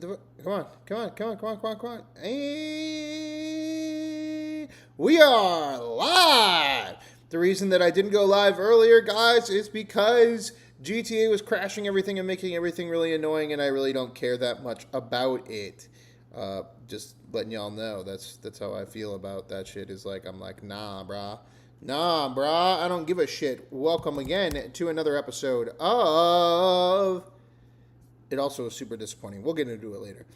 Come on. Hey, we are live. The reason that I didn't go live earlier, guys, is because GTA was crashing everything and making everything really annoying, and I really don't care that much about it. Just letting y'all know, that's how I feel about that shit. Is like, I'm like, nah, brah, I don't give a shit. Welcome again to another episode of. It also was super disappointing. We'll get into it later.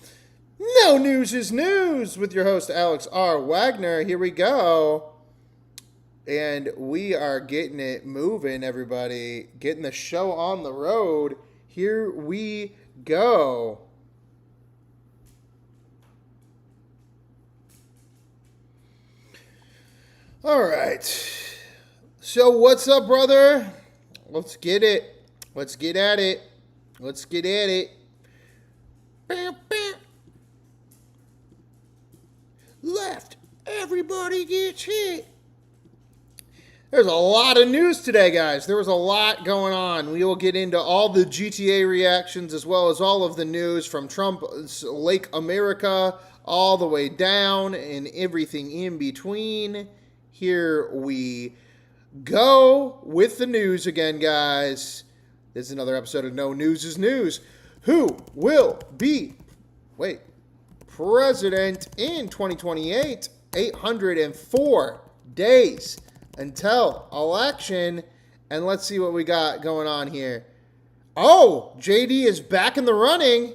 No news is news with your host, Alex R. Wagner. Here we go. And we are getting it moving, everybody. Getting the show on the road. Here we go. All right. So what's up, brother? Let's get it. Let's get at it. Let's get at it. Bam, bam. Left. Everybody gets hit. There's a lot of news today, guys. There was a lot going on. We will get into all the GTA reactions as well as all of the news from Trump's Lake America all the way down and everything in between. Here we go with the news again, guys. This is another episode of No News is News. Who will be, president in 2028? 804 days until election. And let's see what we got going on here. Oh, JD is back in the running.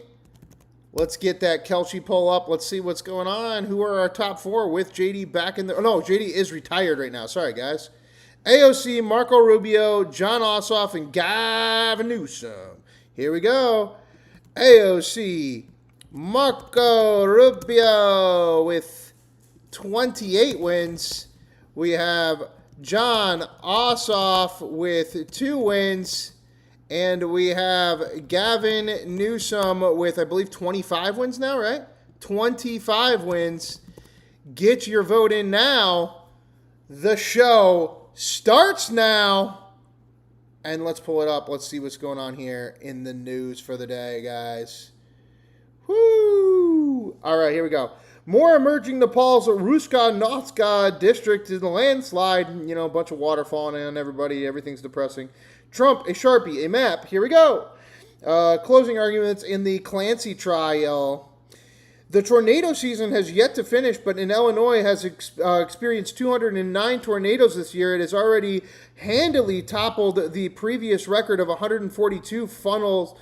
Let's get that Kelce poll up. Let's see what's going on. Who are our top four with JD back in the... Oh, no, JD is retired right now. Sorry, guys. AOC, Marco Rubio, John Ossoff, and Gavin Newsom. Here we go. AOC, Marco Rubio with 28 wins. We have John Ossoff with 2 wins. And we have Gavin Newsom with, I believe, 25 wins now, right? 25 wins. Get your vote in now. The show starts now. And let's pull it up. Let's see what's going on here in the news for the day, guys. Woo! All right, here we go. More emerging Nepal's Ruska-Notska district in the landslide. You know, a bunch of water falling on everybody. Everything's depressing. Trump, a Sharpie, a map. Here we go. Closing arguments in the Clancy trial. The tornado season has yet to finish, but in Illinois has experienced 209 tornadoes this year. It has already handily toppled the previous record of 142 funnel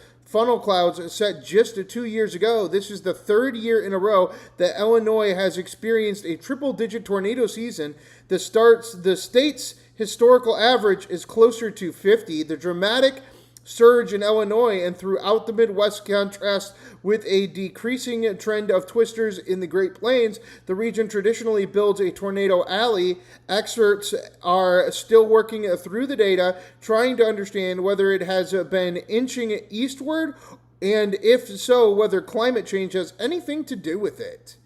clouds set just 2 years ago. This is the third year in a row that Illinois has experienced a triple-digit tornado season. The state's historical average is closer to 50. The dramatic surge in Illinois and throughout the Midwest contrasts with a decreasing trend of twisters in the Great Plains. The region traditionally builds a tornado alley. Experts are still working through the data, trying to understand whether it has been inching eastward, and if so, whether climate change has anything to do with it.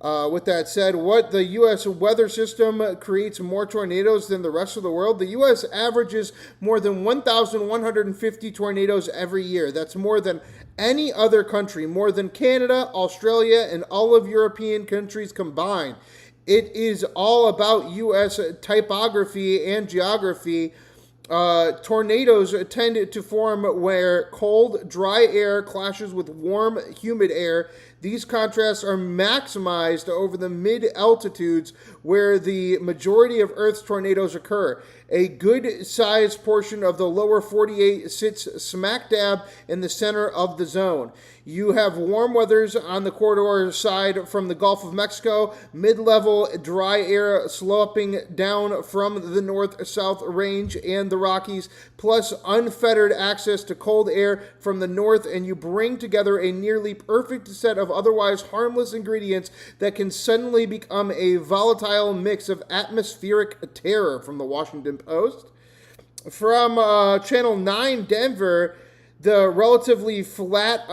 With that said, what the U.S. weather system creates more tornadoes than the rest of the world? The U.S. averages more than 1,150 tornadoes every year. That's more than any other country, more than Canada, Australia, and all of European countries combined. It is all about U.S. typography and geography. Tornadoes tend to form where cold, dry air clashes with warm, humid air. These contrasts are maximized over the mid-altitudes where the majority of Earth's tornadoes occur. A good-sized portion of the lower 48 sits smack dab in the center of the zone. You have warm weathers on the corridor side from the Gulf of Mexico, mid-level dry air sloping down from the north-south range and the Rockies, plus unfettered access to cold air from the north, and you bring together a nearly perfect set of otherwise harmless ingredients that can suddenly become a volatile mix of atmospheric terror. From the Washington Post. From Channel 9 Denver, the relatively flat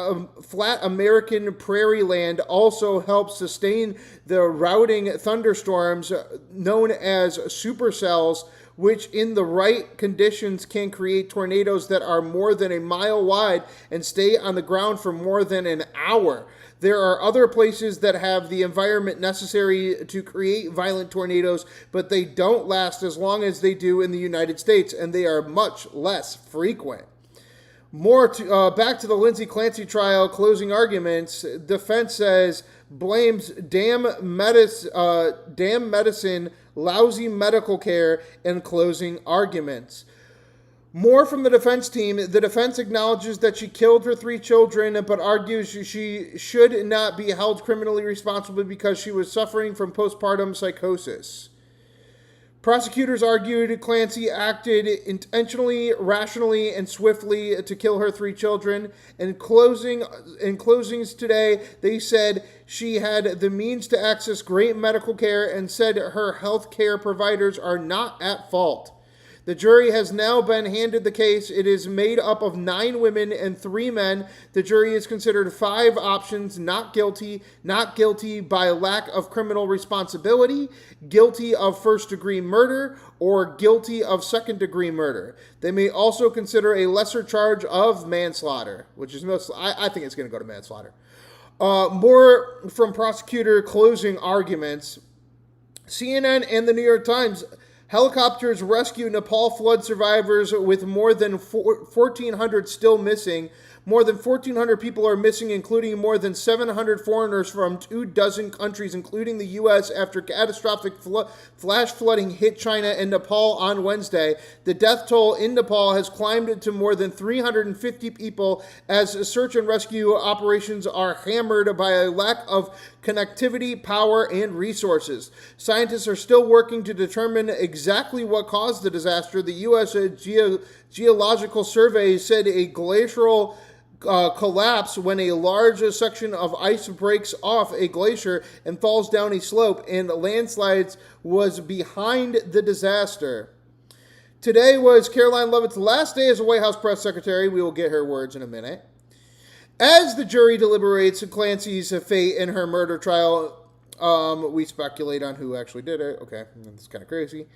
American prairie land also helps sustain the routing thunderstorms known as supercells, which in the right conditions can create tornadoes that are more than a mile wide and stay on the ground for more than an hour. There are other places that have the environment necessary to create violent tornadoes, but they don't last as long as they do in the United States, and they are much less frequent. Back to the Lindsey Clancy trial, closing arguments. Defense says, blames damn medicine, lousy medical care, and closing arguments. More from the defense team. The defense acknowledges that she killed her 3 children, but argues she should not be held criminally responsible because she was suffering from postpartum psychosis. Prosecutors argued Clancy acted intentionally, rationally, and swiftly to kill her 3 children. In closings today, they said she had the means to access great medical care and said her health care providers are not at fault. The jury has now been handed the case. It is made up of 9 women and 3 men. The jury has considered 5 options: not guilty by lack of criminal responsibility, guilty of first-degree murder, or guilty of second-degree murder. They may also consider a lesser charge of manslaughter, which is I think it's going to go to manslaughter. More from prosecutor closing arguments. CNN and the New York Times. Helicopters rescue Nepal flood survivors with more than 1,400 still missing. More than 1,400 people are missing, including more than 700 foreigners from 24 countries, including the U.S., after catastrophic flash flooding hit China and Nepal on Wednesday. The death toll in Nepal has climbed to more than 350 people as search and rescue operations are hammered by a lack of connectivity, power, and resources. Scientists are still working to determine exactly what caused the disaster. The U.S. Geological Survey said a glacial collapse when a large section of ice breaks off a glacier and falls down a slope, and landslides was behind the disaster. Today was Karoline Leavitt's last day as a White House press secretary. We will get her words in a minute. As the jury deliberates Clancy's fate in her murder trial, we speculate on who actually did it. Okay, that's kind of crazy.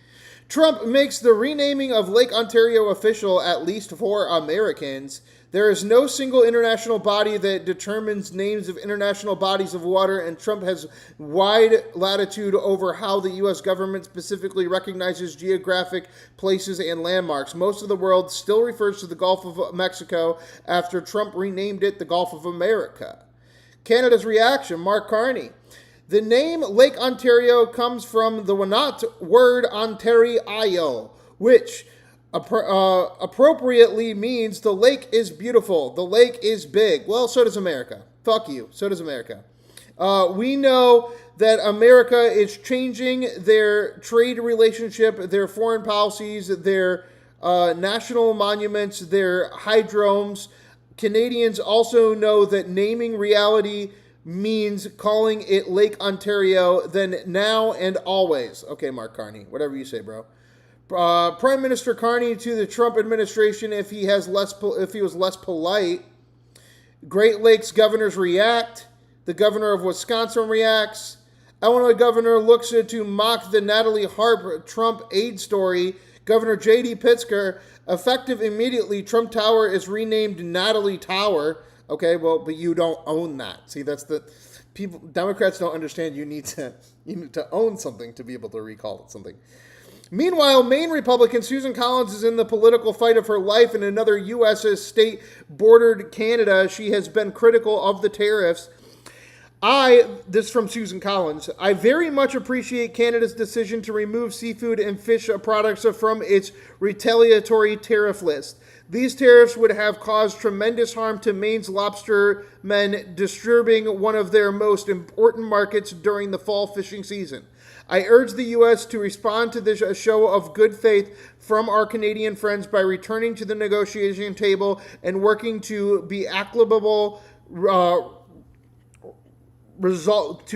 Trump makes the renaming of Lake Ontario official, at least for Americans. There is no single international body that determines names of international bodies of water, and Trump has wide latitude over how the U.S. government specifically recognizes geographic places and landmarks. Most of the world still refers to the Gulf of Mexico after Trump renamed it the Gulf of America. Canada's reaction, Mark Carney. The name Lake Ontario comes from the Wenat word Ontario, which appropriately means the lake is beautiful, the lake is big. Well, so does America. Fuck you. So does America. We know that America is changing their trade relationship, their foreign policies, their national monuments, their hydromes. Canadians also know that naming reality means calling it Lake Ontario, then now and always. Okay, Mark Carney, whatever you say, bro. Prime Minister Carney to the Trump administration, if he was less polite. Great Lakes governors react. The governor of Wisconsin reacts. Illinois governor looks to mock the Natalie Harp Trump aid story. Governor J.D. Pitzker, effective immediately, Trump Tower is renamed Natalie Tower. Okay, well, but you don't own that. See, that's the people. Democrats don't understand. You need to own something to be able to recall something. Meanwhile, Maine Republican Susan Collins is in the political fight of her life in another U.S. state-bordered Canada. She has been critical of the tariffs. This is from Susan Collins, I very much appreciate Canada's decision to remove seafood and fish products from its retaliatory tariff list. These tariffs would have caused tremendous harm to Maine's lobstermen, disturbing one of their most important markets during the fall fishing season. I urge the U.S. to respond to this show of good faith from our Canadian friends by returning to the negotiation table and working to be equitable resolve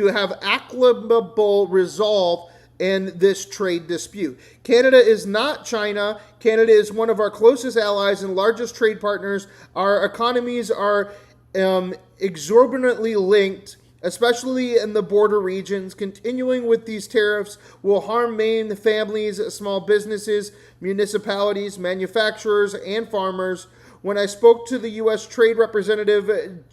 in this trade dispute. Canada is not China. Canada is one of our closest allies and largest trade partners. Our economies are exorbitantly linked. especially in the border regions. Continuing with these tariffs will harm Maine families, small businesses, municipalities, manufacturers, and farmers. When I spoke to the U.S. Trade Representative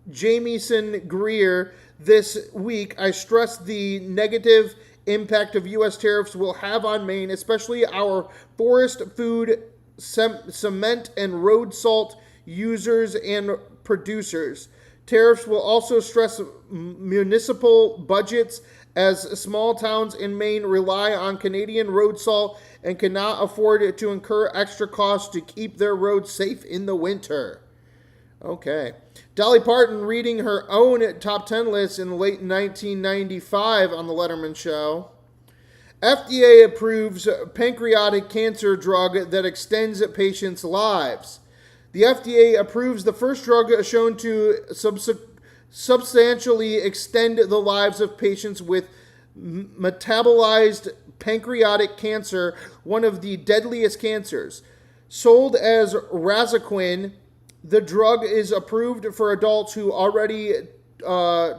Jamieson Greer this week, I stressed the negative impact of U.S. tariffs will have on Maine, especially our forest, food, cement, and road salt users and producers. Tariffs will also stress municipal budgets as small towns in Maine rely on Canadian road salt and cannot afford to incur extra costs to keep their roads safe in the winter. Okay. Dolly Parton reading her own top 10 list in late 1995 on the Letterman Show. FDA approves pancreatic cancer drug that extends patients' lives. The FDA approves the first drug shown to substantially extend the lives of patients with metabolized pancreatic cancer, one of the deadliest cancers. Sold as Razaquin, the drug is approved for adults who already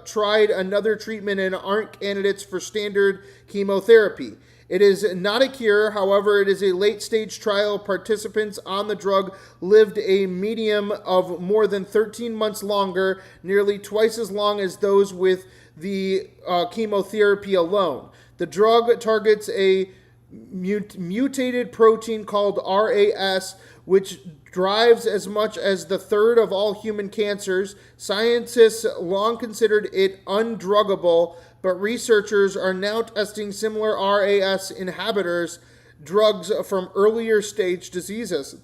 tried another treatment and aren't candidates for standard chemotherapy. It is not a cure, however, it is a late-stage trial. Participants on the drug lived a median of more than 13 months longer, nearly twice as long as those with the chemotherapy alone. The drug targets a mutated protein called RAS, which drives as much as the third of all human cancers. Scientists long considered it undruggable, but researchers are now testing similar RAS inhibitors drugs from earlier stage diseases.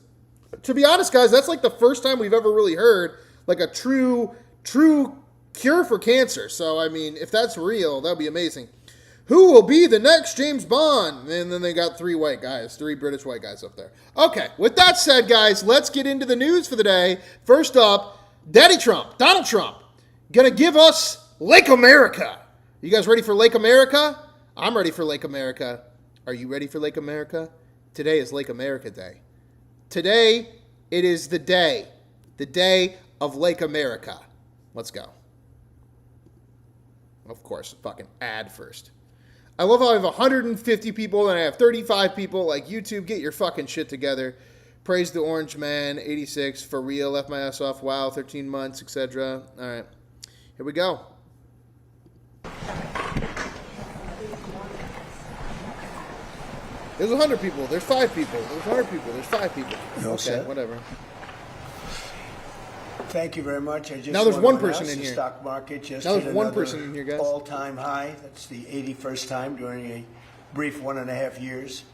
To be honest, guys, that's like the first time we've ever really heard like a true cure for cancer. So, I mean, if that's real, that'd be amazing. Who will be the next James Bond? And then they got three British white guys up there. Okay, with that said, guys, let's get into the news for the day. First up, Daddy Trump, Donald Trump, gonna give us Lake America. You guys ready for Lake America? I'm ready for Lake America. Are you ready for Lake America? Today is Lake America Day. Today, it is the day of Lake America. Let's go. Of course, fucking ad first. I love how I have 150 people and I have 35 people. Like, YouTube, get your fucking shit together. Praise the Orange Man, 86, for real, left my ass off, wow, 13 months, etc. All right, here we go. There's 100 people, there's 5 people, there's 100 people, there's 5 people. Okay, whatever. Thank you very much. Now there's one person in here. The stock market just now hit there's one person in here, guys. All-time high. That's the 81st time during a brief 1.5 years.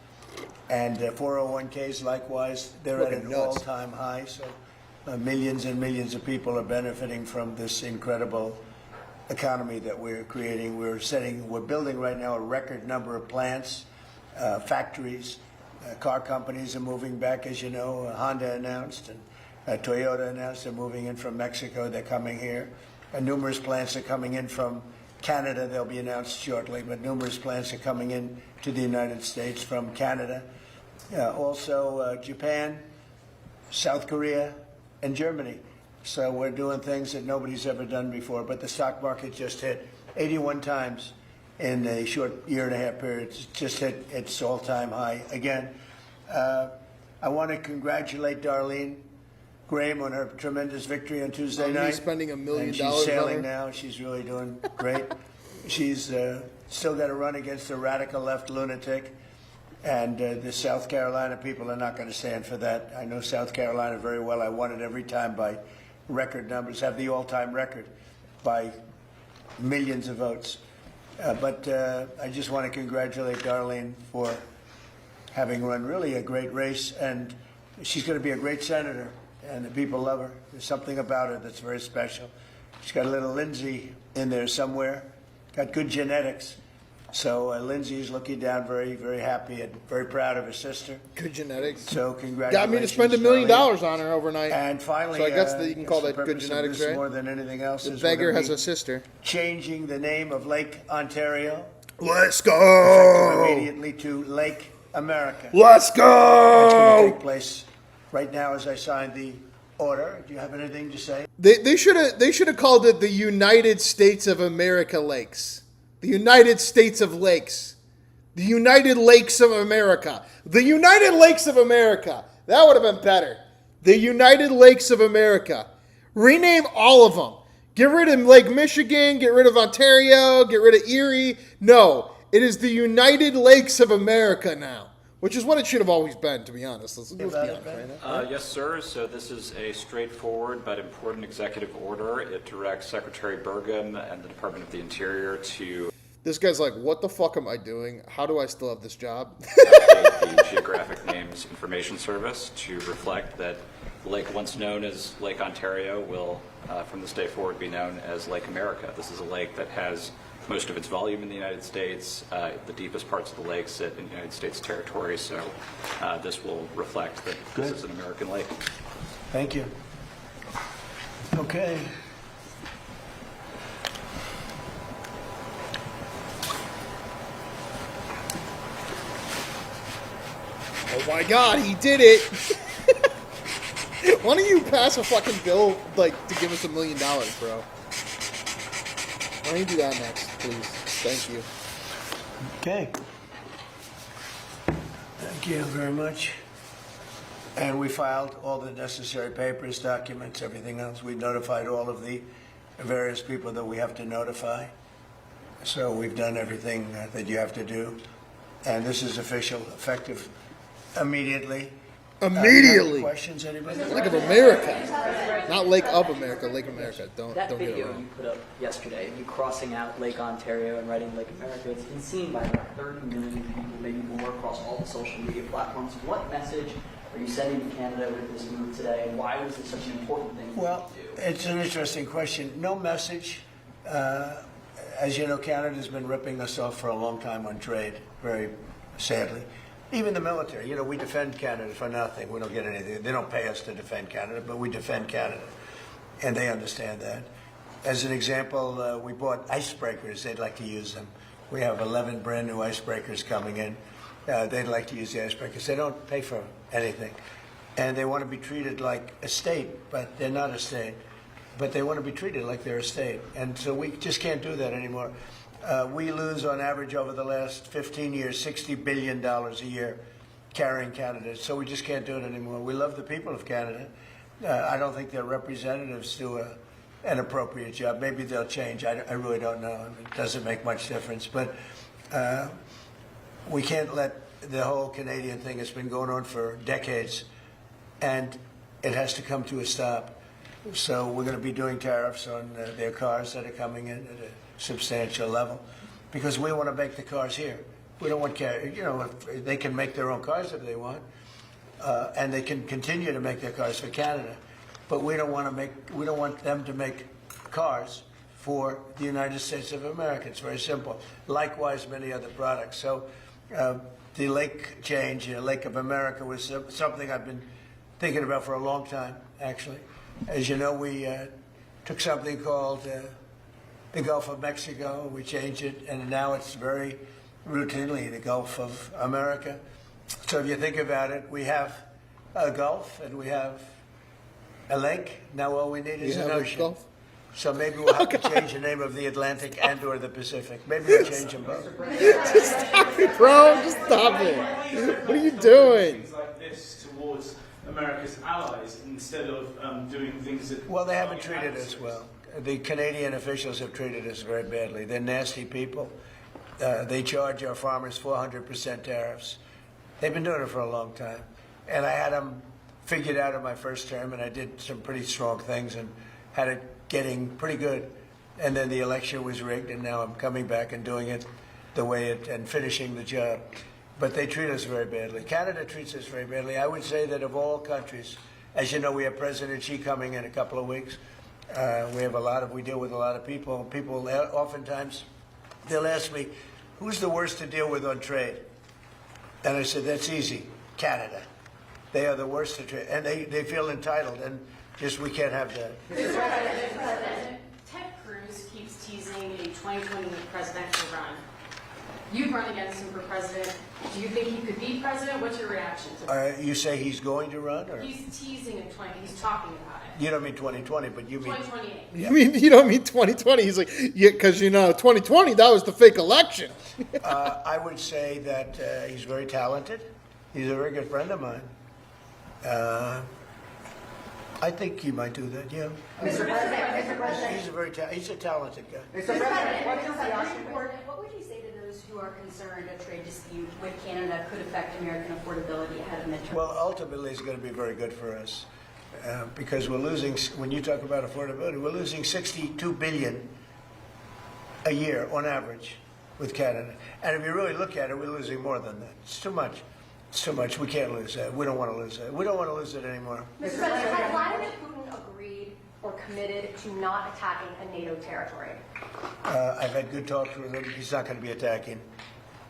And 401ks, likewise, they're at an all-time high. So millions and millions of people are benefiting from this incredible economy that we're creating. We're building right now a record number of plants, factories. Car companies are moving back, as you know. Honda announced, and Toyota announced they're moving in from Mexico. They're coming here. Numerous plants are coming in from Canada. They'll be announced shortly, but numerous plants are coming in to the United States from Canada. Also Japan, South Korea, and Germany. So we're doing things that nobody's ever done before. But the stock market just hit 81 times in a short 1.5 period. It's just hit its all-time high again. I want to congratulate Darlene Graham on her tremendous victory on Tuesday night. Spending $1 million. She's sailing now. She's really doing great. She's still got to run against a radical left lunatic, and the South Carolina people are not going to stand for that. I know South Carolina very well. I won it every time by record numbers, have the all-time record by millions of votes. But I just want to congratulate Darlene for having run really a great race, and she's going to be a great senator. And the people love her. There's something about her that's very special. She's got a little Lindsay in there somewhere. Got good genetics. So Lindsay's looking down very, very happy and very proud of her sister. Good genetics. So congratulations. Got me to spend $1 million on her overnight. And finally, so I guess that you can call that good genetics, right? More than anything else, the beggar has a sister. Changing the name of Lake Ontario. Let's go. Immediately to Lake America. Let's go. That's going to take place right now as I sign the order. Do you have anything to say? They should have called it the United States of America Lakes. The United States of Lakes. The United Lakes of America. The United Lakes of America. That would have been better. The United Lakes of America. Rename all of them. Get rid of Lake Michigan. Get rid of Ontario. Get rid of Erie. No, it is the United Lakes of America now. Which is what it should have always been, to be honest. Let's be honest, right? Yes, sir. So this is a straightforward but important executive order. It directs Secretary Burgum and the Department of the Interior to This guy's like, what the fuck am I doing? How do I still have this job? update the Geographic Names Information Service to reflect that the lake once known as Lake Ontario will, from this day forward, be known as Lake America. This is a lake that has most of its volume in the United States. The deepest parts of the lake sit in United States territory, so this will reflect that this is an American lake. Thank you. Okay. Oh my God, he did it! Why don't you pass a fucking bill, like, to give us $1 million, bro? Why don't you do that next, please? Thank you. Okay. Thank you very much. And we filed all the necessary papers, documents, everything else. We notified all of the various people that we have to notify. So we've done everything that you have to do. And this is official, effective immediately. Immediately. Questions, anybody? Lake of America. Not Lake of America, Lake America. Don't That get it video wrong. you put up yesterday of you crossing out Lake Ontario and writing Lake America, it's been seen by about 30 million people, maybe more, across all the social media platforms. What message are you sending to Canada with this move today, and why was it such an important thing for Well, you to do? it's an interesting question. No message. As you know, Canada's been ripping us off for a long time on trade, very sadly. Even the military, you know, we defend Canada for nothing. We don't get anything. They don't pay us to defend Canada, but we defend Canada. And they understand that. As an example, we bought icebreakers. They'd like to use them. We have 11 brand new icebreakers coming in. They'd like to use the icebreakers. They don't pay for anything. And they want to be treated like a state, but they're not a state. But they want to be treated like they're a state. And so we just can't do that anymore. We lose, on average, over the last 15 years, $60 billion a year carrying Canada. So we just can't do it anymore. We love the people of Canada. I don't think their representatives do an appropriate job. Maybe they'll change. I really don't know. I mean, it doesn't make much difference. But we can't let the whole Canadian thing has been going on for decades, and it has to come to a stop. So we're going to be doing tariffs on their cars that are coming in at a substantial level, because we want to make the cars here. We don't want, you know, if they can make their own cars if they want, and they can continue to make their cars for Canada, but we don't want to make, we don't want them to make cars for the United States of America. It's very simple. Likewise, many other products. So the lake change, Lake of America, was something I've been thinking about for a long time, actually. As you know, we took something called the Gulf of Mexico. We changed it, and now it's very routinely the Gulf of America. So if you think about it, we have a Gulf and we have a lake. Now all we need is an ocean. Gulf? So maybe we'll have to change the name of the Atlantic and or the Pacific. Maybe we'll change them both. Just stop it, bro. Just stop it. What are you doing? Things like this towards America's allies instead of doing things that... Well, they haven't treated us well. The Canadian officials have treated us very badly. They're nasty people. They charge our farmers 400% tariffs. They've been doing it for a long time. And I had them figured out in my first term, and I did some pretty strong things and had it getting pretty good. And then the election was rigged, and now I'm coming back and doing it the way it, and finishing the job. But they treat us very badly. Canada treats us very badly. I would say that of all countries, as you know, we have President Xi coming in a couple of weeks. We deal with a lot of people. People oftentimes, they'll ask me, who's the worst to deal with on trade? And I said, that's easy, Canada. They are the worst to trade. And they feel entitled, and just we can't have that. Mr. President, Ted Cruz keeps teasing a 2020 presidential run. You've run against him for president. Do you think he could be president? What's your reaction to that? You say he's going to run, or He's teasing in 20. He's talking about it. you don't mean 2020, but you mean 2028. I mean, you don't mean 2020. He's like, yeah, because 2020 that was the fake election. I would say that he's very talented. He's a very good friend of mine. I think he might do that. Yeah, Mr. President, he's a talented guy. Mr. President, what's your reaction? What would you say to those who are concerned a trade dispute with Canada could affect American affordability ahead of midterms? Well, ultimately, it's going to be very good for us because we're losing. When you talk about affordability, we're losing $62 billion a year on average with Canada. And if you really look at it, we're losing more than that. It's too much. It's too much. We can't lose that. We don't want to lose that. We don't want to lose it anymore. Mr. President, has Vladimir Putin agreed or committed to not attacking a NATO territory? I've had good talks with him. He's not going to be attacking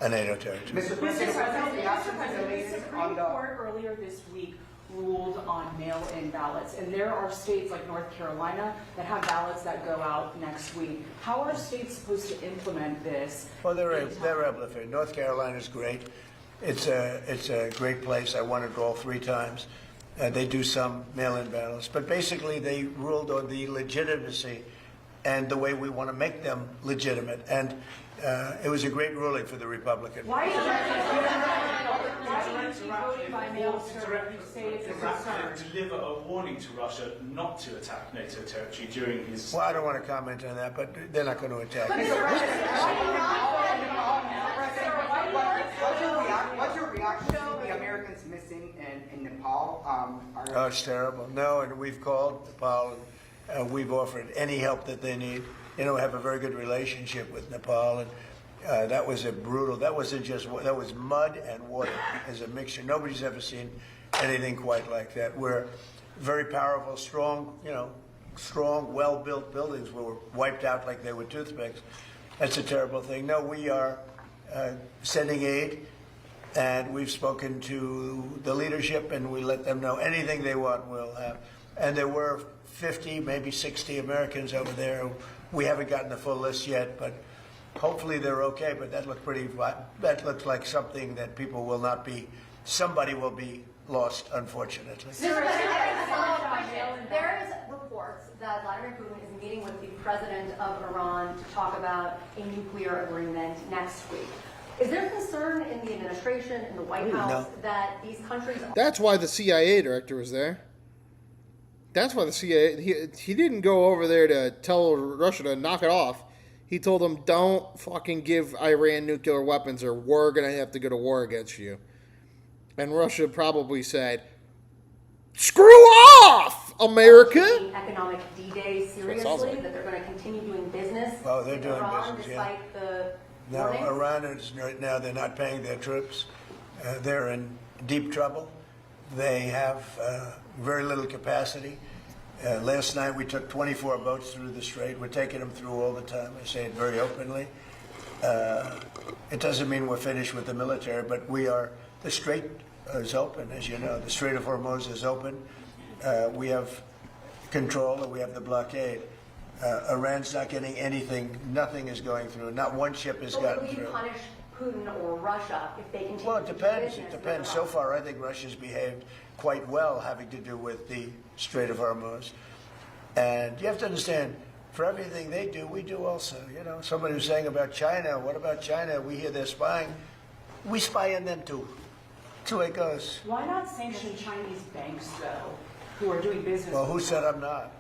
a NATO territory. Mr. President, what's your reaction to the The latest Supreme on the... Court earlier this week ruled on mail-in ballots, and there are states like North Carolina that have ballots that go out next week. How are states supposed to implement this? Well, they're able to. North Carolina's great. It's a great place. I wanted to go all 3 times. They do some mail-in ballots, but basically they ruled on the legitimacy and the way we want to make them legitimate. And it was a great ruling for the Republican. Why do you keep voting by mail, sir? You say it's a concern. Deliver a warning to Russia not to attack NATO territory during his. Well, I don't want to comment on that, but they're not going to attack. What's your reaction to the Americans missing in Nepal? Oh, it's terrible. No, and we've called Nepal and we've offered any help that they need. We have a very good relationship with Nepal, and that was that was mud and water as a mixture. Nobody's ever seen anything quite like that. We're very powerful, strong, well-built buildings were wiped out like they were toothpicks. That's a terrible thing. No, we are sending aid, and we've spoken to the leadership, and we let them know anything they want we'll have. And there were 50, maybe 60 Americans over there. We haven't gotten the full list yet, but hopefully they're okay. But that that looks like something that people will not be. Somebody will be lost, unfortunately. There is reports that Vladimir Putin is meeting with the president of Iran to talk about a nuclear agreement next week. Is there concern in the administration, in the White House, that these countries... That's why the CIA director was there. That's why the CIA... He didn't go over there to tell Russia to knock it off. He told them, don't fucking give Iran nuclear weapons or we're going to have to go to war against you. And Russia probably said, screw off, America! Economic D-Day seriously, that they're going to continue doing business with Iran despite the warnings? No, Iran is right now, they're not paying their troops. They're in deep trouble. They have very little capacity. Last night we took 24 boats through the strait. We're taking them through all the time. I say it very openly. It doesn't mean we're finished with the military, but we are. The strait is open, as you know. The Strait of Hormuz is open. We have control, and we have the blockade. Iran's not getting anything. Nothing is going through. Not one ship has gotten through. Will you punish Putin or Russia if they continue Well, it to do depends. business It depends. with So Iran? far, I think Russia's behaved quite well, having to do with the Strait of Hormuz. And you have to understand, for everything they do, we do also. Somebody was saying about China, what about China? We hear they're spying. We spy on them too. That's the way it goes. Why not sanction Chinese banks, though, who are doing business? Well, who said I'm not?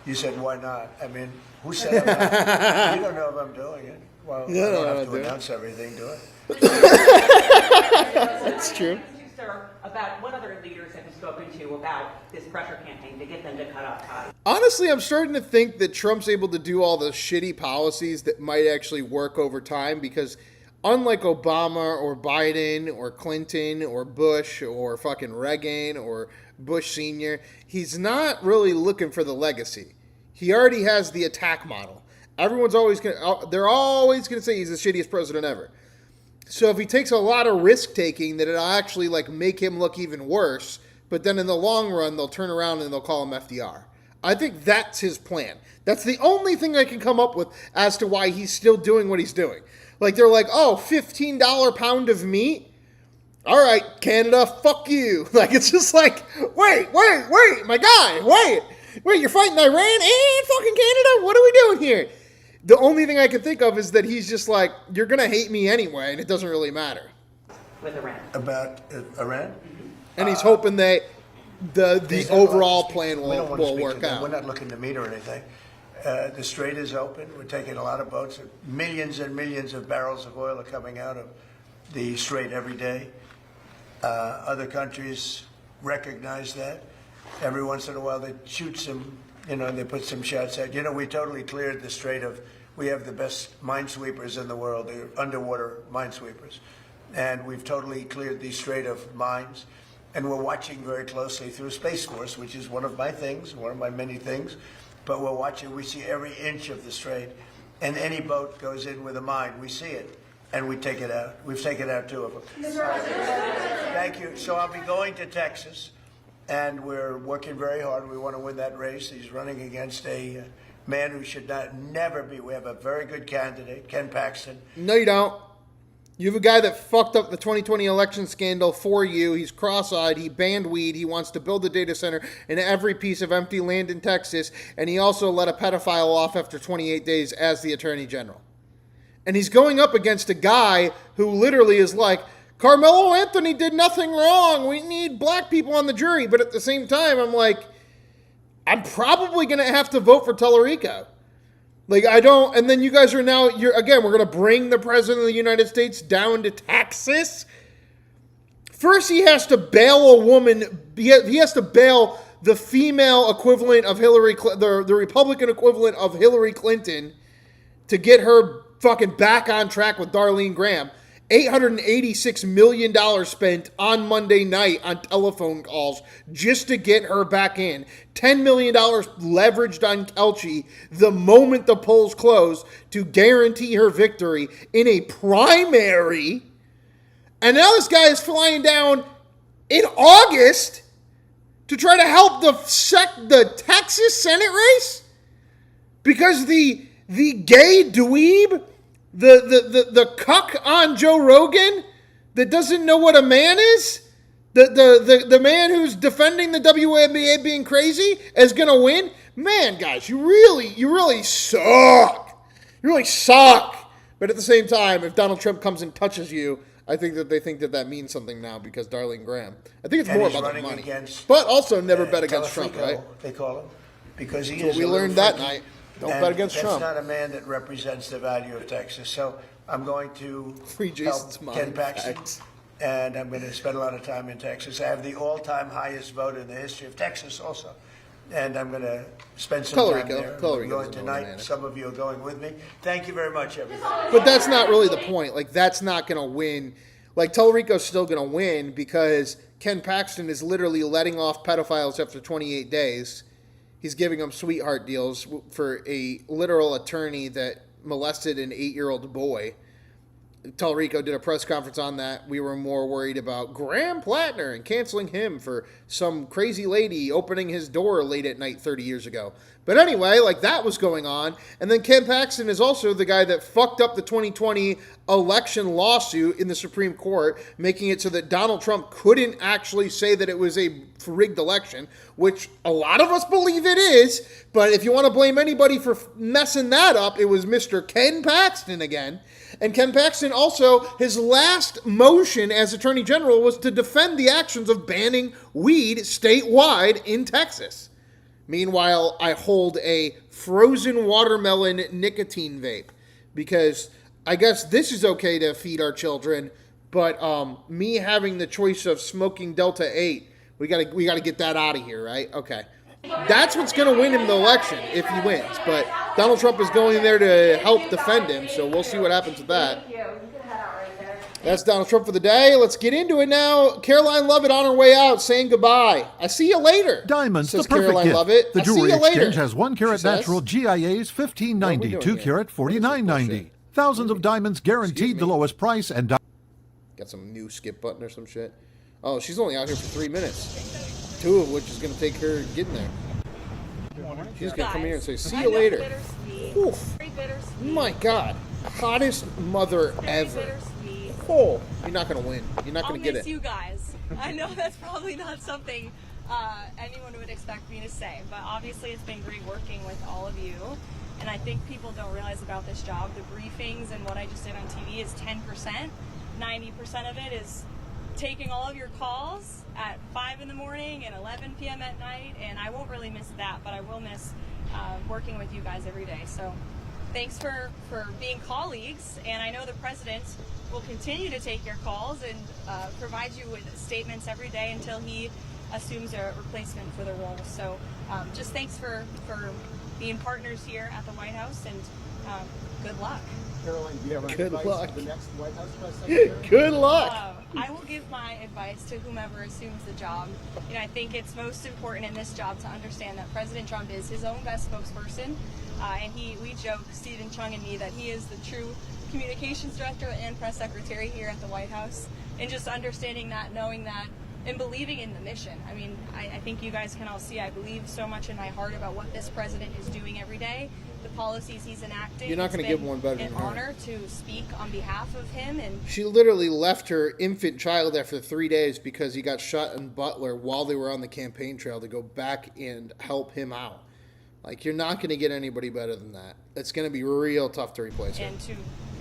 You said, why not? I mean, who said I'm not? You don't know if I'm doing it. Well, I don't have to announce everything, do I? That's true. Sir, about what other leaders have you spoken to about this pressure campaign to get them to cut off ties? Honestly, I'm starting to think that Trump's able to do all the shitty policies that might actually work over time because unlike Obama or Biden or Clinton or Bush or fucking Reagan or Bush Sr., he's not really looking for the legacy. He already has the attack model. They're always going to say he's the shittiest president ever. So if he takes a lot of risk taking, that it'll actually make him look even worse. But then in the long run, they'll turn around and they'll call him FDR. I think that's his plan. That's the only thing I can come up with as to why he's still doing what he's doing. Like, they're like, oh, $15 pound of meat? All right, Canada, fuck you. Like, it's just like, wait, my guy, wait, you're fighting Iran and fucking Canada? What are we doing here? The only thing I can think of is that he's just like, you're going to hate me anyway, and it doesn't really matter. With Iran. About Iran? And he's hoping that the overall plan will work out. We're not looking to meet or anything. The strait is open. We're taking a lot of boats. Millions and millions of barrels of oil are coming out of the strait every day. Other countries recognize that. Every once in a while they shoot some, they put some shots out. We totally cleared the strait we have the best minesweepers in the world, the underwater minesweepers. And we've totally cleared the strait of mines. And we're watching very closely through Space Force, which is one of my many things. But we're watching, we see every inch of the strait. And any boat goes in with a mine, we see it. And we take it out. We've taken out 2 of them. Thank you. So I'll be going to Texas, and we're working very hard. We want to win that race. He's running against a man who should never be. We have a very good candidate, Ken Paxton. No, you don't. You have a guy that fucked up the 2020 election scandal for you. He's cross-eyed. He banned weed. He wants to build a data center in every piece of empty land in Texas. And he also let a pedophile off after 28 days as the attorney general. And he's going up against a guy who literally is like, Carmelo Anthony did nothing wrong. We need black people on the jury. But at the same time, I'm like, I'm probably going to have to vote for Tallarico. Like, I don't, and then you guys are now, we're going to bring the president of the United States down to Texas. First, he has to bail a woman, he has to bail the female equivalent of the Republican equivalent of Hillary Clinton to get her fucking back on track with Darlene Graham. $886 million spent on Monday night on telephone calls just to get her back in. $10 million leveraged on Kelce the moment the polls closed to guarantee her victory in a primary. And now this guy is flying down in August to try to help the Texas Senate race? Because the gay dweeb, the cuck on Joe Rogan that doesn't know what a man is, the man who's defending the WNBA being crazy is going to win? Man, guys, you really suck. You really suck. But at the same time, if Donald Trump comes and touches you, I think that they think that means something now because Darlene Graham. I think it's more about the money. But also never bet against Trump, right? They call him. Because he is. We learned that night. Don't bet against Trump. That's not a man that represents the value of Texas. So I'm going to help Ken Paxton, and I'm going to spend a lot of time in Texas. I have the all-time highest vote in the history of Texas also. And I'm going to spend some time there. I'm going tonight. Some of you are going with me. Thank you very much, everybody. But that's not really the point. Like, that's not going to win. Like, Tallarico's still going to win because Ken Paxton is literally letting off pedophiles after 28 days. He's giving them sweetheart deals for a literal attorney that molested an 8-year-old boy. Tallarico did a press conference on that. We were more worried about Graham Plattner and canceling him for some crazy lady opening his door late at night 30 years ago. But anyway, like that was going on. And then Ken Paxton is also the guy that fucked up the 2020 election lawsuit in the Supreme Court, making it so that Donald Trump couldn't actually say that it was a rigged election, which a lot of us believe it is. But if you want to blame anybody for messing that up, it was Mr. Ken Paxton again. And Ken Paxton also, his last motion as Attorney General was to defend the actions of banning weed statewide in Texas. Meanwhile, I hold a frozen watermelon nicotine vape because I guess this is okay to feed our children, but me having the choice of smoking Delta 8, we gotta get that out of here, right? Okay. That's what's going to win him the election if he wins. But Donald Trump is going there to help defend him, so we'll see what happens with that. That's Donald Trump for the day. Let's get into it now. Karoline Leavitt on her way out saying goodbye. I see you later. Diamonds, says the perfect Karoline gift. Leavitt. The I Jewelry see you Exchange later, has 1 carat natural GIAs $15.90, 2 carat $49.90. Thousands of diamonds guaranteed the lowest price and got some new skip button or some shit. Oh, she's only out here for 3 minutes. 2 of which is going to take her getting there. She's going to come here and say, see you later. Oof. My God. Hottest mother ever. Oh, you're not going to win. You're not going to get it. I'll miss you guys. I know that's probably not something anyone would expect me to say, but obviously it's been great working with all of you. And I think people don't realize about this job, the briefings and what I just did on TV is 10%. 90% of it is taking all of your calls at 5 in the morning and 11 p.m. at night, and I won't really miss that, but I will miss working with you guys every day. So thanks for being colleagues, and I know the president will continue to take your calls and provide you with statements every day until he assumes a replacement for the role. So just thanks for being partners here at the White House, and good luck. Karoline, do you have Good advice luck. for the next White House press secretary? Good luck. I will give my advice to whomever assumes the job. You know, I think it's most important in this job to understand that President Trump is his own best spokesperson, and we joke, Stephen Chung and me, that he is the true communications director and press secretary here at the White House. And just understanding that, knowing that, and believing in the mission. I mean, I think you guys can all see I believe so much in my heart about what this president is doing every day, the policies he's enacting. You're not going to give one better than an her. honor to speak on behalf of him. And She literally left her infant child after 3 days because he got shot in Butler while they were on the campaign trail to go back and help him out. Like, you're not going to get anybody better than that. It's going to be real tough to replace her. and to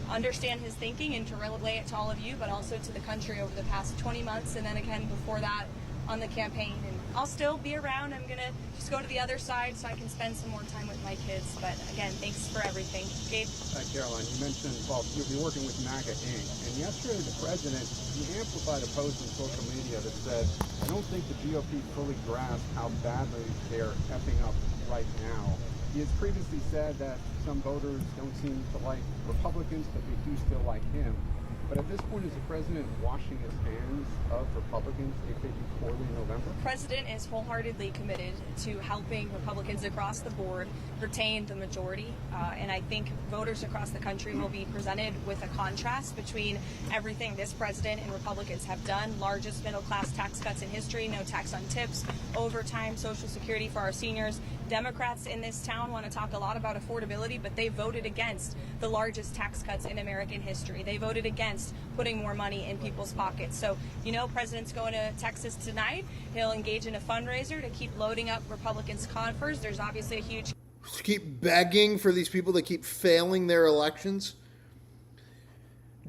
understand his thinking and to relay it to all of you, but also to the country over the past 20 months, and then again before that on the campaign. And I'll still be around. I'm going to just go to the other side so I can spend some more time with my kids. But again, thanks for everything. Gabe? Caroline, you mentioned, well, you'll be working with MAGA Inc. And yesterday the president, he amplified a post on social media that said, I don't think the GOP fully grasped how badly they're effing up right now. He has previously said that some voters don't seem to like Republicans, but they do still like him. But at this point, is the president washing his hands of Republicans if they do poorly in November? The president is wholeheartedly committed to helping Republicans across the board retain the majority. And I think voters across the country will be presented with a contrast between everything this president and Republicans have done. Largest middle-class tax cuts in history, no tax on tips, overtime, Social Security for our seniors. Democrats in this town want to talk a lot about affordability, but they voted against the largest tax cuts in American history. They voted against putting more money in people's pockets. So, you know, President's going to Texas tonight. He'll engage in a fundraiser to keep loading up Republicans' coffers. There's obviously a huge... Keep begging for these people to keep failing their elections.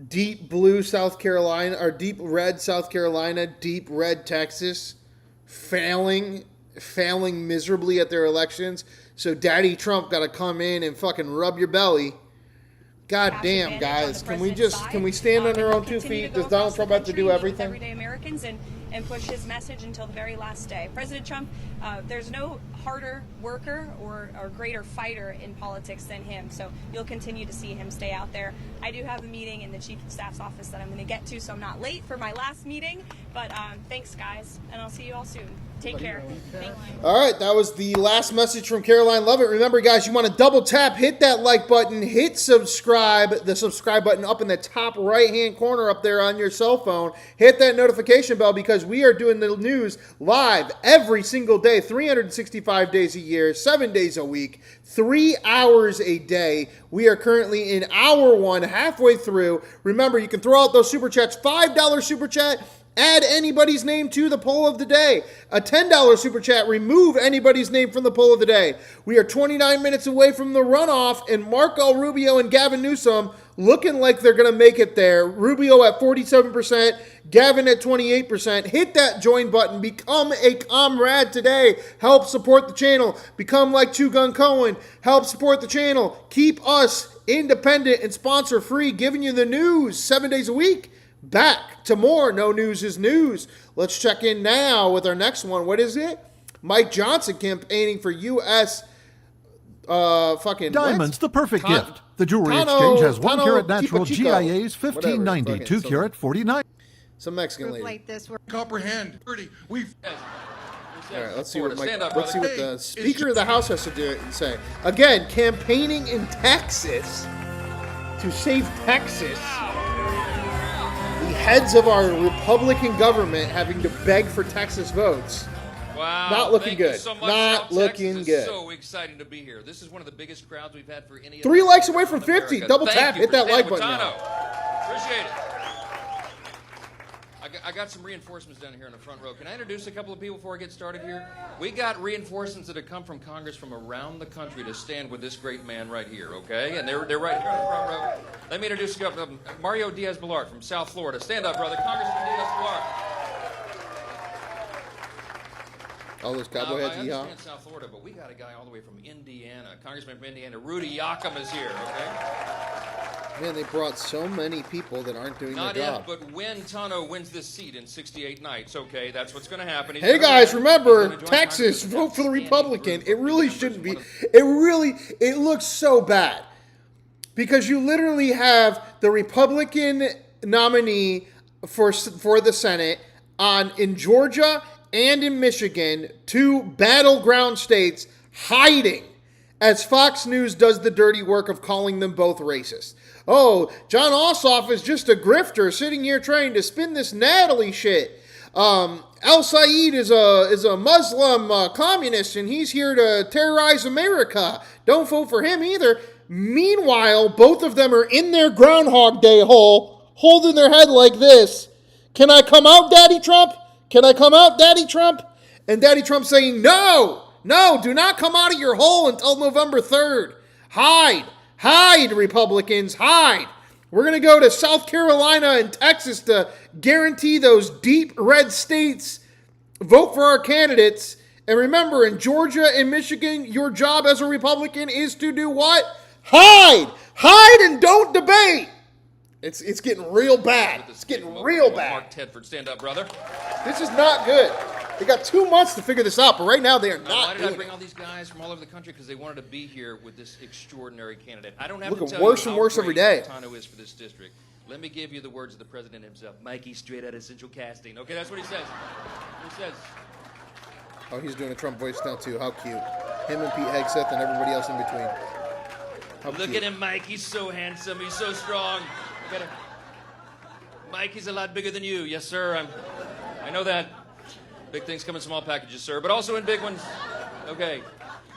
Deep blue South Carolina, or deep red South Carolina, deep red Texas, failing miserably at their elections. So Daddy Trump got to come in and fucking rub your belly. God damn, guys. Can we stand on our own 2 feet? Does Donald Trump have to do everything? Everyday Americans and push his message until the very last day. President Trump, there's no harder worker or greater fighter in politics than him. So you'll continue to see him stay out there. I do have a meeting in the Chief of Staff's office that I'm going to get to, so I'm not late for my last meeting. But thanks, guys, and I'll see you all soon. Take care. Thank you. All right, that was the last message from Karoline Leavitt. Remember, guys, you want to double tap, hit that like button, hit subscribe, the subscribe button up in the top right-hand corner up there on your cell phone. Hit that notification bell because we are doing the news live every single day, 365 days a year, 7 days a week, 3 hours a day. We are currently in hour 1, halfway through. Remember, you can throw out those super chats, $5 super chat. Add anybody's name to the poll of the day. A $10 super chat, remove anybody's name from the poll of the day. We are 29 minutes away from the runoff, and Marco Rubio and Gavin Newsom looking like they're going to make it there. Rubio at 47%, Gavin at 28%. Hit that join button. Become a comrade today. Help support the channel. Become like Two Gun Cohen. Help support the channel. Keep us independent and sponsor free, giving you the news 7 days a week. Back to more No News is News. Let's check in now with our next one. What is it? Mike Johnson campaigning for U.S. Diamonds, the perfect gift. The jewelry exchange has 1 carat natural GIAs, 1590, 2 carat 49. Some Mexican lady. Like this, we're comprehend. We've. All right, let's see what the Speaker of the House has to say. Again, campaigning in Texas to save Texas. The heads of our Republican government having to beg for Texas votes. Wow. Not looking Thank good. You so much, Not South looking Texas. good. It's so exciting to be here. This is one of the biggest crowds we've had for any 3 other likes away from in 50. America. Double Thank tap. you Hit for that like standing button with now. Tano. Appreciate it. I got some reinforcements down here in the front row. Can I introduce a couple of people before I get started here? We got reinforcements that have come from Congress from around the country to stand with this great man right here, okay? And they're right here in the front row. Let me introduce you up. Mario Diaz-Balart from South Florida. Stand up, brother. Congressman Diaz-Balart. All those cowboy heads, I understand South Florida, but we got a guy all the way from Indiana. Congressman from Indiana, Rudy Yakum is here, okay? Man, they brought so many people that aren't doing Not their job. if, but when Tano wins this seat in 68 nights, okay, that's what's going to happen. Hey guys, remember, Texas, vote for the Republican. It really shouldn't be. It looks so bad. Because you literally have the Republican nominee for the Senate in Georgia and in Michigan, 2 battleground states, hiding as Fox News does the dirty work of calling them both racist. Oh, John Ossoff is just a grifter sitting here trying to spin this Natalie shit. Al Saeed is a Muslim communist, and he's here to terrorize America. Don't vote for him either. Meanwhile, both of them are in their Groundhog Day hole, holding their head like this. Can I come out, Daddy Trump? Can I come out, Daddy Trump? And Daddy Trump saying, no, do not come out of your hole until November 3rd. Hide, Republicans, hide. We're going to go to South Carolina and Texas to guarantee those deep red states vote for our candidates. And remember, in Georgia and Michigan, your job as a Republican is to do what? Hide and don't debate. It's getting real bad. It's getting real bad. Mark Tedford, stand up, brother. This is not good. They got 2 months to figure this out, but right now they are not. Why did I bring all these guys from all over the country? Because they wanted to be here with this extraordinary candidate. I don't have to tell worse you and how worse great every day. Tano is for this district. Let me give you the words of the president himself. Mikey, straight out of Central Casting. Okay, that's what he says. He says. Oh, he's doing a Trump voice now too. How cute. Him and Pete Hegseth and everybody else in between. Look at him, Mike. He's so handsome. He's so strong. Mike, he's a lot bigger than you. Yes, sir. I know that. Big things come in small packages, sir, but also in big ones. Okay.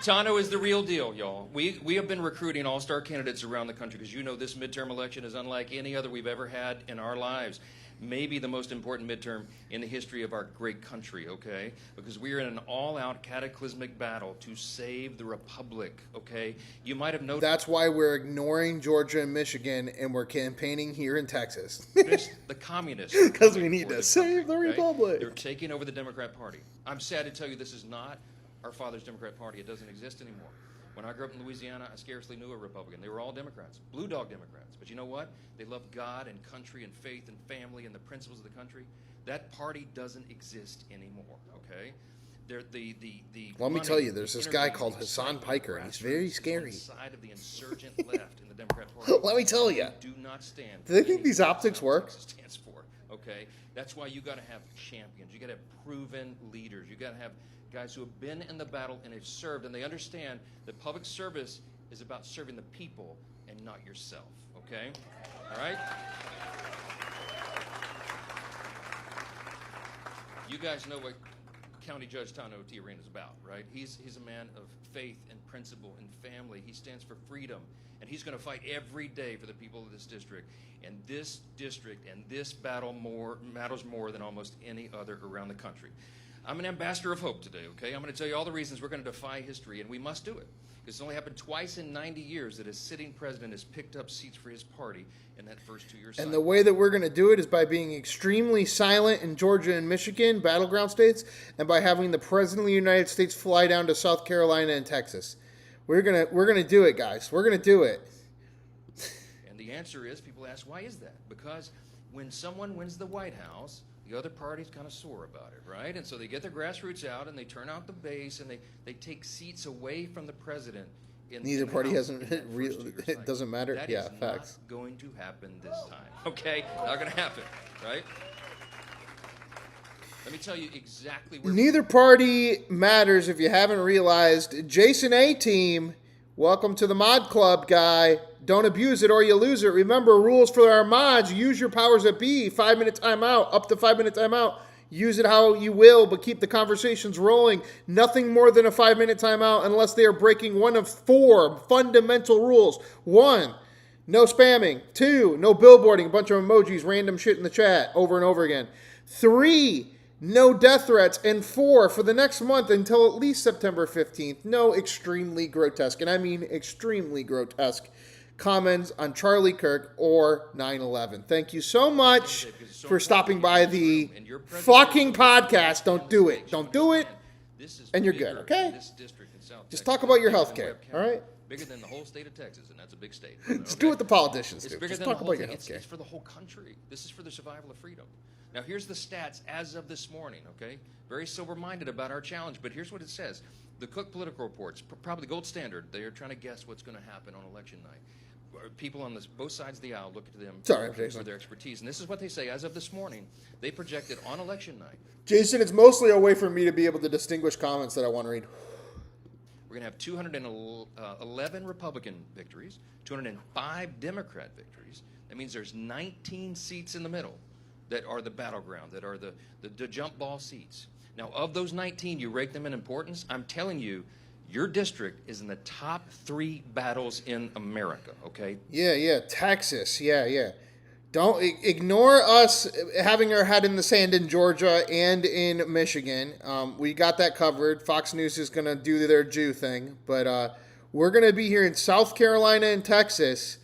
Tano is the real deal, y'all. We have been recruiting all-star candidates around the country because you know this midterm election is unlike any other we've ever had in our lives. Maybe the most important midterm in the history of our great country, okay? Because we are in an all-out cataclysmic battle to save the republic, okay? You might have noticed... That's why we're ignoring Georgia and Michigan, and we're campaigning here in Texas. The communists. Because we need to save the republic. They're taking over the Democrat Party. I'm sad to tell you this is not our father's Democrat Party. It doesn't exist anymore. When I grew up in Louisiana, I scarcely knew a Republican. They were all Democrats, blue dog Democrats. But you know what? They love God and country and faith and family and the principles of the country. That party doesn't exist anymore, okay? Let me tell you, there's this guy called Hassan Piker, and he's very scary. Side of the insurgent left in the Democrat Party. Let me tell you. Do not stand. Do they think these optics work? Stands for, okay? That's why you got to have champions. You got to have proven leaders. You got to have guys who have been in the battle and have served, and they understand that public service is about serving the people and not yourself, okay? All right? You guys know what County Judge Tano Tiarena is about, right? He's a man of faith and principle and family. He stands for freedom, and he's going to fight every day for the people of this district. And this district and this battle matters more than almost any other around the country. I'm an ambassador of hope today, okay? I'm going to tell you all the reasons we're going to defy history, and we must do it. It's only happened twice in 90 years that a sitting president has picked up seats for his party in that first 2 years. And the way that we're going to do it is by being extremely silent in Georgia and Michigan, battleground states, and by having the President of the United States fly down to South Carolina and Texas. We're gonna do it, guys. We're going to do it. And the answer is, people ask, why is that? Because when someone wins the White House, the other party's kind of sore about it, right? And so they get their grassroots out and they turn out the base and they take seats away from the president. Neither party hasn't. It doesn't matter. That yeah, is facts. not going to happen this time. Okay, not going to happen, right? Let me tell you exactly where. Neither party matters if you haven't realized. Jason A. Team, welcome to the mod club, guy. Don't abuse it or you lose it. Remember, rules for our mods. Use your powers that be. 5-minute timeout. Up to 5-minute timeout. Use it how you will, but keep the conversations rolling. Nothing more than a 5-minute timeout unless they are breaking one of 4 fundamental rules. 1, no spamming. 2, no billboarding, a bunch of emojis, random shit in the chat over and over again. 3, no death threats. And 4, for the next month until at least September 15th, no extremely grotesque, and I mean extremely grotesque, comments on Charlie Kirk or 9/11. Thank you so much for stopping by the fucking podcast. Don't do it. Don't do it. And you're good, okay? Just talk about your health care, all right? Bigger than the whole state of Texas, and that's a big state. Just do what the politicians do. Bigger Just than talk the whole about your thing. health care. It's for the whole country. This is for the survival of freedom. Now, here's the stats as of this morning, okay? Very sober-minded about our challenge, but here's what it says. The Cook Political Reports, probably gold standard, they are trying to guess what's going to happen on election night. People on both sides of the aisle look to them for their expertise. And this is what they say. As of this morning, they projected on election night. Jason, it's mostly a way for me to be able to distinguish comments that I want to read. We're going to have 211 Republican victories, 205 Democrat victories. That means there's 19 seats in the middle that are the battleground, that are the jump ball seats. Now, of those 19, you rate them in importance. I'm telling you, your district is in the top 3 battles in America, okay? Yeah. Texas, yeah. Don't ignore us having our head in the sand in Georgia and in Michigan. We got that covered. Fox News is going to do their Jew thing. But we're going to be here in South Carolina and Texas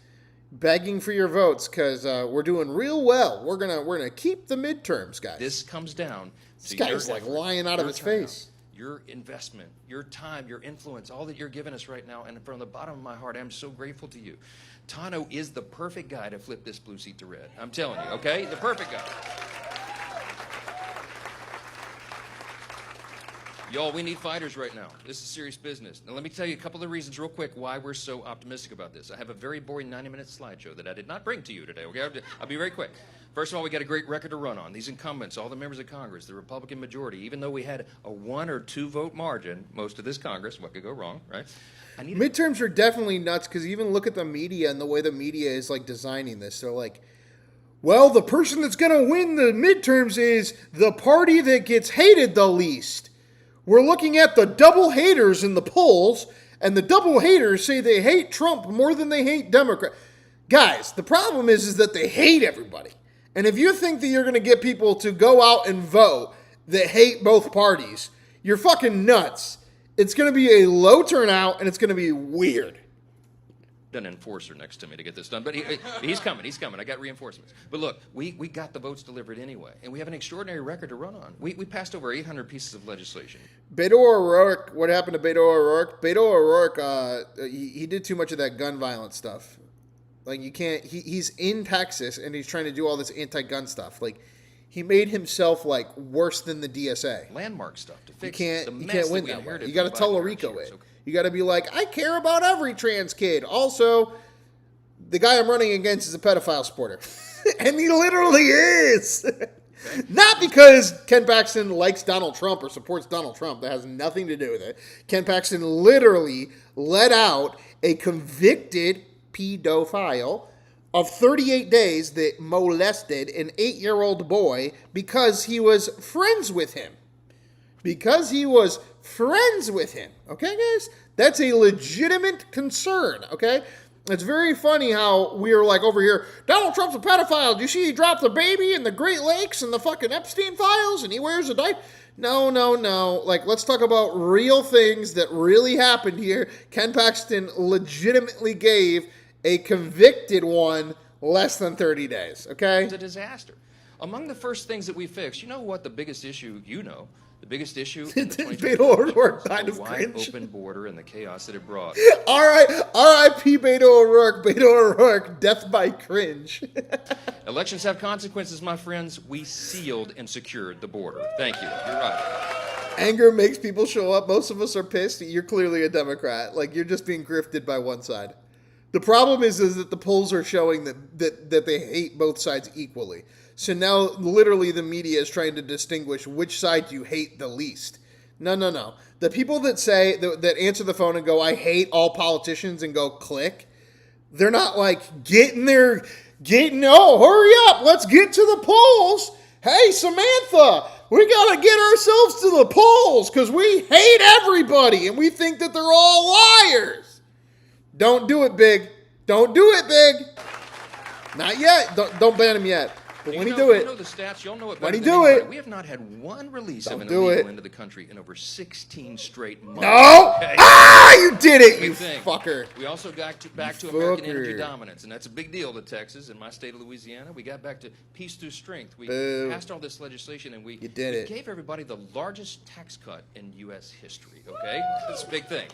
begging for your votes because we're doing real well. We're gonna keep the midterms, guys. This comes down to this guy's like lying out of his face. Your investment, your time, your influence, all that you're giving us right now, and from the bottom of my heart, I'm so grateful to you. Tano is the perfect guy to flip this blue seat to red. I'm telling you, okay? The perfect guy. Y'all, we need fighters right now. This is serious business. Now, let me tell you a couple of reasons real quick why we're so optimistic about this. I have a very boring 90-minute slideshow that I did not bring to you today, okay? I'll be very quick. First of all, we got a great record to run on. These incumbents, all the members of Congress, the Republican majority, even though we had a 1 or 2 vote margin, most of this Congress, what could go wrong, right? Midterms are definitely nuts because even look at the media and the way the media is like designing this. They're like, well, the person that's going to win the midterms is the party that gets hated the least. We're looking at the double haters in the polls, and the double haters say they hate Trump more than they hate Democrats. Guys, the problem is that they hate everybody. And if you think that you're going to get people to go out and vote that hate both parties, you're fucking nuts. It's going to be a low turnout, and it's going to be weird. An enforcer next to me to get this done, but he's coming. I got reinforcements. But look, we got the votes delivered anyway, and we have an extraordinary record to run on. We passed over 800 pieces of legislation. Beto O'Rourke, what happened to Beto O'Rourke? Beto O'Rourke, he did too much of that gun violence stuff. Like, you can't, he's in Texas, and he's trying to do all this anti-gun stuff. Like, he made himself, like, worse than the DSA. Landmark stuff to fix you can't win that way. You got to tell Rico it. Okay. You got to be like, I care about every trans kid. Also, the guy I'm running against is a pedophile supporter. And he literally is. Okay. Not because Ken Paxton likes Donald Trump or supports Donald Trump. That has nothing to do with it. Ken Paxton literally let out a convicted pedophile of 38 days that molested an 8-year-old boy because he was friends with him. Okay, guys? That's a legitimate concern, okay? It's very funny how we're like over here, Donald Trump's a pedophile. Do you see he dropped the baby in the Great Lakes and the fucking Epstein files and he wears a diaper? No. Like, let's talk about real things that really happened here. Ken Paxton legitimately gave a convicted one less than 30 days, okay? It's a disaster. Among the first things that we fixed, you know what the biggest issue, the biggest issue in the 2020 wide open border and the chaos that it brought. R.I.P. Beto O'Rourke, death by cringe. Elections have consequences, my friends. We sealed and secured the border. Thank you. You're right. Anger makes people show up. Most of us are pissed. You're clearly a Democrat. Like, you're just being grifted by one side. The problem is that the polls are showing that they hate both sides equally. So now, literally, the media is trying to distinguish which side you hate the least. No. The people that say, that answer the phone and go, I hate all politicians, and go, click, they're not like, hurry up, let's get to the polls. Hey, Samantha, we got to get ourselves to the polls because we hate everybody and we think that they're all liars. Don't do it, Big. Don't do it, Big. Not yet. Don't ban him yet. But when he do it, you know the stats. You'll know it when better he than do anybody. it, We have not had one release of an do illegal it. into the country in over 16 straight months. No! Okay? Ah, you did it, you Thing. fucker. We also got back to You American fucker. energy dominance, and that's a big deal to Texas and my state of Louisiana. We got back to peace through strength. We Boo. passed all this legislation, and we did it. gave everybody the largest tax cut in U.S. history, okay? That's a big thing.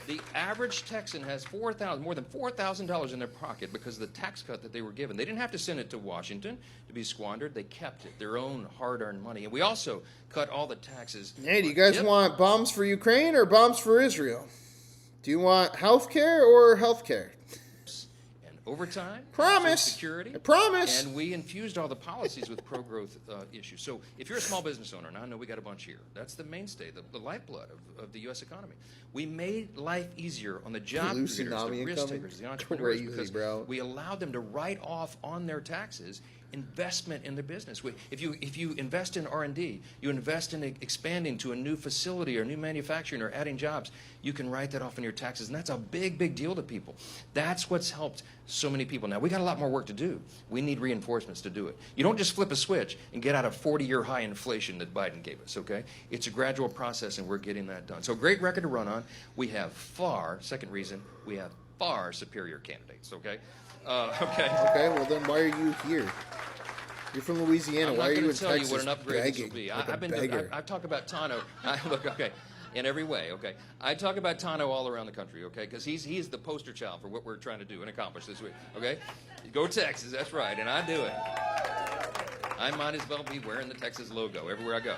The average Texan has more than $4,000 in their pocket because of the tax cut that they were given. They didn't have to send it to Washington to be squandered. They kept it, their own hard-earned money. And we also cut all the taxes. Hey, do you guys want bombs for Ukraine or bombs for Israel? Do you want health care or health care? Overtime, Promise. Social Security, I promise. And we infused all the policies with pro-growth issues. So if you're a small business owner, and I know we got a bunch here, that's the mainstay, the lifeblood of the U.S. economy. We made life easier on the job creators, the risk takers, the entrepreneurs, because we allowed them to write off on their taxes investment in their business. If you invest in R&D, you invest in expanding to a new facility or new manufacturing or adding jobs, you can write that off in your taxes, and that's a big, big deal to people. That's what's helped so many people. Now, we got a lot more work to do. We need reinforcements to do it. You don't just flip a switch and get out of 40-year high inflation that Biden gave us, okay? It's a gradual process, and we're getting that done. So great record to run on. We have second reason, we have far superior candidates, okay? Okay. Okay, well then why are you here? You're from Louisiana. Why are you in Texas? I'm not going to tell you what an upgrade this will be. Like I talk about Tano. Look, okay, in every way, okay. I talk about Tano all around the country, okay, because he's the poster child for what we're trying to do and accomplish this week, okay? Go Texas, that's right, and I do it. I might as well be wearing the Texas logo everywhere I go.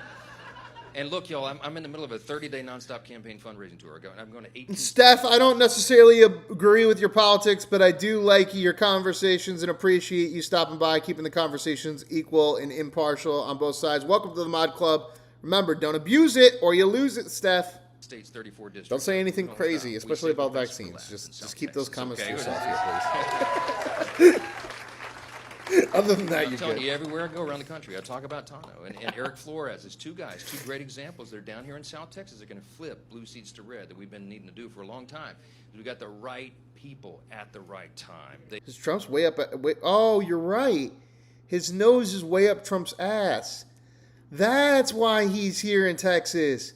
And look, y'all, I'm in the middle of a 30-day nonstop campaign fundraising tour. I'm going to 18. Steph, I don't necessarily agree with your politics, but I do like your conversations and appreciate you stopping by, keeping the conversations equal and impartial on both sides. Welcome to the Mod Club. Remember, don't abuse it or you lose it, Steph. States 34 districts. Don't say anything crazy, especially about vaccines. Just keep those comments to yourself here, please. Other than that, I'm you're telling good. you, everywhere I go around the country, I talk about Tano and Eric Flores. It's two guys, two great examples. They're down here in South Texas. They're going to flip blue seats to red that we've been needing to do for a long time. We got the right people at the right time. Trump's way up. Oh, you're right. His nose is way up Trump's ass. That's why he's here in Texas.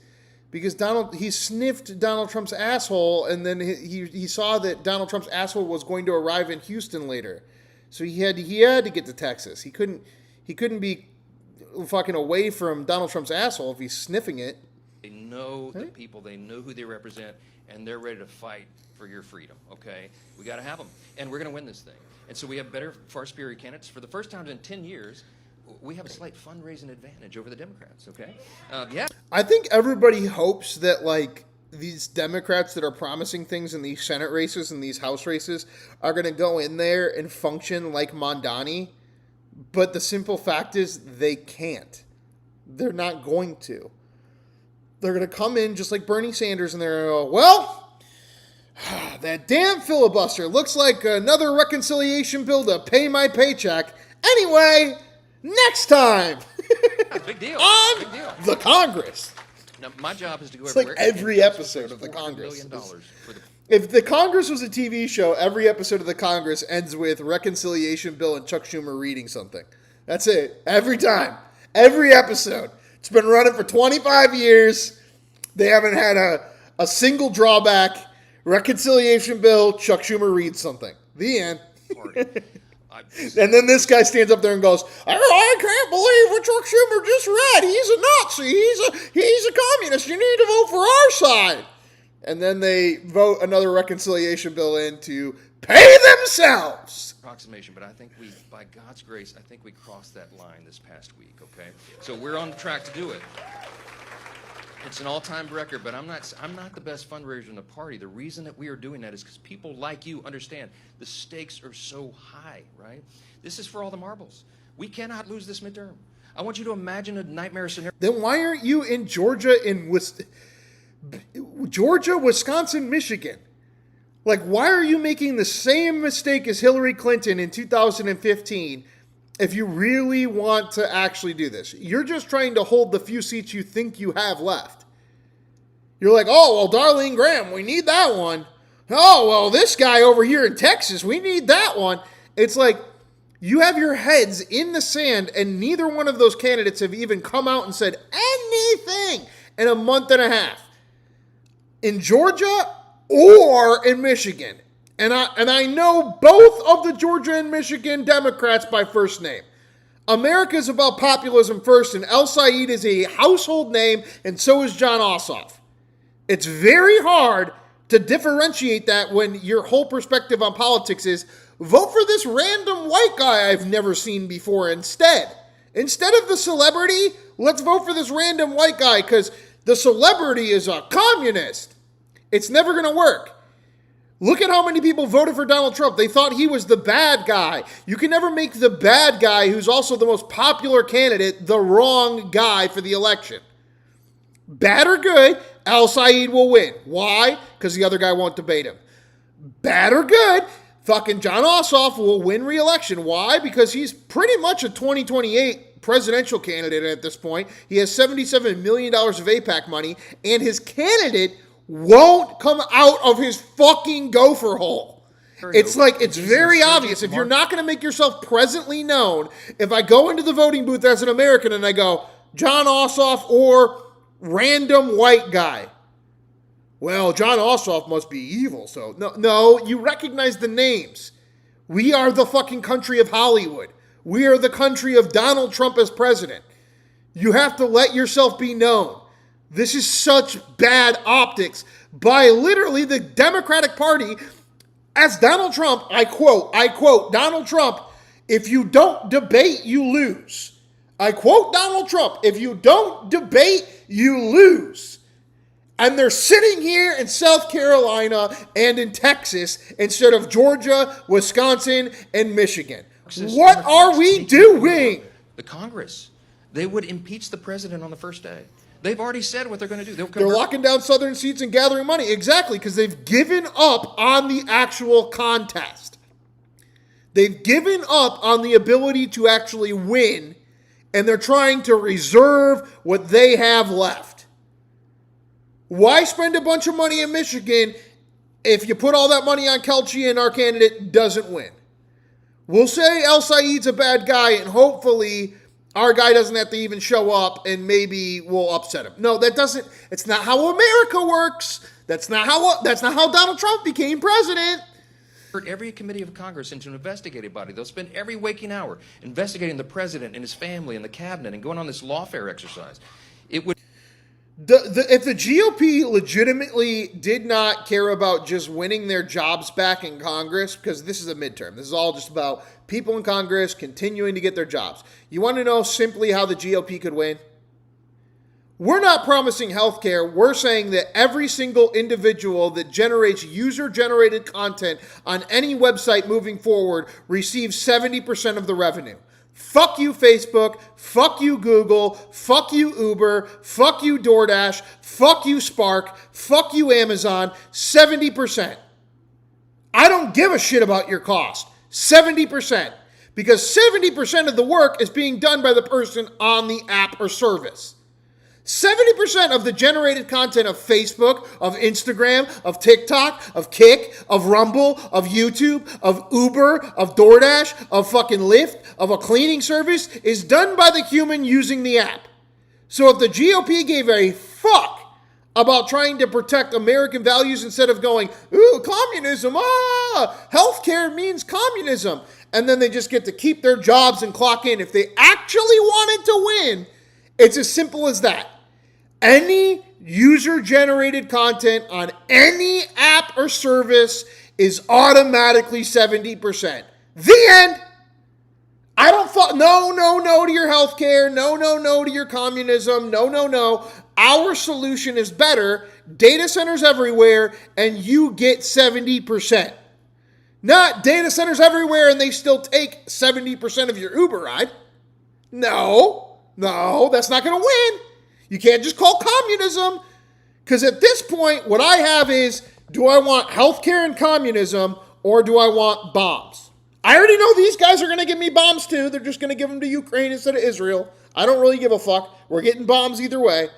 Because he sniffed Donald Trump's asshole, and then he saw that Donald Trump's asshole was going to arrive in Houston later. So he had to get to Texas. He couldn't be fucking away from Donald Trump's asshole if he's sniffing it. They know the people, they know who they represent, and they're ready to fight for your freedom, okay? We got to have them, and we're going to win this thing. And so we have better, far superior candidates. For the first time in 10 years, we have a slight fundraising advantage over the Democrats, okay? Yeah. I think everybody hopes that, like, these Democrats that are promising things in these Senate races and these House races are going to go in there and function like Mondani. But the simple fact is they can't. They're not going to. They're going to come in just like Bernie Sanders and they're going to go, well, that damn filibuster looks like another reconciliation bill to pay my paycheck. Anyway, next time. Big deal. On Big deal. the Congress. Now, my job is to go It's everywhere. like every episode of the Congress. If the Congress was a TV show, every episode of the Congress ends with reconciliation bill and Chuck Schumer reading something. That's it. Every time. Every episode. It's been running for 25 years. They haven't had a single drawback. Reconciliation bill, Chuck Schumer reads something. The end. And then this guy stands up there and goes, I can't believe what Chuck Schumer just read. He's a Nazi. He's a communist. You need to vote for our side. And then they vote another reconciliation bill in to pay themselves. Approximation, but I think by God's grace, I think we crossed that line this past week, okay? So we're on track to do it. It's an all-time record, but I'm not the best fundraiser in the party. The reason that we are doing that is because people like you understand the stakes are so high, right? This is for all the marbles. We cannot lose this midterm. I want you to imagine a nightmare scenario. Then why aren't you in Georgia, Wisconsin, Michigan? Like, why are you making the same mistake as Hillary Clinton in 2015 if you really want to actually do this. You're just trying to hold the few seats you think you have left. You're like, oh, well, Darlene Graham, we need that one. Oh, well, this guy over here in Texas, we need that one. It's like you have your heads in the sand, and neither one of those candidates have even come out and said anything in a month and a half. In Georgia or in Michigan. And I know both of the Georgia and Michigan Democrats by first name. America is about populism first, and El Said is a household name, and so is John Ossoff. It's very hard to differentiate that when your whole perspective on politics is, vote for this random white guy I've never seen before instead. Instead of the celebrity, let's vote for this random white guy because the celebrity is a communist. It's never going to work. Look at how many people voted for Donald Trump. They thought he was the bad guy. You can never make the bad guy, who's also the most popular candidate, the wrong guy for the election. Bad or good, Al Said will win. Why? Because the other guy won't debate him. Bad or good, fucking John Ossoff will win re-election. Why? Because he's pretty much a 2028 presidential candidate at this point. He has $77 million of AIPAC money, and his candidate won't come out of his fucking gopher hole. It's like, it's very obvious. If you're not going to make yourself presently known, if I go into the voting booth as an American and I go, John Ossoff or random white guy. Well, John Ossoff must be evil. So no, you recognize the names. We are the fucking country of Hollywood. We are the country of Donald Trump as president. You have to let yourself be known. This is such bad optics by literally the Democratic Party as Donald Trump. I quote, Donald Trump, if you don't debate, you lose. I quote Donald Trump, if you don't debate, you lose. And they're sitting here in South Carolina and in Texas instead of Georgia, Wisconsin, and Michigan. What are we doing? The Congress. They would impeach the president on the first day. They've already said what they're going to do. They're locking down Southern seats and gathering money. Exactly, because they've given up on the actual contest. They've given up on the ability to actually win, and they're trying to reserve what they have left. Why spend a bunch of money in Michigan if you put all that money on Kelchi and our candidate doesn't win? We'll say El Said's a bad guy, and hopefully our guy doesn't have to even show up, and maybe we'll upset him. No, it's not how America works. That's not how Donald Trump became president. Every committee of Congress into an investigative body. They'll spend every waking hour investigating the president and his family and the cabinet and going on this lawfare exercise. It would. If the GOP legitimately did not care about just winning their jobs back in Congress, because this is a midterm, this is all just about people in Congress continuing to get their jobs. You want to know simply how the GOP could win? We're not promising health care. We're saying that every single individual that generates user-generated content on any website moving forward receives 70% of the revenue. Fuck you, Facebook. Fuck you, Google. Fuck you, Uber. Fuck you, DoorDash. Fuck you, Spark. Fuck you, Amazon. 70%. I don't give a shit about your cost. 70%. Because 70% of the work is being done by the person on the app or service. 70% of the generated content of Facebook, of Instagram, of TikTok, of Kick, of Rumble, of YouTube, of Uber, of DoorDash, of fucking Lyft, of a cleaning service is done by the human using the app. So if the GOP gave a fuck about trying to protect American values instead of going, ooh, communism, healthcare means communism, and then they just get to keep their jobs and clock in. If they actually wanted to win, it's as simple as that. Any user-generated content on any app or service is automatically 70%. The end. I don't no to your healthcare. No to your communism. No. Our solution is better. Data centers everywhere, and you get 70%. Not data centers everywhere, and they still take 70% of your Uber ride. No, that's not going to win. You can't just call communism, because at this point, what I have is, do I want healthcare and communism, or do I want bombs? I already know these guys are going to give me bombs too. They're just going to give them to Ukraine instead of Israel. I don't really give a fuck. We're getting bombs either way.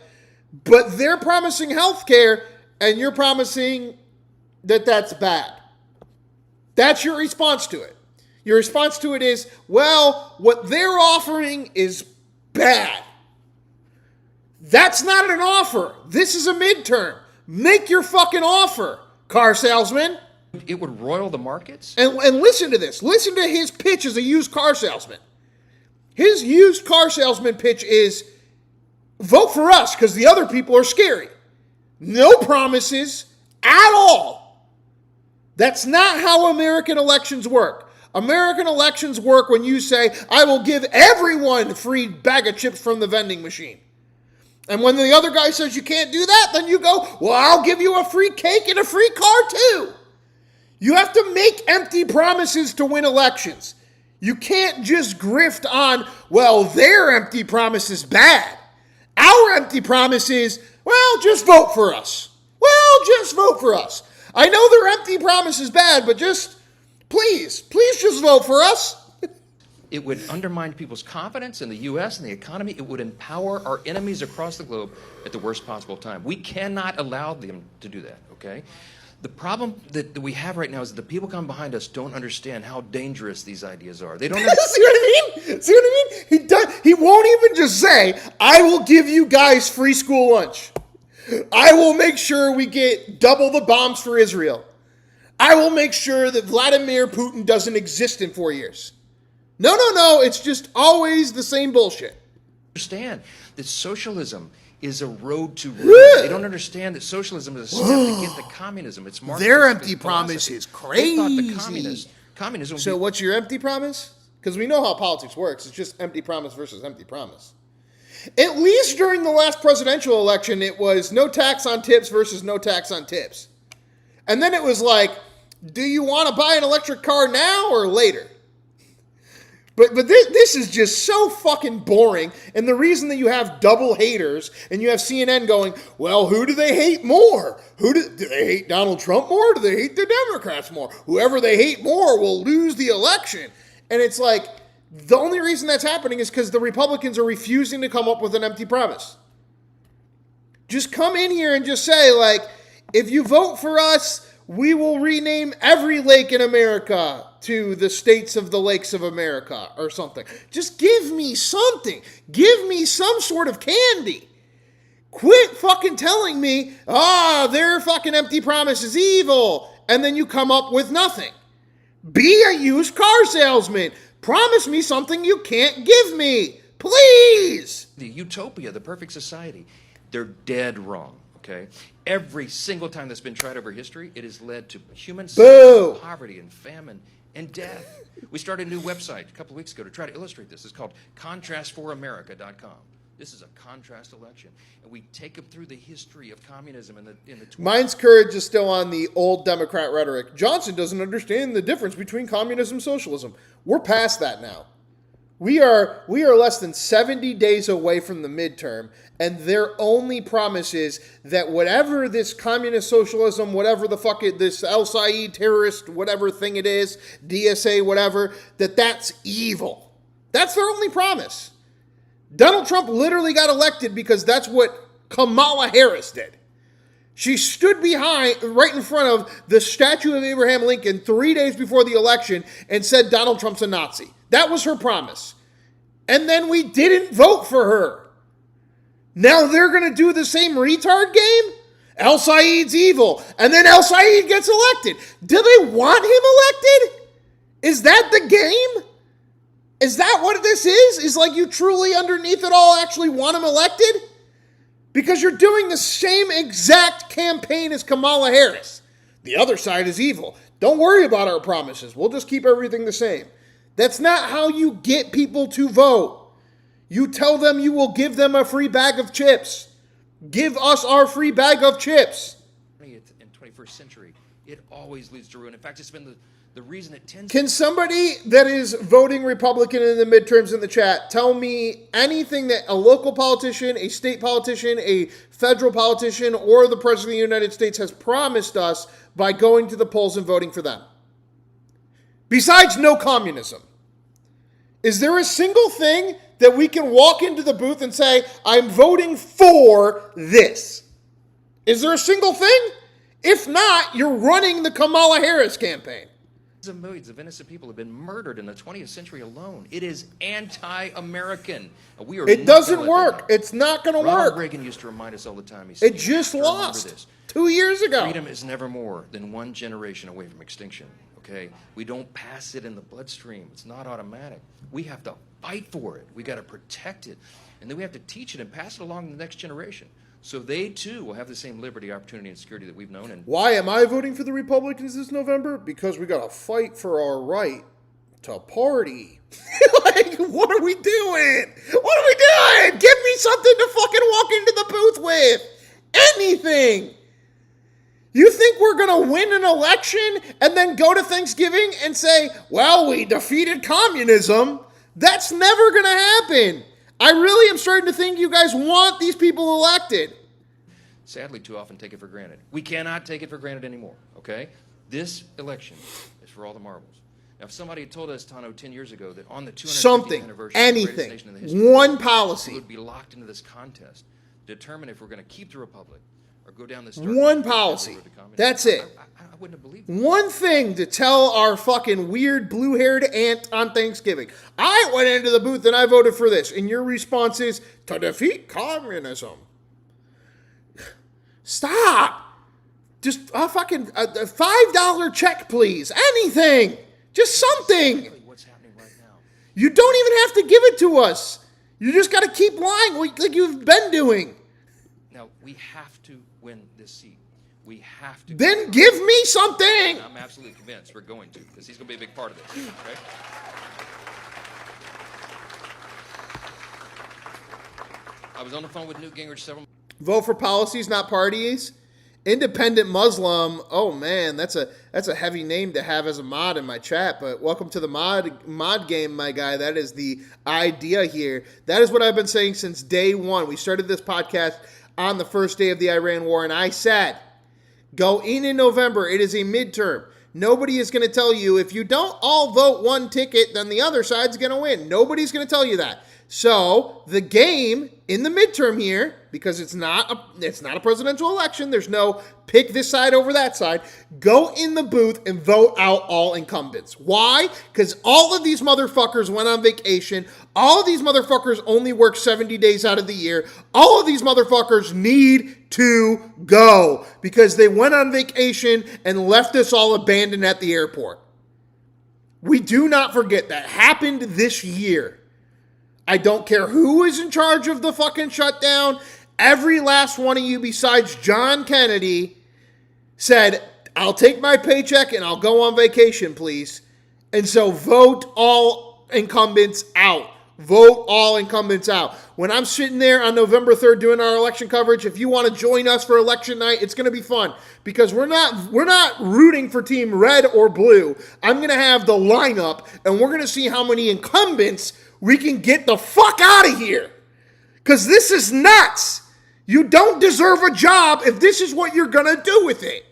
But they're promising health care, and you're promising that that's bad. That's your response to it. Your response to it is, well, what they're offering is bad. That's not an offer. This is a midterm. Make your fucking offer, car salesman. It would roil the markets. And listen to this. Listen to his pitch as a used car salesman. His used car salesman pitch is, vote for us because the other people are scary. No promises at all. That's not how American elections work. American elections work when you say, I will give everyone a free bag of chips from the vending machine. And when the other guy says you can't do that, then you go, well, I'll give you a free cake and a free car too. You have to make empty promises to win elections. You can't just grift on, well, their empty promise is bad. Our empty promise is, well, just vote for us. Well, just vote for us. I know their empty promise is bad, but just, please just vote for us. It would undermine people's confidence in the U.S. and the economy. It would empower our enemies across the globe at the worst possible time. We cannot allow them to do that, okay? The problem that we have right now is that the people coming behind us don't understand how dangerous these ideas are. They don't See what I mean? See what I mean? He won't even just say, I will give you guys free school lunch. I will make sure we get double the bombs for Israel. I will make sure that Vladimir Putin doesn't exist in 4 years. No. It's just always the same bullshit. Understand that socialism is a road to ruin. They don't understand that socialism is a step to get to communism. It's their empty promise is crazy. They thought the communism. So what's your empty promise? Because we know how politics works. It's just empty promise versus empty promise. At least during the last presidential election, it was no tax on tips versus no tax on tips. And then it was like, do you want to buy an electric car now or later? But this is just so fucking boring. And the reason that you have double haters and you have CNN going, well, who do they hate more? Do they hate Donald Trump more? Do they hate the Democrats more? Whoever they hate more will lose the election. And it's like, the only reason that's happening is because the Republicans are refusing to come up with an empty promise. Just come in here and just say, like, if you vote for us, we will rename every lake in America to the states of the lakes of America or something. Just give me something. Give me some sort of candy. Quit fucking telling me, their fucking empty promise is evil, and then you come up with nothing. Be a used car salesman. Promise me something you can't give me. Please. The utopia, the perfect society, they're dead wrong. Okay. Every single time that's been tried over history, it has led to human suffering, poverty and famine and death. We started a new website a couple of weeks ago to try to illustrate this. It's called contrastforamerica.com. This is a contrast election, and we take them through the history of communism in the 20s. Mine's courage is still on the old Democrat rhetoric. Johnson doesn't understand the difference between communism and socialism. We're past that now. We are less than 70 days away from the midterm, and their only promise is that whatever this communist socialism, whatever the fuck this Al-Said terrorist, whatever thing it is, DSA, whatever, that's evil. That's their only promise. Donald Trump literally got elected because that's what Kamala Harris did. She stood right in front of the statue of Abraham Lincoln 3 days before the election and said Donald Trump's a Nazi. That was her promise. And then we didn't vote for her. Now they're going to do the same retard game? El Said's evil. And then El Said gets elected. Do they want him elected? Is that the game? Is that what this is? Is like you truly underneath it all actually want him elected? Because you're doing the same exact campaign as Kamala Harris. The other side is evil. Don't worry about our promises. We'll just keep everything the same. That's not how you get people to vote. You tell them you will give them a free bag of chips. Give us our free bag of chips. In 21st century, it always leads to ruin. In fact, it's been the reason it tends. Can somebody that is voting Republican in the midterms in the chat tell me anything that a local politician, a state politician, a federal politician, or the President of the United States has promised us by going to the polls and voting for them? Besides no communism. Is there a single thing that we can walk into the booth and say, I'm voting for this? Is there a single thing? If not, you're running the Kamala Harris campaign. Millions of innocent people have been murdered in the 20th century alone. It is anti-American. It doesn't work. It's not going to work. Ronald Reagan used to remind us all the time. He said, it just lost 2 years ago. Freedom is never more than one generation away from extinction. Okay, we don't pass it in the bloodstream. It's not automatic. We have to fight for it. We got to protect it, and then we have to teach it and pass it along to the next generation, so they too will have the same liberty, opportunity, and security that we've known. And why am I voting for the Republicans this November? Because we got to fight for our right to party. Like, what are we doing? What are we doing? Give me something to fucking walk into the booth with. Anything. You think we're going to win an election and then go to Thanksgiving and say, well, we defeated communism? That's never going to happen. I really am starting to think you guys want these people elected. Sadly, too often take it for granted. We cannot take it for granted anymore, okay? This election is for all the marbles. Now, if somebody had told us, Tano, 10 years ago that on the 250th anniversary of the greatest nation in the history, one policy, we would be locked into this contest to determine if we're going to keep the republic or go down this one policy. That's it. I wouldn't have believed it. One thing to tell our fucking weird blue-haired aunt on Thanksgiving. I went into the booth and I voted for this. And your response is, to defeat communism. Stop. Just a fucking $5 check, please. Anything. Just something. What's happening right now? You don't even have to give it to us. You just got to keep lying like you've been doing. Now, we have to win this seat. We have to. Then give me something. I'm absolutely convinced we're going to, because he's going to be a big part of this. Okay? I was on the phone with Newt Gingrich several. Vote for policies, not parties. Independent Muslim. Oh man, that's a heavy name to have as a mod in my chat. But welcome to the mod game, my guy. That is the idea here. That is what I've been saying since day one. We started this podcast on the first day of the Iran war, and I said, go in November. It is a midterm. Nobody is going to tell you if you don't all vote one ticket, then the other side's going to win. Nobody's going to tell you that. So the game in the midterm here, because it's not a presidential election, there's no pick this side over that side, go in the booth and vote out all incumbents. Why? Because all of these motherfuckers went on vacation. All of these motherfuckers only work 70 days out of the year. All of these motherfuckers need to go because they went on vacation and left us all abandoned at the airport. We do not forget that happened this year. I don't care who is in charge of the fucking shutdown. Every last one of you besides John Kennedy said, I'll take my paycheck and I'll go on vacation, please. And so vote all incumbents out. Vote all incumbents out. When I'm sitting there on November 3rd doing our election coverage, if you want to join us for election night, it's going to be fun because we're not rooting for team red or blue. I'm going to have the lineup and we're going to see how many incumbents we can get the fuck out of here. Because this is nuts. You don't deserve a job if this is what you're going to do with it.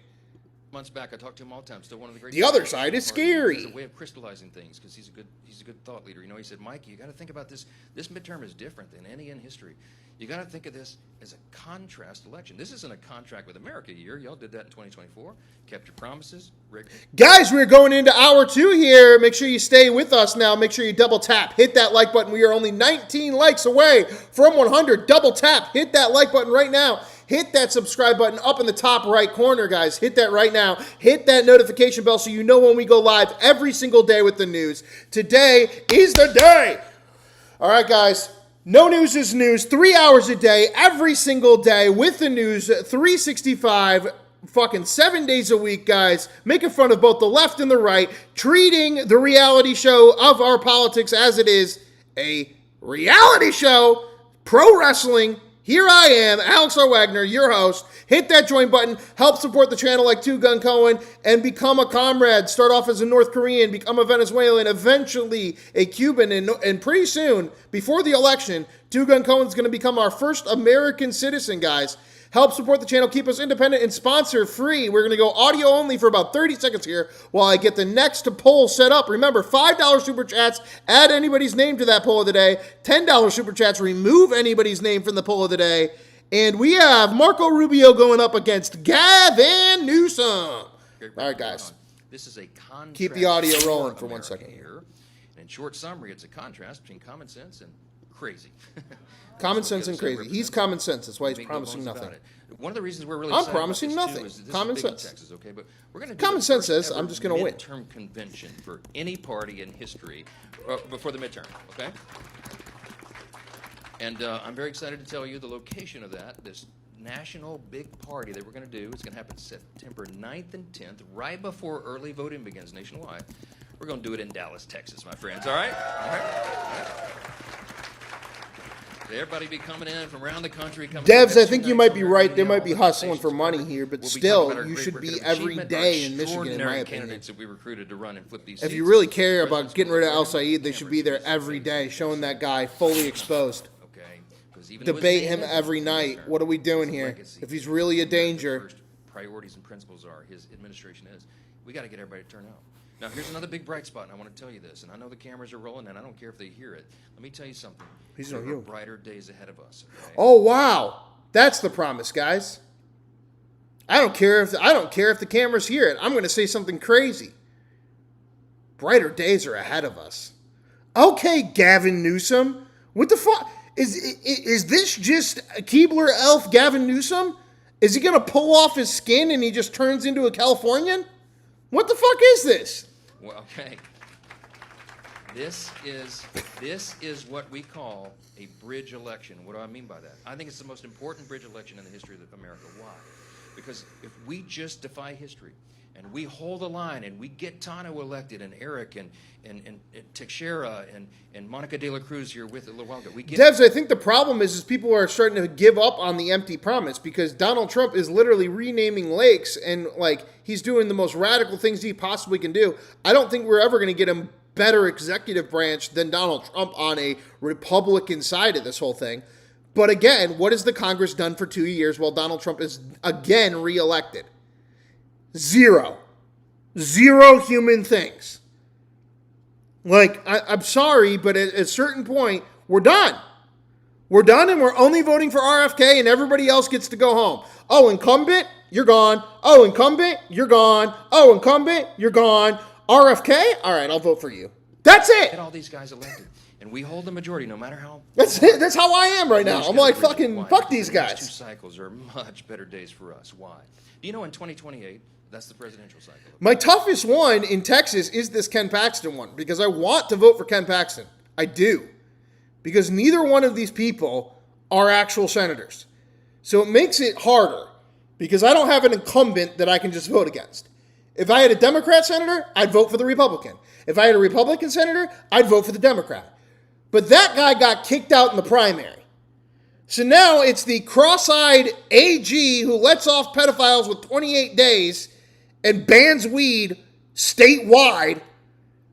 Months back, I talked to him all the time. Still one of the great. The other side is scary. He's a way of crystallizing things because he's a good thought leader. You know, he said, Mike, you got to think about this. This midterm is different than any in history. You got to think of this as a contrast election. This isn't a contract with America year. Y'all did that in 2024. Kept your promises. Rick. Guys, we're going into hour 2 here. Make sure you stay with us now. Make sure you double tap. Hit that like button. We are only 19 likes away from 100. Double tap. Hit that like button right now. Hit that subscribe button up in the top right corner, guys. Hit that right now. Hit that notification bell so you know when we go live every single day with the news. Today is the day. All right, guys. No news is news. 3 hours a day, every single day with the news. 365, fucking 7 days a week, guys. Making fun of both the left and the right. Treating the reality show of our politics as it is a reality show. Pro wrestling. Here I am, Alex R. Wagner, your host. Hit that join button. Help support the channel like Two Gun Cohen and become a comrade. Start off as a North Korean, become a Venezuelan, eventually a Cuban, and pretty soon, before the election, Two Gun Cohen's going to become our first American citizen, guys. Help support the channel, keep us independent and sponsor free. We're going to go audio only for about 30 seconds here while I get the next poll set up. Remember, $5 super chats, add anybody's name to that poll of the day. $10 super chats, remove anybody's name from the poll of the day. And we have Marco Rubio going up against Gavin Newsom. All right, guys. This is a contrast. Keep the audio rolling for 1 second here. In short summary, it's a contrast between common sense and crazy. Common sense and crazy. He's common sense. That's why he's promising nothing. One of the reasons we're really I'm excited promising about this nothing. Too, is this Common is big sense. in Texas, okay? But we're going to Common sense says I'm just going to win. Midterm convention for any party in history before the midterm, okay? And I'm very excited to tell you the location of that. This national big party that we're going to do. It's going to happen September 9th and 10th, right before early voting begins nationwide. We're going to do it in Dallas, Texas, my friends. All right? All right? Everybody be coming in from around the country. Devs, I think you might be right. They might be hustling for money here, but still, you should be every day in Michigan, in my opinion. That we recruited to run and flip these if you really care about getting rid of Al Saeed, they should be there every day, showing that guy fully exposed. Debate him every night. What are we doing here? If he's really a danger. Priorities and principles are, his administration is, we got to get everybody to turn out. Now, here's another big bright spot, and I want to tell you this, and I know the cameras are rolling, and I don't care if they hear it. Let me tell you something. There are brighter days ahead of us. Okay? Oh, wow. That's the promise, guys. I don't care if the cameras hear it. I'm going to say something crazy. Brighter days are ahead of us. Okay, Gavin Newsom. What the fuck? Is this just a Keebler elf Gavin Newsom? Is he going to pull off his skin and he just turns into a Californian? What the fuck is this? Well, okay. This is what we call a bridge election. What do I mean by that? I think it's the most important bridge election in the history of America. Why? Because if we just defy history and we hold the line and we get Tano elected and Eric and Teixeira and Monica De La Cruz here with a little while ago. Devs, I think the problem is people are starting to give up on the empty promise because Donald Trump is literally renaming lakes and he's doing the most radical things he possibly can do. I don't think we're ever going to get a better executive branch than Donald Trump on a Republican side of this whole thing. But again, what has the Congress done for 2 years while Donald Trump is again reelected? Zero human things. I'm sorry, but at a certain point, we're done. We're done, and we're only voting for RFK, and everybody else gets to go home. Oh, incumbent, you're gone. Oh, incumbent, you're gone. Oh, incumbent, you're gone. RFK, all right, I'll vote for you. That's it. Get all these guys elected, and we hold the majority, no matter how. That's it. That's how I am right now. I'm like, fucking, fuck these guys. The next 2 cycles are much better days for us. Why? Do you know in 2028? That's the presidential cycle. My toughest one in Texas is this Ken Paxton one because I want to vote for Ken Paxton. I do. Because neither one of these people are actual senators. So it makes it harder because I don't have an incumbent that I can just vote against. If I had a Democrat senator, I'd vote for the Republican. If I had a Republican senator, I'd vote for the Democrat. But that guy got kicked out in the primary. So now it's the cross-eyed AG who lets off pedophiles with 28 days and bans weed statewide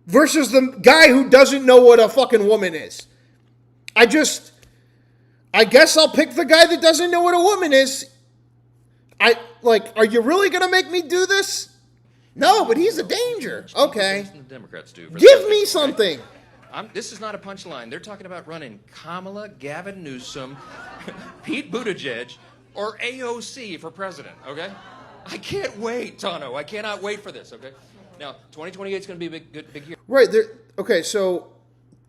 versus the guy who doesn't know what a fucking woman is. I guess I'll pick the guy that doesn't know what a woman is. Are you really going to make me do this? No, but he's a danger. Okay. The Democrats do. Give me something. This is not a punchline. They're talking about running Kamala, Gavin Newsom, Pete Buttigieg, or AOC for president, okay? I can't wait, Tano. I cannot wait for this, okay? Now, 2028 is going to be a big year. Right. Okay, so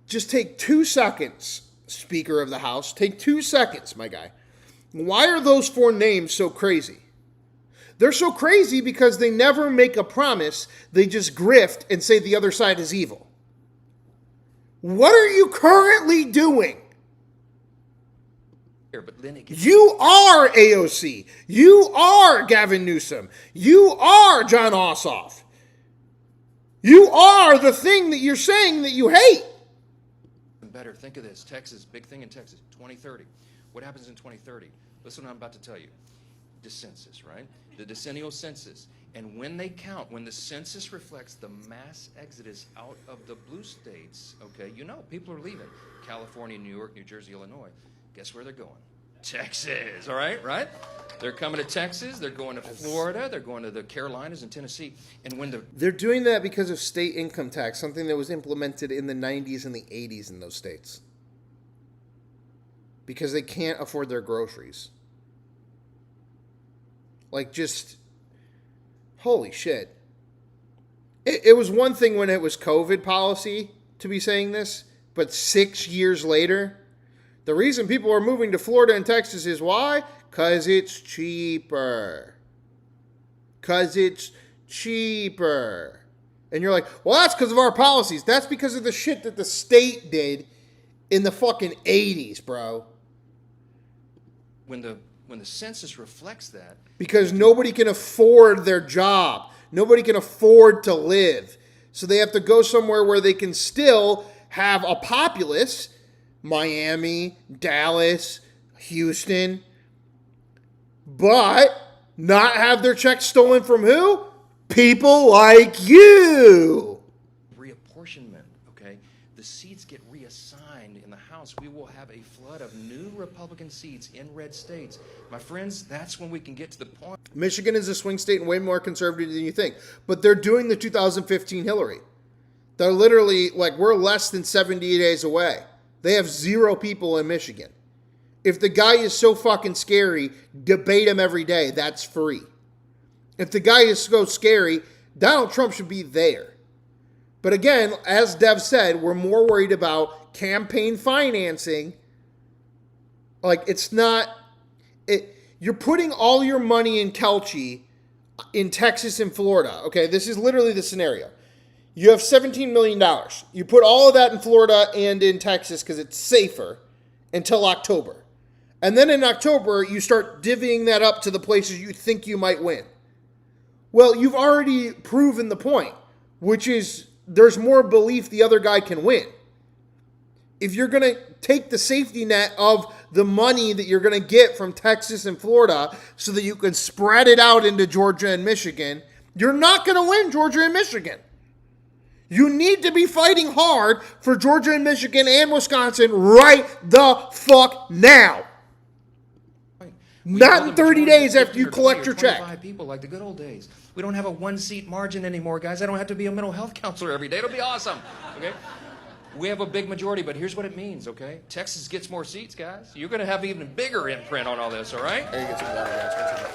just take 2 seconds, Speaker of the House. Take 2 seconds, my guy. Why are those 4 names so crazy? They're so crazy because they never make a promise. They just grift and say the other side is evil. What are you currently doing? You are AOC. You are Gavin Newsom. You are John Ossoff. You are the thing that you're saying that you hate. Better, think of this. Texas, big thing in Texas, 2030. What happens in 2030? Listen to what I'm about to tell you. The census, right? The decennial census. And when they count, when the census reflects the mass exodus out of the blue states, okay, people are leaving. California, New York, New Jersey, Illinois. Guess where they're going? Texas, all right, right? They're coming to Texas, they're going to Florida, they're going to the Carolinas and Tennessee. And when they're doing that because of state income tax, something that was implemented in the 90s and the 80s in those states. Because they can't afford their groceries. Like, just, holy shit. It was one thing when it was COVID policy to be saying this, but 6 years later, the reason people are moving to Florida and Texas is why? Because it's cheaper. Because it's cheaper. And you're like, well, that's because of our policies. That's because of the shit that the state did in the fucking 80s, bro. When the census reflects that. Because nobody can afford their job. Nobody can afford to live. So they have to go somewhere where they can still have a populace. Miami, Dallas, Houston. But not have their checks stolen from who? People like you. Reapportionment, okay? The seats get reassigned in the House. We will have a flood of new Republican seats in red states. My friends, that's when we can get to the point. Michigan is a swing state and way more conservative than you think. But they're doing the 2015 Hillary. They're literally, like, we're less than 70 days away. They have 0 people in Michigan. If the guy is so fucking scary, debate him every day. That's free. If the guy is so scary, Donald Trump should be there. But again, as Dev said, we're more worried about campaign financing. Like, it's not... You're putting all your money in Kelchi in Texas and Florida. Okay, this is literally the scenario. You have $17 million. You put all of that in Florida and in Texas because it's safer until October. And then in October, you start divvying that up to the places you think you might win. Well, you've already proven the point, which is there's more belief the other guy can win. If you're going to take the safety net of the money that you're going to get from Texas and Florida so that you can spread it out into Georgia and Michigan, you're not going to win Georgia and Michigan. You need to be fighting hard for Georgia and Michigan and Wisconsin right the fuck now. Not in 30 days after you collect your check. 25 people like the good old days. We don't have a 1-seat margin anymore, guys. I don't have to be a mental health counselor every day. It'll be awesome. Okay? We have a big majority, but here's what it means, okay? Texas gets more seats, guys. You're going to have even bigger imprint on all this, all right? There you get some water, guys.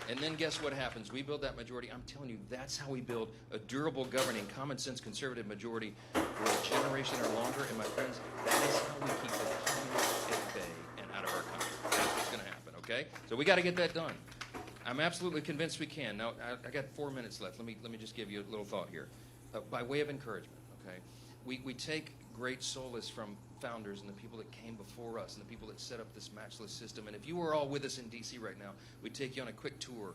And then guess what happens? We build that majority. I'm telling you, that's how we build a durable, governing, common-sense, conservative majority for a generation or longer. And my friends, that is how we keep the communists at bay and out of our country. That's what's going to happen, okay? So we got to get that done. I'm absolutely convinced we can. Now, I got 4 minutes left. Let me just give you a little thought here. By way of encouragement, okay? We take great solace from founders and the people that came before us and the people that set up this matchless system. And if you were all with us in D.C. right now, we'd take you on a quick tour.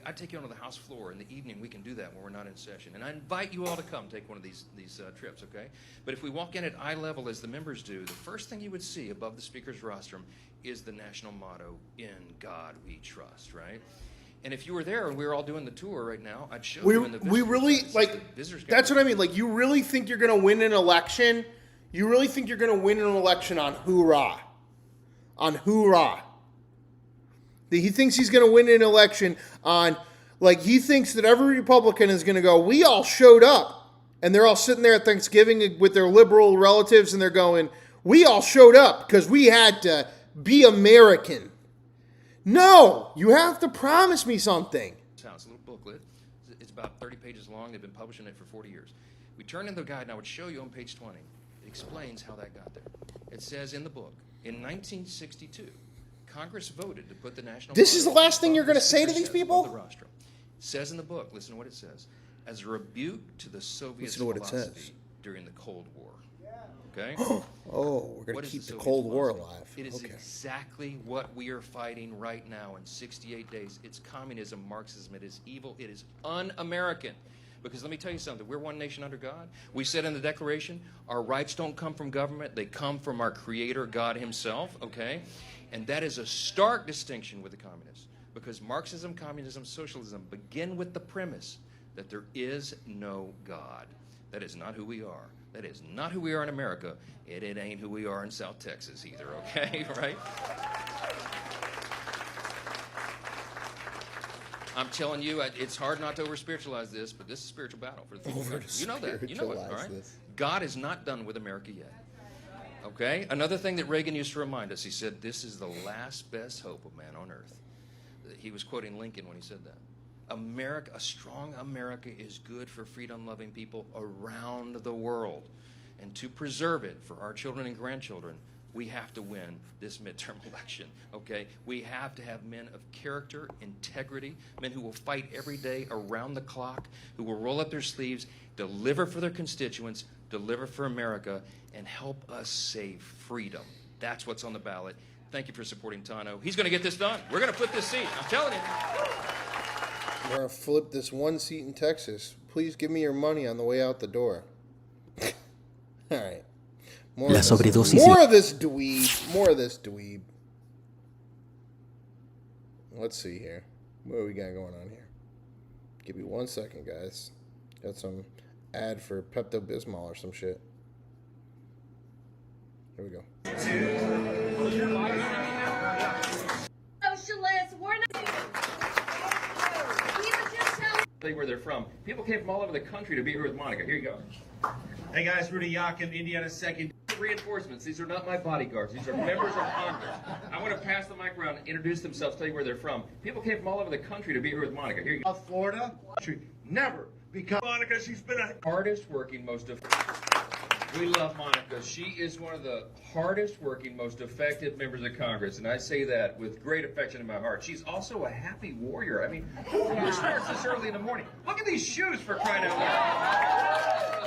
I'd take you onto the House floor. In the evening, we can do that when we're not in session. And I invite you all to come take one of these trips, okay? But if we walk in at eye level, as the members do, the first thing you would see above the speaker's rostrum is the national motto, "In God We Trust," right? And if you were there and we were all doing the tour right now, I'd show you in the we really, like, that's what I mean. Like, you really think you're going to win an election? You really think you're going to win an election on hoorah? On hoorah. He thinks he's going to win an election on, like, he thinks that every Republican is going to go, we all showed up. And they're all sitting there at Thanksgiving with their liberal relatives and they're going, we all showed up because we had to be American. No, you have to promise me something. It's a little booklet. It's about 30 pages long. They've been publishing it for 40 years. We turn in the guide, and I would show you on page 20. It explains how that got there. It says in the book, in 1962, Congress voted to put the national... This is the last thing you're going to say to these people? The rostrum. It says in the book, listen to what it says, as a rebuke to the Soviet philosophy during the Cold War. Okay? Oh, we're going to keep the Cold War alive. It is exactly what we are fighting right now in 68 days. It's communism, Marxism. It is evil. It is un-American. Because let me tell you something. We're one nation under God. We said in the Declaration, our rights don't come from government. They come from our Creator, God Himself. Okay? And that is a stark distinction with the communists. Because Marxism, communism, socialism begin with the premise that there is no God. That is not who we are. That is not who we are in America. It ain't who we are in South Texas either, okay? Right? I'm telling you, it's hard not to over-spiritualize this, but this is a spiritual battle for the people. You know that. You know it, all right? God is not done with America yet. Okay? Another thing that Reagan used to remind us, he said, this is the last best hope of man on earth. He was quoting Lincoln when he said that. America, a strong America is good for freedom-loving people around the world. And to preserve it for our children and grandchildren, we have to win this midterm election, okay? We have to have men of character, integrity, men who will fight every day around the clock, who will roll up their sleeves, deliver for their constituents, deliver for America, and help us save freedom. That's what's on the ballot. Thank you for supporting Tano. He's going to get this done. We're going to flip this seat. I'm telling you. We're going to flip this one seat in Texas. Please give me your money on the way out the door. All right. More of this dweeb. More of this dweeb. Let's see here. What do we got going on here? Give me 1 second, guys. Got some ad for Pepto-Bismol or some shit. Here we go. Socialists, we're not. Tell you where they're from. People came from all over the country to be here with Monica. Here you go. Hey guys, Rudy Yakim, Indiana 2nd. Reinforcements. These are not my bodyguards. These are members of Congress. I want to pass the mic around, introduce themselves, tell you where they're from. People came from all over the country to be here with Monica. Here you go. South Florida. Never become Monica. She's been a hardest working, most we love Monica. She is one of the hardest working, most effective members of Congress, and I say that with great affection in my heart. She's also a happy warrior. I mean, who starts this early in the morning? Look at these shoes, for crying out loud.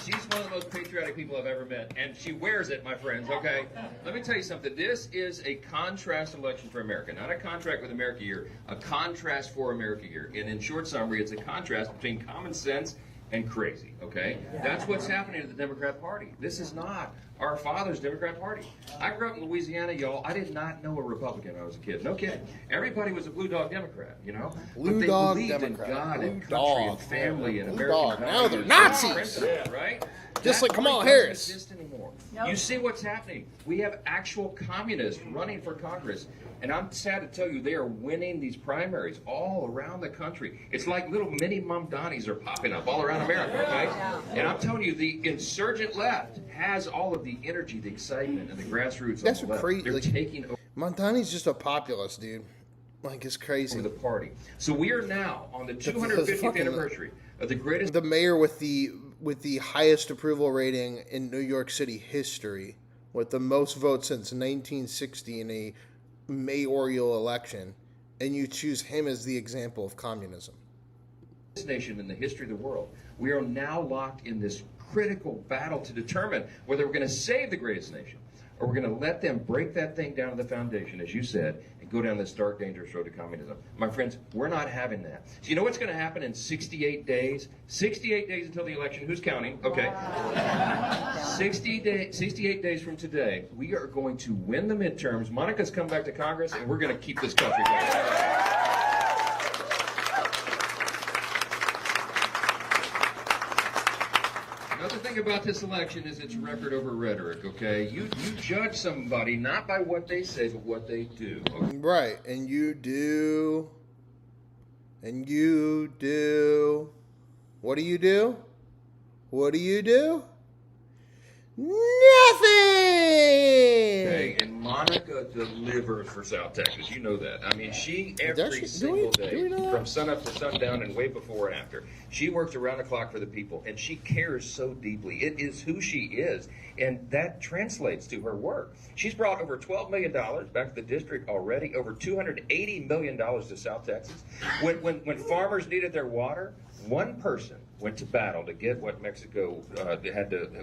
She's one of the most patriotic people I've ever met, and she wears it, my friends, okay? Let me tell you something. This is a contrast election for America, not a contract with America year, a contrast for America year. And in short summary, it's a contrast between common sense and crazy, okay? That's what's happening to the Democrat Party. This is not our father's Democrat Party. I grew up in Louisiana, y'all. I did not know a Republican when I was a kid. No kidding. Everybody was a blue dog Democrat, you know? Blue but they dog believed Democrat. in God Blue and country dog. and family and Blue American dog. values. Now they're Nazis. Right? Just That like Kamala really doesn't Harris. exist anymore. Nope. You see what's happening. We have actual communists running for Congress. And I'm sad to tell you, they are winning these primaries all around the country. It's like little mini Mamdanis are popping up all around America, okay? And I'm telling you, the insurgent left has all of the energy, the excitement, and the grassroots That's on the left. crazy. They're taking over Mamdani's just a populist, dude. Like, it's crazy. the party. So we are now on the 250th anniversary of the greatest... The mayor with the highest approval rating in New York City history, with the most votes since 1960 in a mayoral election, and you choose him as the example of communism. This nation in the history of the world. We are now locked in this critical battle to determine whether we're going to save the greatest nation or we're going to let them break that thing down to the foundation, as you said, and go down this dark, dangerous road to communism. My friends, we're not having that. So you know what's going to happen in 68 days? 68 days until the election. Who's counting? Okay. 68 days from today, we are going to win the midterms. Monica's come back to Congress, and we're going to keep this country going. Another thing about this election is its record over rhetoric, okay? You judge somebody not by what they say, but what they do. Okay? Right, and you do. And you do. What do you do? What do you do? Nothing! Okay, and Monica delivers for South Texas. You know that. I mean, she every single day, from sunup to sundown and way before and after, she works around the clock for the people, and she cares so deeply. It is who she is, and that translates to her work. She's brought over $12 million back to the district already, over $280 million to South Texas. When farmers needed their water, one person went to battle to get what Mexico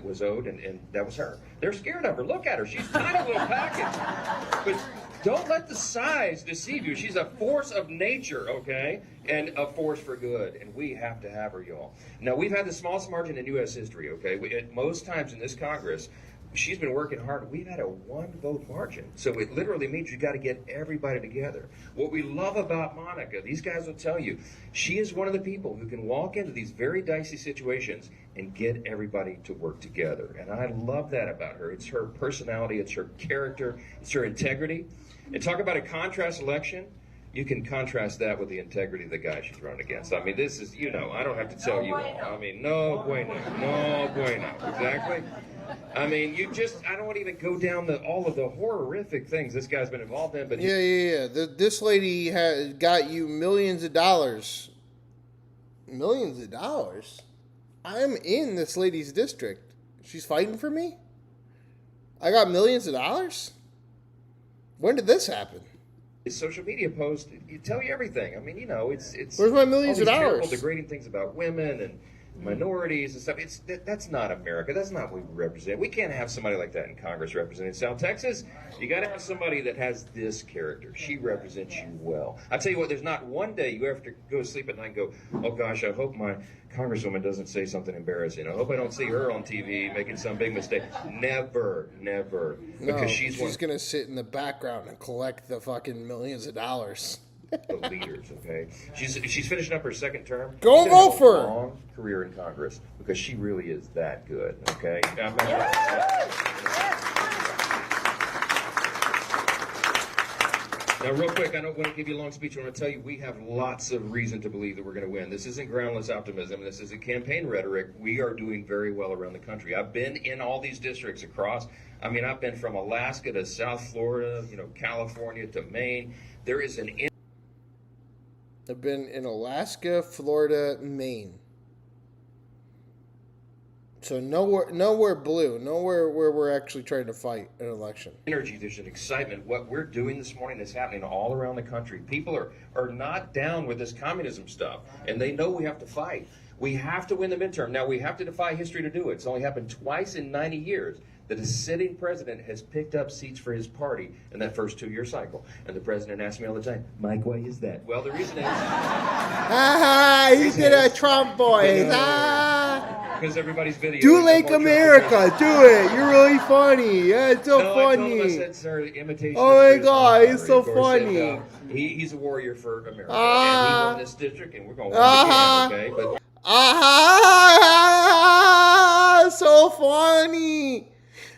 was owed, and that was her. They're scared of her. Look at her. She's a tiny little package. But don't let the size deceive you. She's a force of nature, okay, and a force for good, and we have to have her, y'all. Now, we've had the smallest margin in U.S. history, okay? Most times in this Congress, she's been working hard. We've had a 1-vote margin. So it literally means you got to get everybody together. What we love about Monica, these guys will tell you, she is one of the people who can walk into these very dicey situations and get everybody to work together. And I love that about her. It's her personality, it's her character, it's her integrity. And talk about a contrast election. You can contrast that with the integrity of the guy she's running against. I mean, this is, I don't have to tell you all. I mean, no bueno. Exactly. I mean, I don't want to even go down all of the horrific things this guy's been involved in. But yeah. This lady got you millions of dollars. Millions of dollars? I'm in this lady's district. She's fighting for me? I got millions of dollars? When did this happen? His social media post, it tell you everything. I mean, it's where's my millions of dollars? Terrible, degrading things about women and minorities and stuff. That's not America. That's not what we represent. We can't have somebody like that in Congress representing South Texas. You got to have somebody that has this character. She represents you well. I tell you what, there's not one day you have to go to sleep at night and go, oh gosh, I hope my Congresswoman doesn't say something embarrassing. I hope I don't see her on TV making some big mistake. Never. Because she's going to sit in the background and collect the fucking millions of dollars. The leaders, okay? She's finishing up her second term. Go vote for her. Long career in Congress because she really is that good, okay? Now, real quick, I don't want to give you a long speech. I want to tell you we have lots of reason to believe that we're going to win. This isn't groundless optimism. This isn't campaign rhetoric. We are doing very well around the country. I've been in all these districts across. I mean, I've been from Alaska to South Florida, California to Maine. There is an... I've been in Alaska, Florida, Maine. So nowhere blue, nowhere where we're actually trying to fight an election. Energy, there's an excitement. What we're doing this morning is happening all around the country. People are not down with this communism stuff, and they know we have to fight. We have to win the midterm. Now, we have to defy history to do it. It's only happened twice in 90 years that a sitting president has picked up seats for his party in that first 2-year cycle. And the president asks me all the time, Mike, why is that? Well, the reason is... he did a Trump voice. Because everybody's video. Do Lake America. Do it. You're really funny. Yeah, it's so funny. I said, sir, imitation. Oh my God, it's so funny. And, he's a warrior for America. And he won this district, and we're going to win again, okay? So funny.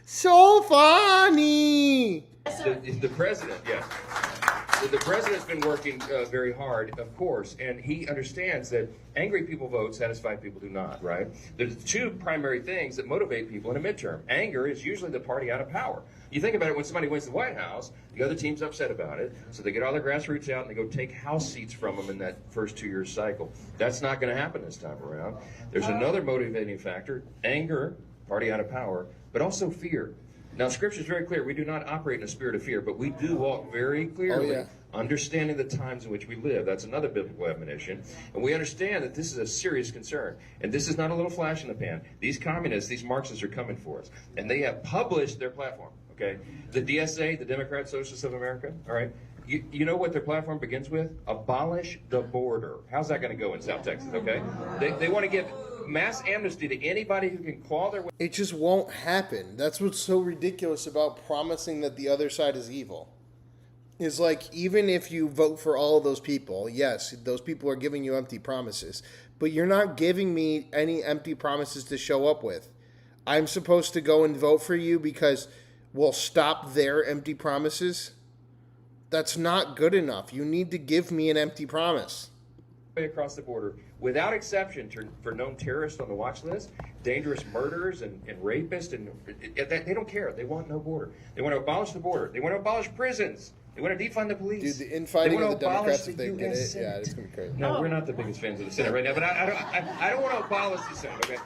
So funny. The president, yeah. The president's been working very hard, of course, and he understands that angry people vote, satisfied people do not, right? There's two primary things that motivate people in a midterm. Anger is usually the party out of power. You think about it, when somebody wins the White House, the other team's upset about it, so they get all their grassroots out and they go take House seats from them in that first 2-year cycle. That's not going to happen this time around. There's another motivating factor, anger, party out of power, but also fear. Now, Scripture is very clear. We do not operate in a spirit of fear, but we do walk very clearly, understanding the times in which we live. That's another biblical admonition. And we understand that this is a serious concern. And this is not a little flash in the pan. These communists, these Marxists are coming for us. And they have published their platform, okay? The DSA, the Democrat Socialists of America, all right? You know what their platform begins with? Abolish the border. How's that going to go in South Texas, okay? They want to give mass amnesty to anybody who can claw their way. It just won't happen. That's what's so ridiculous about promising that the other side is evil. Is like, even if you vote for all of those people, yes, those people are giving you empty promises, but you're not giving me any empty promises to show up with. I'm supposed to go and vote for you because we'll stop their empty promises? That's not good enough. You need to give me an empty promise. Across the border, without exception, for known terrorists on the watch list, dangerous murderers and rapists, and they don't care. They want no border. They want to abolish the border. They want to abolish prisons. They want to defund the police. Dude, the infighting of the Democrats, if they get it, yeah, it's going to be crazy. No, we're not the biggest fans of the Senate right now, but I don't want to abolish the Senate, okay?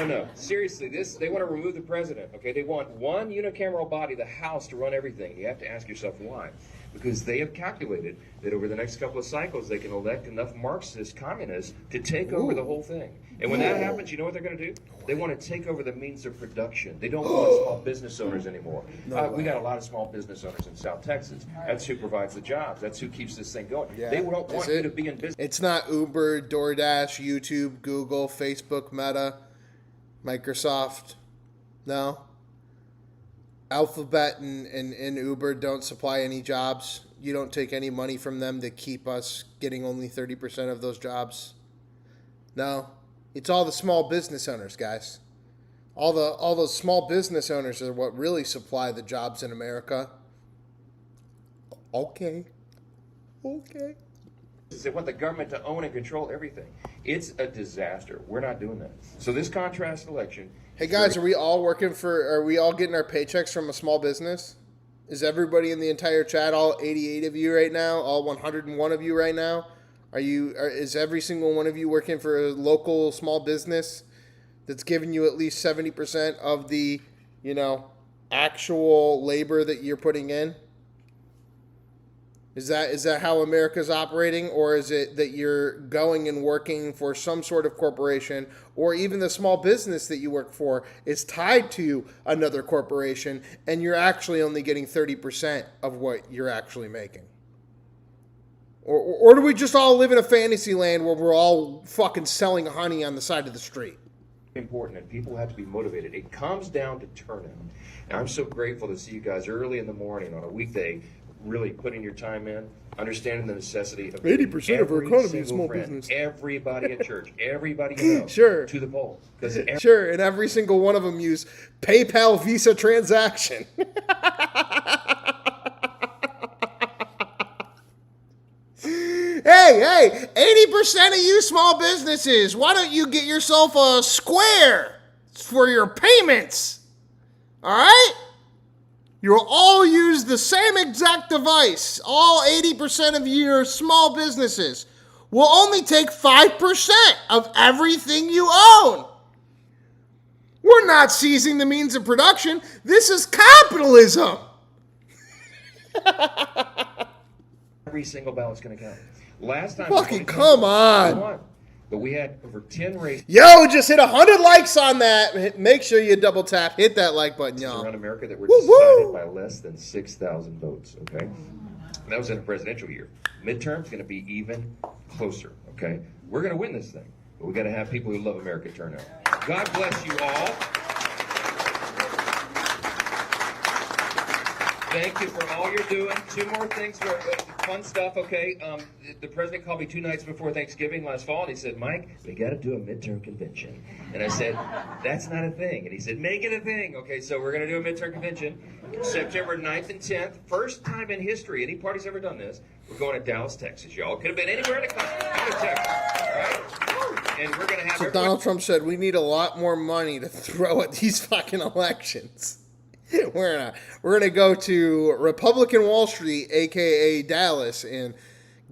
No. Seriously, they want to remove the president, okay? They want one unicameral body, the House, to run everything. You have to ask yourself why. Because they have calculated that over the next couple of cycles, they can elect enough Marxist communists to take over the whole thing. And when that happens, you know what they're going to do? They want to take over the means of production. They don't want small business owners anymore. We got a lot of small business owners in South Texas. That's who provides the jobs. That's who keeps this thing going. Yeah. They don't want you to be in business. It's not Uber, DoorDash, YouTube, Google, Facebook, Meta, Microsoft. No. Alphabet and Uber don't supply any jobs. You don't take any money from them to keep us getting only 30% of those jobs. No, it's all the small business owners, guys. All those small business owners are what really supply the jobs in America. Okay. They want the government to own and control everything. It's a disaster. We're not doing that. So this contrast election. Hey guys, are we all getting our paychecks from a small business? Is everybody in the entire chat, all 88 of you right now, all 101 of you right now, is every single one of you working for a local small business that's giving you at least 70% of the, actual labor that you're putting in? Is that how America's operating, or is it that you're going and working for some sort of corporation, or even the small business that you work for is tied to another corporation, and you're actually only getting 30% of what you're actually making? Or do we just all live in a fantasy land where we're all fucking selling honey on the side of the street? Important, and people have to be motivated. It comes down to turnout. And I'm so grateful to see you guys early in the morning on a weekday really putting your time in, understanding the necessity of 80% of our economy is small business. Everybody at church, everybody you know, sure, to the poll. Sure, and every single one of them use PayPal Visa transaction. Hey, 80% of you small businesses, why don't you get yourself a Square for your payments? All right? You'll all use the same exact device. All 80% of your small businesses will only take 5% of everything you own. We're not seizing the means of production. This is capitalism. Every single ballot's going to count. Last time, fucking come on. But we had over 10 races. Yo, just hit 100 likes on that. Make sure you double tap. Hit that like button, y'all. Around America that were decided by less than 6,000 votes, okay? And that was in a presidential year. Midterms going to be even closer, okay? We're going to win this thing, but we got to have people who love America turn out. God bless you all. Thank you for all you're doing. Two more things for fun stuff, okay? The president called me 2 nights before Thanksgiving last fall, and he said, Mike, we got to do a midterm convention. And I said, that's not a thing. And he said, make it a thing. Okay, so we're going to do a midterm convention September 9th and 10th. First time in history any party's ever done this. We're going to Dallas, Texas, y'all. Could have been anywhere in the country. Go to Texas, all right? And we're going to have So Donald Trump said we need a lot more money to throw at these fucking elections. We're gonna go to Republican Wall Street, aka Dallas, and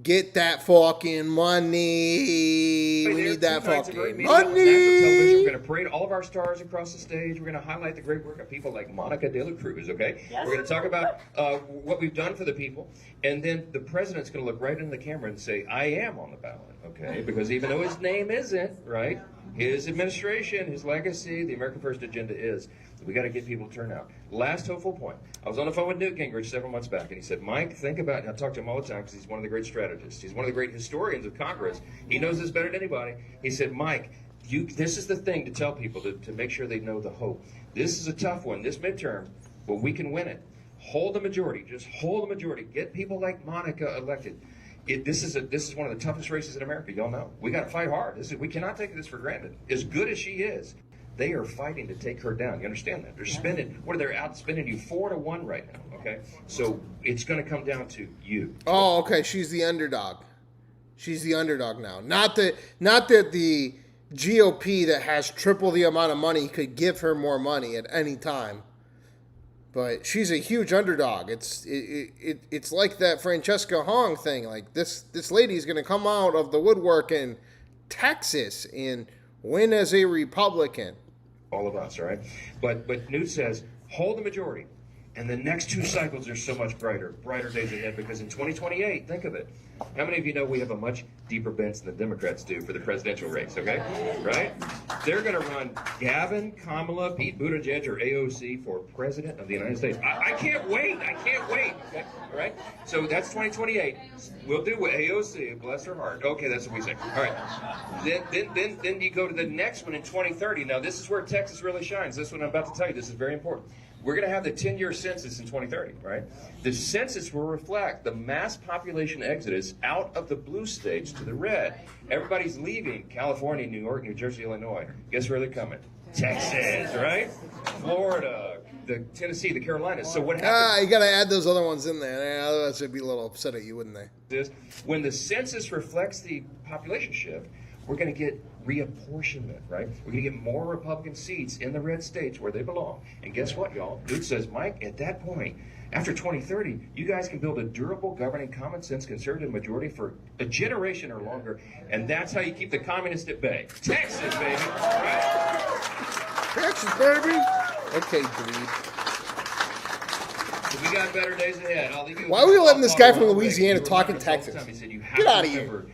get that fucking money. We need that fucking money. We're going to parade all of our stars across the stage. We're going to highlight the great work of people like Monica De La Cruz, okay? Yes. We're going to talk about what we've done for the people. And then the president's going to look right into the camera and say, I am on the ballot, okay? Because even though his name isn't, right, his administration, his legacy, the American First agenda is. We got to get people to turn out. Last hopeful point. I was on the phone with Newt Gingrich several months back, and he said, Mike, think about, and I talk to him all the time because he's one of the great strategists. He's one of the great historians of Congress. He knows this better than anybody. He said, Mike, this is the thing to tell people to make sure they know the hope. This is a tough one, this midterm, but we can win it. Hold the majority. Just hold the majority. Get people like Monica elected. This is one of the toughest races in America. Y'all know. We got to fight hard. We cannot take this for granted. As good as she is, they are fighting to take her down. You understand that? They're spending, they're outspending you 4-1 right now, okay? So it's going to come down to you. Oh, okay. She's the underdog. She's the underdog now. Not that the GOP that has triple the amount of money could give her more money at any time. But she's a huge underdog. It's like that Francesca Hong thing. Like this lady's going to come out of the woodwork in Texas and win as a Republican. All of us, right? But Newt says, hold the majority. And the next 2 cycles are so much brighter days ahead, because in 2028, think of it. How many of you know we have a much deeper bench than the Democrats do for the presidential race, okay? Right? They're going to run Gavin, Kamala, Pete Buttigieg, or AOC for president of the United States. I can't wait. Okay? All right? So that's 2028. We'll do with AOC, bless her heart. Okay, that's what we say. All right. Then you go to the next one in 2030. Now, this is where Texas really shines. This one I'm about to tell you, this is very important. We're going to have the 10-year census in 2030, right? The census will reflect the mass population exodus out of the blue states to the red. Everybody's leaving California, New York, New Jersey, Illinois. Guess where they're coming? Texas, right? Florida, the Tennessee, the Carolinas. So what happens? You got to add those other ones in there. Otherwise, they'd be a little upset at you, wouldn't they? When the census reflects the population shift, we're going to get reapportionment, right? We're going to get more Republican seats in the red states where they belong. And guess what, y'all? Dude says, Mike, at that point, after 2030, you guys can build a durable, governing, common sense, conservative majority for a generation or longer. And that's how you keep the communists at bay. Texas, baby. Right? Texas, baby. Okay, dude. We got better days ahead. Why are we letting this guy from Louisiana talk in Texas? He said, Get out of here.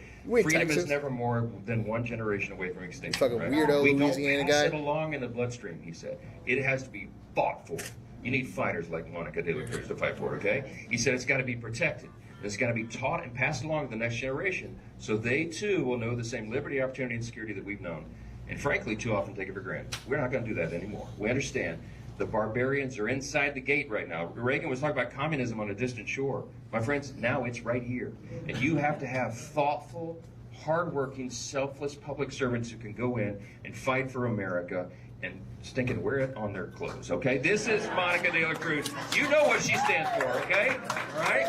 Freedom is never more than one generation away from extinction. Fucking weirdo Louisiana guy. guy. Pass it along in the bloodstream, he said. It has to be fought for. You need fighters like Monica de la Cruz to fight for it, okay? He said it's got to be protected. It's got to be taught and passed along to the next generation so they, too, will know the same liberty, opportunity, and security that we've known. And frankly, too often take it for granted. We're not going to do that anymore. We understand the barbarians are inside the gate right now. Reagan was talking about communism on a distant shore. My friends, now it's right here. And you have to have thoughtful, hardworking, selfless public servants who can go in and fight for America and stinking wear it on their clothes, okay? This is Monica de la Cruz. You know what she stands for, okay? All right?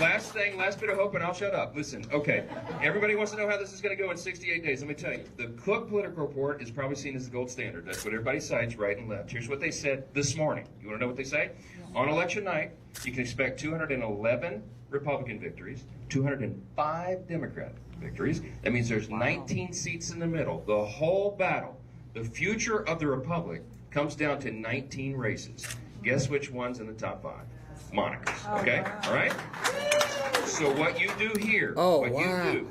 Last thing, last bit of hope, and I'll shut up. Listen, okay. Everybody wants to know how this is going to go in 68 days. Let me tell you. The Cook Political Report is probably seen as the gold standard. That's what everybody cites, right and left. Here's what they said this morning. You want to know what they say? On election night, you can expect 211 Republican victories, 205 Democrat victories. That means there's 19 seats in the middle. The whole battle, the future of the Republic, comes down to 19 races. Guess which one's in the top 5? Monica's. Okay? All right? So what you do here,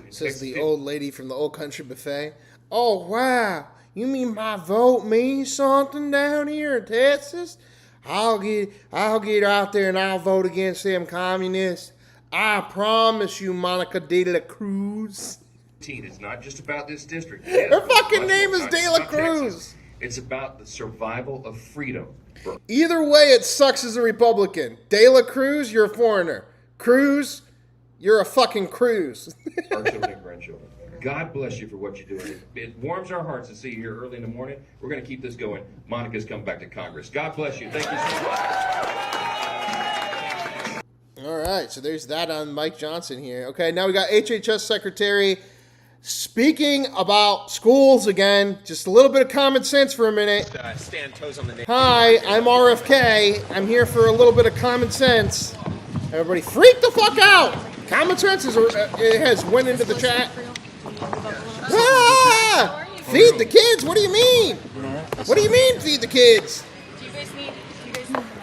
says the old lady from the Old Country Buffet. Oh, wow. You mean my vote means something down here in Texas? I'll get out there and I'll vote against them communists. I promise you, Monica de la Cruz. It's not just about this district. Her fucking name is De La Cruz. It's about the survival of freedom. Either way, it sucks as a Republican. De La Cruz, you're a foreigner. Cruz, you're a fucking Cruz. Our children and grandchildren. God bless you for what you're doing. It warms our hearts to see you here early in the morning. We're going to keep this going. Monica's coming back to Congress. God bless you. Thank you so much. All right, so there's that on Mike Johnson here. Okay, now we got HHS Secretary speaking about schools again. Just a little bit of common sense for a minute. Stand toes on the nail. Hi, I'm RFK. I'm here for a little bit of common sense. Everybody freak the fuck out. Common sense has went into the chat. Ah! Feed the kids? What do you mean? What do you mean feed the kids?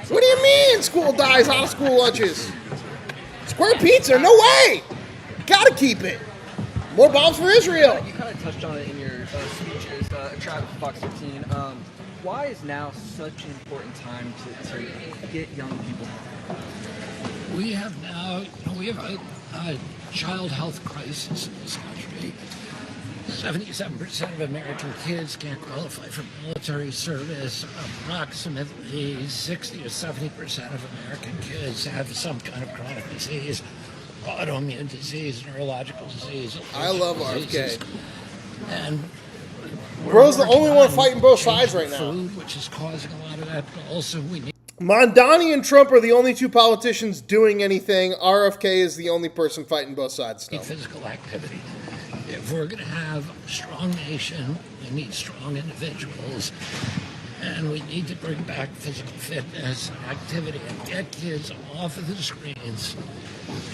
What do you mean school dies out of school lunches? Square pizza? No way! Gotta keep it. More bombs for Israel. You kind of touched on it in your speeches, Travis Fox 15. Why is now such an important time to get young people? We have now, we have a child health crisis in this country. 77% of American kids can't qualify for military service. Approximately 60 to 70% of American kids have some kind of chronic disease, autoimmune disease, neurological disease. I love RFK. And Bro's the only one fighting both sides right now. Food, which is causing a lot of that, but also we need. Mondani and Trump are the only two politicians doing anything. RFK is the only person fighting both sides still. Physical activity. If we're going to have a strong nation, we need strong individuals, and we need to bring back physical fitness and activity and get kids off of the screens.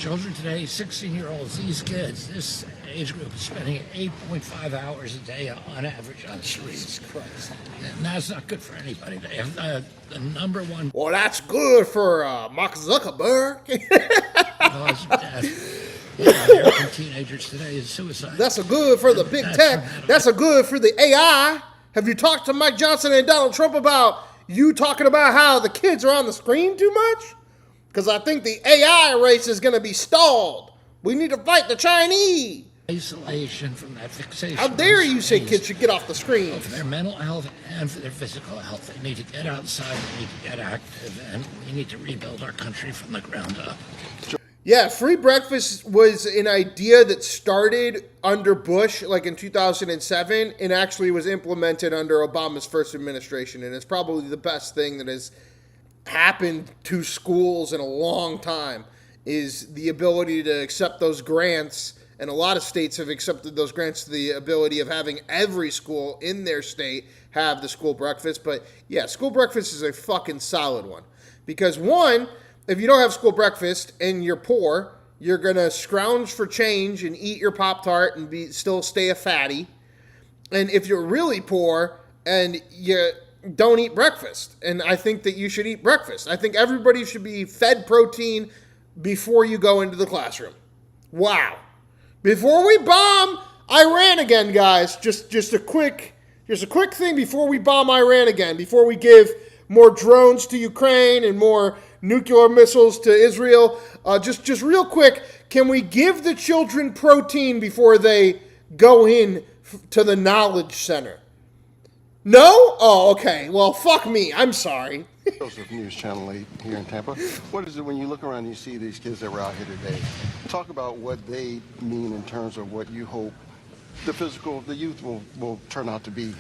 Children today, 16-year-olds, these kids, this age group is spending 8.5 hours a day on average on the streets. And that's not good for anybody. They have the number one... Well, that's good for Mark Zuckerberg. Cause of death. American teenagers today is suicide. That's a good for the big tech. That's a good for the AI. Have you talked to Mike Johnson and Donald Trump about you talking about how the kids are on the screen too much? Because I think the AI race is going to be stalled. We need to fight the Chinese. isolation from that fixation. How dare you say kids should get off the screen? For their mental health and for their physical health, they need to get outside, they need to get active, and we need to rebuild our country from the ground up. Yeah, free breakfast was an idea that started under Bush, like in 2007, and actually was implemented under Obama's first administration. And it's probably the best thing that has happened to schools in a long time, is the ability to accept those grants. And a lot of states have accepted those grants to the ability of having every school in their state have the school breakfast. But yeah, school breakfast is a fucking solid one. Because one, if you don't have school breakfast and you're poor, you're going to scrounge for change and eat your Pop-Tart and still stay a fatty. And if you're really poor and you don't eat breakfast, and I think that you should eat breakfast. I think everybody should be fed protein before you go into the classroom. Wow. Before we bomb Iran again, guys, just a quick thing before we bomb Iran again, before we give more drones to Ukraine and more nuclear missiles to Israel. Just real quick, can we give the children protein before they go in to the knowledge center? No? Oh, okay. Well, fuck me. I'm sorry. Joseph News Channel 8 here in Tampa. What is it when you look around and you see these kids that were out here today? Talk about what they mean in terms of what you hope the youth will turn out to be.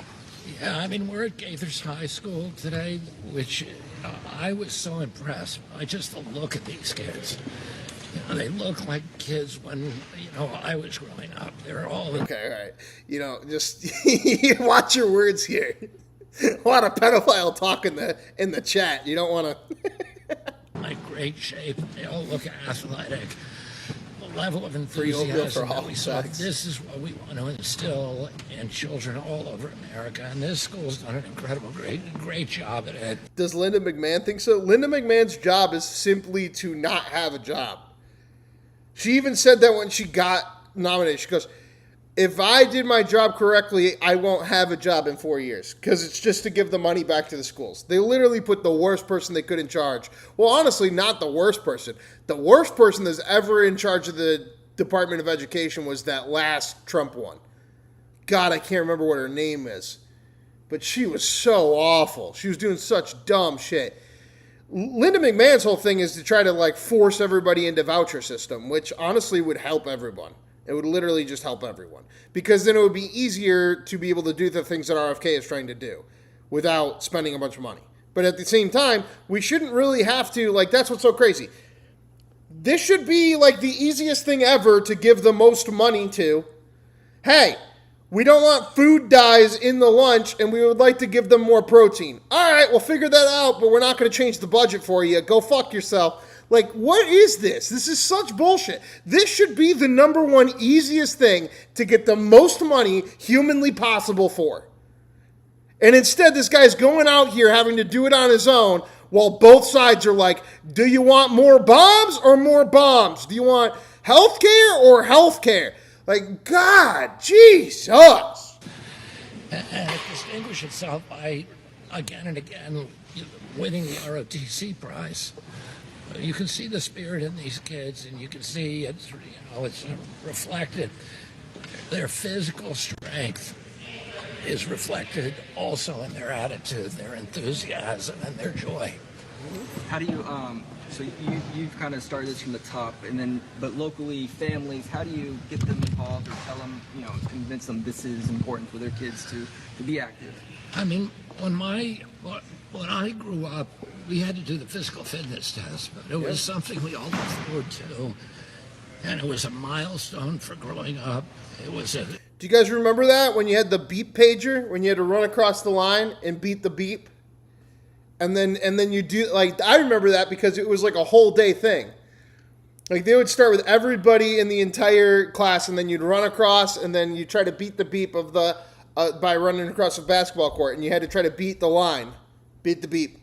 Yeah, I mean, we're at Gaithers High School today, which I was so impressed by just the look of these kids. You know, they look like kids when, I was growing up. They're all... Okay, all right. Just watch your words here. A lot of pedophile talk in the chat. You don't want to... Like great shape. They all look athletic. The level of enthusiasm that we saw. This is what we want to instill in children all over America. And this school's done an incredible, great job at it. Does Linda McMahon think so? Linda McMahon's job is simply to not have a job. She even said that when she got nominated. She goes, if I did my job correctly, I won't have a job in 4 years, because it's just to give the money back to the schools. They literally put the worst person they could in charge. Well, honestly, not the worst person. The worst person that's ever in charge of the Department of Education was that last Trump one. God, I can't remember what her name is. But she was so awful. She was doing such dumb shit. Linda McMahon's whole thing is to try to force everybody into voucher system, which honestly would help everyone. It would literally just help everyone. Because then it would be easier to be able to do the things that RFK is trying to do without spending a bunch of money. But at the same time, we shouldn't really have to, that's what's so crazy. This should be the easiest thing ever to give the most money to. Hey, we don't want food dyes in the lunch and we would like to give them more protein. All right, we'll figure that out, but we're not going to change the budget for you. Go fuck yourself. What is this? This is such bullshit. This should be the number one easiest thing to get the most money humanly possible for. And instead, this guy's going out here having to do it on his own while both sides are like, do you want more bombs or more bombs? Do you want health care or health care? God, Jesus. And it distinguished itself by, again and again, winning the ROTC prize. You can see the spirit in these kids, and you can see it's reflected. Their physical strength is reflected also in their attitude, their enthusiasm, and their joy. How do you, so you've kind of started this from the top, but locally, families, how do you get them involved or tell them, convince them this is important for their kids to be active? I mean, when I grew up, we had to do the physical fitness test, but it was something we all looked forward to, and it was a milestone for growing up. It was a... Do you guys remember that, when you had the beep pager, when you had to run across the line and beat the beep? And then you do, I remember that because it was a whole day thing. They would start with everybody in the entire class, and then you'd run across, and then you try to beat the beep of the, by running across the basketball court, and you had to try to beat the line, beat the beep.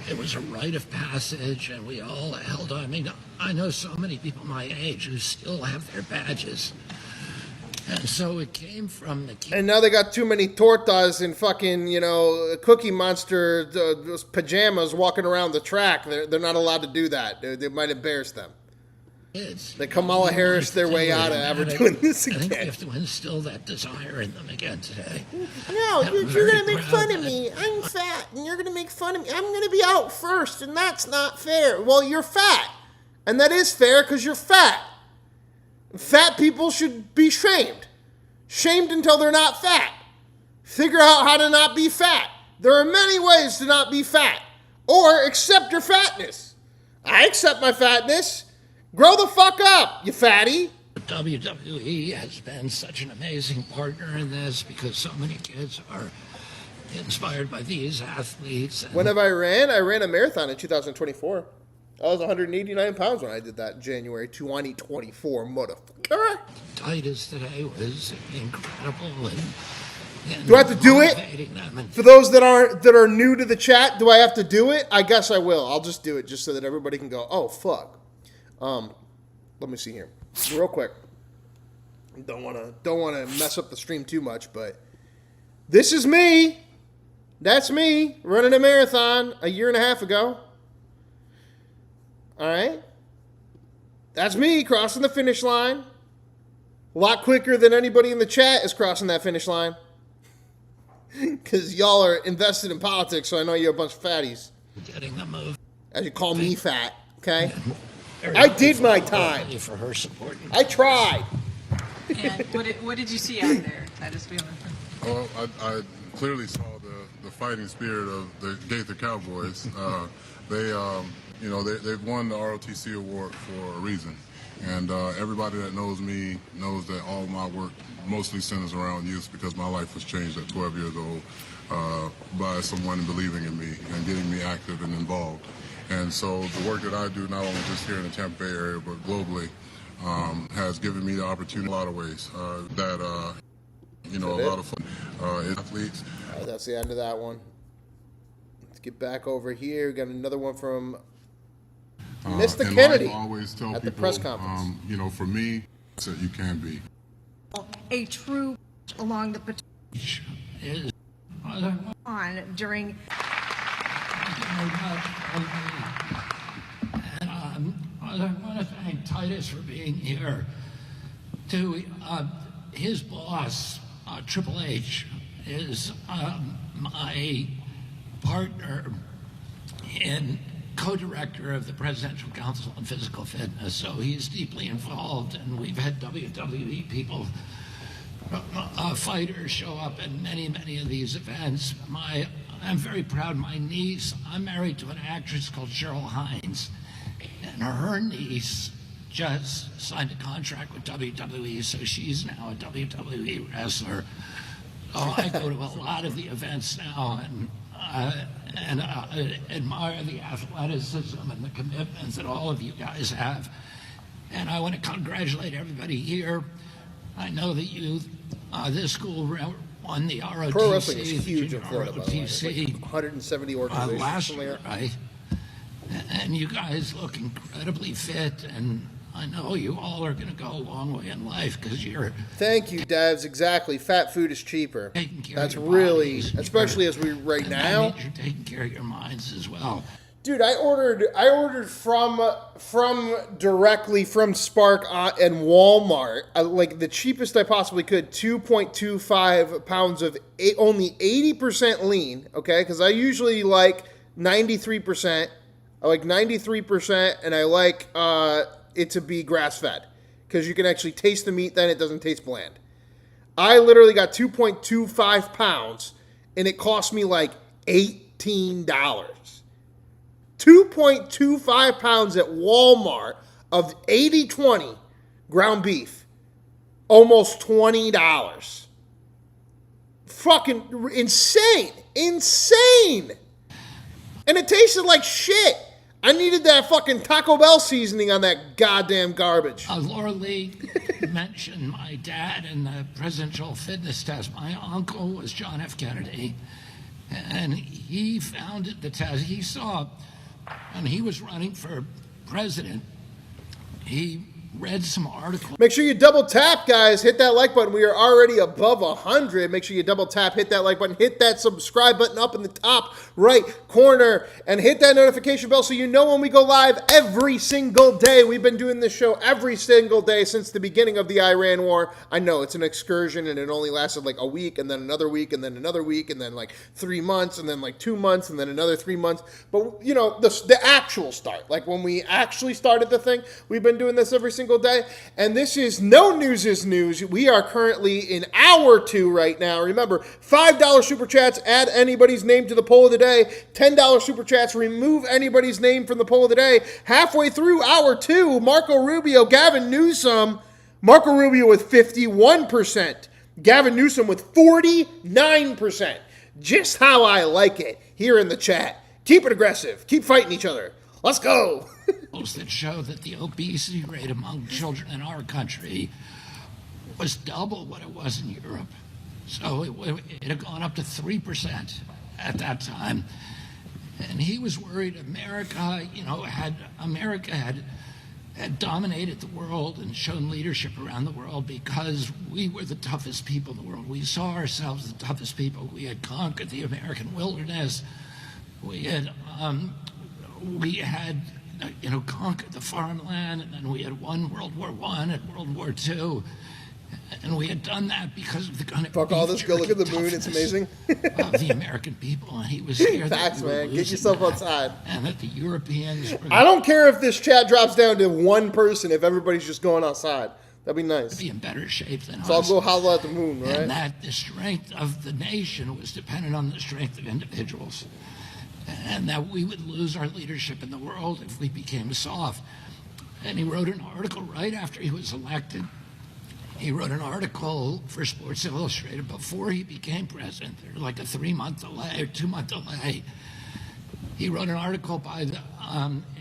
It was a rite of passage, and we all held on. I mean, I know so many people my age who still have their badges. And so it came from the... And now they got too many tortas and fucking, Cookie Monster pajamas walking around the track. They're not allowed to do that. They might embarrass them. That Kamala Harris their way out of ever doing this again. I think we have to instill that desire in them again today. No, And I'm you're very going to make proud fun of that- me. I'm fat, and you're going to make fun of me. I'm going to be out first, and that's not fair. Well, you're fat, and that is fair because you're fat. Fat people should be shamed. Shamed until they're not fat. Figure out how to not be fat. There are many ways to not be fat. Or accept your fatness. I accept my fatness. Grow the fuck up, you fatty. WWE has been such an amazing partner in this because so many kids are inspired by these athletes. And When have I ran? I ran a marathon in 2024. I was 189 pounds when I did that in January 2024, motherfucker. Titus today was incredible. And Do I have to do it? motivating them and For those that are new to the chat, do I have to do it? I guess I will. I'll just do it just so that everybody can go, oh, fuck. Let me see here. Real quick. Don't wanna mess up the stream too much, but this is me. That's me running a marathon a year and a half ago. All right? That's me crossing the finish line. A lot quicker than anybody in the chat is crossing that finish line. Because y'all are invested in politics, so I know you're a bunch of fatties. getting the move. As you call me fat, okay? I did my time. For her support. I tried. And what did you see out there, Titus? Well, I clearly saw the fighting spirit of the Gaither Cowboys. They've won the ROTC award for a reason. And everybody that knows me knows that all of my work mostly centers around youth because my life was changed at 12 years old by someone believing in me and getting me active and involved. And so the work that I do, not only just here in the Tampa Bay area, but globally, has given me the opportunity in a lot of ways a lot of fun. Athletes. All right, that's the end of that one. Let's get back over here. We got another one from Mr. And Kennedy I always tell at people, the press conference. For me, it's that you can be. A true along the is on during. And I want to thank Titus for being here. To his boss, Triple H, is my partner and co-director of the Presidential Council on Physical Fitness, so he's deeply involved, and we've had WWE people, fighters show up at many, many of these events. I'm very proud. My niece, I'm married to an actress called Cheryl Hines, and her niece just signed a contract with WWE, so she's now a WWE wrestler. So I go to a lot of the events now, and I admire the athleticism and the commitment that all of you guys have. And I want to congratulate everybody here. I know that you, this school won the ROTC. Pro wrestling is huge in Florida, by the way. It's ROTC, like 170 organizations. last year, right? And you guys look incredibly fit, and I know you all are going to go a long way in life because you're... Thank you, Devs. Exactly. Fat food is cheaper. That's your really, bodies, especially as we right and now. that means you're taking care of your minds as well. Dude, I ordered directly from Spark and Walmart, like the cheapest I possibly could, 2.25 pounds of only 80% lean, okay? Because I usually like 93%. I like 93%, and I like it to be grass-fed because you can actually taste the meat, then it doesn't taste bland. I literally got 2.25 pounds, and it cost me like $18. 2.25 pounds at Walmart of 80/20 ground beef. Almost $20. Fucking insane. Insane. And it tasted like shit. I needed that fucking Taco Bell seasoning on that goddamn garbage. Laura Lee mentioned my dad and the presidential fitness test. My uncle was John F. Kennedy, and he founded the test. He saw, when he was running for president, he read some articles. Make sure you double tap, guys. Hit that like button. We are already above 100. Make sure you double tap, hit that like button, hit that subscribe button up in the top right corner, and hit that notification bell so you know when we go live every single day. We've been doing this show every single day since the beginning of the Iran war. I know it's an excursion, and it only lasted like a week, and then another week, and then another week, and then like 3 months, and then like 2 months, and then another 3 months. But, you know, the actual start, like when we actually started the thing, we've been doing this every single day, and this is no news is news. We are currently in hour 2 right now. Remember, $5 super chats, add anybody's name to the poll of the day. $10 super chats, remove anybody's name from the poll of the day. Halfway through hour 2, Marco Rubio, Gavin Newsom. Marco Rubio with 51%. Gavin Newsom with 49%. Just how I like it here in the chat. Keep it aggressive. Keep fighting each other. Let's go. That show that the obesity rate among children in our country was double what it was in Europe. So it had gone up to 3% at that time. And he was worried America had dominated the world and shown leadership around the world because we were the toughest people in the world. We saw ourselves the toughest people. We had conquered the American wilderness. We had conquered the farmland, and then we had won World War I and World War II. And we had done that because of the kind of fuck all this. Go look at the moon. It's amazing. Of the American people, and he was scared. Facts, man. Get yourself outside. And that the Europeans. I don't care if this chat drops down to one person. If everybody's just going outside, that'd be nice. Be in better shape than us. So I'll go holler at the moon, right? And that the strength of the nation was dependent on the strength of individuals, and that we would lose our leadership in the world if we became soft. And he wrote an article right after he was elected. He wrote an article for Sports Illustrated before he became president. There's like a 3-month delay or 2-month delay. He wrote an article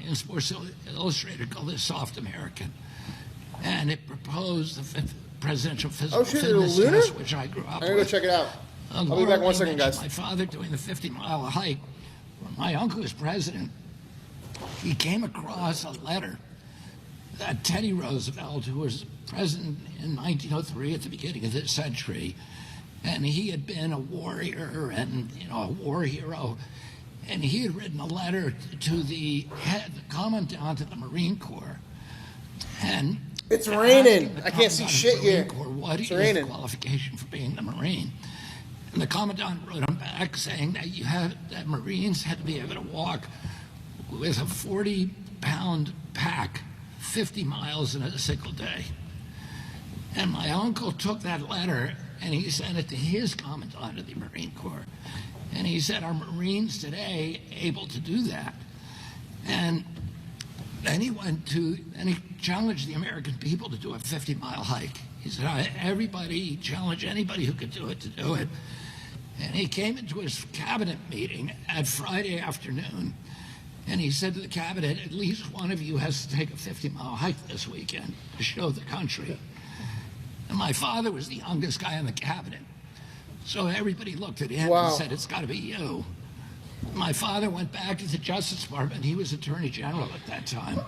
in Sports Illustrated called "The Soft American," and it proposed the fifth presidential physical fitness test, which I grew up with. I'm gonna go check it out. I'll be back 1 second, guys. My father doing the 50-mile hike. When my uncle was president, he came across a letter that Teddy Roosevelt, who was president in 1903 at the beginning of this century, and he had been a warrior and a war hero, and he had written a letter to the commandant of the Marine Corps, and it's raining. I can't see shit here. What is the qualification for being the Marine? And the commandant wrote him back saying that Marines had to be able to walk with a 40-pound pack 50 miles in a single day. And my uncle took that letter and he sent it to his commandant of the Marine Corps. And he said, "Are Marines today able to do that?" And then he challenged the American people to do a 50-mile hike. He said, "Everybody, challenge anybody who could do it to do it." And he came into his cabinet meeting at Friday afternoon, and he said to the cabinet, "At least one of you has to take a 50-mile hike this weekend to show the country." And my father was the youngest guy in the cabinet. So everybody looked at him and said, "It's got to be you." My father went back to the Justice Department. He was Attorney General at that time.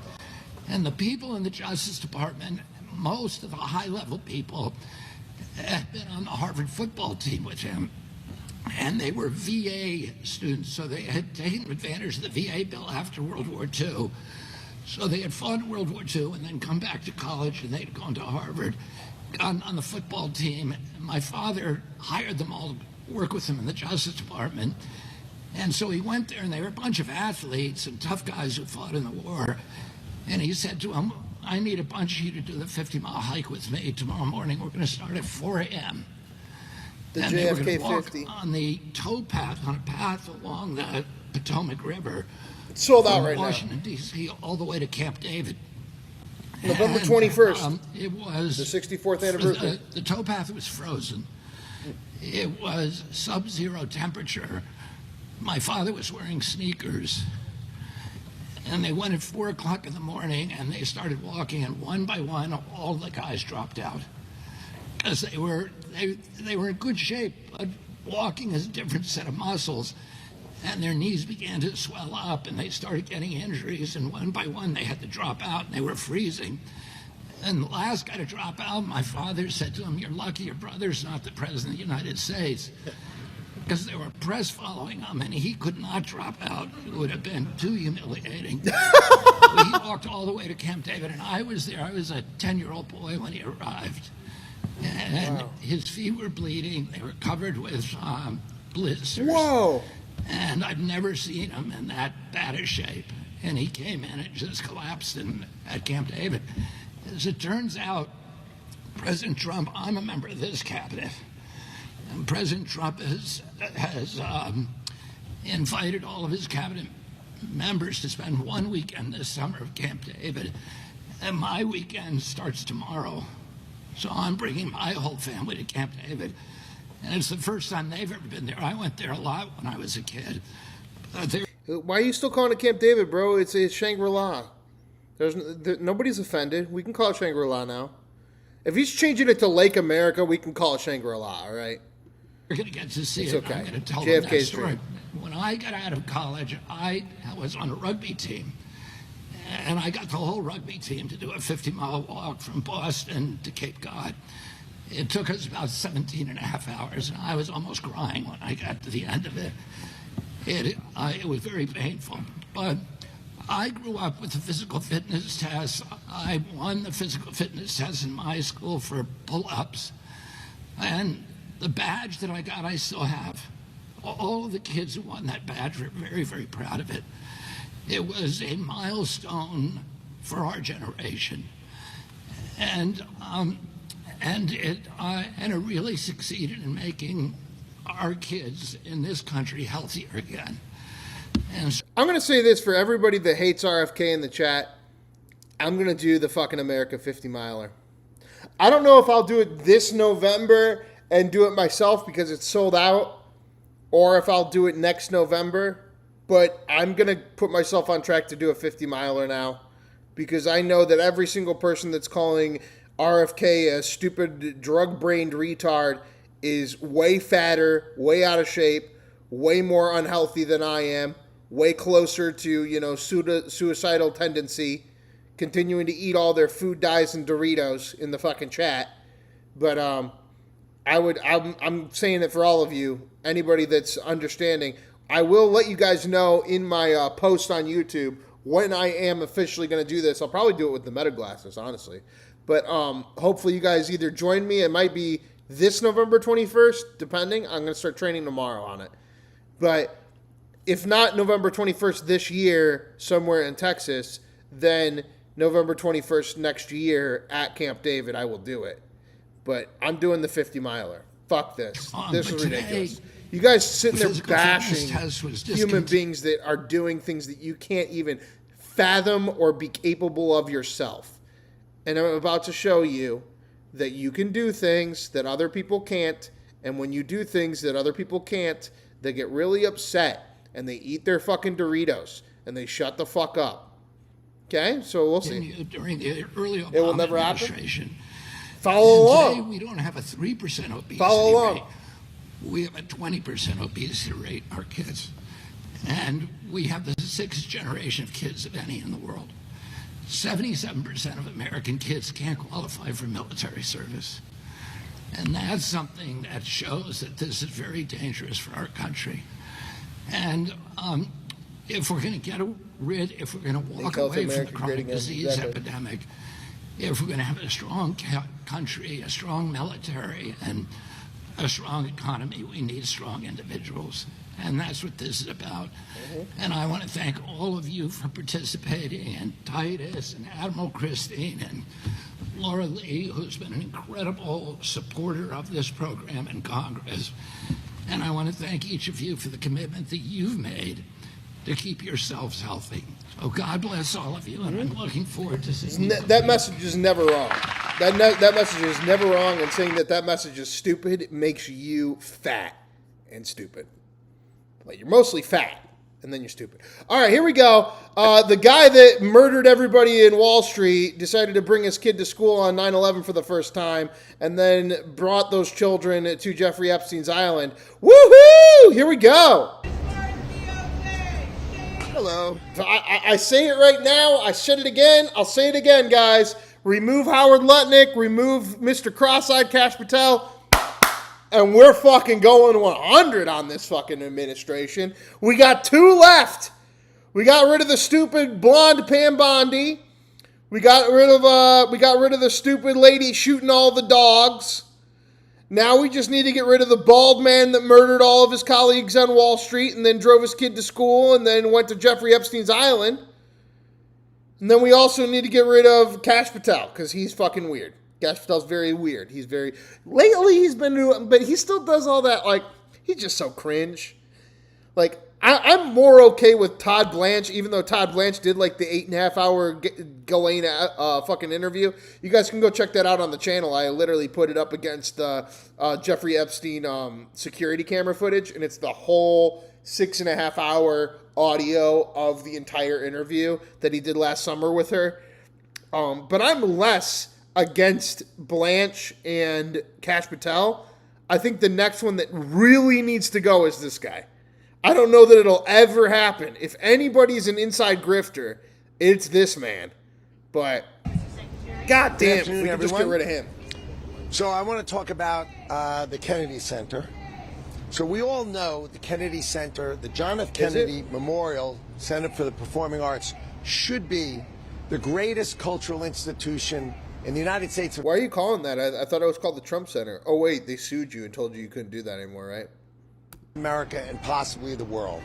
And the people in the Justice Department, most of the high-level people, had been on the Harvard football team with him. And they were VA students, so they had taken advantage of the VA bill after World War II. So they had fought in World War II and then come back to college, and they'd gone to Harvard, gotten on the football team. My father hired them all to work with him in the Justice Department. And so he went there, and they were a bunch of athletes and tough guys who fought in the war. And he said to them, "I need a bunch of you to do the 50-mile hike with me tomorrow morning. We're going to start at 4 a.m. The and JFK they were going to walk 50 on the towpath, on a path along the Potomac River. It's sold out right now. Washington, D.C., all the way to Camp David. November 21st. It was the 64th anniversary. The towpath was frozen. It was sub-zero temperature. My father was wearing sneakers. And they went at 4 o'clock in the morning, and they started walking, and one by one, all the guys dropped out. Because they were in good shape, but walking is a different set of muscles. And their knees began to swell up, and they started getting injuries, and one by one they had to drop out, and they were freezing. And the last guy to drop out, my father said to him, "You're lucky your brother's not the president of the United States." Because there were press following him, and he could not drop out. It would have been too humiliating. He walked all the way to Camp David, and I was there. I was a 10-year-old boy when he arrived. And his feet were bleeding. They were covered with blisters. Whoa! And I've never seen him in that bad a shape. And he came in and just collapsed at Camp David. As it turns out, President Trump, I'm a member of this cabinet. And President Trump has invited all of his cabinet members to spend one weekend this summer at Camp David. And my weekend starts tomorrow. So I'm bringing my whole family to Camp David. And it's the first time they've ever been there. I went there a lot when I was a kid. Why are you still calling it Camp David, bro? It's Shangri-La. Nobody's offended. We can call it Shangri-La now. If he's changing it to Lake America, we can call it Shangri-La, all right? You're going to get to see it's it. Okay. I'm going to tell them that JFK's story. dream. When I got out of college, I was on a rugby team. And I got the whole rugby team to do a 50-mile walk from Boston to Cape Cod. It took us about 17 and a half hours, and I was almost crying when I got to the end of it. It was very painful. But I grew up with the physical fitness test. I won the physical fitness test in my school for pull-ups. And the badge that I got, I still have. All of the kids who won that badge were very, very proud of it. It was a milestone for our generation. And it really succeeded in making our kids in this country healthier again. And I'm going to say this for everybody that hates RFK in the chat. I'm going to do the fucking America 50 miler. I don't know if I'll do it this November and do it myself because it's sold out, or if I'll do it next November. But I'm going to put myself on track to do a 50 miler now because I know that every single person that's calling RFK a stupid drug-brained retard is way fatter, way out of shape, way more unhealthy than I am, way closer to, suicidal tendency, continuing to eat all their food dyes and Doritos in the fucking chat. But I'm saying it for all of you, anybody that's understanding. I will let you guys know in my post on YouTube when I am officially going to do this. I'll probably do it with the meta glasses, honestly. But hopefully you guys either join me. It might be this November 21st, depending. I'm going to start training tomorrow on it. But if not November 21st this year somewhere in Texas, then November 21st next year at Camp David, I will do it. But I'm doing the 50 miler. Fuck this. This is ridiculous. You guys sitting there bashing human beings that are doing things that you can't even fathom or be capable of yourself. And I'm about to show you that you can do things that other people can't. And when you do things that other people can't, they get really upset and they eat their fucking Doritos and they shut the fuck up. Okay? So we'll see. During the early Obama it will never happen. Follow along. Today we don't have a 3% obesity Follow along. rate. We have a 20% obesity rate, our kids. And we have the 6th generation of kids of any in the world. 77% of American kids can't qualify for military service. And that's something that shows that this is very dangerous for our country. And if we're going to if we're going to walk away from the chronic disease epidemic, if we're going to have a strong country, a strong military, and a strong economy, we need strong individuals. And that's what this is about. And I want to thank all of you for participating, and Titus and Admiral Christine and Laura Lee, who's been an incredible supporter of this program in Congress. And I want to thank each of you for the commitment that you've made to keep yourselves healthy. So God bless all of you, and I'm looking forward to seeing you. That message is never wrong. That message is never wrong, and saying that message is stupid makes you fat and stupid. Like, you're mostly fat, and then you're stupid. All right, here we go. The guy that murdered everybody in Wall Street decided to bring his kid to school on 9/11 for the first time, and then brought those children to Jeffrey Epstein's island. Woohoo! Here we go. Hello. I say it right now. I said it again. I'll say it again, guys. remove Howard Lutnick, remove Mr. Cross-Eyed Kash Patel, and we're fucking going 100 on this fucking administration. We got 2 left. We got rid of the stupid blonde Pam Bondi. We got rid of the stupid lady shooting all the dogs. Now we just need to get rid of the bald man that murdered all of his colleagues on Wall Street and then drove his kid to school and then went to Jeffrey Epstein's island. And then we also need to get rid of Kash Patel because he's fucking weird. Kash Patel's very weird. Lately he's been doing, but he still does all that, like, he's just so cringe. Like, I'm more okay with Todd Blanche, even though Todd Blanche did like the 8.5 hour Ghislaine fucking interview. You guys can go check that out on the channel. I literally put it up against Jeffrey Epstein security camera footage, and it's the whole 6.5 hour audio of the entire interview that he did last summer with her. But I'm less against Blanche and Kash Patel. I think the next one that really needs to go is this guy. I don't know that it'll ever happen. If anybody's an inside grifter, it's this man. But, god damn, if we can just get rid of him. So I want to talk about the Kennedy Center. So we all know the Kennedy Center, the John F. Kennedy Memorial Center for the Performing Arts, should be the greatest cultural institution in the United States. Why are you calling that? I thought it was called the Trump Center. Oh, wait, they sued you and told you couldn't do that anymore, right? America and possibly the world.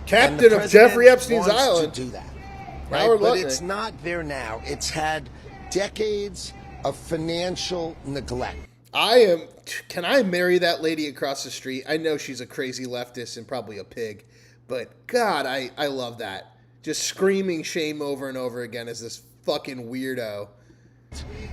Captain of Jeffrey Epstein's island. To do that, right? But it's not there now. It's had decades of financial neglect. Can I marry that lady across the street? I know she's a crazy leftist and probably a pig, but God, I love that. Just screaming shame over and over again as this fucking weirdo.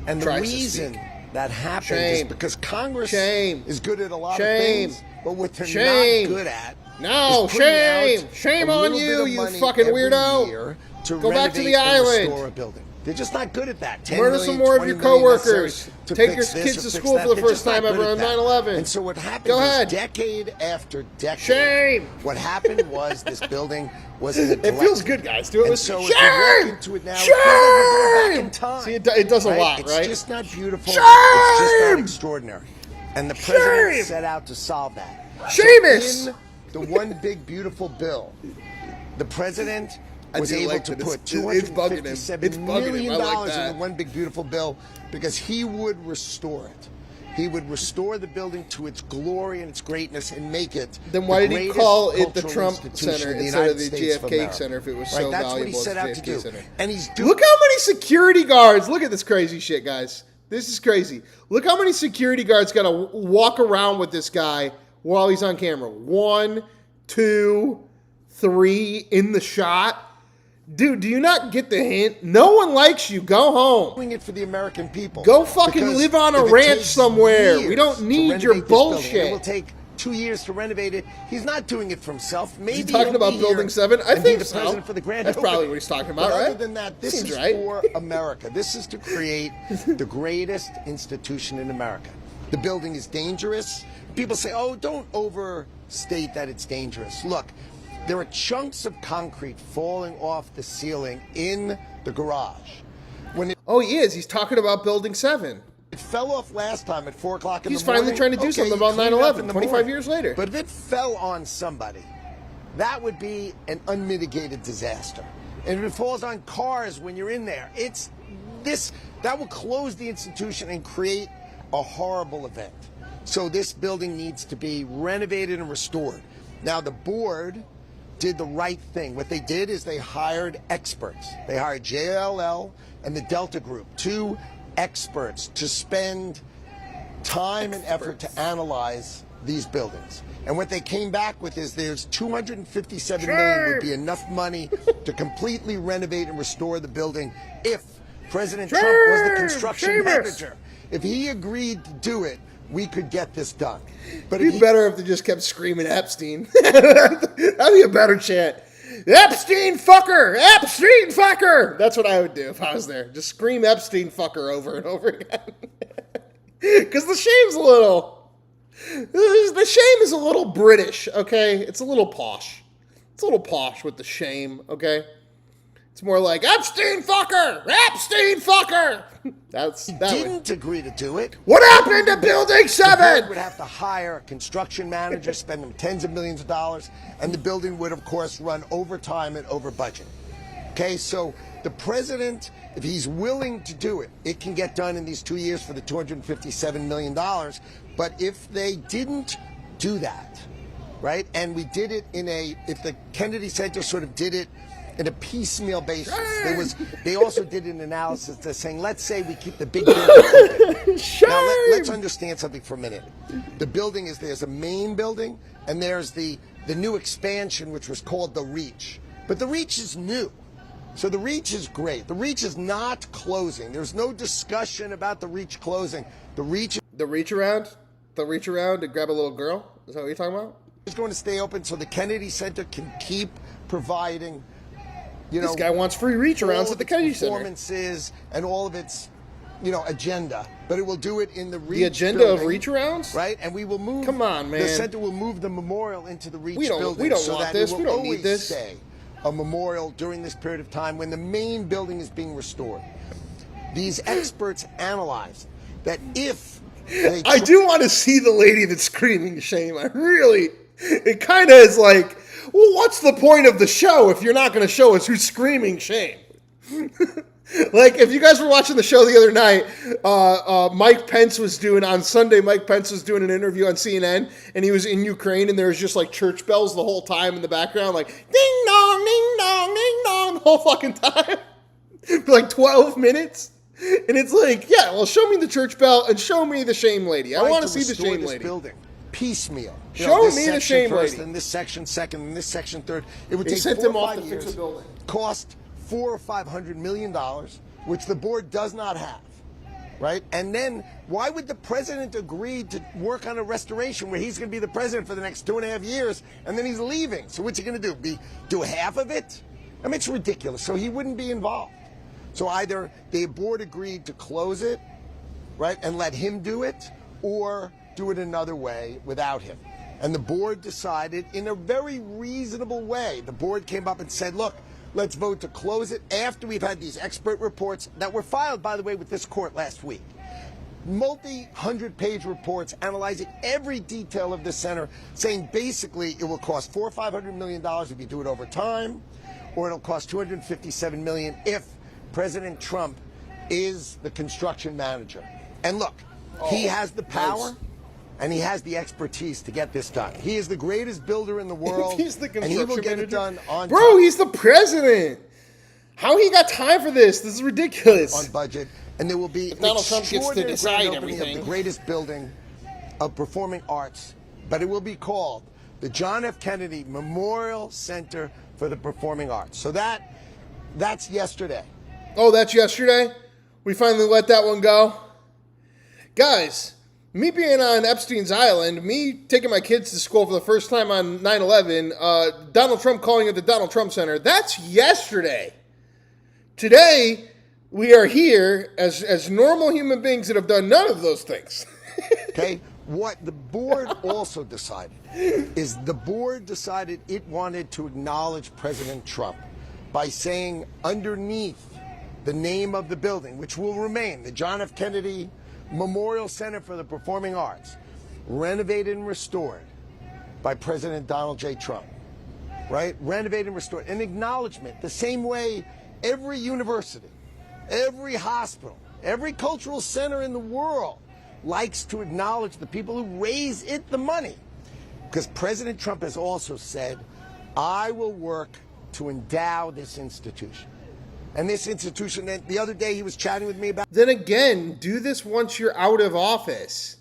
And the reason that happened is because Congress is good at a lot of things, but what they're not good at is shame on you, you fucking weirdo. Go back to the island. Restore a building. They're just not good at that. Murder some more of your coworkers. Take your kids to school for the first time ever on 9/11. And so what happened is decade after decade. What happened was this building was neglected. It feels good, guys. Do it with so shame. If you walk into it now, it feels like you're going back in time. See, it does a lot, right? It's just not beautiful. It's just not extraordinary. And the president set out to solve that. Seamus! So in the one big beautiful bill, the president was able to put $257 million in the one big beautiful bill because he would restore it. He would restore the building to its glory and its greatness and make it. Then why did he call it the Trump Center instead of the JFK Center if it was so That's valuable what he set out to do. Center? And he's doing. Look how many security guards. Look at this crazy shit, guys. This is crazy. Look how many security guards got to walk around with this guy while he's on camera. 1, 2, 3 in the shot. Dude, do you not get the hint? No one likes you. Go home. Doing it for the American people. Go fucking live on a ranch somewhere. We don't need your bullshit. It will take 2 years to renovate it. He's not doing it for himself. Maybe he's talking about Building 7. I think so. President for the grand That's probably what he's talking about, right? Other than that, this is for America. This is to create the greatest institution in America. The building is dangerous. People say, "Oh, don't overstate that it's dangerous." Look. There are chunks of concrete falling off the ceiling in the garage. Oh, he is. He's talking about Building 7. It fell off last time at 4 o'clock in the morning. He's finally trying to do something about 9/11, 25 years later. But if it fell on somebody, that would be an unmitigated disaster. And if it falls on cars when you're in there, that will close the institution and create a horrible event. So this building needs to be renovated and restored. Now, the board did the right thing. What they did is they hired experts. They hired JLL and the Delta Group, 2 experts to spend time and effort to analyze these buildings. And what they came back with is there's $257 million would be enough money to completely renovate and restore the building if President Trump was the construction manager. If he agreed to do it, we could get this done. But it'd be better if they just kept screaming Epstein. That'd be a better chant. Epstein fucker! Epstein fucker! That's what I would do if I was there. Just scream Epstein fucker over and over again. Because the shame is a little British, okay? It's a little posh. It's a little posh with the shame, okay? It's more like Epstein fucker, Epstein fucker. Didn't agree to do it. What happened to Building 7? The board would have to hire a construction manager, spend them tens of millions of dollars, and the building would, of course, run over time and over budget. Okay, so the president, if he's willing to do it, it can get done in these 2 years for the $257 million. But if they didn't do that, right, and we did it if the Kennedy Center sort of did it in a piecemeal basis. They also did an analysis that's saying, let's say we keep the big building open. Now, let's understand something for a minute. The building there's a main building, and there's the new expansion, which was called the Reach. But the Reach is new. So the Reach is great. The Reach is not closing. There's no discussion about the Reach closing. The Reach around to grab a little girl? Is that what you're talking about? It's going to stay open so the Kennedy Center can keep providing, this guy wants free reach arounds at the Kennedy Center. Performances and all of its, agenda, but it will do it in the Reach. The agenda building, of reach arounds, right? And we will move. Come on, man. The center will move the memorial into the Reach building. We don't so want that this. It will We don't always need this. Stay a memorial during this period of time when the main building is being restored. These experts analyzed that if I do want to see the lady that's screaming shame. It kind of is like, well, what's the point of the show if you're not going to show us who's screaming shame? Like, if you guys were watching the show the other night, Mike Pence was doing an interview on CNN, and he was in Ukraine, and there was just like church bells the whole time in the background, like ding dong, ding dong, ding dong, the whole fucking time for like 12 minutes. And it's like, yeah, well, show me the church bell and show me the shame lady. I want to see the shame lady. Building. Piecemeal. Show me the shame first, lady. And this section second, and this section third. It would They take sent 4 him or off 5 to years, fix a building. cost $400 or $500 million, which the board does not have, right? And then why would the president agree to work on a restoration where he's going to be the president for the next 2.5 years, and then he's leaving? So what's he going to do? Do half of it? I mean, it's ridiculous. So he wouldn't be involved. So either the board agreed to close it, right, and let him do it, or do it another way without him. And the board decided in a very reasonable way. The board came up and said, look, let's vote to close it after we've had these expert reports that were filed, by the way, with this court last week. Multi-hundred-page reports analyzing every detail of the center, saying basically it will cost $400 or $500 million if you do it over time, or it'll cost $257 million if President Trump is the construction manager. And look, he has the power and he has the expertise to get this done. He is the greatest builder in the world. He's the and he will get it done on Bro, time. he's the president. How he got time for this? This is ridiculous. On budget. And there will be if Donald Trump gets to decide everything. Of the greatest building of performing arts, but it will be called the John F. Kennedy Memorial Center for the Performing Arts. So that's yesterday. Oh, that's yesterday? We finally let that one go? Guys, me being on Epstein's Island, me taking my kids to school for the first time on 9/11, Donald Trump calling it the Donald Trump Center, that's yesterday. Today, we are here as normal human beings that have done none of those things. Okay? What the board also decided is the board decided it wanted to acknowledge President Trump by saying underneath the name of the building, which will remain the John F. Kennedy Memorial Center for the Performing Arts, renovated and restored by President Donald J. Trump, right? Renovated and restored. An acknowledgement, the same way every university, every hospital, every cultural center in the world likes to acknowledge the people who raise it the money. Because President Trump has also said, I will work to endow this institution. And this institution, the other day he was chatting with me about... Then again, do this once you're out of office.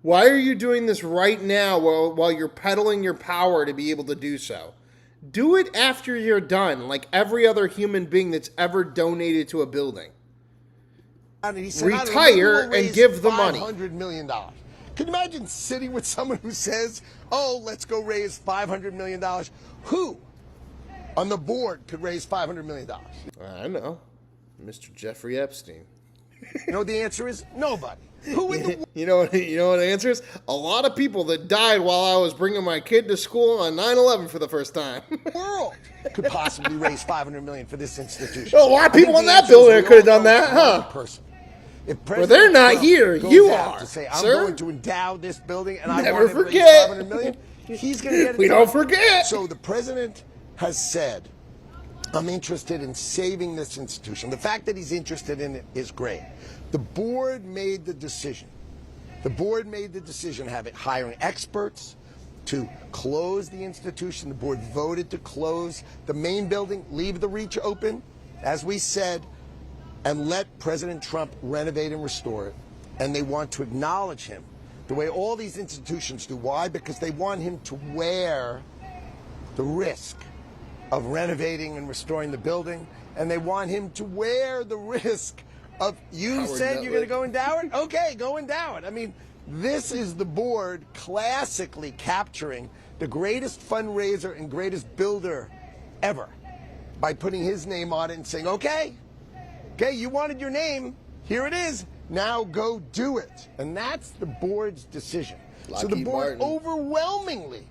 Why are you doing this right now while you're peddling your power to be able to do so? Do it after you're done, like every other human being that's ever donated to a building. And he said, retire and give the money. $500 million. Can you imagine sitting with someone who says, oh, let's go raise $500 million? Who on the board could raise $500 million? I know. Mr. Jeffrey Epstein. You know what the answer is? Nobody. Who in the You know what the answer is? A lot of people that died while I was bringing my kid to school on 9/11 for the first time. world could possibly raise $500 million for this institution? Oh, a lot of people on that bill there could have done that, huh? Person. If Well, they're not Trump here. goes You out are, to say, I'm sir. going to endow this building, and I Never want to raise forget. $500 million, he's going to get it We done. don't forget. So the president has said, I'm interested in saving this institution. The fact that he's interested in it is great. The board made the decision. The board made the decision hiring experts to close the institution. The board voted to close the main building, leave the reach open, as we said, and let President Trump renovate and restore it. And they want to acknowledge him the way all these institutions do. Why? Because they want him to wear the risk of renovating and restoring the building, and they want him to wear the risk of, you said you're going to go endow it? Okay, go endow it. I mean, this is the board classically capturing the greatest fundraiser and greatest builder ever by putting his name on it and saying, okay, you wanted your name, here it is, now go do it. And that's the board's decision. So the board overwhelmingly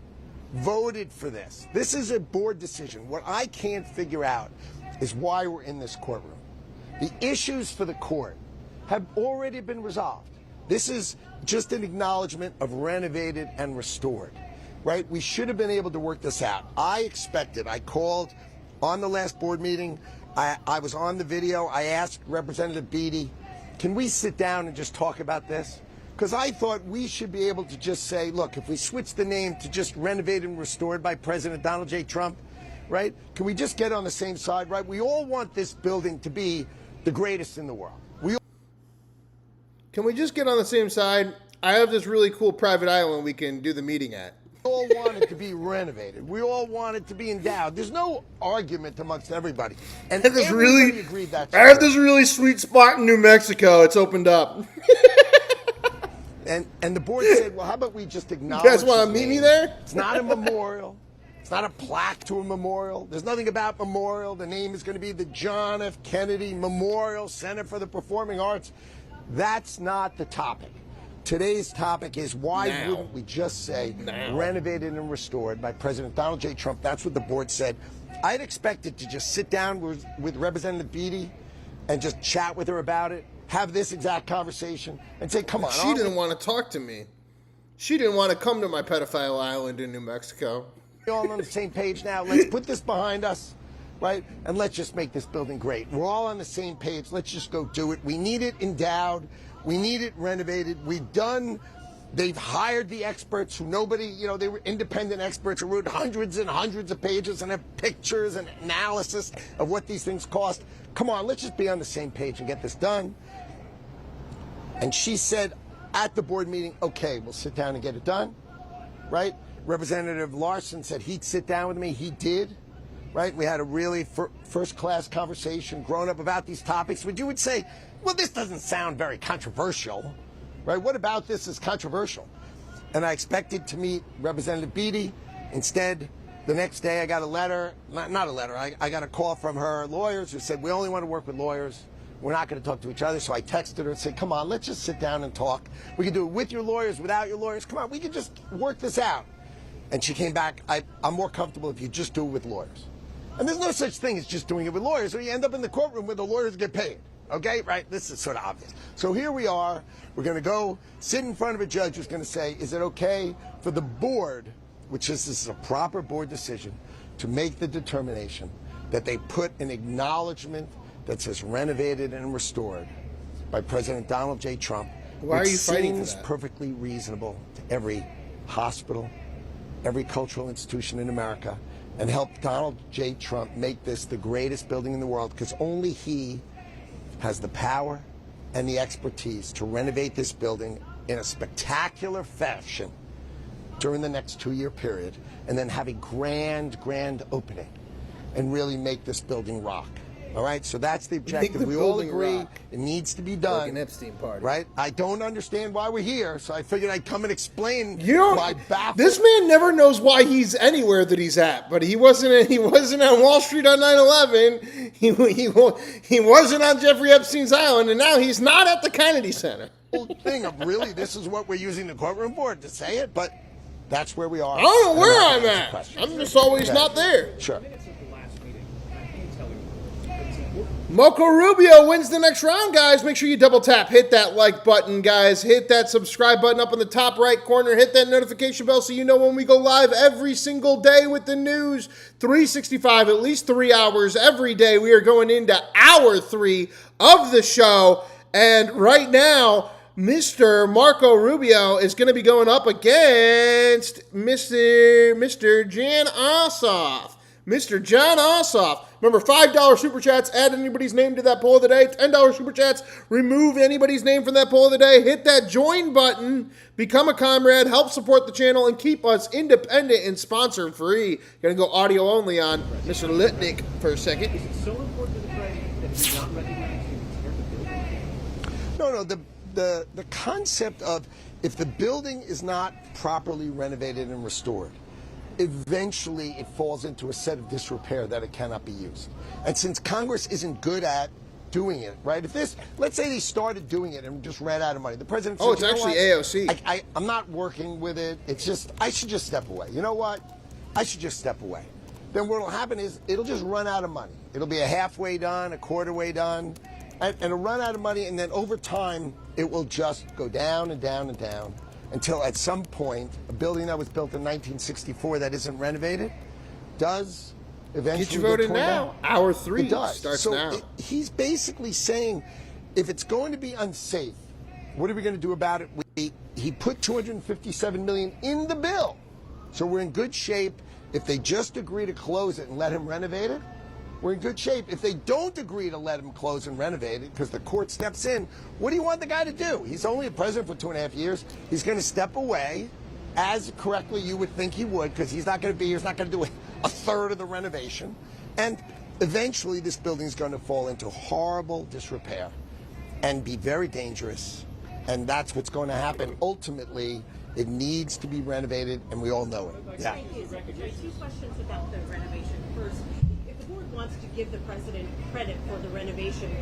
voted for this. This is a board decision. What I can't figure out is why we're in this courtroom. The issues for the court have already been resolved. This is just an acknowledgement of renovated and restored, right? We should have been able to work this out. I called on the last board meeting. I was on the video. I asked Representative Beatty, can we sit down and just talk about this? Because I thought we should be able to just say, look, if we switch the name to just renovated and restored by President Donald J. Trump, right? Can we just get on the same side, right? We all want this building to be the greatest in the world. Can we just get on the same side? I have this really cool private island we can do the meeting at. We all want it to be renovated. We all want it to be endowed. There's no argument amongst everybody. And everybody agreed that's I have this really sweet spot in New Mexico. It's opened up. And the board said, well, how about we just acknowledge You guys want to his meet me name? there? It's not a memorial. It's not a plaque to a memorial. There's nothing about memorial. The name is going to be the John F. Kennedy Memorial Center for the Performing Arts. That's not the topic. Today's topic is why wouldn't we just say renovated and restored by President Donald J. Trump? That's what the board said. I'd expected to just sit down with Representative Beatty and just chat with her about it, have this exact conversation, and say, come on. She didn't want to talk to me. She didn't want to come to my pedophile island in New Mexico. We're all on the same page now. Let's put this behind us, right? And let's just make this building great. We're all on the same page. Let's just go do it. We need it endowed. We need it renovated. They've hired the experts who they were independent experts who wrote hundreds and hundreds of pages and have pictures and analysis of what these things cost. Come on, let's just be on the same page and get this done. And she said at the board meeting, okay, we'll sit down and get it done, right? Representative Larson said he'd sit down with me. He did, right? We had a really first-class conversation, grown up about these topics. But you would say, well, this doesn't sound very controversial, right? What about this is controversial? And I expected to meet Representative Beatty. Instead, the next day I got a letter, not a letter, I got a call from her lawyers who said, we only want to work with lawyers. We're not going to talk to each other. So I texted her and said, come on, let's just sit down and talk. We can do it with your lawyers, without your lawyers. Come on, we can just work this out. And she came back, I'm more comfortable if you just do it with lawyers. And there's no such thing as just doing it with lawyers, or you end up in the courtroom where the lawyers get paid. Okay, right? This is sort of obvious. So here we are. We're going to go sit in front of a judge who's going to say, is it okay for the board, which this is a proper board decision, to make the determination that they put an acknowledgement that says renovated and restored by President Donald J. Trump. Why are you fighting for that? Seems that? Perfectly reasonable to every hospital, every cultural institution in America, and help Donald J. Trump make this the greatest building in the world, because only he has the power and the expertise to renovate this building in a spectacular fashion during the next 2-year period, and then have a grand opening and really make this building rock. All right, so that's the objective. We all agree it needs to be done. Like an Epstein party. Right? I don't understand why we're here, so I figured I'd come and explain my baffle. This man never knows why he's anywhere that he's at, but he wasn't on Wall Street on 9/11. He wasn't on Jeffrey Epstein's island, and now he's not at the Kennedy Center. Whole thing of really, this is what we're using the courtroom board to say it, but that's where we are. I don't know where I'm at. I'm just always not there. Sure. Marco Rubio wins the next round, guys. Make sure you double tap. Hit that like button, guys. Hit that subscribe button up in the top right corner. Hit that notification bell so you know when we go live every single day with the news. 365, at least 3 hours every day. We are going into hour 3 of the show. And right now, Mr. Marco Rubio is going to be going up against Mr. Jan Ossoff. Mr. John Ossoff. Remember, $5 Super Chats, add anybody's name to that poll of the day. $10 Super Chats, remove anybody's name from that poll of the day. Hit that join button, become a comrade, help support the channel, and keep us independent and sponsor free. Going to go audio only on Mr. Litnick for a second. Is it so important to the president that he's not recognizing the No, the concept of if the building is not properly renovated and restored, eventually it falls into a set of disrepair that it cannot be used. And since Congress isn't good at doing it, right? If this, let's say they started doing it and just ran out of money. The president says, it's actually AOC. I'm not working with it. It's just, I should just step away. You know what? I should just step away. Then what will happen is it'll just run out of money. It'll be a halfway done, a quarter way done, and it'll run out of money, and then over time, it will just go down and down and down until at some point, a building that was built in 1964 that isn't renovated does eventually get you voted now. Hour 3 starts so now. He's basically saying, if it's going to be unsafe, what are we going to do about it? He put $257 million in the bill, so we're in good shape. If they just agree to close it and let him renovate it, we're in good shape. If they don't agree to let him close and renovate it because the court steps in, what do you want the guy to do? He's only a president for 2.5 years. He's going to step away, as correctly you would think he would, because he's not going to be here. He's not going to do a third of the renovation. And eventually this building is going to fall into horrible disrepair and be very dangerous. And that's what's going to happen. Ultimately, it needs to be renovated, and we all know it. Yeah. Thank you, Secretary. 2 questions about the renovation. First, if the board wants to give the president credit for the renovation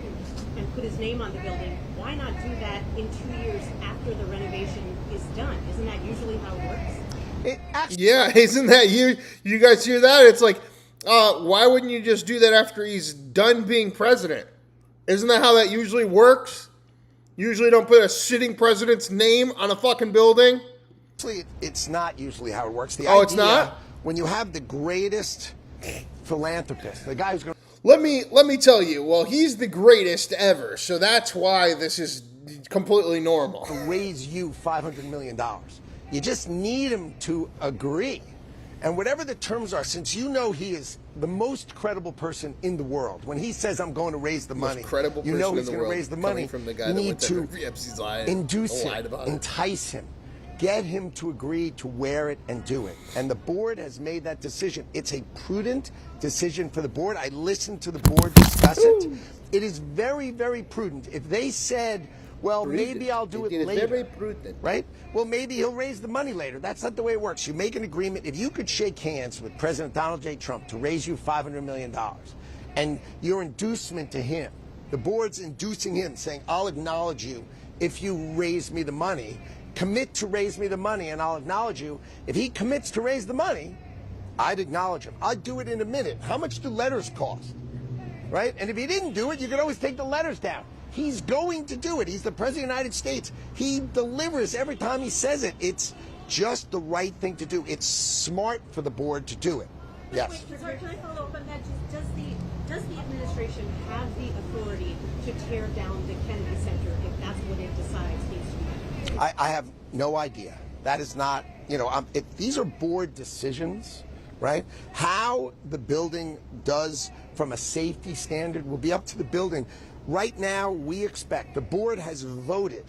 and put his name on the building, why not do that in 2 years after the renovation is done? Isn't that usually how it works? Yeah, isn't that you guys hear that? It's like, why wouldn't you just do that after he's done being president? Isn't that how that usually works? Usually don't put a sitting president's name on a fucking building. Actually, it's not usually how it works. It's not? When you have the greatest philanthropist, the guy who's going to... Let me tell you, well, he's the greatest ever, so that's why this is completely normal. To raise you $500 million. You just need him to agree. And whatever the terms are, since you know he is the most credible person in the world, when he says, I'm going to raise the money, you know he's going to raise the money, from the guy you that need went to to Epstein's eye induce and lied him, about it. entice him, get him to agree to wear it and do it. And the board has made that decision. It's a prudent decision for the board. I listened to the board discuss it. It is very, very prudent. If they said, well, maybe I'll do it later. Very prudent. Right? Well, maybe he'll raise the money later. That's not the way it works. You make an agreement. If you could shake hands with President Donald J. Trump to raise you $500 million, and your inducement to him, the board's inducing him, saying, I'll acknowledge you if you raise me the money, commit to raise me the money, and I'll acknowledge you. If he commits to raise the money, I'd acknowledge him. I'd do it in a minute. How much do letters cost? Right? And if he didn't do it, you could always take the letters down. He's going to do it. He's the President of the United States. He delivers every time he says it. It's just the right thing to do. It's smart for the board to do it. Yes. Wait, sorry, can I follow up on that? Does the administration have the authority to tear down the Kennedy Center if that's what it decides needs to be done? I have no idea. That is not, these are board decisions, right? How the building does from a safety standard will be up to the building. Right now, we expect, the board has voted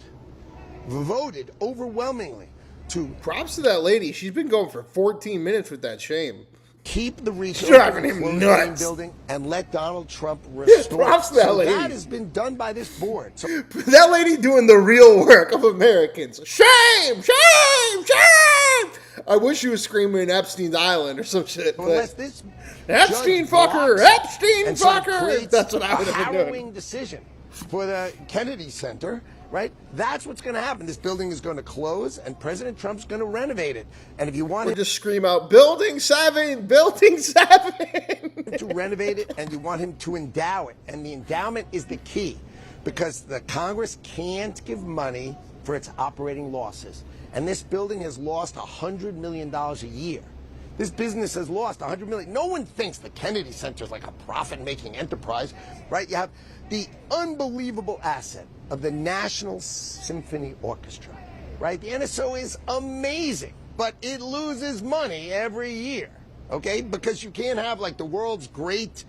overwhelmingly to... Props to that lady. She's been going for 14 minutes with that shame. keep the research Driving him nuts. building and let Donald Trump restore Props it. to that So lady. that has been done by this board. So That lady doing the real work of Americans. Shame! Shame! Shame! I wish she was screaming Epstein's Island or some shit. But unless this Epstein judge fucker! blocks it, Epstein and so it fucker! creates That's what I would a have been doing. harrowing decision for the Kennedy Center, right? That's what's going to happen. This building is going to close, and President Trump's going to renovate it. And if you want Or just scream out, Building 7! Building 7! to renovate it, and you want him to endow it, and the endowment is the key, because the Congress can't give money for its operating losses. And this building has lost $100 million a year. This business has lost $100 million. No one thinks the Kennedy Center is like a profit-making enterprise, right? You have the unbelievable asset of the National Symphony Orchestra, right? The NSO is amazing, but it loses money every year, okay? Because you can't have like the world's great,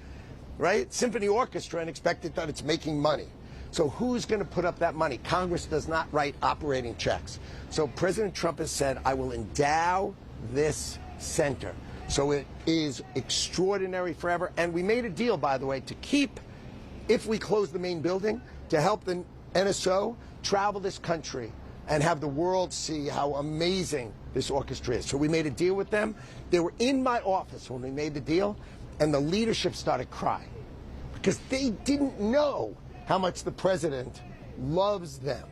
right, symphony orchestra and expect it that it's making money. So who's going to put up that money? Congress does not write operating checks. So President Trump has said, I will endow this center. So it is extraordinary forever. And we made a deal, by the way, to keep, if we close the main building, to help the NSO travel this country and have the world see how amazing this orchestra is. So we made a deal with them. They were in my office when we made the deal, and the leadership started crying because they didn't know how much the president loves them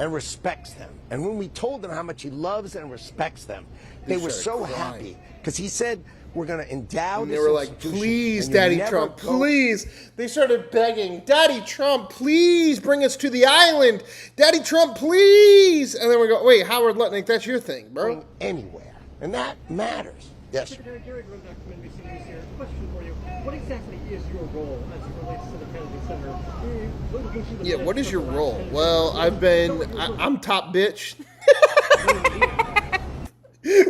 and respects them. And when we told them how much he loves and respects them, they were so happy because he said, we're going to endow And this they were like, institution, please, and you Daddy never Trump, go- please. They started begging, Daddy Trump, please bring us to the island. Daddy Trump, please. And then we go, wait, Howard Lutnick, that's your thing, bro. Bring anywhere. And that matters. Yes. Secretary Gary Grimback from NBC News here. Question for you. What exactly is your role as it relates to the Kennedy Center? Yeah, what is your role? Well, I'm top bitch.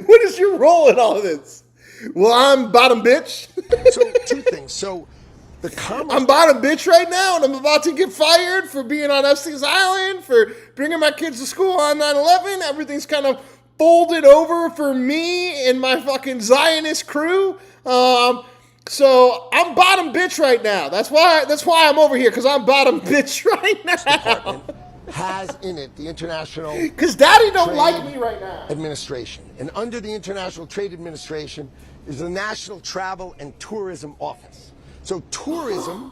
What is your role in all of this? Well, I'm bottom bitch. So, two things. So, I'm bottom bitch right now, and I'm about to get fired for being on Epstein's Island, for bringing my kids to school on 9/11. Everything's kind of folded over for me and my fucking Zionist crew. So I'm bottom bitch right now. That's why I'm over here, because I'm bottom bitch right now. Has in it the International Because Daddy don't Trade like me right now. Administration. And under the International Trade Administration is the National Travel and Tourism Office. So tourism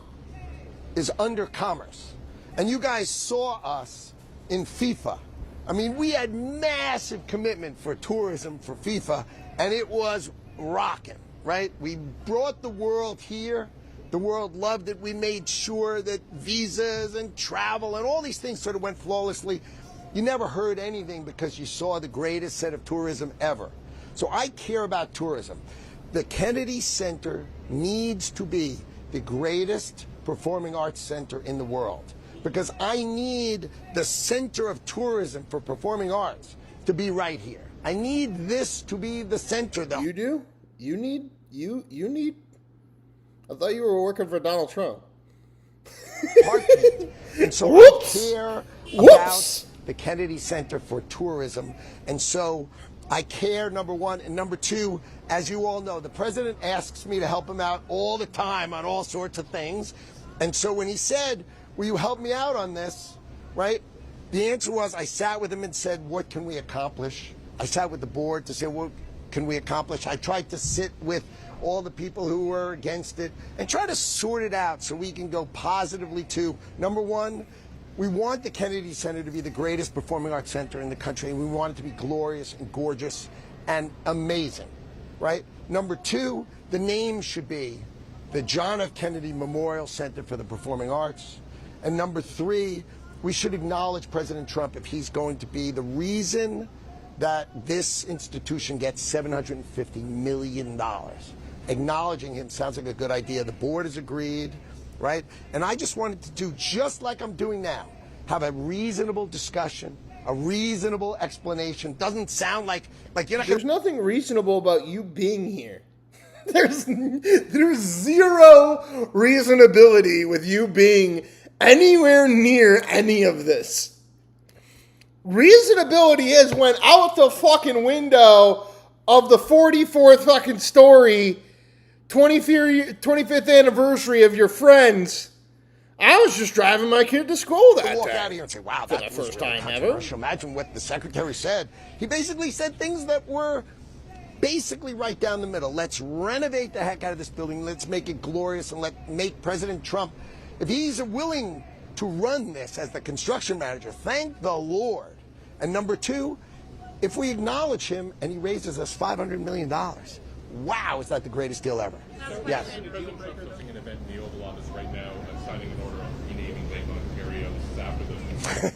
is under commerce. And you guys saw us in FIFA. I mean, we had massive commitment for tourism for FIFA, and it was rocking, right? We brought the world here. The world loved it. We made sure that visas and travel and all these things sort of went flawlessly. You never heard anything because you saw the greatest set of tourism ever. So I care about tourism. The Kennedy Center needs to be the greatest performing arts center in the world, because I need the center of tourism for performing arts to be right here. I need this to be the center. You do? You need? I thought you were working for Donald Trump. And so Whoops. I care Whoops. about the Kennedy Center for Tourism. And so I care, number one. And number two, as you all know, the president asks me to help him out all the time on all sorts of things. And so when he said, will you help me out on this, right? The answer was, I sat with him and said, what can we accomplish? I sat with the board to say, what can we accomplish? I tried to sit with all the people who were against it and try to sort it out so we can go positively to, number one, we want the Kennedy Center to be the greatest performing arts center in the country, and we want it to be glorious and gorgeous and amazing, right? Number two, the name should be the John F. Kennedy Memorial Center for the Performing Arts. And number three, we should acknowledge President Trump if he's going to be the reason that this institution gets $750 million. Acknowledging him sounds like a good idea. The board has agreed, right? And I just wanted to do just like I'm doing now, have a reasonable discussion, a reasonable explanation. Doesn't sound like you're not. There's nothing reasonable about you being here. There's zero reasonability with you being anywhere near any of this. Reasonability is when out the fucking window of the 44th fucking story 25th anniversary of your friends. I was just driving my kid to school that walk day. out of here and say, wow, For that the was first really time ever. controversial. Imagine what the secretary said. He basically said things that were basically right down the middle. Let's renovate the heck out of this building. Let's make it glorious and make President Trump, if he's willing to run this as the construction manager, thank the Lord. And number two, if we acknowledge him and he raises us $500 million, wow, is that the greatest deal ever? Yes. President Trump hosting an event in the Oval Office right now and signing an order on renaming Lake Ontario. This is after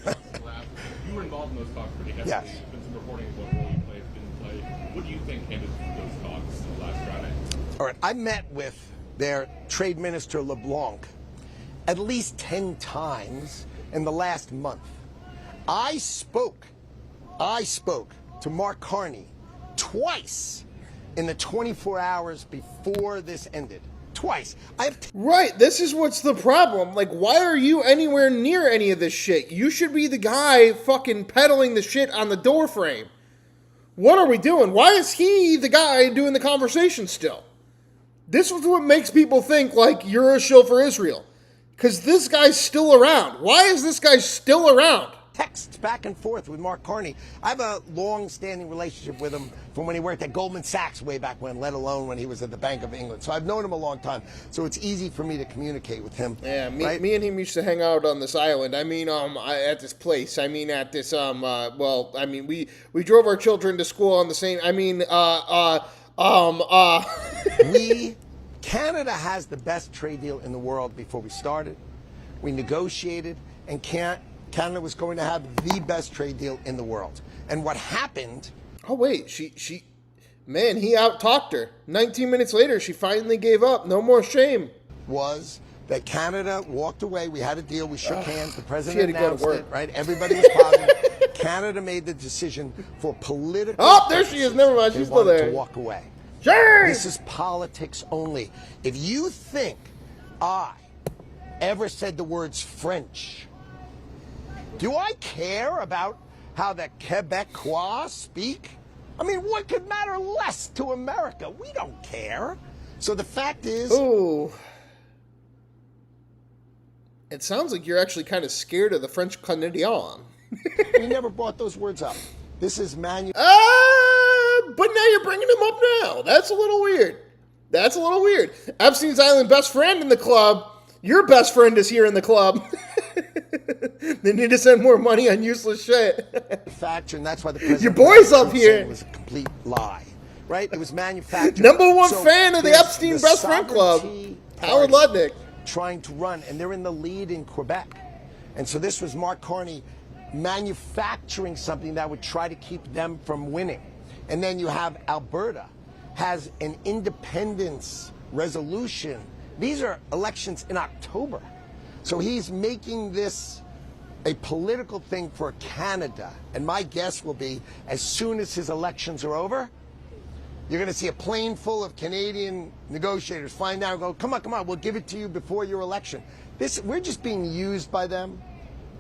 the collapse. You were involved in those talks pretty heavily. Yes. There's been some reporting of what role you played, didn't play. What do you think came of those talks last Friday? All right, I met with their trade minister LeBlanc at least 10 times in the last month. I spoke to Mark Carney twice in the 24 hours before this ended. Twice. Right, this is what's the problem. Like, why are you anywhere near any of this shit? You should be the guy fucking peddling the shit on the doorframe. What are we doing? Why is he the guy doing the conversation still? This is what makes people think, like, you're a shill for Israel. Because this guy's still around. Why is this guy still around? Texts back and forth with Mark Carney. I have a long-standing relationship with him from when he worked at Goldman Sachs way back when, let alone when he was at the Bank of England. So I've known him a long time. So it's easy for me to communicate with him. Yeah, right? me and him used to hang out on this island. I mean, at this place. I mean, at this, we drove our children to school on the same, Canada has the best trade deal in the world before we started. We negotiated, and Canada was going to have the best trade deal in the world. And what happened... Oh, wait. He out-talked her. 19 minutes later, she finally gave up. No more shame. Was that Canada walked away. We had a deal. We shook hands. The president announced it, right? Everybody was positive. Canada made the decision for political... Oh, there she is. Never mind. She's still there. To walk away. Sure. This is politics only. If you think I ever said the words French, do I care about how the Quebecois speak? I mean, what could matter less to America? We don't care. So the fact is... Ooh. It sounds like you're actually kind of scared of the French Canadian. We never brought those words up. This is but now you're bringing him up now. That's a little weird. Epstein's Island best friend in the club. Your best friend is here in the club. They need to send more money on useless shit. Factor, and that's why the president... Your boy's up here. ...was a complete lie, right? It was manufactured. Number one fan of the Epstein Best Friend Club, Howard Lutnick. Trying to run, and they're in the lead in Quebec. And so this was Mark Carney manufacturing something that would try to keep them from winning. And then you have Alberta has an independence resolution. These are elections in October. So he's making this a political thing for Canada. And my guess will be, as soon as his elections are over, you're going to see a plane full of Canadian negotiators flying down and go, come on, we'll give it to you before your election. We're just being used by them,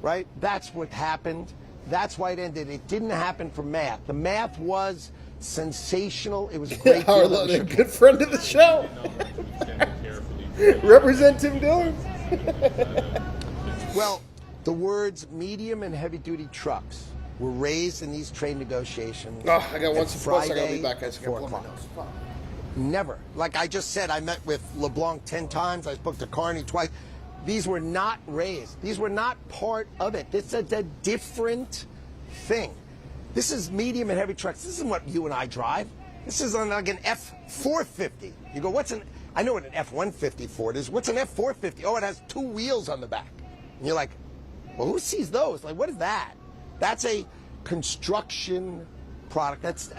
right? That's what happened. That's why it ended. It didn't happen for math. The math was sensational. It was a great Howard Lutnick, good friend of the show. Represent Tim Dillon. Well, the words medium and heavy duty trucks were raised in these trade negotiations. Oh, I got one Friday, I gotta be back. I just gotta 4 blow my o'clock. nose. Never. Like I just said, I met with LeBlanc 10 times. I spoke to Carney twice. These were not raised. These were not part of it. This is a different thing. This is medium and heavy trucks. This isn't what you and I drive. This is like an F-450. You go, I know what an F-150 Ford is. What's an F-450? Oh, it has 2 wheels on the back. And you're like, well, who sees those? Like, what is that? That's a construction product. That's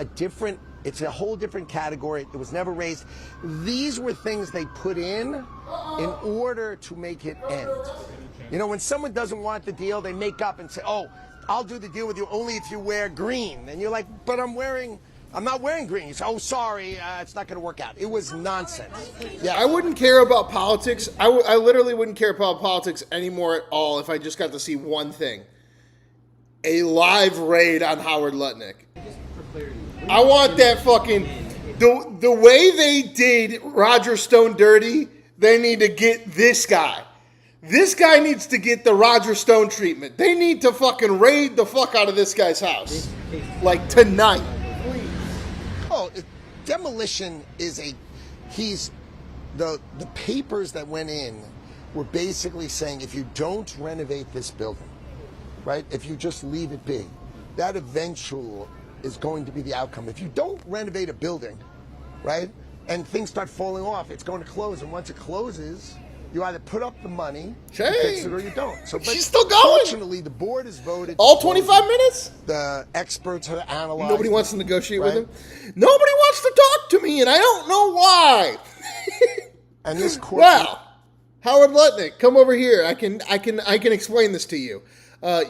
it's a whole different category. It was never raised. These were things they put in order to make it end. You know, when someone doesn't want the deal, they make up and say, oh, I'll do the deal with you only if you wear green. And you're like, but I'm not wearing green. You say, oh, sorry, it's not going to work out. It was nonsense. Yeah, I wouldn't care about politics. I literally wouldn't care about politics anymore at all if I just got to see one thing. A live raid on Howard Lutnick. I want that fucking... The way they did Roger Stone dirty, they need to get this guy. This guy needs to get the Roger Stone treatment. They need to fucking raid the fuck out of this guy's house. Like tonight. Oh, demolition is the papers that went in were basically saying if you don't renovate this building, right, if you just leave it be, that eventual is going to be the outcome. If you don't renovate a building, right, and things start falling off, it's going to close. And once it closes, you either put up the money, to fix it, or you don't. So, but she's still going. Fortunately, the board has voted. All 25 minutes? The experts have analyzed. Nobody wants to negotiate with him. Nobody wants to talk to me, and I don't know why. And this court. Wow. Howard Lutnick, come over here. I can explain this to you.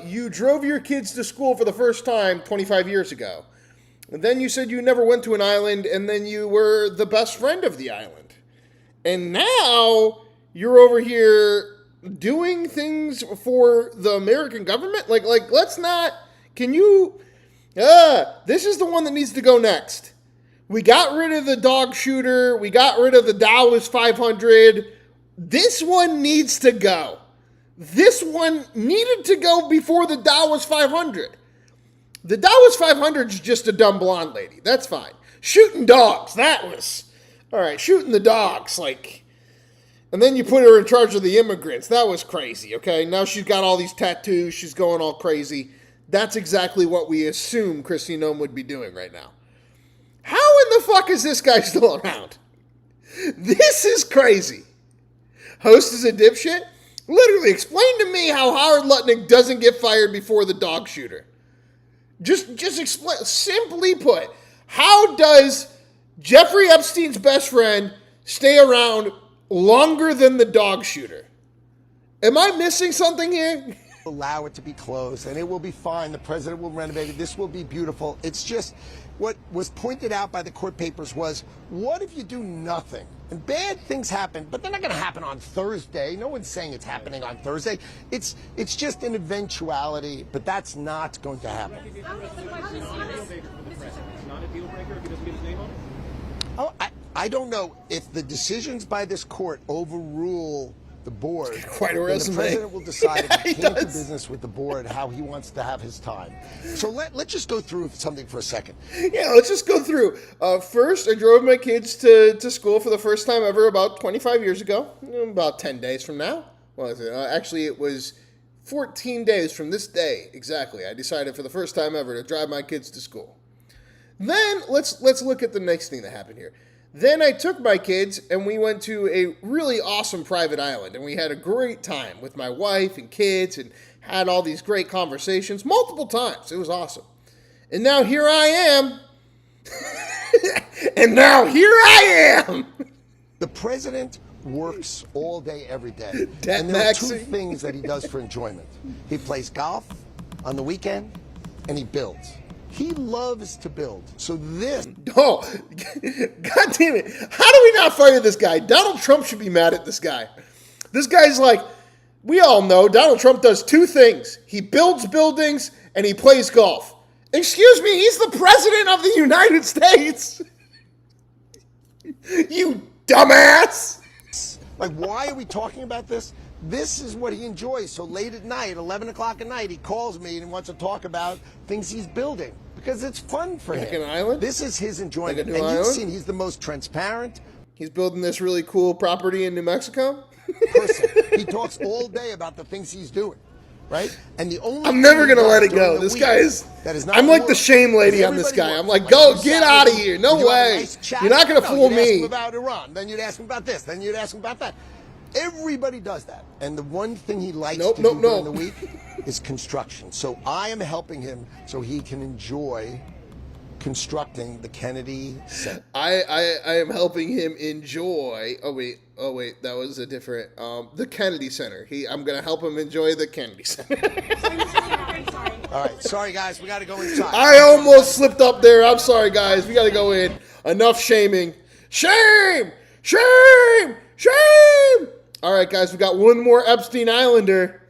You drove your kids to school for the first time 25 years ago. And then you said you never went to an island, and then you were the best friend of the island. And now you're over here doing things for the American government? Like let's not, can you, this is the one that needs to go next. We got rid of the dog shooter. We got rid of the Dallas 500. This one needs to go. This one needed to go before the Dallas 500. The Dallas 500 is just a dumb blonde lady. That's fine. Shooting dogs. That was, all right, shooting the dogs. Like, and then you put her in charge of the immigrants. That was crazy, okay? Now she's got all these tattoos. She's going all crazy. That's exactly what we assume Kristi Noem would be doing right now. How in the fuck is this guy still around? This is crazy. Host is a dipshit? Literally, explain to me how Howard Lutnick doesn't get fired before the dog shooter. Just explain. Simply put, how does Jeffrey Epstein's best friend stay around longer than the dog shooter? Am I missing something here? Allow it to be closed, and it will be fine. The president will renovate it. This will be beautiful. It's just what was pointed out by the court papers was, what if you do nothing? And bad things happen, but they're not going to happen on Thursday. No one's saying it's happening on Thursday. It's just an eventuality, but that's not going to happen. Oh, I don't know if the decisions by this court overrule the board. Quite a resume. The president will decide if he came to business with the board how he wants to have his time. So let's just go through something for a second. Yeah, let's just go through. First, I drove my kids to school for the first time ever about 25 years ago. About 10 days from now. What was it? Actually, it was 14 days from this day exactly. I decided for the first time ever to drive my kids to school. Then let's look at the next thing that happened here. Then I took my kids and we went to a really awesome private island, and we had a great time with my wife and kids and had all these great conversations multiple times. It was awesome. And now here I am. The president works all day, every day. And there are two Maxie. things that he does for enjoyment. He plays golf on the weekend, and he builds. He loves to build. So this... Oh, God damn it. How do we not fire this guy? Donald Trump should be mad at this guy. This guy's like, we all know Donald Trump does two things. He builds buildings and he plays golf. Excuse me, he's the president of the United States. You dumbass. Like, why are we talking about this? This is what he enjoys. So late at night, 11 o'clock at night, he calls me and wants to talk about things he's building because it's fun for him. Like an island? This is his enjoyment. Like a new and island? you've seen he's the most transparent He's building this really cool property in New Mexico. person. He talks all day about the things he's doing, right? And the only I'm never thing he going to let does it go. during the This week guy is... that is not I'm like the work, shame lady is on this everybody guy. I'm works. like, go, you get sat out of with him, here. No you had a way. nice chat. You're not going to No, fool you'd ask him me. about Iran. Then you'd ask him about this. Then you'd ask him about that. Everybody does that. And the one thing he likes to do during the week is construction. So I am helping him so he can enjoy constructing the Kennedy Center. I am helping him enjoy. Oh wait, that was a different. The Kennedy Center. I'm gonna help him enjoy the Kennedy Center. All right, sorry guys, we got to go inside. I almost slipped up there. I'm sorry, guys. We got to go in. Enough shaming. Shame, shame, shame. All right, guys. We got one more Epstein Islander.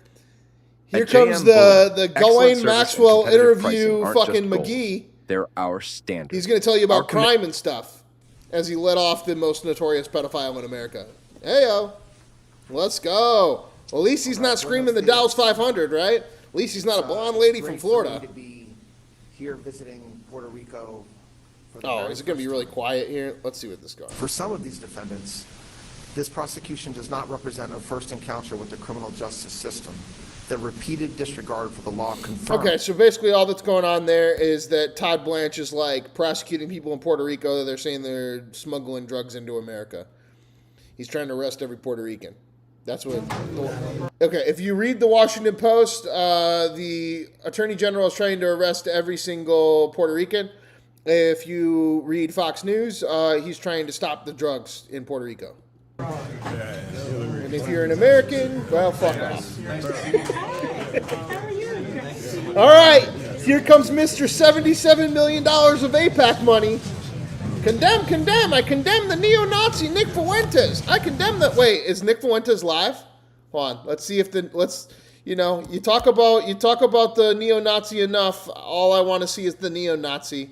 Here comes the Ghislaine Maxwell interview. Fucking McGee. They're our standard. He's going to tell you about crime and stuff. as he let off the most notorious pedophile in America. Heyo, let's go. Well, at least he's not screaming the Dallas 500, right? At least he's not a blonde lady from Florida. To be here visiting Puerto Rico. Oh, is it going to be really quiet here? Let's see what this goes. For some of these defendants, this prosecution does not represent a first encounter with the criminal justice system. The repeated disregard for the law confirms. Okay, so basically all that's going on there is that Todd Blanche is like prosecuting people in Puerto Rico. They're saying they're smuggling drugs into America. He's trying to arrest every Puerto Rican. That's what. Okay, if you read the Washington Post, the Attorney General is trying to arrest every single Puerto Rican. If you read Fox News, he's trying to stop the drugs in Puerto Rico. And if you're an American, well, fuck off. All right, here comes Mr. $77 million of AIPAC money. Condemn. I condemn the neo-Nazi Nick Fuentes. I condemn that. Wait, is Nick Fuentes live? Hold on. Let's see if you talk about the neo-Nazi enough. All I want to see is the neo-Nazi.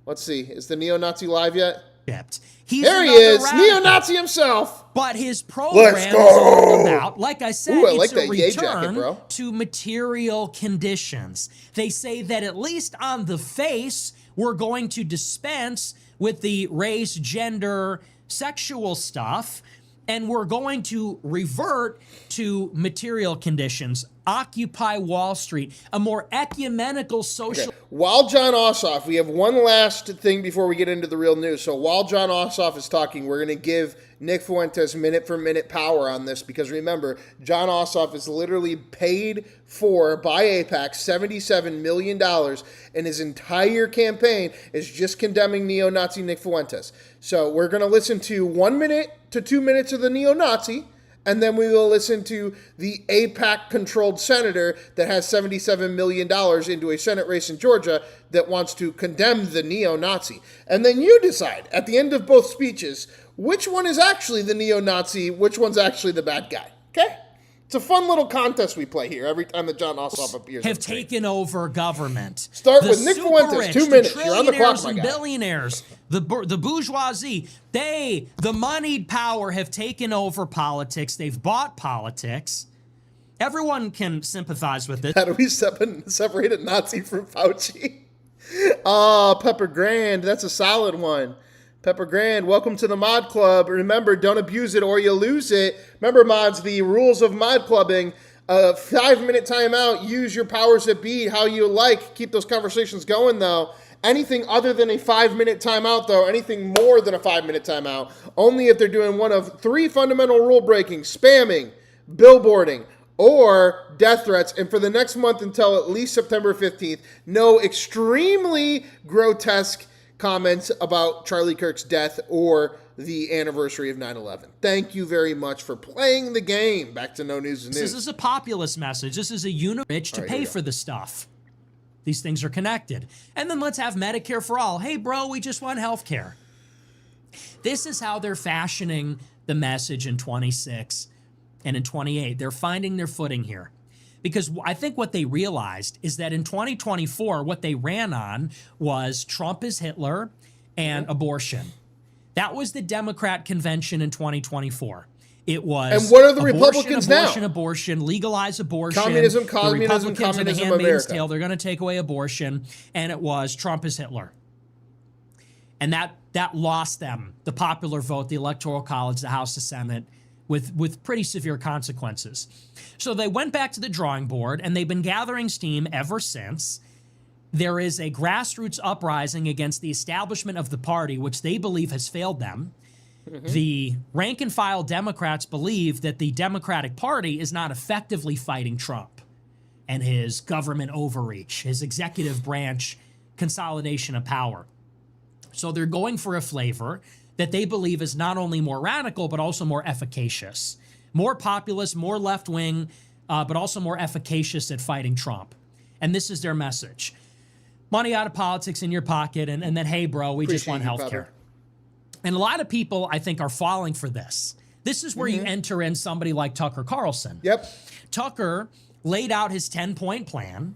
Let's see. Is the neo-Nazi live yet? There he is, radical. Neo-Nazi himself. But his program is all about, like I said, it's a return to material conditions. They say that at least on the face, we're going to dispense with the race, gender, sexual stuff, and we're going to revert to material conditions. Occupy Wall Street, a more ecumenical social... Okay. While John Ossoff, we have one last thing before we get into the real news. So while John Ossoff is talking, we're going to give Nick Fuentes minute-for-minute power on this, because remember, John Ossoff is literally paid for by AIPAC $77 million, and his entire campaign is just condemning neo-Nazi Nick Fuentes. So we're going to listen to 1 minute to 2 minutes of the neo-Nazi, and then we will listen to the AIPAC-controlled senator that has $77 million into a Senate race in Georgia that wants to condemn the neo-Nazi. And then you decide, at the end of both speeches, which one is actually the neo-Nazi, which one's actually the bad guy. Okay? It's a fun little contest we play here every time that John Ossoff appears. Have taken over government. Start with Nick Fuentes, 2 minutes. You're on the clock, my guy. Billionaires, the bourgeoisie, the moneyed power have taken over politics. They've bought politics. Everyone can sympathize with this. How do we separate a Nazi from Fauci? Pepper Grand, that's a solid one. Pepper Grand, welcome to the Mod Club. Remember, don't abuse it or you lose it. Remember, mods, the rules of Mod Clubbing. 5-minute timeout. Use your powers that be how you like. Keep those conversations going, though. Anything other than a 5-minute timeout, though, anything more than a 5-minute timeout, only if they're doing one of 3 fundamental rule breaking: spamming, billboarding, or death threats. And for the next month until at least September 15th, no extremely grotesque comments about Charlie Kirk's death or the anniversary of 9/11. Thank you very much for playing the game. Back to No News is News. This is a populist message. This is a rich to pay for the stuff. These things are connected. And then let's have Medicare for all. Hey, bro, we just want health care. This is how they're fashioning the message in 26 and in 28. They're finding their footing here. Because I think what they realized is that in 2024, what they ran on was Trump is Hitler and abortion. That was the Democrat convention in 2024. It was. And what are the Republicans now? Abortion, legalize abortion. Communism, the communism, Republicans are the communism, Handmaid's America. Tale. They're going to take away abortion. And it was Trump is Hitler. And that lost them the popular vote, the Electoral College, the House, the Senate, with pretty severe consequences. So they went back to the drawing board, and they've been gathering steam ever since. There is a grassroots uprising against the establishment of the party, which they believe has failed them. The rank-and-file Democrats believe that the Democratic Party is not effectively fighting Trump and his government overreach, his executive branch consolidation of power. So they're going for a flavor that they believe is not only more radical, but also more efficacious. More populist, more left-wing, but also more efficacious at fighting Trump. And this is their message. Money out of politics in your pocket, and then, hey, bro, we just want health care. And a lot of people, I think, are falling for this. This is where you enter in somebody like Tucker Carlson. Yep. Tucker laid out his 10-point plan,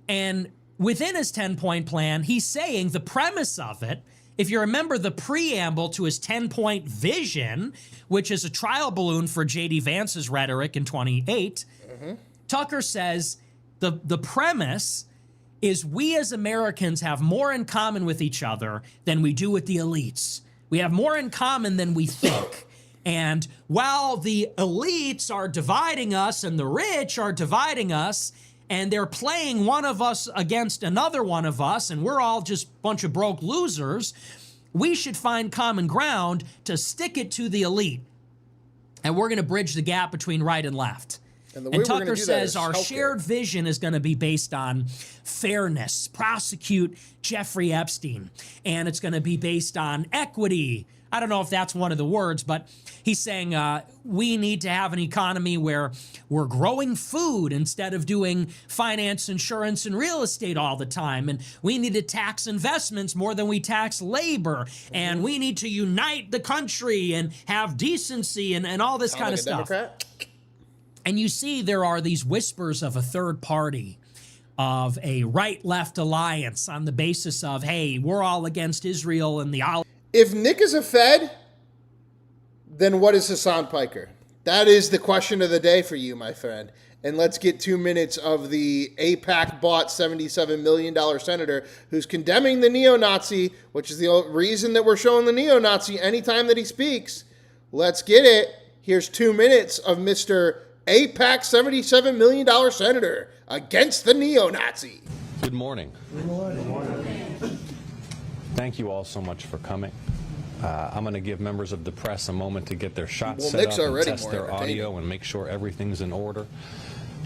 and within his 10-point plan, he's saying the premise of it If you remember the preamble to his 10-point vision, which is a trial balloon for J.D. Vance's rhetoric in 28, Tucker says the premise is we as Americans have more in common with each other than we do with the elites. We have more in common than we think. And while the elites are dividing us and the rich are dividing us, and they're playing one of us against another one of us, and we're all just a bunch of broke losers, we should find common ground to stick it to the elite. And we're going to bridge the gap between right and left. And Tucker says our shared vision is going to be based on fairness, prosecute Jeffrey Epstein, and it's going to be based on equity. I don't know if that's one of the words, but he's saying we need to have an economy where we're growing food instead of doing finance, insurance, and real estate all the time. And we need to tax investments more than we tax labor. And we need to unite the country and have decency and all this kind of stuff. Democrat? And you see there are these whispers of a third party, of a right-left alliance on the basis of, hey, we're all against Israel and the oligarchy. If Nick is a Fed, then what is Hassan Piker? That is the question of the day for you, my friend. And let's get 2 minutes of the AIPAC-bought $77 million senator who's condemning the neo-Nazi, which is the reason that we're showing the neo-Nazi anytime that he speaks. Let's get it. Here's 2 minutes of Mr. AIPAC $77 million senator against the neo-Nazi. Good morning. Good morning. Good morning. Thank you all so much for coming. I'm going to give members of the press a moment to get their shots set Nick's up and already test their audio and make sure everything's in order.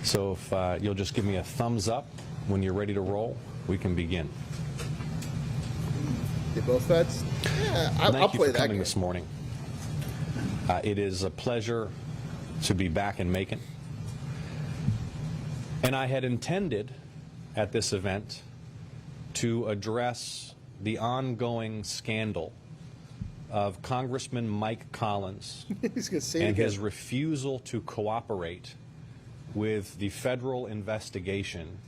So if you'll just give me a thumbs up when you're ready to roll, we can begin. They both Feds? Yeah, I'll play that. Thank you for coming this morning. It is a pleasure to be back in Macon. And I had intended at this event to address the ongoing scandal of Congressman Mike Collins and his refusal to cooperate with the federal investigation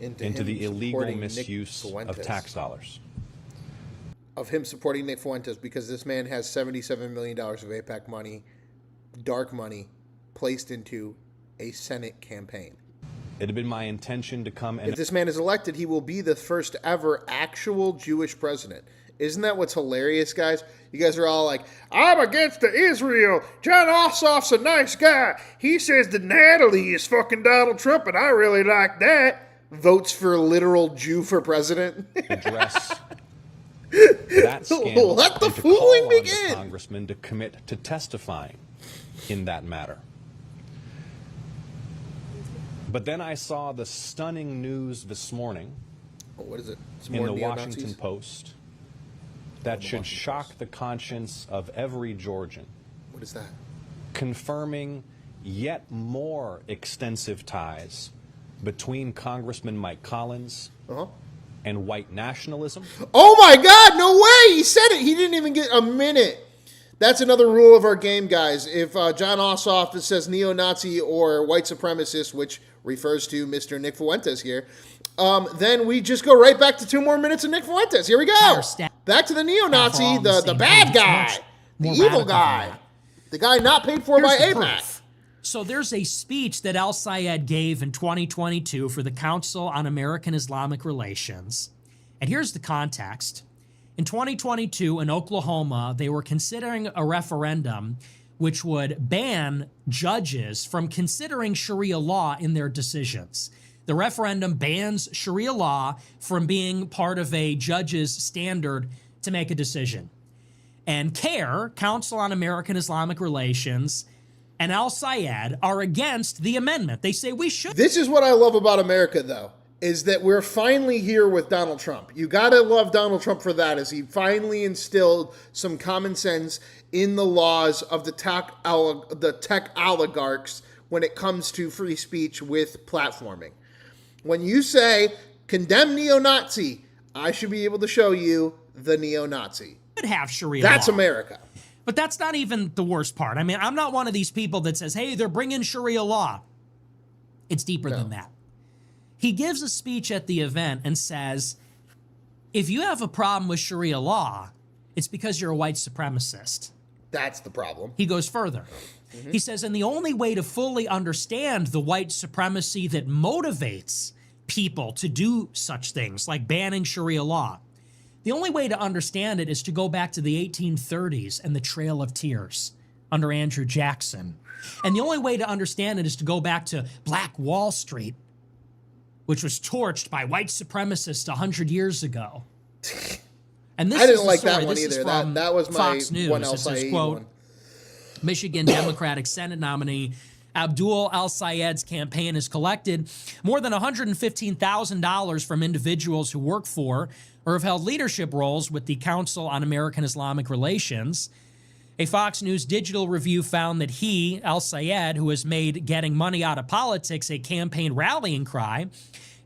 into the illegal misuse of tax dollars. Of him supporting Nick Fuentes because this man has $77 million of AIPAC money, dark money, placed into a Senate campaign. It had been my intention to come and... If this man is elected, he will be the first ever actual Jewish president. Isn't that what's hilarious, guys? You guys are all like, I'm against the Israel. John Ossoff's a nice guy. He says that Natalie is fucking Donald Trump, and I really like that. Votes for literal Jew for president. Address that scandal. Let the fooling begin. The congressman to commit to testifying in that matter. But then I saw the stunning news this morning what is it? in the Washington Post that should shock the conscience of every Georgian. What is that? Confirming yet more extensive ties between Congressman Mike Collins and white nationalism. Oh my God, no way! He said it! He didn't even get a minute. That's another rule of our game, guys. If John Ossoff says neo-Nazi or white supremacist, which refers to Mr. Nick Fuentes here, then we just go right back to 2 more minutes of Nick Fuentes. Here we go. Back to the neo-Nazi, the bad guy, the evil guy, the guy not paid for by AIPAC. So there's a speech that Al-Sayed gave in 2022 for the Council on American Islamic Relations. And here's the context. In 2022, in Oklahoma, they were considering a referendum which would ban judges from considering Sharia law in their decisions. The referendum bans Sharia law from being part of a judge's standard to make a decision. And CAIR, Council on American Islamic Relations, and Al-Sayed are against the amendment. They say we should. This is what I love about America, though, is that we're finally here with Donald Trump. You got to love Donald Trump for that, as he finally instilled some common sense in the laws of the tech oligarchs when it comes to free speech with platforming. When you say, condemn neo-Nazi, I should be able to show you the neo-Nazi. Have Sharia That's law. America. But that's not even the worst part. I mean, I'm not one of these people that says, hey, they're bringing Sharia law. It's deeper than that. He gives a speech at the event and says, if you have a problem with Sharia law, It's because you're a white supremacist. That's the problem. He goes further. He says, and the only way to fully understand the white supremacy that motivates people to do such things, like banning Sharia law, the only way to understand it is to go back to the 1830s and the Trail of Tears under Andrew Jackson. And the only way to understand it is to go back to Black Wall Street, which was torched by white supremacists 100 years ago. And this I didn't is like story. that one This is either. from That was my Fox News. one It else says, I quote, one. Michigan Democratic Senate nominee Abdul Al-Sayed's campaign has collected more than $115,000 from individuals who work for or have held leadership roles with the Council on American-Islamic Relations. A Fox News digital review found that he, Al-Sayed, who has made getting money out of politics a campaign rallying cry,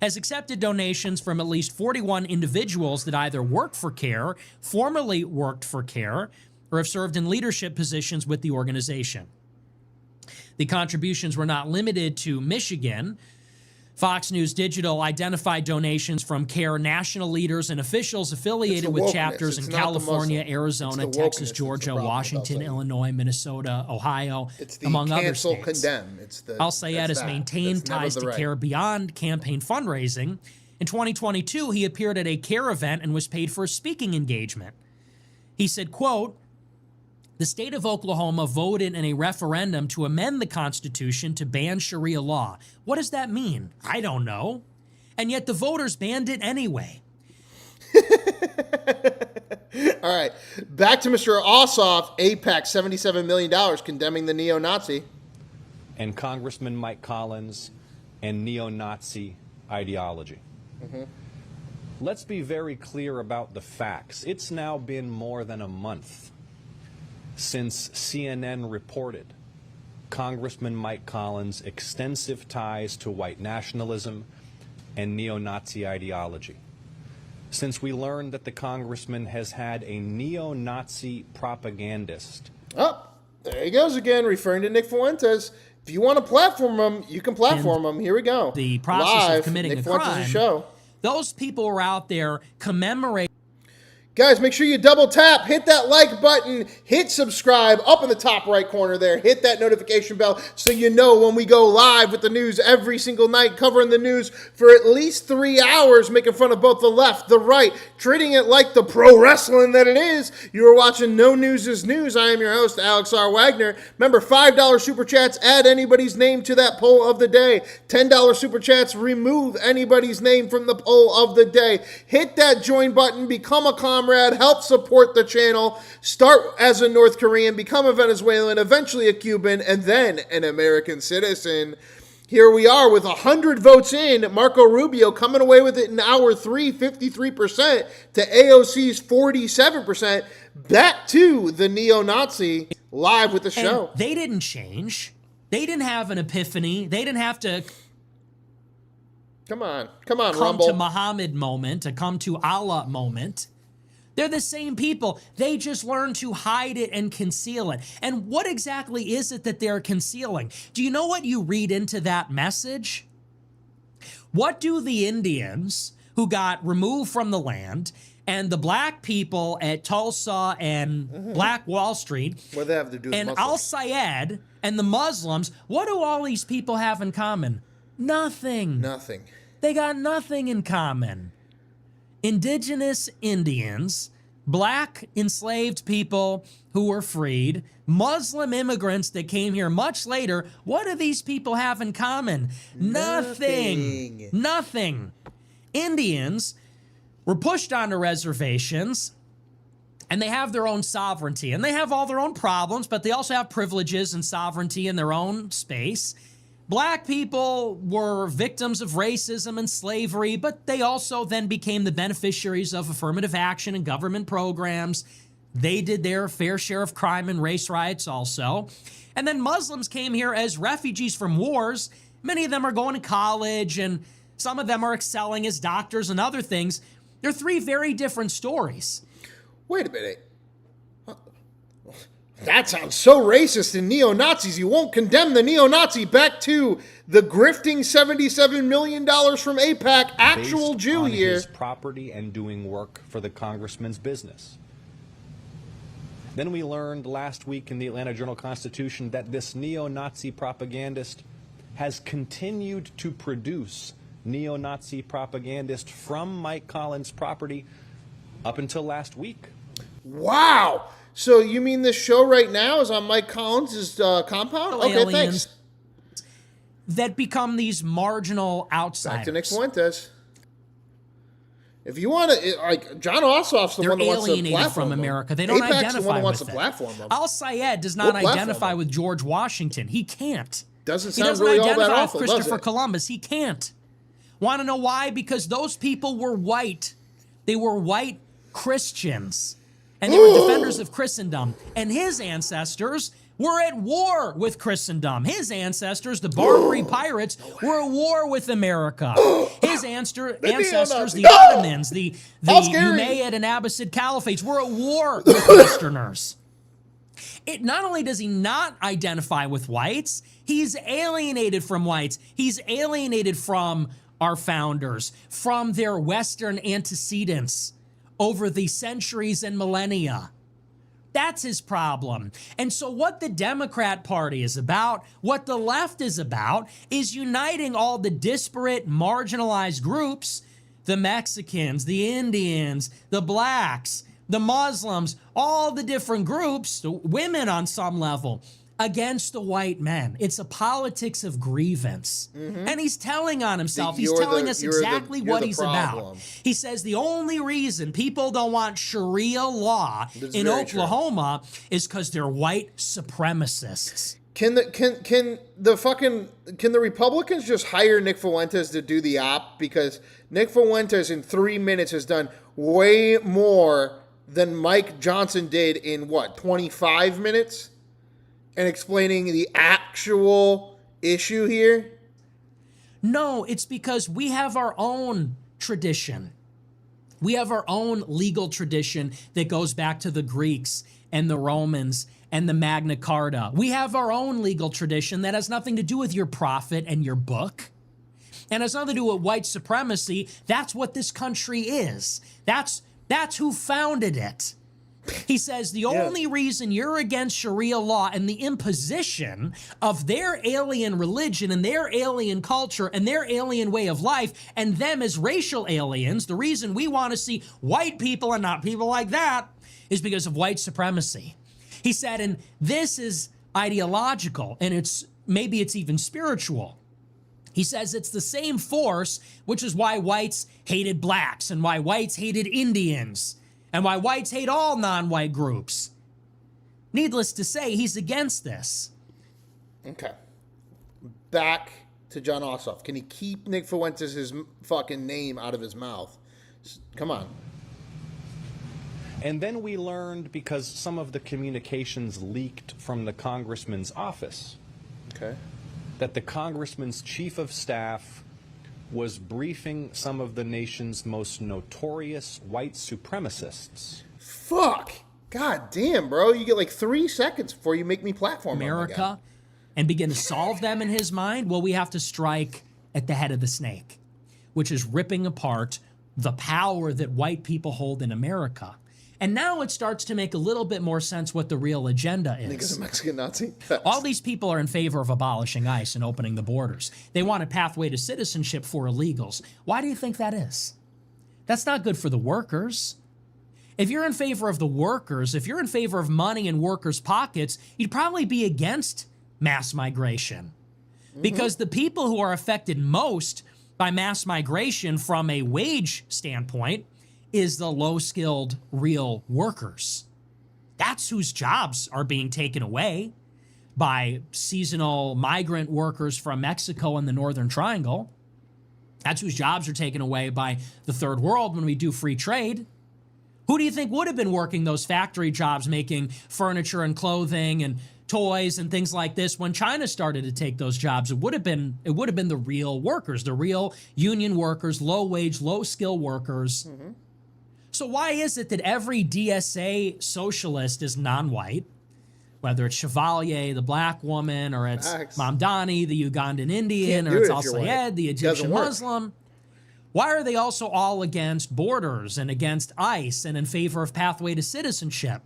has accepted donations from at least 41 individuals that either work for CARE, formerly worked for CARE, or have served in leadership positions with the organization. The contributions were not limited to Michigan. Fox News Digital identified donations from CARE national leaders and officials affiliated with wokeness. chapters It's in not the California, Muslim. Arizona, It's the Texas, wokeness that's the Georgia, problem with Washington, Al-Sayed. Illinois, Minnesota, Ohio, It's the among other cancel, states. condemn. It's the Al-Sayed that's has that. maintained That's never ties the to right. CARE beyond campaign fundraising. In 2022, he appeared at a CARE event and was paid for a speaking engagement. He said, quote, the state of Oklahoma voted in a referendum to amend the Constitution to ban Sharia law. What does that mean? I don't know. And yet the voters banned it anyway. All right. Back to Mr. Ossoff, AIPAC, $77 million, condemning the neo-Nazi. And Congressman Mike Collins and neo-Nazi ideology. Let's be very clear about the facts. It's now been more than a month since CNN reported Congressman Mike Collins' extensive ties to white nationalism and neo-Nazi ideology. Since we learned that the congressman has had a neo-Nazi propagandist. Oh, there he goes again, referring to Nick Fuentes. If you want to platform him, you can platform him. Here we go. The process Live, of committing Nick a Fuentes' crime, show. those people were out there commemorating. Guys, make sure you double tap, hit that like button, hit subscribe up in the top right corner there. Hit that notification bell so you know when we go live with the news every single night, covering the news for at least 3 hours, making fun of both the left, the right, treating it like the pro wrestling that it is. You are watching No News is News. I am your host, Alex R. Wagner. Remember, $5 super chats, add anybody's name to that poll of the day. $10 super chats, remove anybody's name from the poll of the day. Hit that join button, become a comrade, help support the channel, start as a North Korean, become a Venezuelan, eventually a Cuban, and then an American citizen. Here we are with 100 votes in. Marco Rubio coming away with it in hour 3, 53% to AOC's 47%. Back to the neo-Nazi live with the show. And they didn't change. They didn't have an epiphany. They didn't have to come on, Rumble. To Muhammad moment, a come to Allah moment. They're the same people. They just learn to hide it and conceal it. And what exactly is it that they're concealing? Do you know what you read into that message? What do the Indians who got removed from the land and the black people at Tulsa and Black Wall Street what do they have to do with and Muslims? Al-Sayed and the Muslims, what do all these people have in common? Nothing. Nothing. They got nothing in common. Indigenous Indians, black enslaved people who were freed, Muslim immigrants that came here much later, what do these people have in common? Nothing. Nothing. Indians were pushed onto reservations, and they have their own sovereignty, and they have all their own problems, but they also have privileges and sovereignty in their own space. Black people were victims of racism and slavery, but they also then became the beneficiaries of affirmative action and government programs. They did their fair share of crime and race riots also. And then Muslims came here as refugees from wars. Many of them are going to college, and some of them are excelling as doctors and other things. They're three very different stories. Wait a minute. That sounds so racist and neo-Nazis. You won't condemn the neo-Nazi. Back to the grifting $77 million from AIPAC, actual based Jew on here. His property and doing work for the congressman's business. Then we learned last week in the Atlanta Journal-Constitution that this neo-Nazi propagandist has continued to produce neo-Nazi propagandist from Mike Collins' property up until last week. Wow. So you mean this show right now is on Mike Collins' compound? Okay, Aliens thanks. that become these marginal outsiders. Back to Nick Fuentes. If you want to, like, John Ossoff's the They're one that wants to alienated platform from them. America. They don't Apac's identify the one that wants with to it. platform them. Al-Sayed does not We'll platform identify them. with George Washington. He can't. Doesn't He sound doesn't really all identify that with awful, does Christopher it? Columbus. He can't. Want to know why? Because those people were white. They were white Christians. And they were defenders of Christendom. And his ancestors were at war with Christendom. His ancestors, the Barbary pirates, were at war with America. His ancestors, the Ottomans, the Umayyad and Abbasid caliphates, were at war with Westerners. Not only does he not identify with whites, he's alienated from whites. He's alienated from our founders, from their Western antecedents over the centuries and millennia. That's his problem. And so what the Democrat Party is about, what the left is about, is uniting all the disparate, marginalized groups, the Mexicans, the Indians, the blacks, the Muslims, all the different groups, the women on some level, against the white men. It's a politics of grievance. And he's telling on himself. He's telling us exactly what he's about. He says the only reason people don't want Sharia law in Oklahoma is because they're white supremacists. Can the Republicans just hire Nick Fuentes to do the op? Because Nick Fuentes in 3 minutes has done way more than Mike Johnson did in 25 minutes? And explaining the actual issue here? No, it's because we have our own tradition. We have our own legal tradition that goes back to the Greeks and the Romans and the Magna Carta. We have our own legal tradition that has nothing to do with your prophet and your book. And has nothing to do with white supremacy. That's what this country is. That's who founded it. He says the only reason you're against Sharia law and the imposition of their alien religion and their alien culture and their alien way of life and them as racial aliens, the reason we want to see white people and not people like that is because of white supremacy. He said, and this is ideological and maybe it's even spiritual. He says it's the same force, which is why whites hated blacks and why whites hated Indians and why whites hate all non-white groups. Needless to say, he's against this. Okay. Back to John Ossoff. Can he keep Nick Fuentes' fucking name out of his mouth? Come on. And then we learned, because some of the communications leaked from the congressman's office, that the congressman's chief of staff was briefing some of the nation's most notorious white supremacists. Fuck. God damn, bro. You get like 3 seconds before you make me platform America and begin to solve them in his mind. Well, we have to strike at the head of the snake, which is ripping apart the power that white people hold in America. And now it starts to make a little bit more sense what the real agenda is. Nigga's a Mexican Nazi. All these people are in favor of abolishing ICE and opening the borders. They want a pathway to citizenship for illegals. Why do you think that is? That's not good for the workers. If you're in favor of the workers, if you're in favor of money in workers' pockets, you'd probably be against mass migration. Because the people who are affected most by mass migration from a wage standpoint is the low-skilled real workers. That's whose jobs are being taken away by seasonal migrant workers from Mexico and the Northern Triangle. That's whose jobs are taken away by the third world when we do free trade. Who do you think would have been working those factory jobs making furniture and clothing and toys and things like this when China started to take those jobs? It would have been the real workers, the real union workers, low-wage, low-skill workers. So why is it that every DSA socialist is non-white, whether it's Chevalier, the black woman, or it's Mamdani, the Ugandan Indian, or it's Al-Sayed, the Egyptian Muslim? Why are they also all against borders and against ICE and in favor of pathway to citizenship?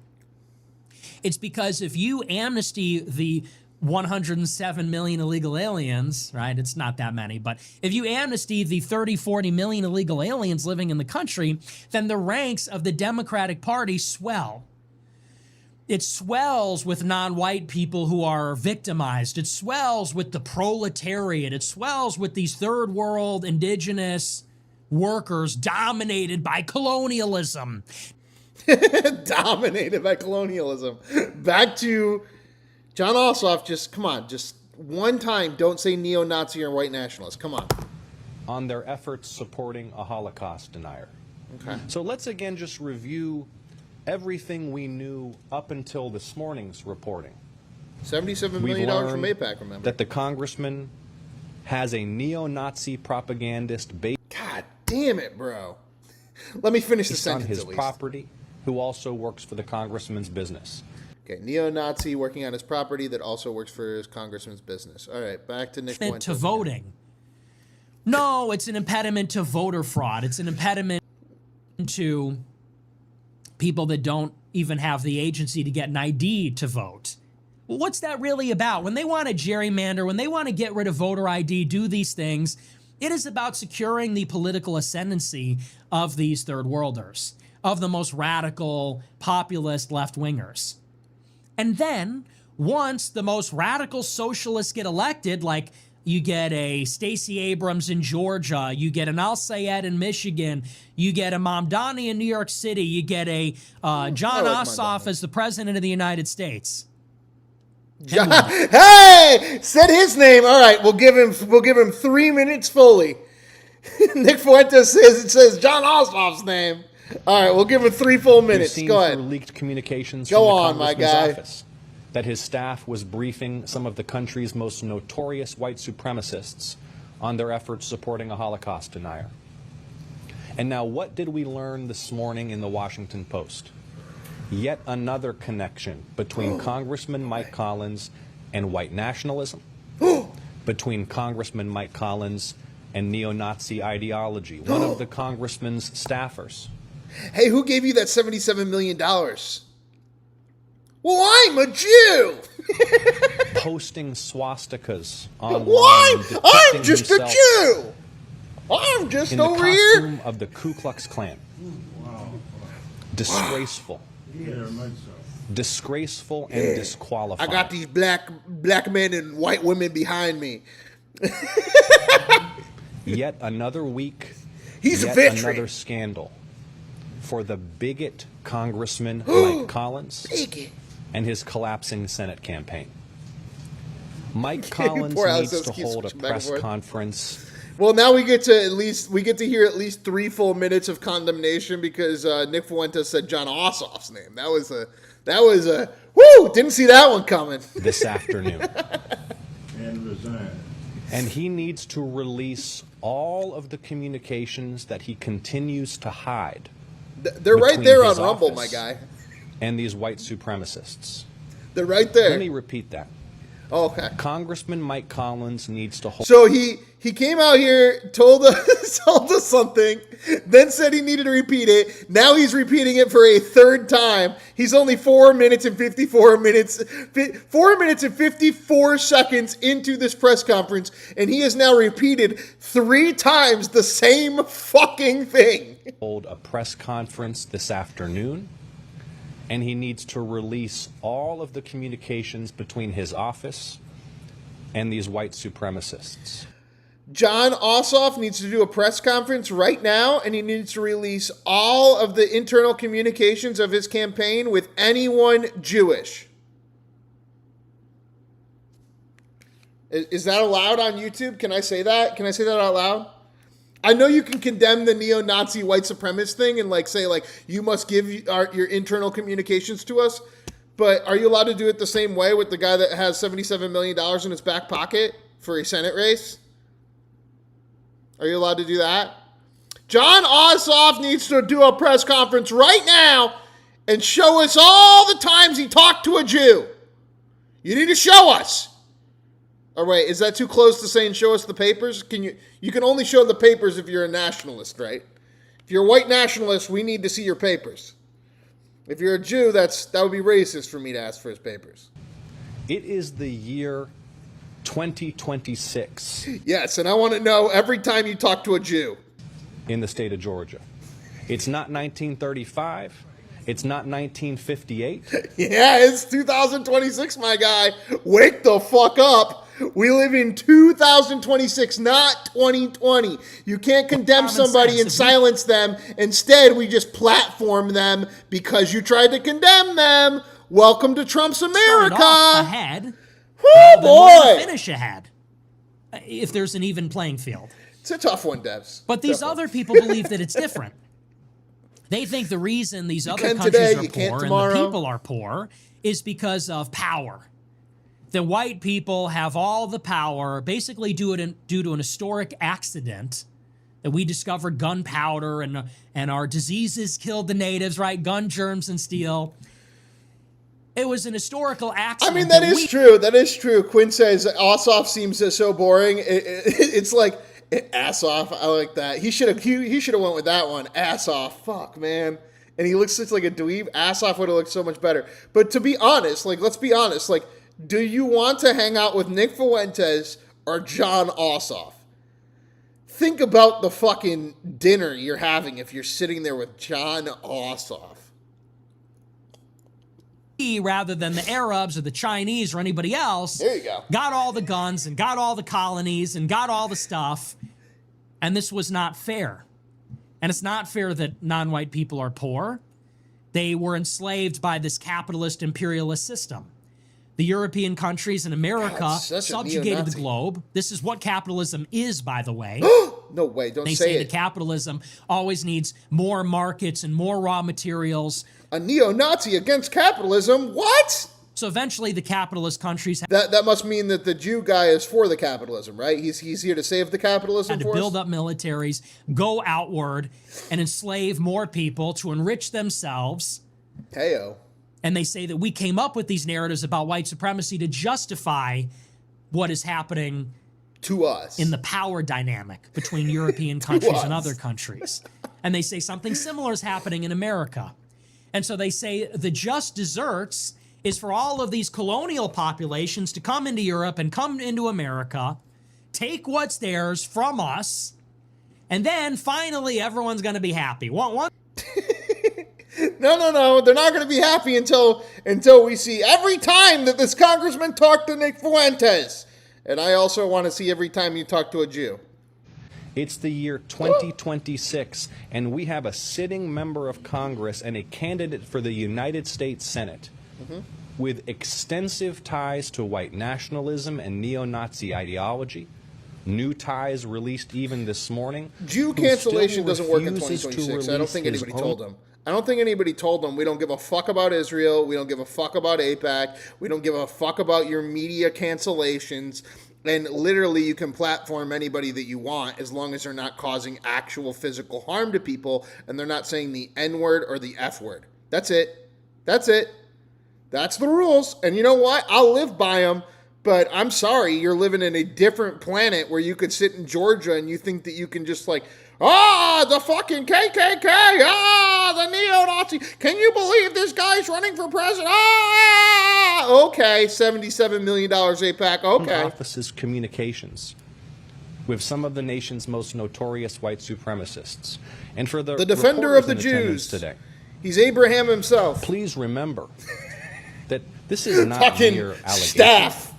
It's because if you amnesty the 107 million illegal aliens, right? It's not that many, but if you amnesty the 30, 40 million illegal aliens living in the country, then the ranks of the Democratic Party swell. It swells with non-white people who are victimized. It swells with the proletariat. It swells with these third world indigenous workers dominated by colonialism. Dominated by colonialism. Back to John Ossoff. Just come on, just one time, don't say neo-Nazi or white nationalist. Come on. On their efforts supporting a Holocaust denier. Okay. So let's again just review everything we knew up until this morning's reporting. $77 million from AIPAC, remember? That the congressman has a neo-Nazi propagandist based God damn it, bro. Let me finish the sentence on his at least. property, who also works for the congressman's business. Okay, neo-Nazi working on his property that also works for his congressman's business. All right, back to Nick Fuentes. To voting. No, it's an impediment to voter fraud. It's an impediment to people that don't even have the agency to get an ID to vote. Well, what's that really about? When they want to gerrymander, when they want to get rid of voter ID, do these things, it is about securing the political ascendancy of these third worlders, of the most radical, populist left-wingers. And then, once the most radical socialists get elected, like you get a Stacey Abrams in Georgia, you get an Al-Sayed in Michigan, you get a Mamdani in New York City, you get a John Ossoff as the president of the United States. Hey, said his name. All right, we'll give him 3 minutes fully. Nick Fuentes says John Ossoff's name. All right, we'll give him 3 full minutes. Go ahead. Leaked communications Go from the on, my guy. office that his staff was briefing some of the country's most notorious white supremacists on their efforts supporting a Holocaust denier. And now, what did we learn this morning in the Washington Post? Yet another connection between Congressman Mike Collins and white nationalism, between Congressman Mike Collins and neo-Nazi ideology. One of the congressman's staffers. Hey, who gave you that $77 million? Well, I'm a Jew. Posting swastikas online. Why? I'm just a himself Jew. I'm just in the over costume here. of the Ku Klux Klan. Disgraceful. Disgraceful and disqualified. I got these black men and white women behind me. Yet another week. He's a yet veteran. another scandal for the bigot Congressman Mike Collins and his collapsing Senate campaign. Mike Collins Poor needs Alex to keeps hold a switching back and press forth. conference. Well, now we get to hear at least 3 full minutes of condemnation because Nick Fuentes said John Ossoff's name. That was a woo! Didn't see that one coming. This afternoon. And resign. And he needs to release all of the communications that he continues to hide. They're right between there on his Rumble, office my guy. And these white supremacists. They're right there. Let me repeat that. Oh, okay. Congressman Mike Collins needs to hold. So he came out here, told us something, then said he needed to repeat it. Now he's repeating it for a 3rd time. He's only 4 minutes and 54 seconds into this press conference, and he has now repeated 3 times the same fucking thing. Hold a press conference this afternoon, and he needs to release all of the communications between his office and these white supremacists. John Ossoff needs to do a press conference right now, and he needs to release all of the internal communications of his campaign with anyone Jewish. Is that allowed on YouTube? Can I say that? Can I say that out loud? I know you can condemn the neo-Nazi white supremacist thing and say you must give your internal communications to us, but are you allowed to do it the same way with the guy that has $77 million in his back pocket for a Senate race? Are you allowed to do that? John Ossoff needs to do a press conference right now and show us all the times he talked to a Jew. You need to show us. Or wait, is that too close to saying show us the papers? You can only show the papers if you're a nationalist, right? If you're a white nationalist, we need to see your papers. If you're a Jew, that would be racist for me to ask for his papers. It is the year 2026. Yes, and I want to know every time you talk to a Jew. In the state of Georgia. It's not 1935. It's not 1958. Yeah, it's 2026, my guy. Wake the fuck up. We live in 2026, not 2020. You can't condemn somebody and silence them. Instead, we just platform them because you tried to condemn them. Welcome to Trump's America. Start off ahead. Woo, boy. Finish ahead. If there's an even playing field. It's a tough one, Devs. But these other people believe that it's different. They think the reason these other countries are poor and the people are poor is because of power. The white people have all the power, basically due to an historic accident that we discovered gunpowder and our diseases killed the natives, right? Gun germs and steel. It was an historical accident. I mean, that is true. That is true. Quinn says Ossoff seems so boring. It's like ass off. I like that. He should have went with that one. Ass off. Fuck, man. And he looks such like a dweeb. Ass off would have looked so much better. But to be honest, let's be honest. Do you want to hang out with Nick Fuentes or John Ossoff? Think about the fucking dinner you're having if you're sitting there with John Ossoff. Rather than the Arabs or the Chinese or anybody else, there you go. Got all the guns and got all the colonies and got all the stuff. And this was not fair. And it's not fair that non-white people are poor. They were enslaved by this capitalist imperialist system. The European countries and America subjugated the globe. This is what capitalism is, by the way. No way, don't they say it. That capitalism always needs more markets and more raw materials. A neo-Nazi against capitalism? What? So eventually the capitalist countries... That must mean that the Jew guy is for the capitalism, right? He's here to save the capitalism for us? To build up militaries, go outward, and enslave more people to enrich themselves. Heyo. And they say that we came up with these narratives about white supremacy to justify what is happening to us in the power dynamic between European countries and other countries. And they say something similar is happening in America. And so they say the just desserts is for all of these colonial populations to come into Europe and come into America, take what's theirs from us, and then finally everyone's going to be happy. No. They're not going to be happy until we see every time that this congressman talked to Nick Fuentes. And I also want to see every time you talk to a Jew. It's the year 2026, and we have a sitting member of Congress and a candidate for the United States Senate with extensive ties to white nationalism and neo-Nazi ideology. New ties released even this morning. Jew cancellation doesn't work in 2026. I don't think anybody told them. I don't think anybody told them we don't give a fuck about Israel. We don't give a fuck about AIPAC. We don't give a fuck about your media cancellations. And literally you can platform anybody that you want as long as they're not causing actual physical harm to people and they're not saying the N-word or the F-word. That's it. That's it. That's the rules. And you know what? I'll live by them. But I'm sorry, you're living in a different planet where you could sit in Georgia and you think that you can just the fucking KKK, the neo-Nazi. Can you believe this guy's running for president? Okay, $77 million AIPAC, okay. Office's communications with some of the nation's most notorious white supremacists. And for the defender of the Jews today, he's Abraham himself. Please remember that this is not mere allegation. Staff.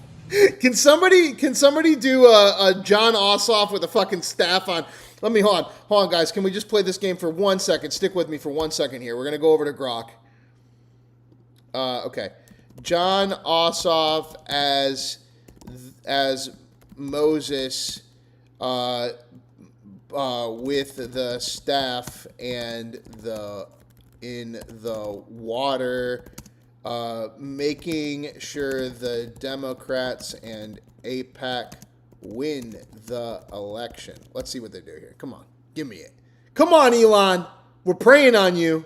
Can somebody do a John Ossoff with a fucking staff on? Hold on, guys. Can we just play this game for 1 second? Stick with me for 1 second here. We're gonna go over to Grok. Okay, John Ossoff as Moses, with the staff and in the water. Making sure the Democrats and AIPAC win the election. Let's see what they do here. Come on. Give me it. Come on, Elon. We're praying on you.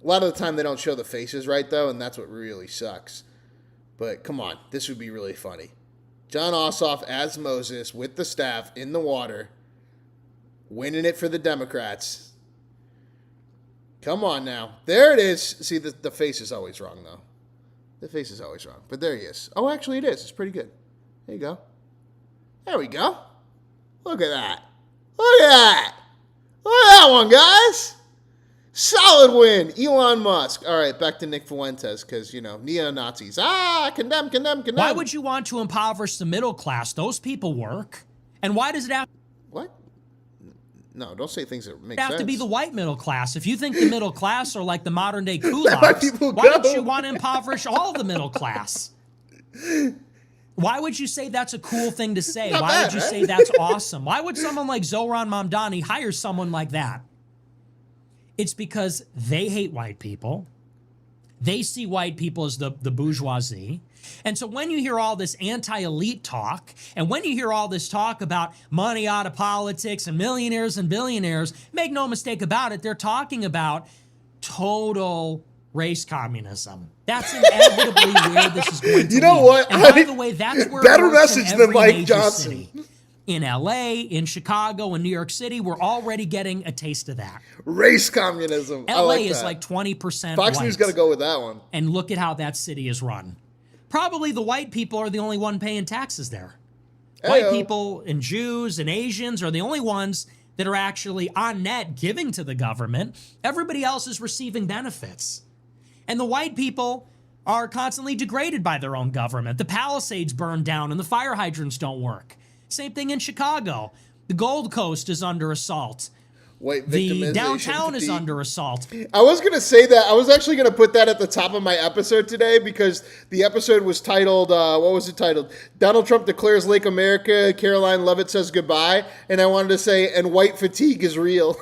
A lot of the time they don't show the faces right, though, and that's what really sucks. But come on. This would be really funny. John Ossoff as Moses with the staff in the water, winning it for the Democrats. Come on now. There it is. See, the face is always wrong, though. The face is always wrong. But there he is. Oh, actually, it is. It's pretty good. There you go. There we go. Look at that. Look at that. Look at that one, guys. Solid win. Elon Musk. All right, back to Nick Fuentes because, neo-Nazis. Condemn. Why would you want to impoverish the middle class? Those people work. And why does it have... What? No, don't say things that make sense. It have to be the white middle class. If you think the middle class are like the modern-day kulaks, why don't you want to impoverish all of the middle class? Why would you say that's a cool thing to say? Why would you say that's awesome? Why would someone like Zohran Mamdani hire someone like that? It's because they hate white people. They see white people as the bourgeoisie. And so when you hear all this anti-elite talk, and when you hear all this talk about money out of politics and millionaires and billionaires, make no mistake about it, they're talking about total race communism. That's inevitably where this is going to You know lead. what? And by the way, that's where better it works message in than every Mike major Johnson. city. In LA, in Chicago, in New York City, we're already getting a taste of that. Race communism. I LA like is that. like 20% Fox white. News got to go with that one. And look at how that city is run. Probably the white people are the only one paying taxes there. White people and Jews and Asians are the only ones that are actually on net giving to the government. Everybody else is receiving benefits. And the white people are constantly degraded by their own government. The Palisades burned down and the fire hydrants don't work. Same thing in Chicago. The Gold Coast is under assault. The downtown is under assault. I was going to say that. I was actually going to put that at the top of my episode today because the episode was titled, what was it titled? Donald Trump declares Lake America, Karoline Leavitt says goodbye. And I wanted to say, and white fatigue is real.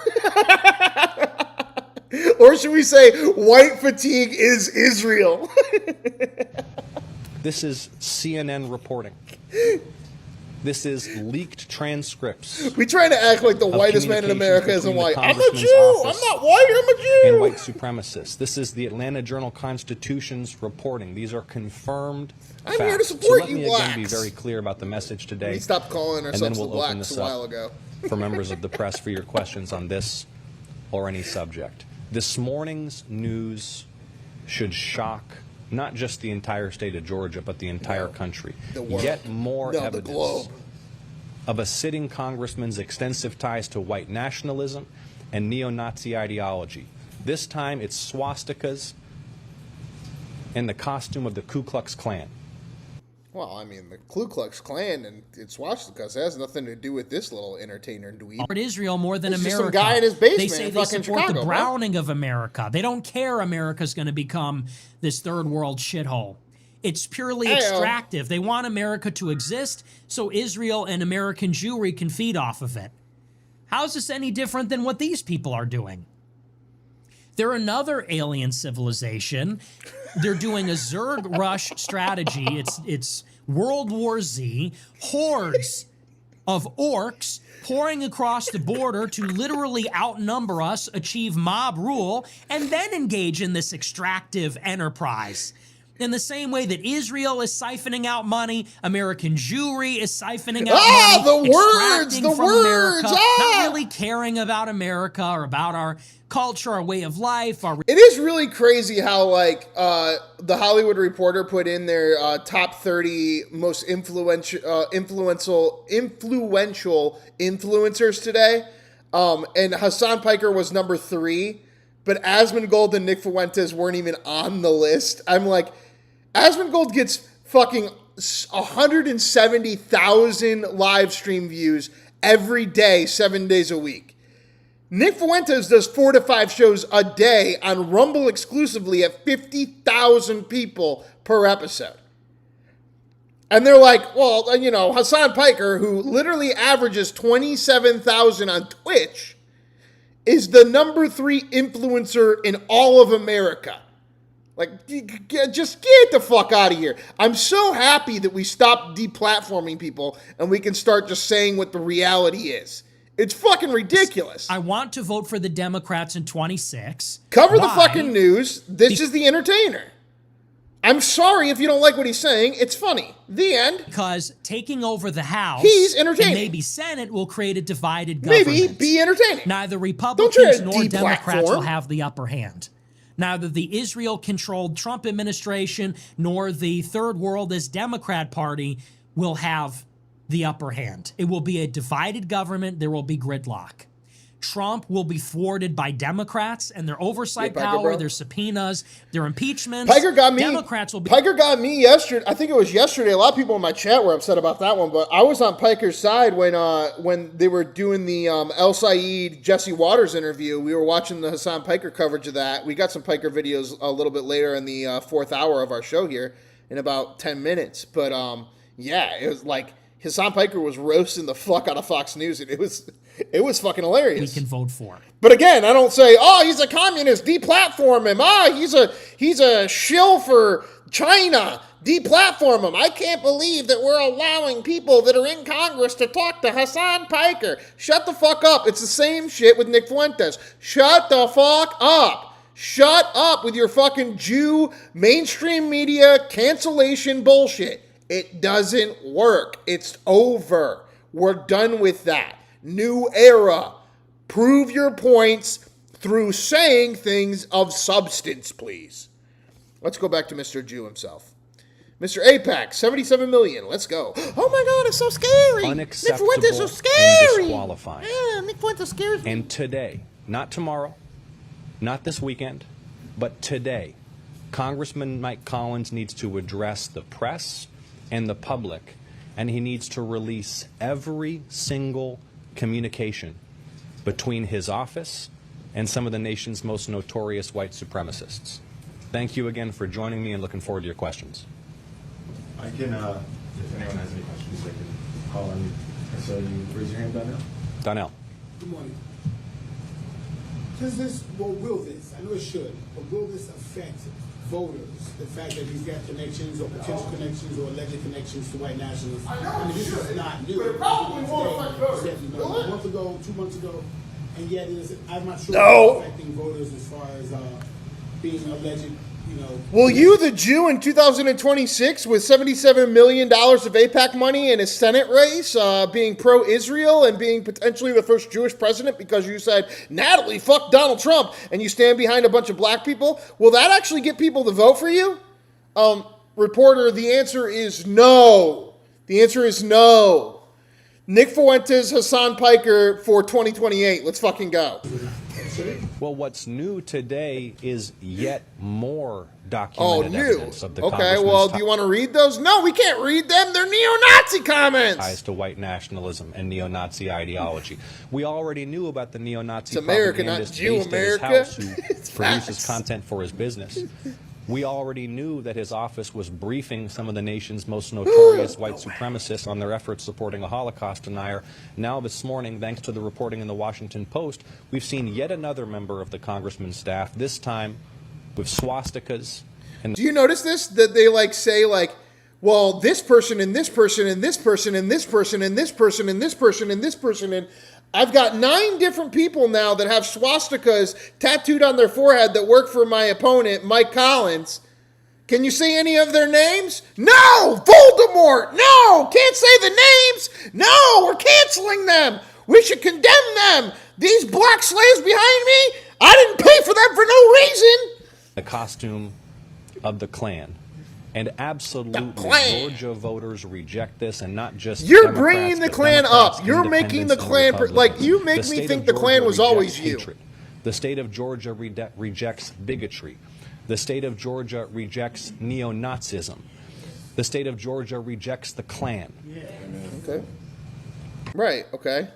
Or should we say, white fatigue is Israel? This is CNN reporting. This is leaked transcripts. We trying to act like the whitest man in America isn't white. I'm a Jew. I'm not white. I'm a Jew. And white supremacists. This is the Atlanta Journal-Constitution's reporting. These are confirmed facts. I'm here to support you, you blacks. Let me again be blacks. very clear about the message today. We stopped calling ourselves and then we'll the open blacks this a while up ago. for members of the press for your questions on this or any subject. This morning's news should shock not just the entire state of Georgia, but the entire country. The world. Yet more No, the evidence globe. of a sitting congressman's extensive ties to white nationalism and neo-Nazi ideology. This time it's swastikas and the costume of the Ku Klux Klan. Well, I mean, the Ku Klux Klan and its swastikas has nothing to do with this little entertainer dweeb. Support Israel more than It's just America. some guy in his basement They say in they fucking support Chicago, the bro. browning of America. They don't care America's going to become this third world shithole. It's purely extractive. They want America to exist so Israel and American Jewry can feed off of it. How is this any different than what these people are doing? They're another alien civilization. They're doing a Zerg rush strategy. It's World War Z. Hordes of orcs pouring across the border to literally outnumber us, achieve mob rule, and then engage in this extractive enterprise. In the same way that Israel is siphoning out money, American Jewry is siphoning out money, extracting from America, not really caring about America or about our culture, our way of life. It is really crazy how, like, the Hollywood Reporter put in their top 30 most influential influencers today, and Hassan Piker was number 3, but Asmongold and Nick Fuentes weren't even on the list. I'm like, Asmongold gets fucking 170,000 live stream views every day, 7 days a week. Nick Fuentes does 4 to 5 shows a day on Rumble exclusively at 50,000 people per episode. And they're like, well, you know, Hassan Piker, who literally averages 27,000 on Twitch, is the number 3 influencer in all of America. Like, just get the fuck out of here. I'm so happy that we stopped deplatforming people and we can start just saying what the reality is. It's fucking ridiculous. I want to vote for the Democrats in 26. Cover the fucking news. This is the entertainer. I'm sorry if you don't like what he's saying. It's funny. The end. Because taking over the House, he's entertaining. And maybe Senate will create a divided government. Maybe be entertaining. Neither Republicans nor Democrats will have the upper hand. Neither the Israel-controlled Trump administration nor the Third World as Democrat Party will have the upper hand. It will be a divided government. There will be gridlock. Trump will be thwarted by Democrats and their oversight power, their subpoenas, their impeachments. Piker got me. Democrats will be. Piker got me yesterday. I think it was yesterday. A lot of people in my chat were upset about that one, but I was on Piker's side when they were doing the El Said Jesse Waters interview. We were watching the Hassan Piker coverage of that. We got some Piker videos a little bit later in the fourth hour of our show here in about 10 minutes. But yeah, it was like Hassan Piker was roasting the fuck out of Fox News, and it was fucking hilarious. We can vote for. But again, I don't say, oh, he's a communist, deplatform him. He's a shill for China, deplatform him. I can't believe that we're allowing people that are in Congress to talk to Hassan Piker. Shut the fuck up. It's the same shit with Nick Fuentes. Shut the fuck up. Shut up with your fucking Jew mainstream media cancellation bullshit. It doesn't work. It's over. We're done with that. New era. Prove your points through saying things of substance, please. Let's go back to Mr. Jew himself. Mr. APAC, 77 million. Let's go. Oh my God, it's so scary. Unacceptable Nick Fuentes is so scary. And disqualifying. Yeah, Nick Fuentes scares me. And today, not tomorrow, not this weekend, but today, Congressman Mike Collins needs to address the press and the public, and he needs to release every single communication between his office and some of the nation's most notorious white supremacists. Thank you again for joining me and looking forward to your questions. I can, if anyone has any questions, they can call on you. So you raise your hand, Donnell? Donnell. Good morning. Does this, well, will this, I know it should, but will this affect voters, the fact that he's got connections or potential connections or alleged connections to white nationalists? I mean, this is not new. But it probably won't affect voters. A month ago, 2 months ago, and yet I'm not sure No. it's affecting voters as far as being alleged, Will you, the Jew, in 2026, with $77 million of AIPAC money in a Senate race, being pro-Israel and being potentially the first Jewish president because you said, Natalie, fuck Donald Trump, and you stand behind a bunch of black people, will that actually get people to vote for you? Reporter, the answer is no. The answer is no. Nick Fuentes, Hassan Piker for 2028. Let's fucking go. Well, what's new today is yet more documented new. evidence of the Okay, well, do you want to read those? No, we can't read them. They're neo-Nazi comments. Ties to white nationalism and neo-Nazi ideology. We already knew about the neo-Nazi it's America, not propagandist Jew based America. at his house who produces content for his business. We already knew that his office was briefing some of the nation's most notorious white supremacists on their efforts supporting a Holocaust denier. Now this morning, thanks to the reporting in the Washington Post, we've seen yet another member of the congressman's staff, this time with swastikas. Do you notice this? That they say well, this person and this person and this person and this person and this person and this person and this person and I've got 9 different people now that have swastikas tattooed on their forehead that work for my opponent, Mike Collins. Can you say any of their names? No! Voldemort! No! Can't say the names! No! We're canceling them! We should condemn them! These black slaves behind me? I didn't pay for them for no reason! The costume of the Klan. And absolutely, Georgia voters reject this, and not just You're Democrats, bringing the but Klan Democrats, up. You're making the independents, Klan and like Republicans. you make me think the Klan was always you. Hatred. The state of Georgia rejects bigotry. The state of Georgia rejects neo-Nazism. The state of Georgia rejects the Klan. Okay. Right, okay.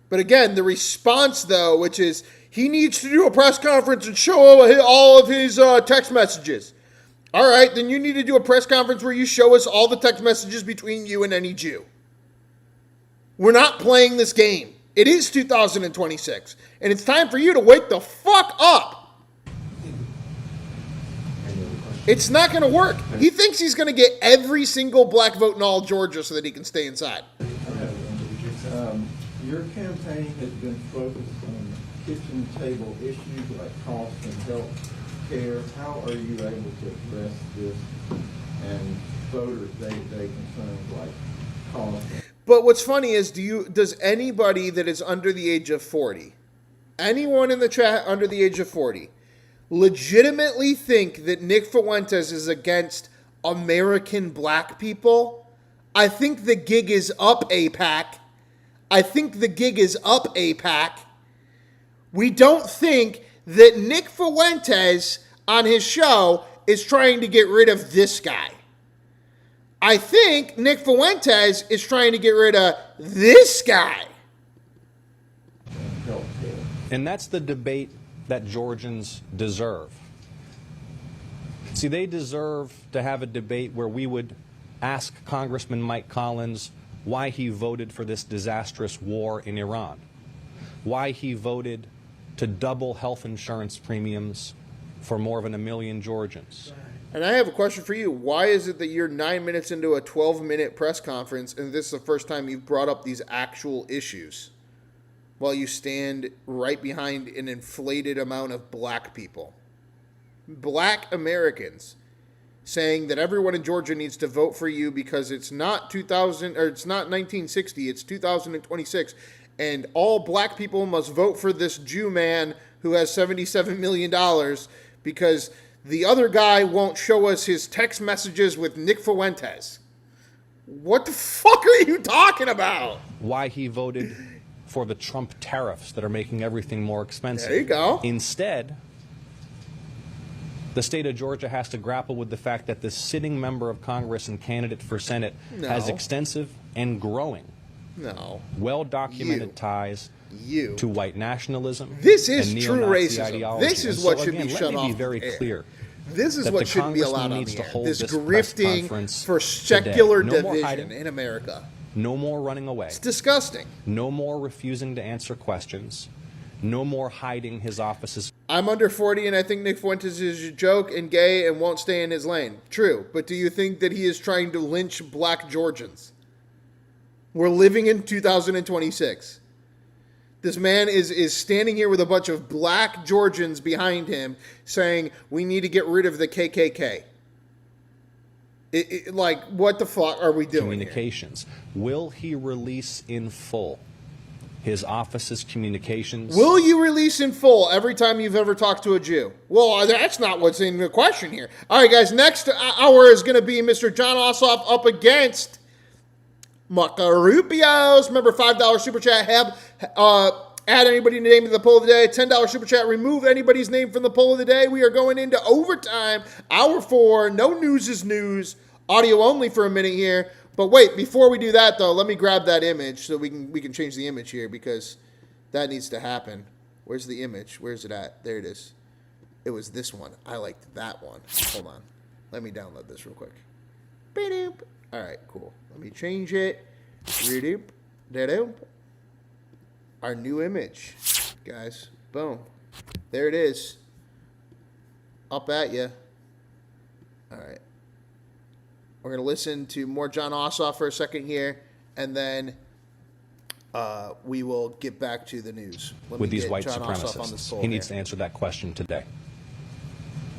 But again, the response, though, which is he needs to do a press conference and show all of his text messages. All right, then you need to do a press conference where you show us all the text messages between you and any Jew. We're not playing this game. It is 2026, and it's time for you to wake the fuck up. It's not going to work. He thinks he's going to get every single black vote in all Georgia so that he can stay inside. Your campaign has been focused on kitchen table issues like cost and health care? How are you able to address this and voters' day-to-day concerns like cost? But what's funny is, does anybody that is under the age of 40, anyone in the chat under the age of 40, legitimately think that Nick Fuentes is against American black people? I think the gig is up, APAC. I think the gig is up, APAC. We don't think that Nick Fuentes on his show is trying to get rid of this guy. I think Nick Fuentes is trying to get rid of this guy. And that's the debate that Georgians deserve. See, they deserve to have a debate where we would ask Congressman Mike Collins why he voted for this disastrous war in Iran, why he voted to double health insurance premiums for more than 1 million Georgians. And I have a question for you. Why is it that you're 9 minutes into a 12-minute press conference and this is the first time you've brought up these actual issues while you stand right behind an inflated amount of black people? Black Americans saying that everyone in Georgia needs to vote for you because it's not 2000 or it's not 1960, it's 2026, and all black people must vote for this Jew man who has $77 million because the other guy won't show us his text messages with Nick Fuentes. What the fuck are you talking about? Why he voted for the Trump tariffs that are making everything more expensive. There you go. Instead, the state of Georgia has to grapple with the fact that the sitting member of Congress and candidate for Senate has extensive and growing, well-documented ties to white nationalism. This is and true neo-Nazi racism. ideology. This is And what so, should again, be let shut me off be very the air. clear. This is that what the shouldn't be allowed Congressman on needs the to air. hold This this press grifting conference for today. secular No more division hiding. in America. No more running away. It's disgusting. No more refusing to answer questions. No more hiding his office's. I'm under 40 and I think Nick Fuentes is a joke and gay and won't stay in his lane. True. But do you think that he is trying to lynch black Georgians? We're living in 2026. This man is standing here with a bunch of black Georgians behind him saying, we need to get rid of the KKK. Like, what the fuck are we doing Communications. Will he release in full his office's communications? Will you release in full every time you've ever talked to a Jew? Well, that's not what's in the question here. All right, guys, next hour is going to be Mr. John Ossoff up against Macarupios. Remember, $5 super chat. Add anybody in the name of the poll of the day. $10 super chat. Remove anybody's name from the poll of the day. We are going into overtime. Hour 4. No news is news. Audio only for a minute here. But wait, before we do that, though, let me grab that image so we can change the image here because that needs to happen. Where's the image? Where's it at? There it is. It was this one. I liked that one. Hold on. Let me download this real quick. All right, cool. Let me change it. Our new image, guys. Boom. There it is. Up at you. All right. We're going to listen to more John Ossoff for a second here, and then we will get back to the news. With these white supremacists. He needs to answer that question today.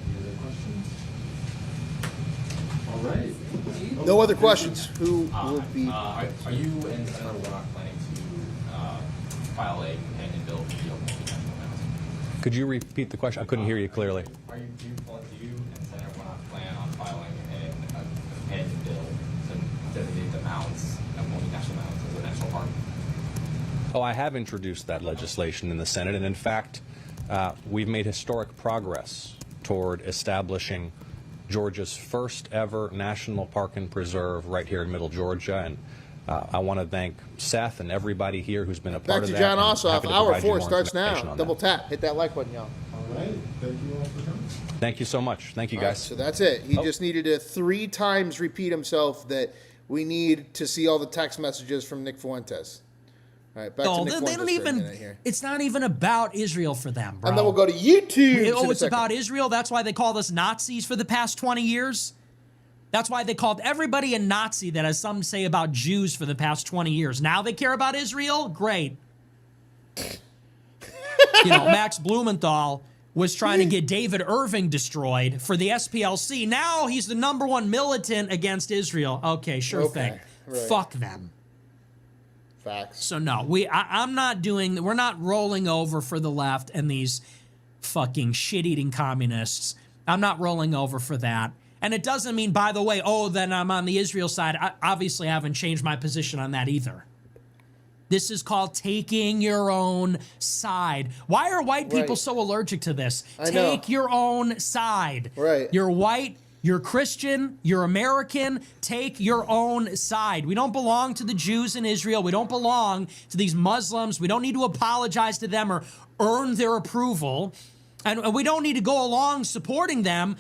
Any other questions? All right. No other questions. Who will be... Are you and Senator Warnock planning to file a companion bill for the multinational housing? Could you repeat the question? I couldn't hear you clearly. Do you and Senator Warnock plan on filing a companion bill to designate the mounds, multinational mounds, as a national park? Oh, I have introduced that legislation in the Senate, and in fact, we've made historic progress toward establishing Georgia's first ever national park and preserve right here in Middle Georgia. And I want to thank Seth and everybody here who's been a part of that. Back to John Ossoff. Hour 4 starts now. Double tap. Hit that like button, y'all. All right. Thank you all for coming. Thank you so much. Thank you, guys. Right, so that's it. He just needed to 3 times repeat himself that we need to see all the text messages from Nick Fuentes. All right, back to Nick Fuentes they don't even. here. It's not even about Israel for them, bro. And then we'll go to YouTube. Oh, it's about Israel. That's why they called us Nazis for the past 20 years. That's why they called everybody a Nazi that has something to say about Jews for the past 20 years. Now they care about Israel? Great. Max Blumenthal was trying to get David Irving destroyed for the SPLC. Now he's the #1 militant against Israel. Okay, sure thing. Right. Fuck them. Facts. So no, I'm not doing. We're not rolling over for the left and these fucking shit-eating communists. I'm not rolling over for that. And it doesn't mean, by the way, then I'm on the Israel side. I obviously haven't changed my position on that either. This is called taking your own side. Why are white people so allergic to this? Take your own side. Right. You're white, you're Christian, you're American. Take your own side. We don't belong to the Jews in Israel. We don't belong to these Muslims. We don't need to apologize to them or earn their approval. And we don't need to go along supporting them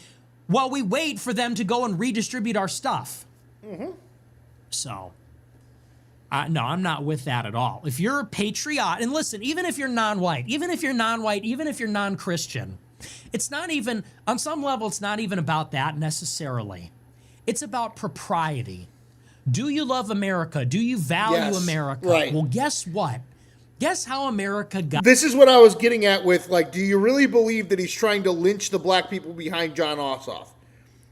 while we wait for them to go and redistribute our stuff. Mm-hmm. So... no, I'm not with that at all. If you're a patriot, and listen, even if you're non-white, even if you're non-Christian, it's not even, on some level, it's not even about that necessarily. It's about propriety. Do you love America? Do you value America? Right. Well, guess what? Guess how America got... This is what I was getting at with, like, do you really believe that he's trying to lynch the black people behind John Ossoff?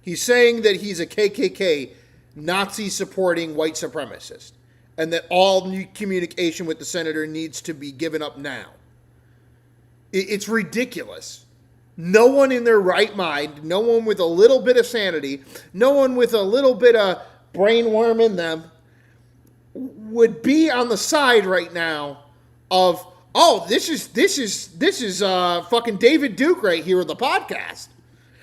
He's saying that he's a KKK, Nazi-supporting white supremacist, and that all new communication with the senator needs to be given up now. It's ridiculous. No one in their right mind, no one with a little bit of sanity, no one with a little bit of brainworm in them would be on the side right now of, this is fucking David Duke right here with the podcast.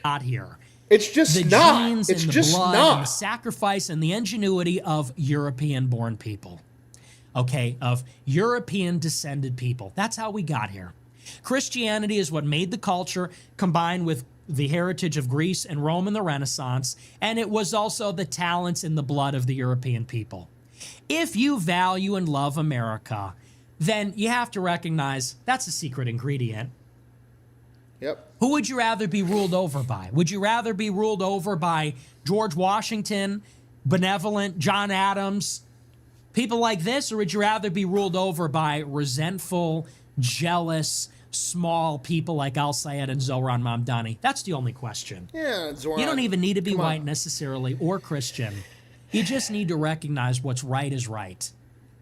Not here. It's just the not. Genes It's and just the blood not. And the sacrifice and the ingenuity of European-born people. Okay, of European-descended people. That's how we got here. Christianity is what made the culture, combined with the heritage of Greece and Rome in the Renaissance, and it was also the talents and the blood of the European people. If you value and love America, then you have to recognize that's a secret ingredient. Yep. Who would you rather be ruled over by? Would you rather be ruled over by George Washington, benevolent John Adams, people like this, or would you rather be ruled over by resentful, jealous, small people like Al Sayed and Zohran Mamdani? That's the only question. Yeah, Zohran. You don't even need to be white necessarily or Christian. You just need to recognize what's right is right.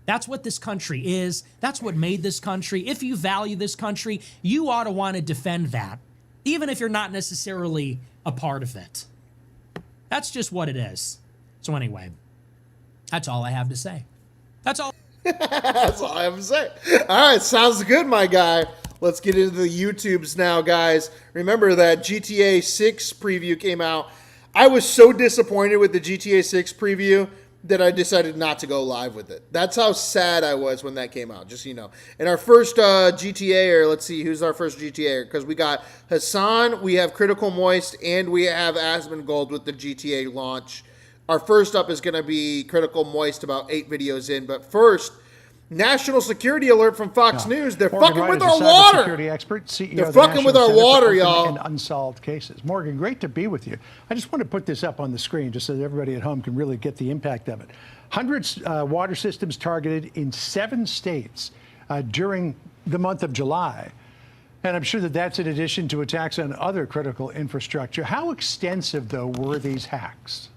That's what this country is. That's what made this country. If you value this country, you ought to want to defend that, even if you're not necessarily a part of it. That's just what it is. So anyway, that's all I have to say. That's all. That's all I have to say. All right, sounds good, my guy. Let's get into the YouTubes now, guys. Remember that GTA 6 preview came out. I was so disappointed with the GTA 6 preview that I decided not to go live with it. That's how sad I was when that came out, just so you know. And our first GTA, let's see, who's our first GTA? Because we got Hassan, we have Critical Moist, and we have Asmongold with the GTA launch. Our first up is going to be Critical Moist, about 8 videos in. But first, national security alert from Fox News. They're Morgan fucking Wright with is our a water. cybersecurity expert, CEO They're of the fucking with National our Center for water, Open y'all. And unsolved cases. Morgan, great to be with you. I just want to put this up on the screen just so that everybody at home can really get the impact of it. Hundreds water systems targeted in 7 states during the month of July. And I'm sure that that's in addition to attacks on other critical infrastructure. How extensive, though, were these hacks?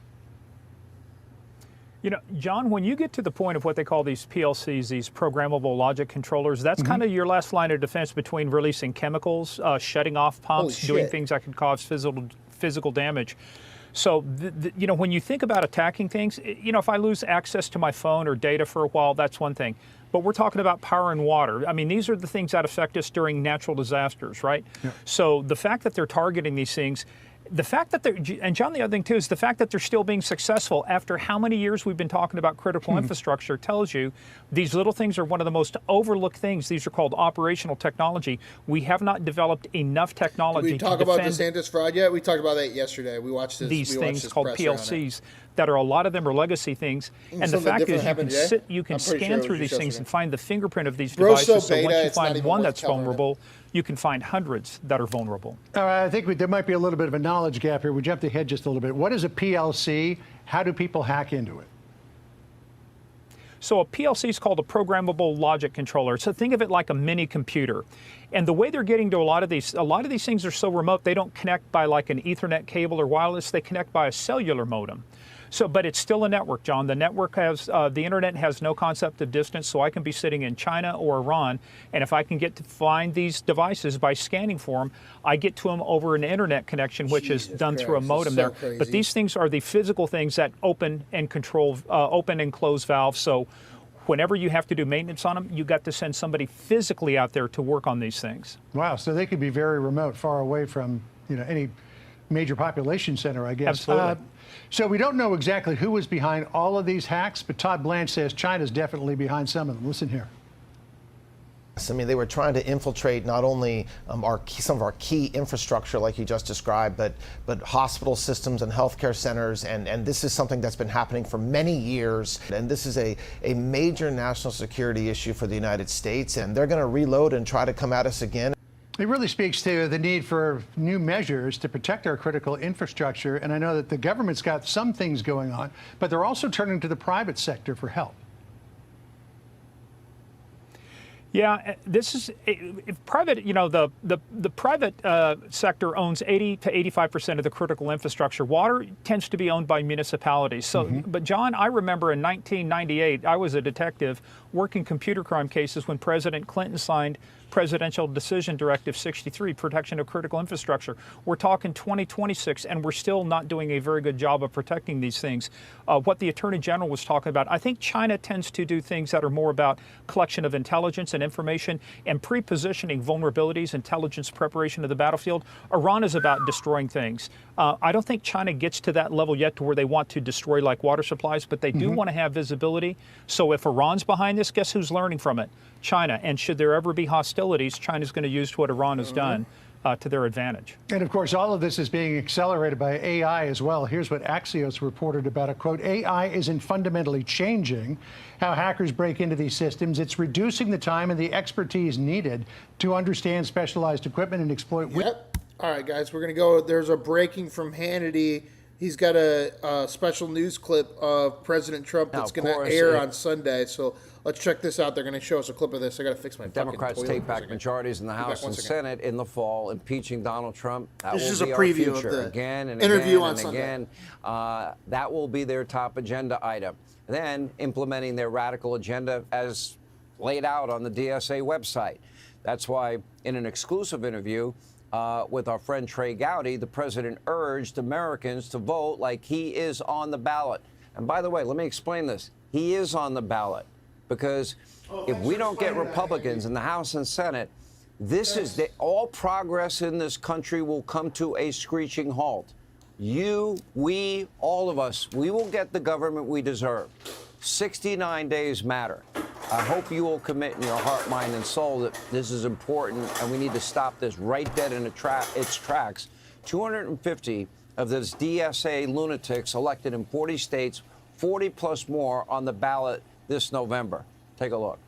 You know, John, when you get to the point of what they call these PLCs, these programmable logic controllers, that's kind of your last line of defense between releasing chemicals, shutting off pumps, doing things that could cause physical damage. So, you know, when you think about attacking things, you know, if I lose access to my phone or data for a while, that's one thing. But we're talking about power and water. I mean, these are the things that affect us during natural disasters, right? Yeah. So the fact that they're targeting these things, the fact that they're, and John, the other thing too is the fact that they're still being successful after how many years we've been talking about critical infrastructure tells you these little things are one of the most overlooked things. These are called operational technology. We have not developed enough technology Did we talk about DeSantis fraud yet? We talked about that yesterday. We watched this. These things called PLCs that are, a lot of them are legacy things. And the fact is you can scan through these things and find the fingerprint of these devices. So once you find one that's vulnerable, you can find hundreds that are vulnerable. All right, I think there might be a little bit of a knowledge gap here. We jumped ahead just a little bit. What is a PLC? How do people hack into it? So a PLC is called a programmable logic controller. So think of it like a mini computer. And the way they're getting to a lot of these things are so remote, they don't connect by like an Ethernet cable or wireless, they connect by a cellular modem. So, but it's still a network, John. The network has, the internet has no concept of distance, so I can be sitting in China or Iran, and if I can get to find these devices by scanning for them, I get to them over an internet connection, which is done through a modem there. Crazy. But these things are the physical things that open and control, open and close valves. So whenever you have to do maintenance on them, you got to send somebody physically out there to work on these things. Wow, so they could be very remote, far away from any major population center, I guess. Absolutely. So we don't know exactly who was behind all of these hacks, but Todd Blanche says China's definitely behind some of them. Listen here. I mean, they were trying to infiltrate not only some of our key infrastructure, like you just described, but hospital systems and healthcare centers. And this is something that's been happening for many years. And this is a major national security issue for the United States. And they're going to reload and try to come at us again. It really speaks to the need for new measures to protect our critical infrastructure. And I know that the government's got some things going on, but they're also turning to the private sector for help. Yeah, this is if private. The private sector owns 80 to 85% of the critical infrastructure. Water tends to be owned by municipalities. So, but John, I remember in 1998, I was a detective working computer crime cases when President Clinton signed Presidential Decision Directive 63, protection of critical infrastructure. We're talking 2026, and we're still not doing a very good job of protecting these things. What the Attorney General was talking about, I think China tends to do things that are more about collection of intelligence and information and pre-positioning vulnerabilities, intelligence preparation of the battlefield. Iran is about destroying things. I don't think China gets to that level yet to where they want to destroy like water supplies, but they do want to have visibility. So if Iran's behind this, guess who's learning from it? China. And should there ever be hostilities, China's going to use what Iran has done to their advantage. And of course, all of this is being accelerated by AI as well. Here's what Axios reported about it. Quote, AI isn't fundamentally changing how hackers break into these systems. It's reducing the time and the expertise needed to understand specialized equipment and exploit. Yep. All right, guys, we're going to go. There's a breaking from Hannity. He's got a special news clip of President Trump that's going to air on Sunday. So let's check this out. They're going to show us a clip of this. I got to fix my Democrats fucking take back majorities in the House and Senate in the fall, impeaching Donald Trump. That this will is be a preview our future. of the again and interview again on and Sunday. again. That will be their top agenda item. Then implementing their radical agenda as laid out on the DSA website. That's why in an exclusive interview with our friend Trey Gowdy, the president urged Americans to vote like he is on the ballot. And by the way, let me explain this. He is on the ballot because if we don't get Republicans in the House and Senate, all progress in this country will come to a screeching halt. You, we, all of us, we will get the government we deserve. 69 days matter. I hope you will commit in your heart, mind, and soul that this is important and we need to stop this right dead in its tracks. 250 of those DSA lunatics elected in 40 states, 40 plus more on the ballot this November. Take a look.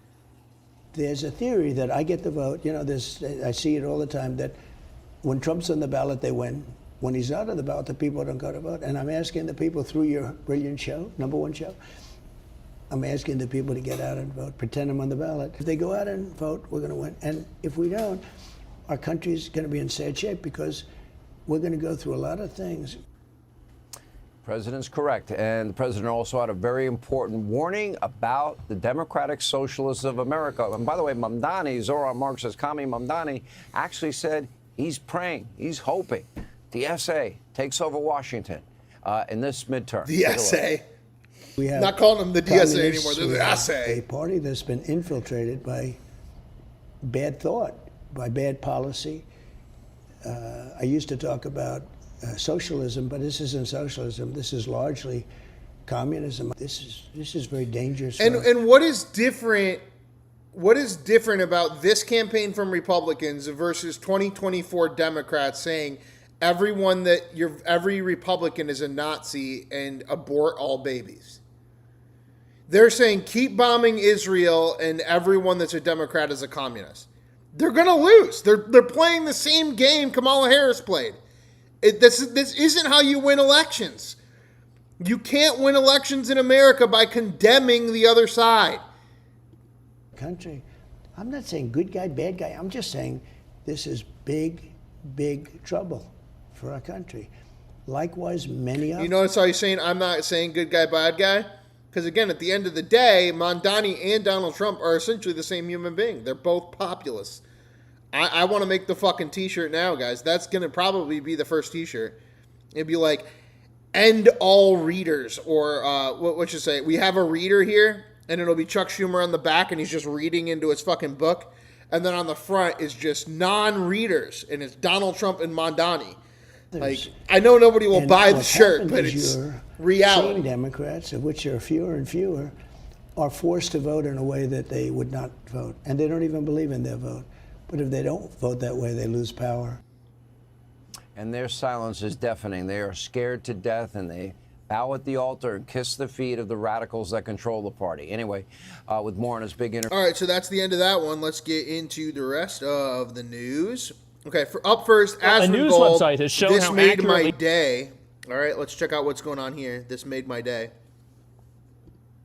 There's a theory that I get the vote. I see it all the time, that when Trump's on the ballot, they win. When he's not on the ballot, the people don't go to vote. And I'm asking the people through your brilliant show, #1 show, I'm asking the people to get out and vote, pretend I'm on the ballot. If they go out and vote, we're going to win. And if we don't, our country's going to be in sad shape because we're going to go through a lot of things. President's correct. And the president also had a very important warning about the democratic socialists of America. And by the way, Mamdani, Zoran Marxist Kami Mamdani, actually said he's praying, he's hoping the SA takes over Washington in this midterm. The SA? We have not calling them the DSA anymore. They're the SA. A party that's been infiltrated by bad thought, by bad policy. I used to talk about socialism, but this isn't socialism. This is largely communism. This is very dangerous. And what is different? What is different about this campaign from Republicans versus 2024 Democrats saying every Republican is a Nazi and abort all babies? They're saying keep bombing Israel and everyone that's a Democrat is a communist. They're going to lose. They're playing the same game Kamala Harris played. This isn't how you win elections. You can't win elections in America by condemning the other side. Country. I'm not saying good guy, bad guy. I'm just saying this is big, big trouble for our country. Likewise, many others. You notice how he's saying, I'm not saying good guy, bad guy? Because again, at the end of the day, Mondani and Donald Trump are essentially the same human being. They're both populists. I want to make the fucking t-shirt now, guys. That's going to probably be the first t-shirt. It'd be like, end all readers. Or, what you say? We have a reader here, and it'll be Chuck Schumer on the back, and he's just reading into his fucking book. And then on the front is just non-readers, and it's Donald Trump and Mondani. Like, I know nobody will buy the shirt, but it's reality. Same Democrats, of which there are fewer and fewer, are forced to vote in a way that they would not vote. And they don't even believe in their vote. But if they don't vote that way, they lose power. And their silence is deafening. They are scared to death, and they bow at the altar and kiss the feet of the radicals that control the party. Anyway, with more on his big interview. All right, so that's the end of that one. Let's get into the rest of the news. Okay, up first, Asmongold. A news website has shown this how made accurately... my day. All right, let's check out what's going on here. This made my day.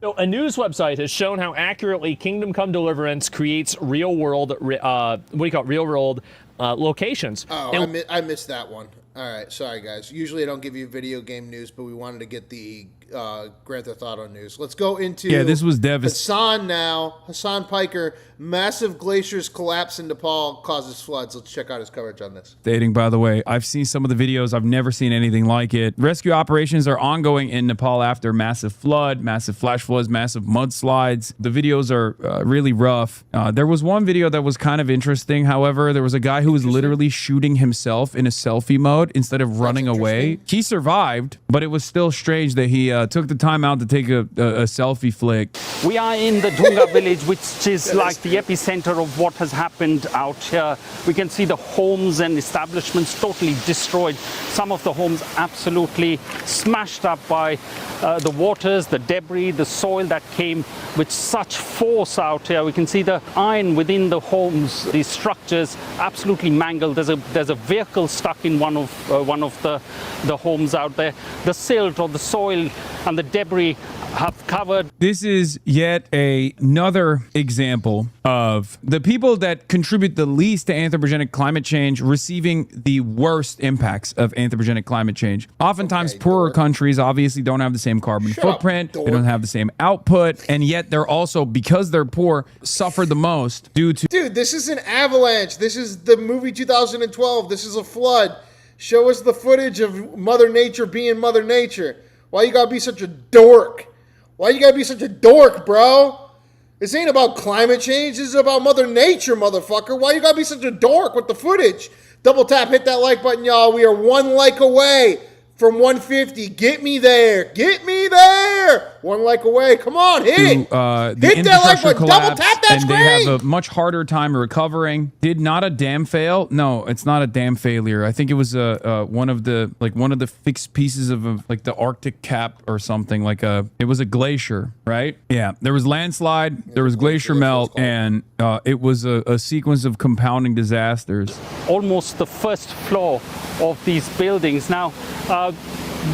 So a news website has shown how accurately Kingdom Come Deliverance creates real-world, real-world locations. Oh, I missed that one. All right, sorry, guys. Usually I don't give you video game news, but we wanted to get the Grand Theft Auto news. Let's go into this was devastating. Hassan now. Hassan Piker, massive glaciers collapse in Nepal, causes floods. Let's check out his coverage on this. Dating, by the way, I've seen some of the videos. I've never seen anything like it. Rescue operations are ongoing in Nepal after massive flood, massive flash floods, massive mudslides. The videos are really rough. There was one video that was kind of interesting. However, there was a guy who was literally shooting himself in a selfie mode instead of running away. He survived, but it was still strange that he took the time out to take a selfie flick. We are in the Dunga village, which is like the epicenter of what has happened out here. We can see the homes and establishments totally destroyed. Some of the homes absolutely smashed up by the waters, the debris, the soil that came with such force out here. We can see the iron within the homes, these structures absolutely mangled. There's a vehicle stuck in one of the homes out there. The silt or the soil and the debris have covered. This is yet another example of the people that contribute the least to anthropogenic climate change receiving the worst impacts of anthropogenic climate change. Oftentimes, poorer countries obviously don't have the same carbon footprint, they don't have the same output, and yet they're also, because they're poor, suffer the most due to... Dude, this is an avalanche. This is the movie 2012. This is a flood. Show us the footage of Mother Nature being Mother Nature. Why you gotta be such a dork? Why you gotta be such a dork, bro? This ain't about climate change. This is about Mother Nature, motherfucker. Why you gotta be such a dork with the footage? Double tap, hit that like button, y'all. We are 1 like away from 150. Get me there. Get me there. 1 like away. Come on, hit it. Hit that like button. Double tap that screen. They have a much harder time recovering. Did not a dam fail? No, it's not a dam failure. I think it was one of the fixed pieces of the Arctic cap or something. It was a glacier, right? Yeah. There was landslide. There was glacier melt, and it was a sequence of compounding disasters. Almost the first floor of these buildings. Now,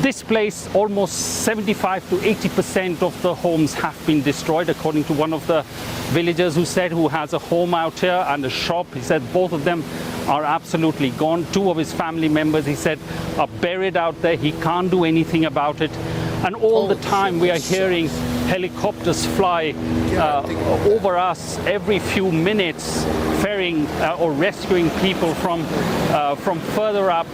this place, almost 75 to 80% of the homes have been destroyed, according to one of the villagers who has a home out here and a shop. He said both of them are absolutely gone. 2 of his family members, he said, are buried out there. He can't do anything about it. And all the time we are hearing helicopters fly over us every few minutes, ferrying or rescuing people from further up,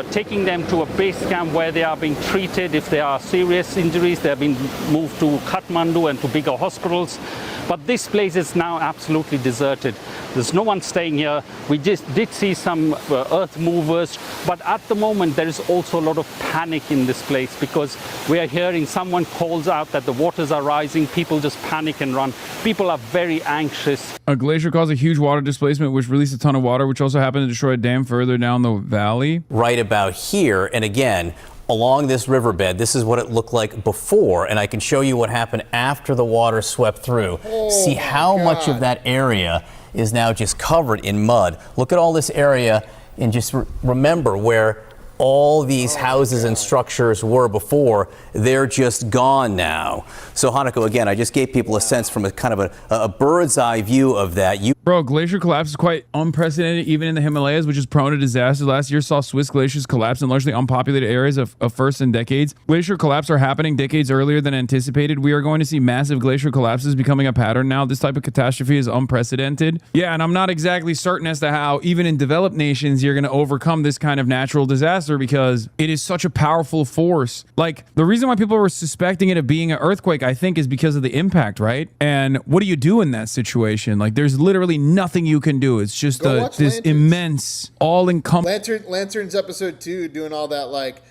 taking them to a base camp where they are being treated. If there are serious injuries, they are being moved to Kathmandu and to bigger hospitals. But this place is now absolutely deserted. There's no one staying here. We just did see some earth movers, but at the moment there is also a lot of panic in this place because we are hearing someone calls out that the waters are rising. People just panic and run. People are very anxious. A glacier caused a huge water displacement, which released a ton of water, which also happened to destroy a dam further down the valley. Right about here, and again, along this riverbed, this is what it looked like before, and I can show you what happened after the water swept through. See how much of that area is now just covered in mud. Look at all this area, and just remember where all these houses and structures were before. They're just gone now. So Hanako, again, I just gave people a sense from a kind of a bird's eye view of that. Bro, glacier collapse is quite unprecedented even in the Himalayas, which is prone to disaster. Last year saw Swiss glaciers collapse in largely unpopulated areas of first in decades. Glacier collapse are happening decades earlier than anticipated. We are going to see massive glacier collapses becoming a pattern now. This type of catastrophe is unprecedented. Yeah, and I'm not exactly certain as to how even in developed nations you're going to overcome this kind of natural disaster because it is such a powerful force. Like, the reason why people were suspecting it of being an earthquake, I think, is because of the impact, right? And what do you do in that situation? Like, there's literally nothing you can do. It's just this immense, all-encompassing... Lanterns episode 2 doing all that, like,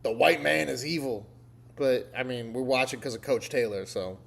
the white man is evil. But, I mean, we're watching because of Coach Taylor, so...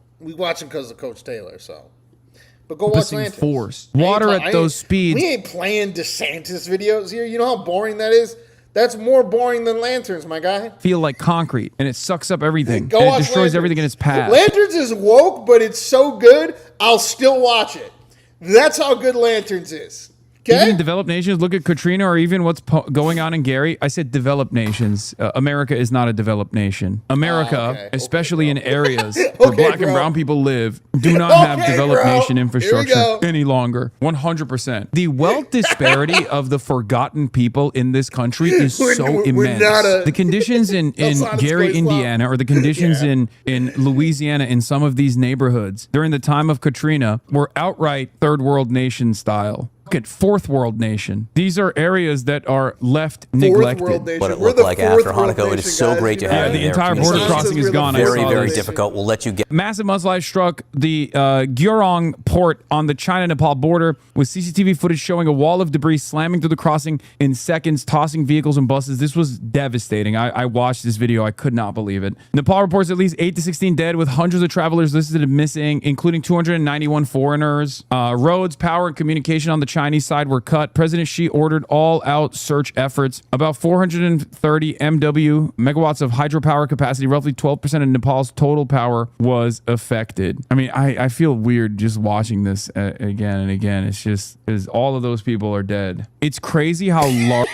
But go watch Lanterns. Force. Water at those speeds. We ain't playing DeSantis videos here. You know how boring that is? That's more boring than Lanterns, my guy. Feel like concrete, and it sucks up everything. And it destroys Lanterns. Everything in its path. Lanterns is woke, but it's so good, I'll still watch it. That's how good Lanterns is. Okay? Even in developed nations, look at Katrina or even what's going on in Gary. I said developed nations. America is not a developed nation. America, especially in areas where black and brown people live, do not have developed nation infrastructure any longer. 100%. The wealth disparity of the forgotten people in this country is so immense. The conditions in Gary, Indiana, or the conditions in Louisiana in some of these neighborhoods during the time of Katrina were outright third world nation style. Look at fourth world nation. These are areas that are left neglected. What it looked like after Hanako. It is so great to have you the entire border crossing is gone. Very, very difficult. We'll let you get. Massive mudslide struck the Gyeorong port on the China-Nepal border with CCTV footage showing a wall of debris slamming through the crossing in seconds, tossing vehicles and buses. This was devastating. I watched this video. I could not believe it. Nepal reports at least 8 to 16 dead with hundreds of travelers listed as missing, including 291 foreigners. Roads, power, and communication on the Chinese side were cut. President Xi ordered all-out search efforts. About 430 megawatts of hydropower capacity, roughly 12% of Nepal's total power, was affected. I mean, I feel weird just watching this again and again. It's just because all of those people are dead. It's crazy how large...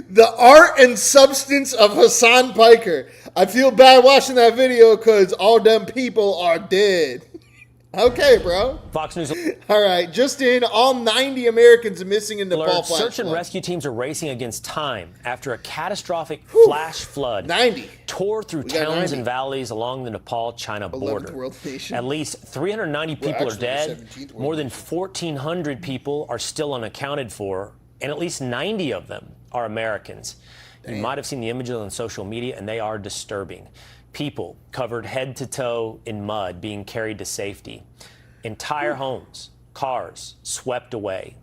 The art and substance of Hassan Piker. I feel bad watching that video because all them people are dead. Okay, bro. Fox News. All right, just in, all 90 Americans missing in Nepal. Search and rescue teams are racing against time after a catastrophic flash flood 90 tore through towns and valleys along the Nepal-China border. At least 390 people are dead. More than 1,400 people are still unaccounted for, and at least 90 of them are Americans. You might have seen the images on social media, and they are disturbing. People covered head to toe in mud being carried to safety. Entire homes, cars swept away.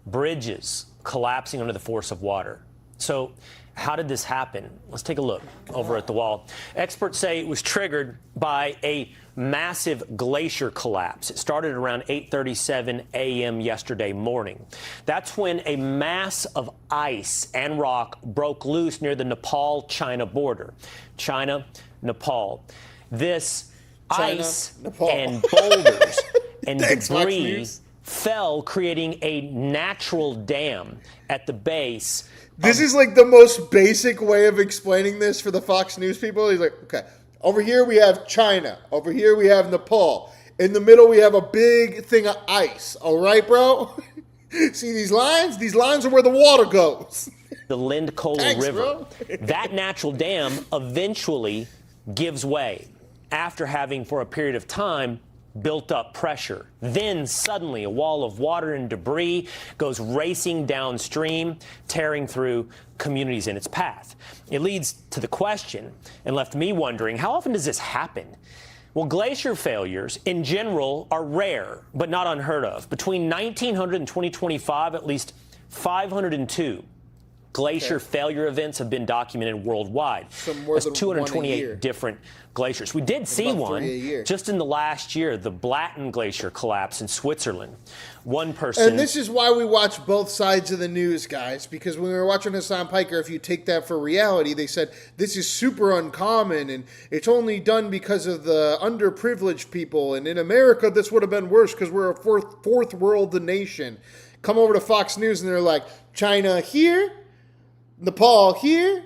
Bridges collapsing under the force of water. So how did this happen? Let's take a look over at the wall. Experts say it was triggered by a massive glacier collapse. It started around 8:37 a.m. yesterday morning. That's when a mass of ice and rock broke loose near the Nepal-China border. China, Nepal. This ice and boulders and debris fell, creating a natural dam at the base. This is like the most basic way of explaining this for the Fox News people. He's like, okay, over here we have China. Over here we have Nepal. In the middle we have a big thing of ice. All right, bro? See these lines? These lines are where the water goes. The Lind-Kola River. That natural dam eventually gives way after having, for a period of time, built up pressure. Then suddenly a wall of water and debris goes racing downstream, tearing through communities in its path. It leads to the question, and left me wondering, how often does this happen? Well, glacier failures in general are rare, but not unheard of. Between 1900 and 2025, at least 502 glacier failure events have been documented worldwide. That's 228 different glaciers. We did see one just in the last year, the Blatten Glacier collapse in Switzerland. One person... And this is why we watch both sides of the news, guys, because when we were watching Hassan Piker, if you take that for reality, they said this is super uncommon and it's only done because of the underprivileged people. And in America, this would have been worse because we're a fourth world nation. come over to Fox News and they're like, China here, Nepal here,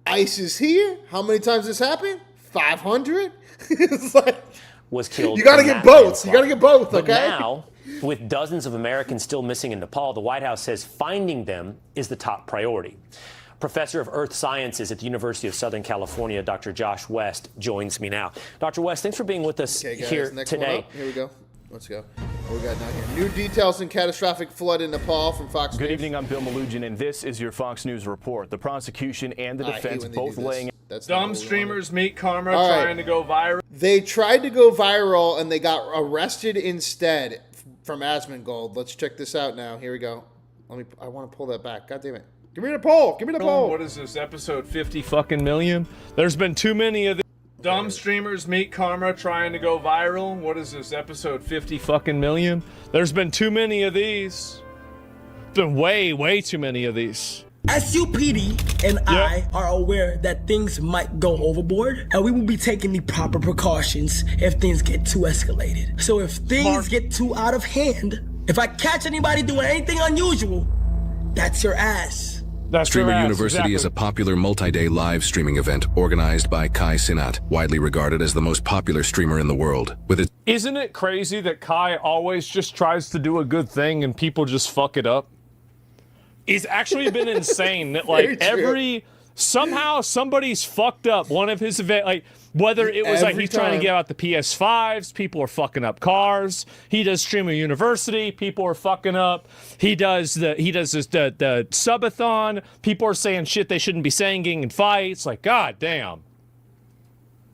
ISIS here. How many times this happened? 500? It's like, was killed. You got to get both. You got to get both, but okay? Now, with dozens of Americans still missing in Nepal, the White House says finding them is the top priority. Professor of Earth Sciences at the University of Southern California, Dr. Josh West, joins me now. Dr. West, thanks for being with us here next today. One up. Here we go. Let's go. What we got down here? New details in catastrophic flood in Nepal from Fox News. Good evening, I'm Bill Malugin, and this is your Fox News report. The prosecution and the defense both laying... Dumb streamers meet karma trying to go viral. They tried to go viral, and they got arrested instead from Asmongold. Let's check this out now. Here we go. I want to pull that back. God damn it. Give me the poll. Give me the poll. What is this, episode 50 fucking million? There's been too many of these. Dumb streamers meet karma trying to go viral. What is this, episode 50 fucking million? There's been too many of these. Been way too many of these. SUPD and I are aware that things might go overboard, and we will be taking the proper precautions if things get too escalated. So if things get too out of hand, if I catch anybody doing anything unusual, that's your ass. Streamer University is a popular multi-day live streaming event organized by Kai Cenat, widely regarded as the most popular streamer in the world. Isn't it crazy that Kai always just tries to do a good thing and people just fuck it up? He's actually been insane that like somehow somebody's fucked up one of his events, like whether it was like he's trying to give out the PS5s, people are fucking up cars. He does Streamer University, people are fucking up. He does the subathon, people are saying shit they shouldn't be saying, getting in fights. Like, god damn.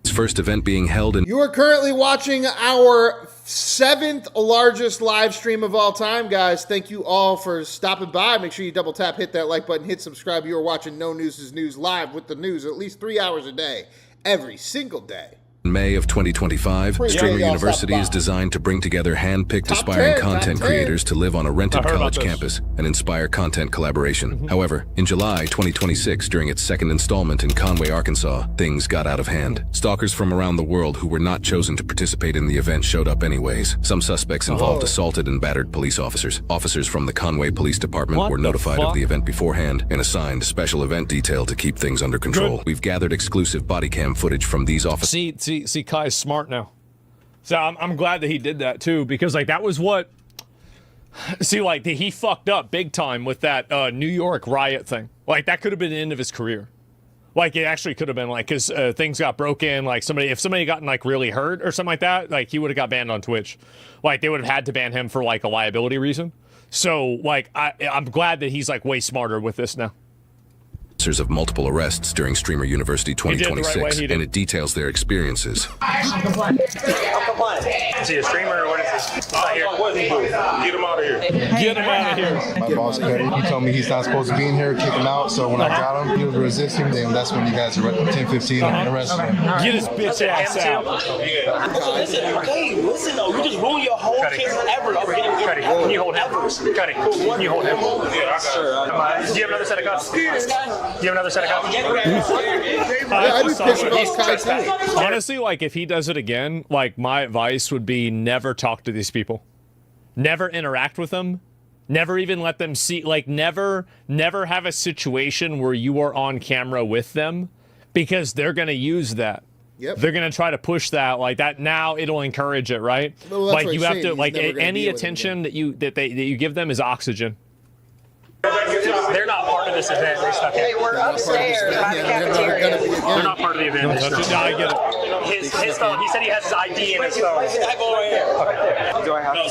Its first event being held in... You are currently watching our 7th largest live stream of all time, guys. Thank you all for stopping by. Make sure you double tap, hit that like button, hit subscribe. You are watching No News is News live with the news at least 3 hours a day, every single day. In May of 2025, Streamer University is designed to bring together hand-picked aspiring content creators to live on a rented college campus and inspire content collaboration. However, in July 2026, during its second installment in Conway, Arkansas, things got out of hand. Stalkers from around the world who were not chosen to participate in the event showed up anyways. Some suspects involved assaulted and battered police officers. Officers from the Conway Police Department were notified of the event beforehand and assigned a special event detail to keep things under control. We've gathered exclusive body cam footage from these officers. See, Kai's smart now. So I'm glad that he did that too, because like that was what. See, like he fucked up big time with that New York riot thing. Like that could have been the end of his career. Like it actually could have been like because things got broken. Like if somebody gotten like really hurt or something like that, like he would have got banned on Twitch. Like they would have had to ban him for like a liability reason. So like I'm glad that he's like way smarter with this now. Of multiple arrests during Streamer University 2026, and it details their experiences. I'm compliant. Is he a streamer or what is this? Not here. Get him out of here. Get him out of here. My boss, Cody, he told me he's not supposed to be in here, kick him out. So when I got him, he was resisting. Then that's when you guys are 10-15 arrested him. Get his bitch ass out. Listen though, you just ruined your whole case ever. Can you hold him? Can you hold him? Do you have another set of guns? Do you have another set of guns? Honestly, like if he does it again, like my advice would be never talk to these people, never interact with them, never even let them see, like never have a situation where you are on camera with them, because they're gonna use that. Yep. They're gonna try to push that like that. Now it'll encourage it, right? Well, like you have to like any attention that you give them is oxygen. They're not part of this event. They stuck in. Hey, we're upstairs by the cafeteria. They're not part of the event. No, I get it. His phone. He said he has his ID in his phone. Okay. Do I have to?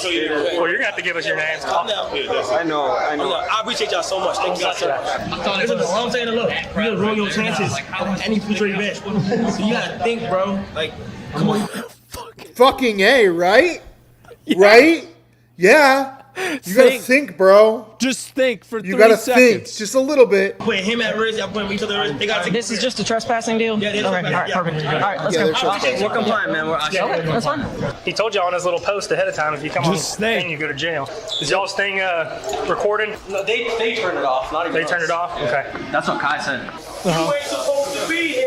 Well, you're gonna have to give us your names. I know. I appreciate y'all so much. Thank you guys so much. Listen, all I'm saying is, look, you gotta ruin your chances of any future event. So you gotta think, bro. Like, come on. Fucking A, right? Yeah. Right? Yeah. You gotta think, bro. Just think for 3 seconds. You gotta think, just a little bit. Put him at risk, y'all put each other at risk. They gotta This is just a trespassing deal? Yeah, all right, perfect. All right, let's go. We're compliant, man. Okay, that's fine. He told you on his little post ahead of time, if you come on this thing, you go to jail. Is y'all's thing recording? No, they turned it off. Not even They turned it off? Okay. That's what Kai said. You ain't supposed to be here.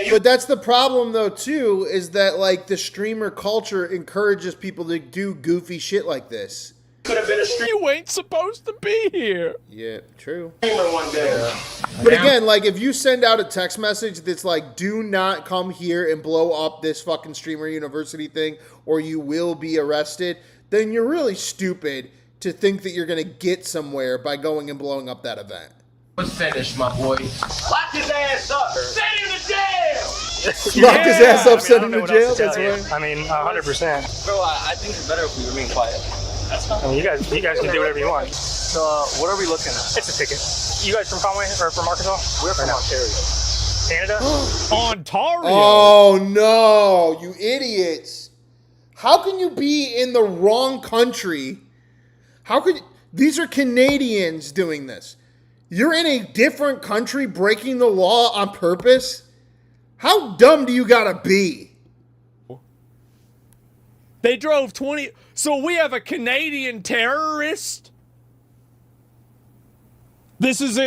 But that's the problem, though, too, is that, like, the streamer culture encourages people to do goofy shit like this. Could have been a streamer. You ain't supposed to be here. Yeah, true. One day. But again, like if you send out a text message that's like, do not come here and blow up this fucking streamer university thing or you will be arrested, then you're really stupid to think that you're going to get somewhere by going and blowing up that event. What's finished, my boy? Lock his ass up. Send him to jail. Lock his ass up, send him to jail. That's right. I mean, 100%. Bro, I think it's better if we remain quiet. I mean, you guys can do whatever you want. So, what are we looking at? It's a ticket. You guys from Conway or from Arkansas? We're from Ontario. Canada? Ontario. Oh no, you idiots! How can you be in the wrong country? How could these are Canadians doing this? You're in a different country breaking the law on purpose? How dumb do you gotta be? They drove 20. So we have a Canadian terrorist. This is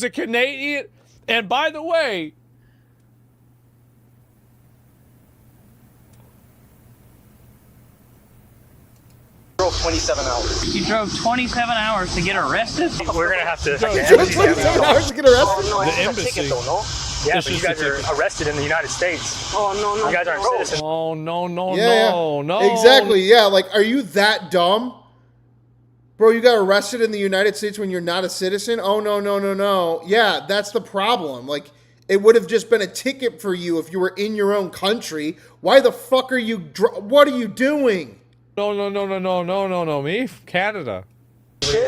a Canadian. And by the way, drove 27 hours. You drove 27 hours to get arrested? We're going to have to... You drove 27 hours to get arrested? No, the it's a embassy. ticket though, no? Yeah, but you guys are arrested in the United States. Oh, no. You guys aren't citizens. Oh, no. Yeah. Exactly, yeah. Like, are you that dumb? Bro, you got arrested in the United States when you're not a citizen? Oh, no. Yeah, that's the problem. Like, it would have just been a ticket for you if you were in your own country. Why the fuck are you... what are you doing? No. Me? Canada. Chill.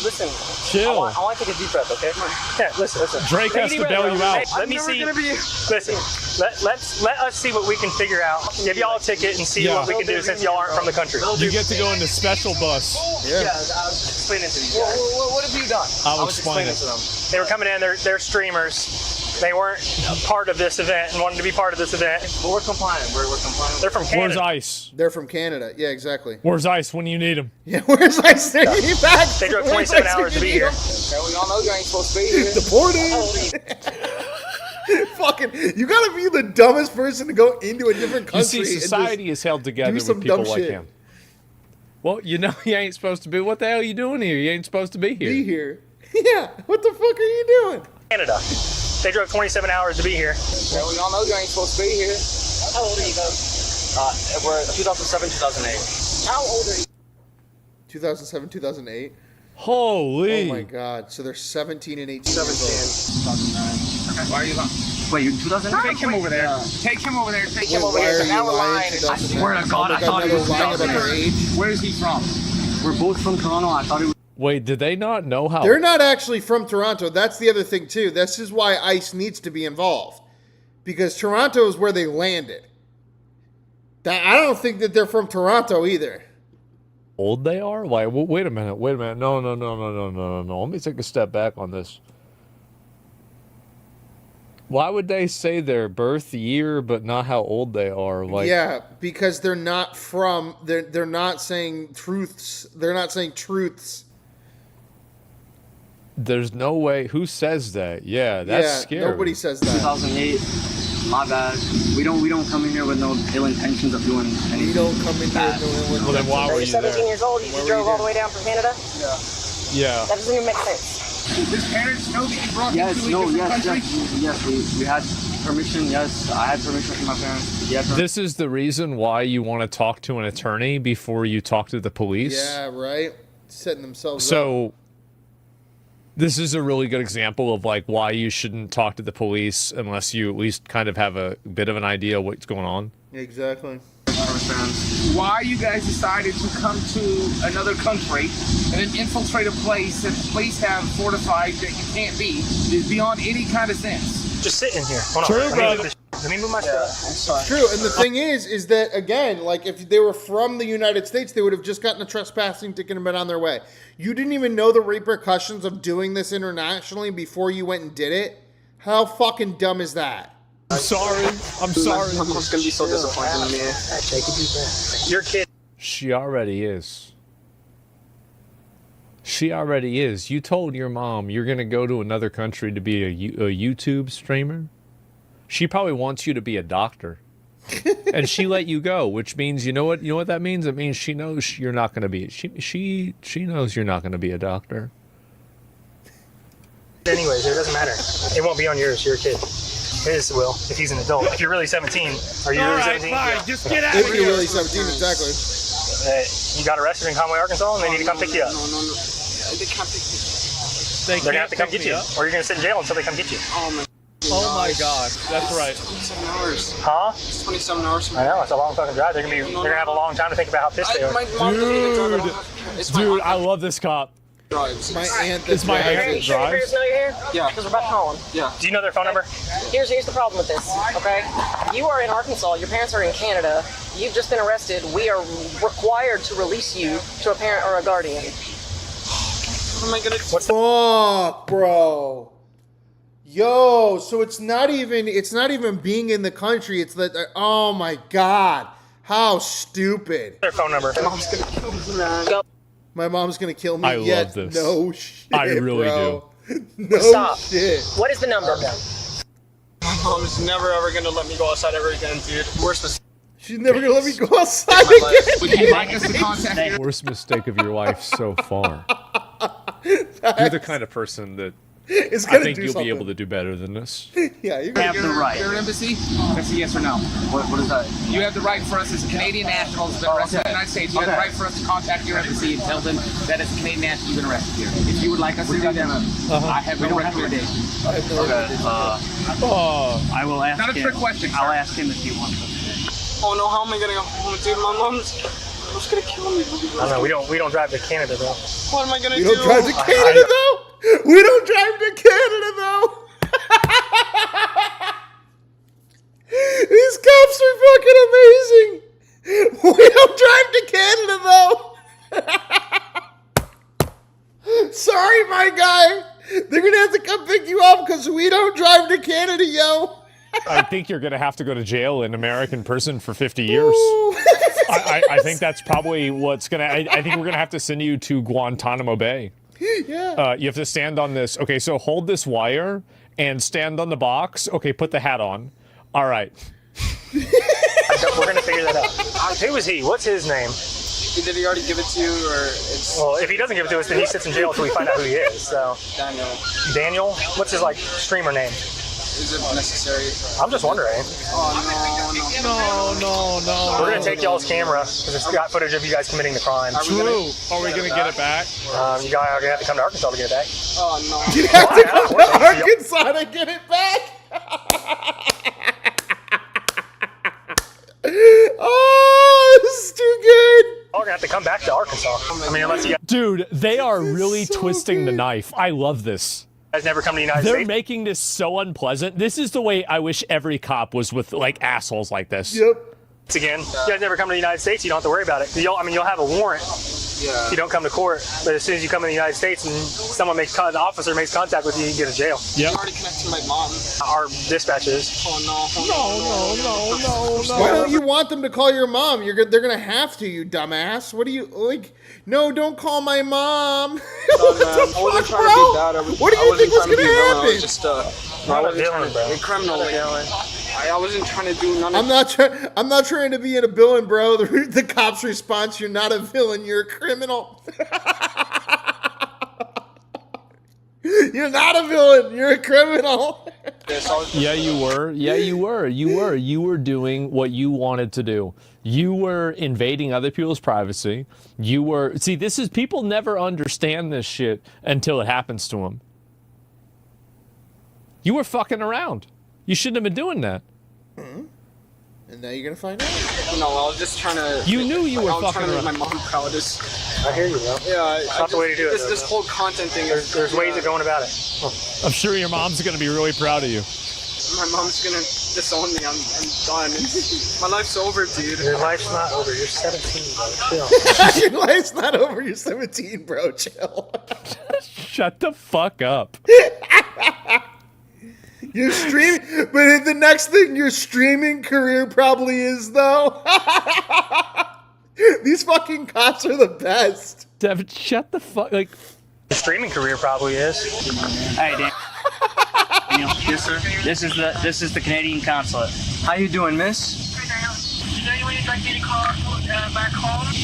Listen. Chill. I want to take a deep breath, okay? Yeah, listen. Drake has to bail you out. Let me see. Listen, let us see what we can figure out. Give y'all a ticket and see what we can do since y'all aren't from the country. You get to go in the special bus. Yeah, I was explaining to these guys. What have you done? I was explaining to them. They were coming in. They're streamers. They weren't part of this event and wanted to be part of this event. But we're compliant. We're compliant. They're from Canada. Where's ICE? They're from Canada. Yeah, exactly. Where's ICE when you need them? Yeah, where's ICE? They need back. They drove 27 hours to be here. Okay, we all know you ain't supposed to be here. Deported. Fucking, you gotta be the dumbest person to go into a different country. You see, society is held together with people like him. Well, you know you ain't supposed to be. What the hell are you doing here? You ain't supposed to be here. Be here. Yeah. What the fuck are you doing? Canada. They drove 27 hours to be here. Okay, we all know you ain't supposed to be here. How old are you guys? We're 2007, 2008. How old are you? 2007, 2008. Holy. Oh my God. So they're 17 and 18 17. Okay. Why are you lying? Wait, you 2009? Take him over there. Take him over there. Take him over why here. are you Now we're lying? lying. I swear to God, I thought he was lying about their age. Where is he from? We're both from Toronto. I thought he was... Wait, did they not know how? They're not actually from Toronto. That's the other thing, too. This is why ICE needs to be involved. Because Toronto is where they landed. I don't think that they're from Toronto either. Old they are? Like, wait a minute. No. Let me take a step back on this. Why would they say their birth year but not how old they are? Like, yeah, because they're not from... They're not saying truths. They're not saying truths. There's no way. Who says that? Yeah, that's scary. Nobody says that. 2008. My bad. We don't come in here with no ill intentions of doing anything. We don't come in here with no ill intentions. Well, then why were you there? 17 years old. You drove all the way down from Canada? Yeah. That doesn't even make sense. His parents know that you brought him to a different country? Yes, we had permission. Yes, I had permission from my parents. Yeah, This is the reason why you want to talk to an attorney before you talk to the police. Yeah, right. Setting themselves up. So this is a really good example of like why you shouldn't talk to the police unless you at least kind of have a bit of an idea of what's going on. Exactly. Why you guys decided to come to another country and then infiltrate a place that the police have fortified that you can't be is beyond any kind of sense. Just sitting here. Hold True, on. brother. Let me move my stuff. True, and the thing is that, again, like, if they were from the United States, they would have just gotten a trespassing ticket and been on their way. You didn't even know the repercussions of doing this internationally before you went and did it? How fucking dumb is that? I'm sorry. I'm gonna be so disappointed in me. Take a deep breath. Your kid. She already is. She already is. You told your mom you're going to go to another country to be a YouTube streamer. She probably wants you to be a doctor. And she let you go, which means you know what that means? It means she knows you're not going to be. She knows you're not going to be a doctor. Anyways, it doesn't matter. It won't be on yours. You're a kid. His will, if he's an adult. If you're really 17, are you really 17? Fine. Yeah. Just get out of here. If you're really 17, exactly. You got arrested in Conway, Arkansas, and they need to come pick you up. No. They can't pick me. They're gonna have to come get you, or you're gonna sit in jail until they come get you. Oh my God, that's right. 27 hours. Huh? It's 27 hours. I know, it's a long fucking drive. They're gonna have a long time to think about how pissed they are. Dude, I love this cop. Drives. My aunt It's my aunt that Your drives. parents know you're here? Yeah. Because we're about to call them. Yeah. Do you know their phone number? Here's the problem with this, okay? You are in Arkansas, your parents are in Canada, you've just been arrested, we are required to release you to a parent or a guardian. What am I gonna do? Fuck, bro. Yo, so it's not even being in the country. It's that. Oh my God, how stupid. Their phone number. My mom's gonna kill me, man. Go. My mom's gonna kill me. I love this. No shit. I really bro. No Stop. shit. What is the number? My mom's never ever gonna let me go outside ever again, dude. Worst mistake. She's never gonna let me go outside of my life. again. Would you like us to contact you? Worst mistake of your life so far. You're the kind of person that It's I gonna think do you'll something. be able to do better than this. Yeah, you're Have gonna the right. Your embassy? That's a yes or no. What is that? You have the right for us as Canadian nationals that arrested in the United States. You have the right for us to contact your embassy and tell them that as a Canadian national you've been arrested here. If you would like us to do that, I have no recommendation. I will ask Not a trick question, sir. I'll ask him if he wants to. Oh no, how am I gonna go home, dude? My mom's gonna kill me. I don't know, we don't drive to Canada though. What am I gonna We do? don't drive to Canada though. We don't drive to Canada though. These cops are fucking amazing. We don't drive to Canada though. Sorry, my guy. They're gonna have to come pick you up because we don't drive to Canada, yo. I think you're going to have to go to jail in American prison for 50 years. I think that's probably what's going to... I think we're going to have to send you to Guantanamo Bay. Yeah. You have to stand on this. Okay, so hold this wire and stand on the box. Okay, put the hat on. All right. We're going to figure that out. Who is he? What's his name? Did he already give it to you, or it's... Well, if he doesn't give it to us, then he sits in jail until we find out who he is, so... Daniel. Daniel? What's his, streamer name? Is it necessary? I'm just wondering. Oh, No. We're going to take y'all's camera, because it's got footage of you guys committing the crime. True. Are we going to get it back? You guys are going to have to come to Arkansas to get it back. Oh, no. You have to come to Arkansas to get it back. Oh, this is too good. Y'all are going to have to come back to Arkansas. I mean, unless you Dude, they are really twisting the knife. I love this. guys never come to the United They're States. making this so unpleasant. This is the way I wish every cop was with, assholes like this. Yep. Again, you guys never come to the United States, you don't have to worry about it. You'll have a warrant if you don't come to court, but as soon as you come in the United States and an officer makes contact with you, you get to jail. You already connected to my mom. Our dispatches. Oh, no. Why don't you want them to call your mom? They're gonna have to, you dumbass. What do you like? No, don't call my mom. What the fuck, bro? What do you think was gonna happen? I was just I wasn't trying to be a criminal. I wasn't trying to do none of I'm not trying to be in a villain, bro. The cop's response: "You're not a villain. You're a criminal." You're not a villain. You're a criminal. Yeah, you were. You were doing what you wanted to do. You were invading other people's privacy. People never understand this shit until it happens to them. You were fucking around. You shouldn't have been doing that. Mm-hmm. And now you're gonna find out. No, I was just trying to. You knew you were fucking trying to around. make my mom proud. I hear you, bro. Yeah, it's not the way to do it. This whole content thing. There's ways of going about it. I'm sure your mom's gonna be really proud of you. My mom's gonna disown me. I'm done. My life's over, dude. Your life's not over. You're 17, bro. Chill. Your life's not over. You're 17, bro. Chill. Shut the fuck up. You're streaming, but the next thing your streaming career probably is, though. These fucking cops are the best. Devin, shut the fuck. The streaming career probably is. Hey, Dan. Yes, sir. This is the Canadian consulate. How you doing, miss?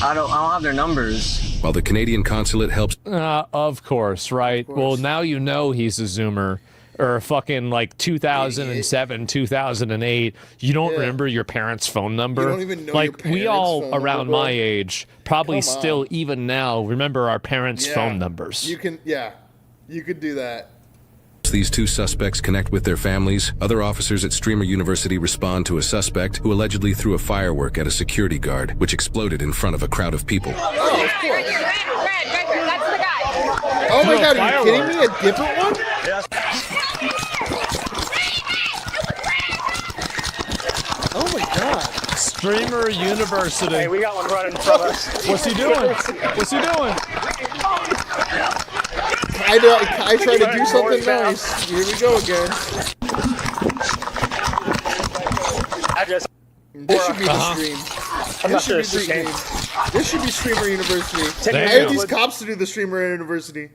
I don't have their numbers. While the Canadian consulate helps. Of course, right? Well, now you know he's a Zoomer. Or fucking like 2007, 2008. You don't remember your parents' phone number? You don't even know like your we all parents' phone around number, my age probably still even now remember our parents' phone numbers. You can, you could do that. These two suspects connect with their families. Other officers at Streamer University respond to a suspect who allegedly threw a firework at a security guard, which exploded in front of a crowd of people. Oh, of course. That's the guy. Oh my God, are you kidding me? A different one? Yes. Oh my God. Streamer University. Hey, we got one running in front of us. What's he doing? What's he doing? I try to do something nice. Here we go again. This should be the stream. I'm not sure This should be Streamer University. I have these cops to do the Streamer University.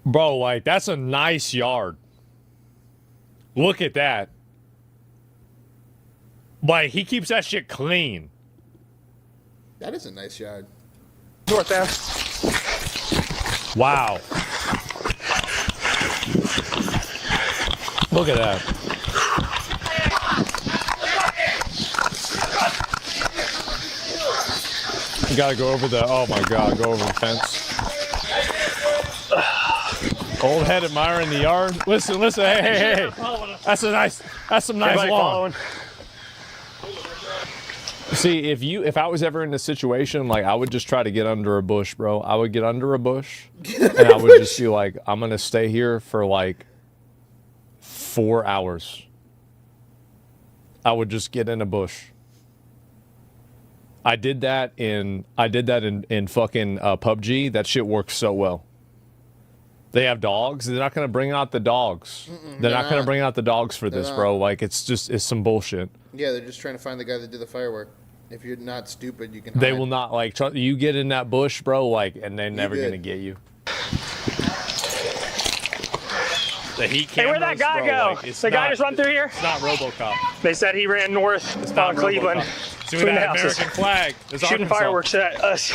Bro, like, that's a nice yard. Look at that. Like, he keeps that shit clean. That is a nice yard. North there. Wow. Look at that. You gotta go over the, oh my God, go over the fence. Old head admiring the yard. Listen, hey. That's some nice lawn. See, if I was ever in a situation, like, I would just try to get under a bush, bro. I would get under a bush, and I would just be like, I'm gonna stay here for like 4 hours. I would just get in a bush. I did that in fucking PUBG. That shit works so well. They have dogs. They're not gonna bring out the dogs. They're not gonna bring out the dogs for this, bro. Like, it's some bullshit. Yeah, they're just trying to find the guy that did the firework. If you're not stupid, you can hide. They will not, like, you get in that bush, bro, like, and they're never going to get you. The heat cameras, hey, where'd that guy go? Like, the guy just run through here? It's not RoboCop. They said he ran north on Cleveland. See that American flag. Shooting fireworks at us.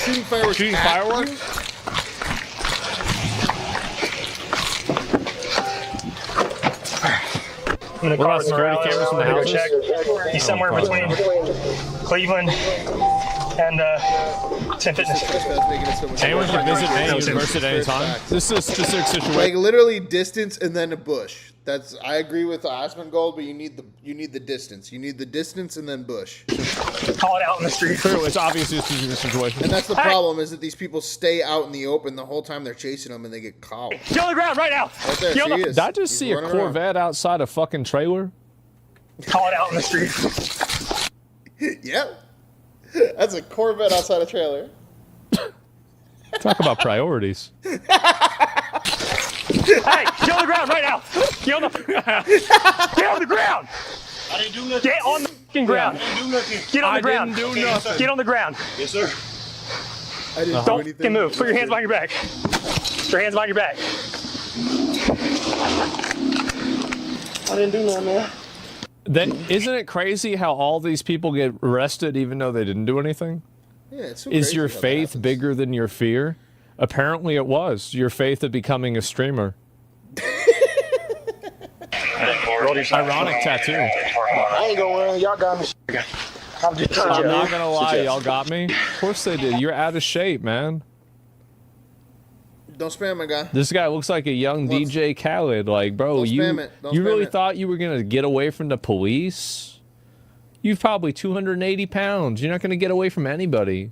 Shooting fireworks? Shooting fireworks? What about security cameras from the houses? Check. He's somewhere between Cleveland and 10 Fitness. Anyone can visit Maine University at any time. This is a specific situation. Like, literally distance and then a bush. I agree with Asmongold, but you need the distance. You need the distance and then bush. Call it out in the street. True, it's obviously a specific situation. And that's the problem, is that these people stay out in the open the whole time they're chasing them and they get caught. Get on the ground right now. Right there, see, he is. Did I just see a Corvette outside a fucking trailer? Call it out in the street. Yep. That's a Corvette outside a trailer. Talk about priorities. Hey, get on the ground right now. Get on the ground. I didn't do nothing. Get on the fucking ground. I didn't do nothing. Get on the ground. I didn't do nothing. Get on the ground. Yes, sir. I didn't do Don't anything. fucking move. Put your hands behind your back. Put your hands behind your back. I didn't do nothing, man. Then isn't it crazy how all these people get arrested even though they didn't do anything? Yeah, it's so Is crazy your how that faith happens. bigger than your fear? Apparently it was. Your faith of becoming a streamer. Ironic tattoo. I ain't going. Y'all got me. I'm just I'm not gonna lie, y'all got me. Of course they did. You're out of shape, man. Don't spam my guy. This guy looks like a young DJ Khaled. Like, bro, Don't you spam it. Don't you spam really it. thought you were gonna get away from the police? You've probably 280 pounds. You're not gonna get away from anybody.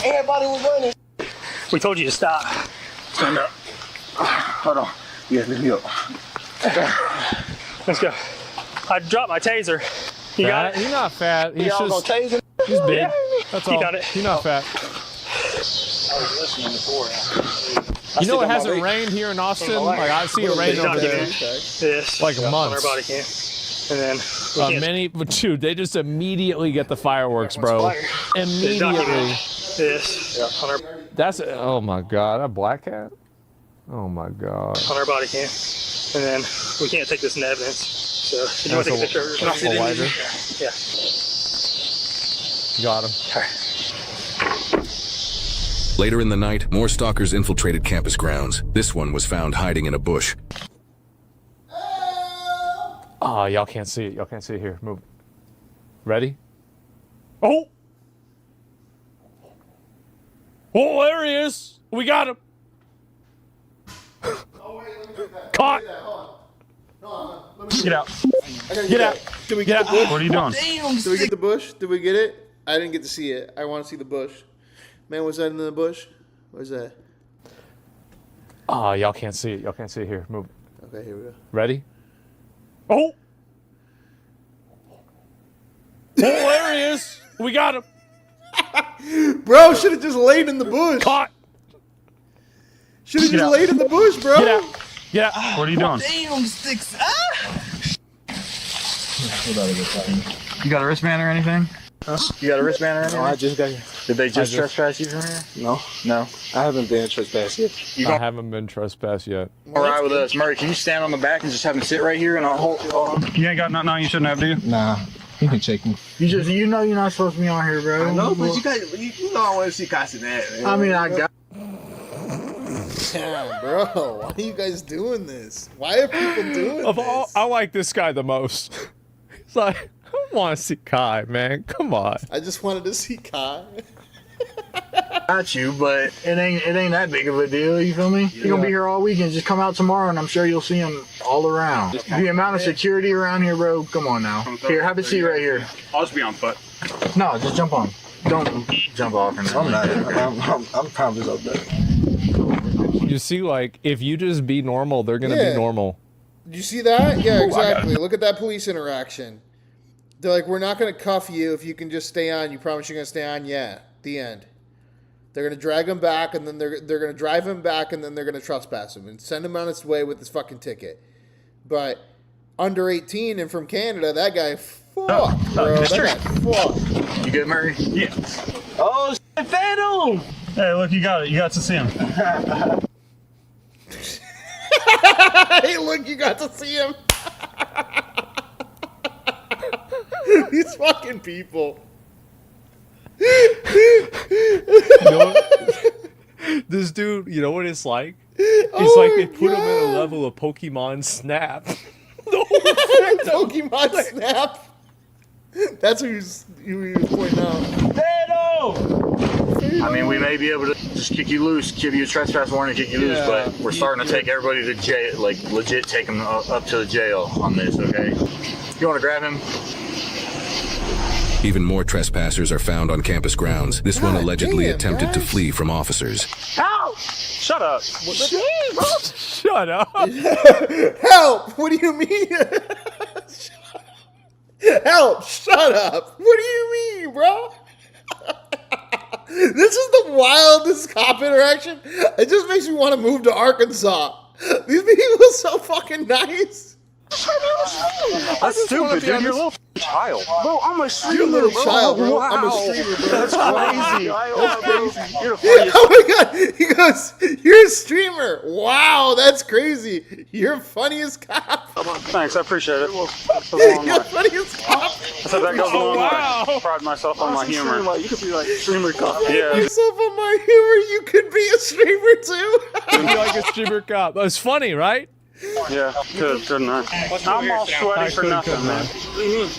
Everybody was running. We told you to stop. Stand up. Hold on. Yeah, let me up. Let's go. I dropped my taser. You got it? He's not fat. He's Y'all just gonna tase him? he's big. Yeah. That's He all. done it. He's not fat. I was listening before. You know it hasn't rained here in Austin. Like I see it rain over there. This. Like on months. our body cam. And then But dude, they just immediately get the fireworks, bro. Immediately. this on our That's oh my god, a black cat. Oh my god. on our body cam. And then we can't take this in evidence. So, did you want to take a picture? Can I see the lighter? Yeah. Got him. Later in the night, more stalkers infiltrated campus grounds. This one was found hiding in a bush. Ah, y'all can't see it. Y'all can't see it here. Move. Ready? Oh! Oh, there he is. We got him. Caught. Get out. Get out. Did we get the bush? What are you doing? Did we get the bush? Did we get it? I didn't get to see it. I want to see the bush. Man, was that in the bush? Where's that? Ah, y'all can't see it. Y'all can't see it here. Move. Okay, here we go. Ready? Oh! Oh, there he is. We got him. Bro, should have just laid in the bush. Caught. Should have just laid in the bush, bro. Get out. Get out. What are you doing? Damn, sticks. You got a wristband or anything? Huh? You got a wristband or anything? No, I just got here. Did they just trespass you from here? No. I haven't been trespassed yet. I haven't been trespassed yet. All right with us. Murray, can you stand on the back and just have him sit right here and I'll hold on? You ain't got nothing on you shouldn't have, do you? Nah, you can shake me. You know you're not supposed to be on here, bro. No, but you know I want to see Kai Cenat, man. I mean, I got. Damn, bro. Why are you guys doing this? Why are people doing Of this? all, I like this guy the most. He's like, I want to see Kai, man. Come on. I just wanted to see Kai. Got you, but it ain't that big of a deal. You feel me? You're gonna be here all weekend. Just come out tomorrow, and I'm sure you'll see him all around. The amount of security around here, bro. Come on now. Here, have a seat right here. I'll just be on foot. No, just jump on. Don't jump off. I'm not. I'm probably up there. You see, like, if you just be normal, they're going to be normal. Did you see that? Yeah, exactly. Look at that police interaction. They're like, we're not going to cuff you if you can just stay on. You promise you're going to stay on? Yeah. The end. They're going to drag him back, and then they're going to drive him back, and then they're going to trespass him and send him on his way with his fucking ticket. But under 18 and from Canada, that guy fucked, bro. That guy fucked. You good, Murray? Yeah. Oh, shit, Phantom! Hey, look, you got it. You got to see him. Hey, look, you got to see him. These fucking people. This dude, you know what it's like? It's like they put him in a level of Pokemon Snap. Pokemon Snap. That's who you was pointing out. I mean, we may be able to just kick you loose, give you a trespass warning, kick you loose, but we're starting to take everybody to jail, like legit take them up to the jail on this, okay? You want to grab him? Even more trespassers are found on campus grounds. This one allegedly attempted to flee from officers. Help! Shut up. Shut up. Help! What do you mean? Help! Shut up! What do you mean, bro? This is the wildest cop interaction. It just makes me want to move to Arkansas. These people are so fucking nice. That's stupid, dude. You're a little child. Bro, I'm a streamer, You're a little bro. child, bro. Wow. I'm a streamer, bro. That's crazy. That's crazy. You're the funniest. Oh my god. He goes, you're a streamer. Wow, that's crazy. You're funny as cop. Thanks, I appreciate it. You're funny as cop. I said that goes a long way. I pride myself on my humor. You could be like streamer cop. Yeah. Yourself on my humor, you could be a streamer too. You'd be like a streamer cop. That's funny, right? Yeah, couldn't I? I'm all sweaty for nothing, man. What do you mean?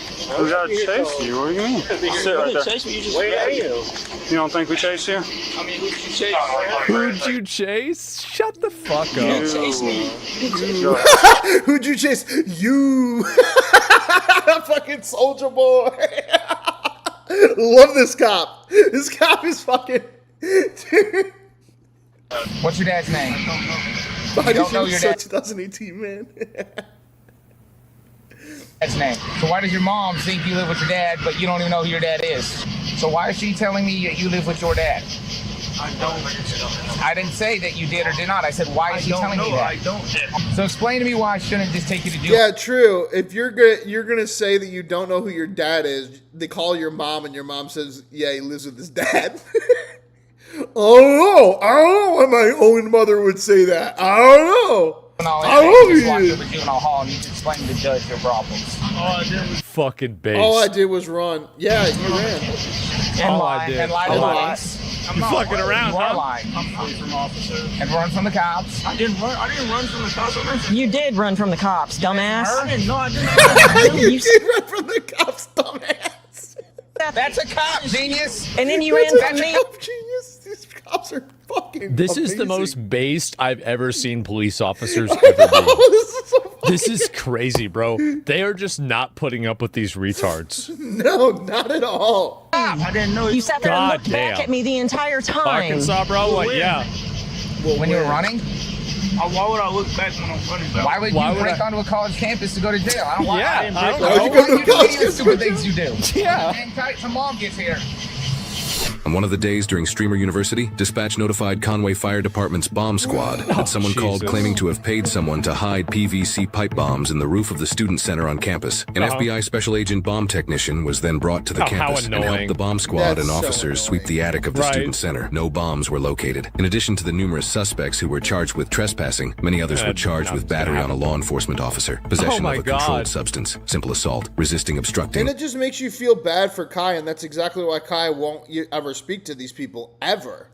We gotta chase you. What do you mean? Sit right there. Chase me, you just where you? You don't think we chase you? I mean, who'd you chase? Who'd you chase? Shut the fuck You up. didn't chase me. Who'd you chase? You. Fucking soldier boy. Love this cop. This cop is fucking. Dude. What's your dad's name? Body don't know your dad. 2018, man. Dad's name. So why does your mom think you live with your dad, but you don't even know who your dad is? So why is she telling me that you live with your dad? I didn't say that you did or did not. I said, why is she telling me that? I don't. So explain to me why I shouldn't just take you to jail. Yeah, true. If you're gonna say that you don't know who your dad is, they call your mom and your mom says, yeah, he lives with his dad. I don't know why my own mother would say that. I don't know. Just walked over to juvenile hall and you just explained to the judge your problems. Fucking base. All I did was run. Yeah, you ran. And lie. And lie to the police. You fucking around, You are huh? lying. I'm from officer. And run from the cops. I didn't run from the cops. You did run from the cops, dumbass. I didn't know. I didn't. You did run from the cops, dumbass. That's a cop, genius. And then you ran from me. Genius. These cops are fucking This is the amazing. most based I've ever seen police officers ever be. This is crazy, bro. They are just not putting up with these retards. No, not at all. I didn't know. You sat there and God looked back damn. at me the entire time. Arkansas, bro? Like, yeah. When you were running? Why would I look back when I'm running? Why would you break onto a college campus to go to jail? I don't want. Yeah, I don't know. know. You go to a college campus Stupid things you do. Yeah. Hang tight till mom gets here. On one of the days during Streamer University, dispatch notified Conway Fire Department's bomb squad that someone called claiming to have paid someone to hide PVC pipe bombs in the roof of the student center on campus. An FBI special agent bomb technician was then brought to the campus and helped the bomb squad and officers sweep the attic of the student center. No bombs were located. In addition to the numerous suspects who were charged with trespassing, many others were charged with battery on a law enforcement officer, possession of a controlled substance, simple assault, resisting obstructing. And it just makes you feel bad for Kai, and that's exactly why Kai won't ever speak to these people ever.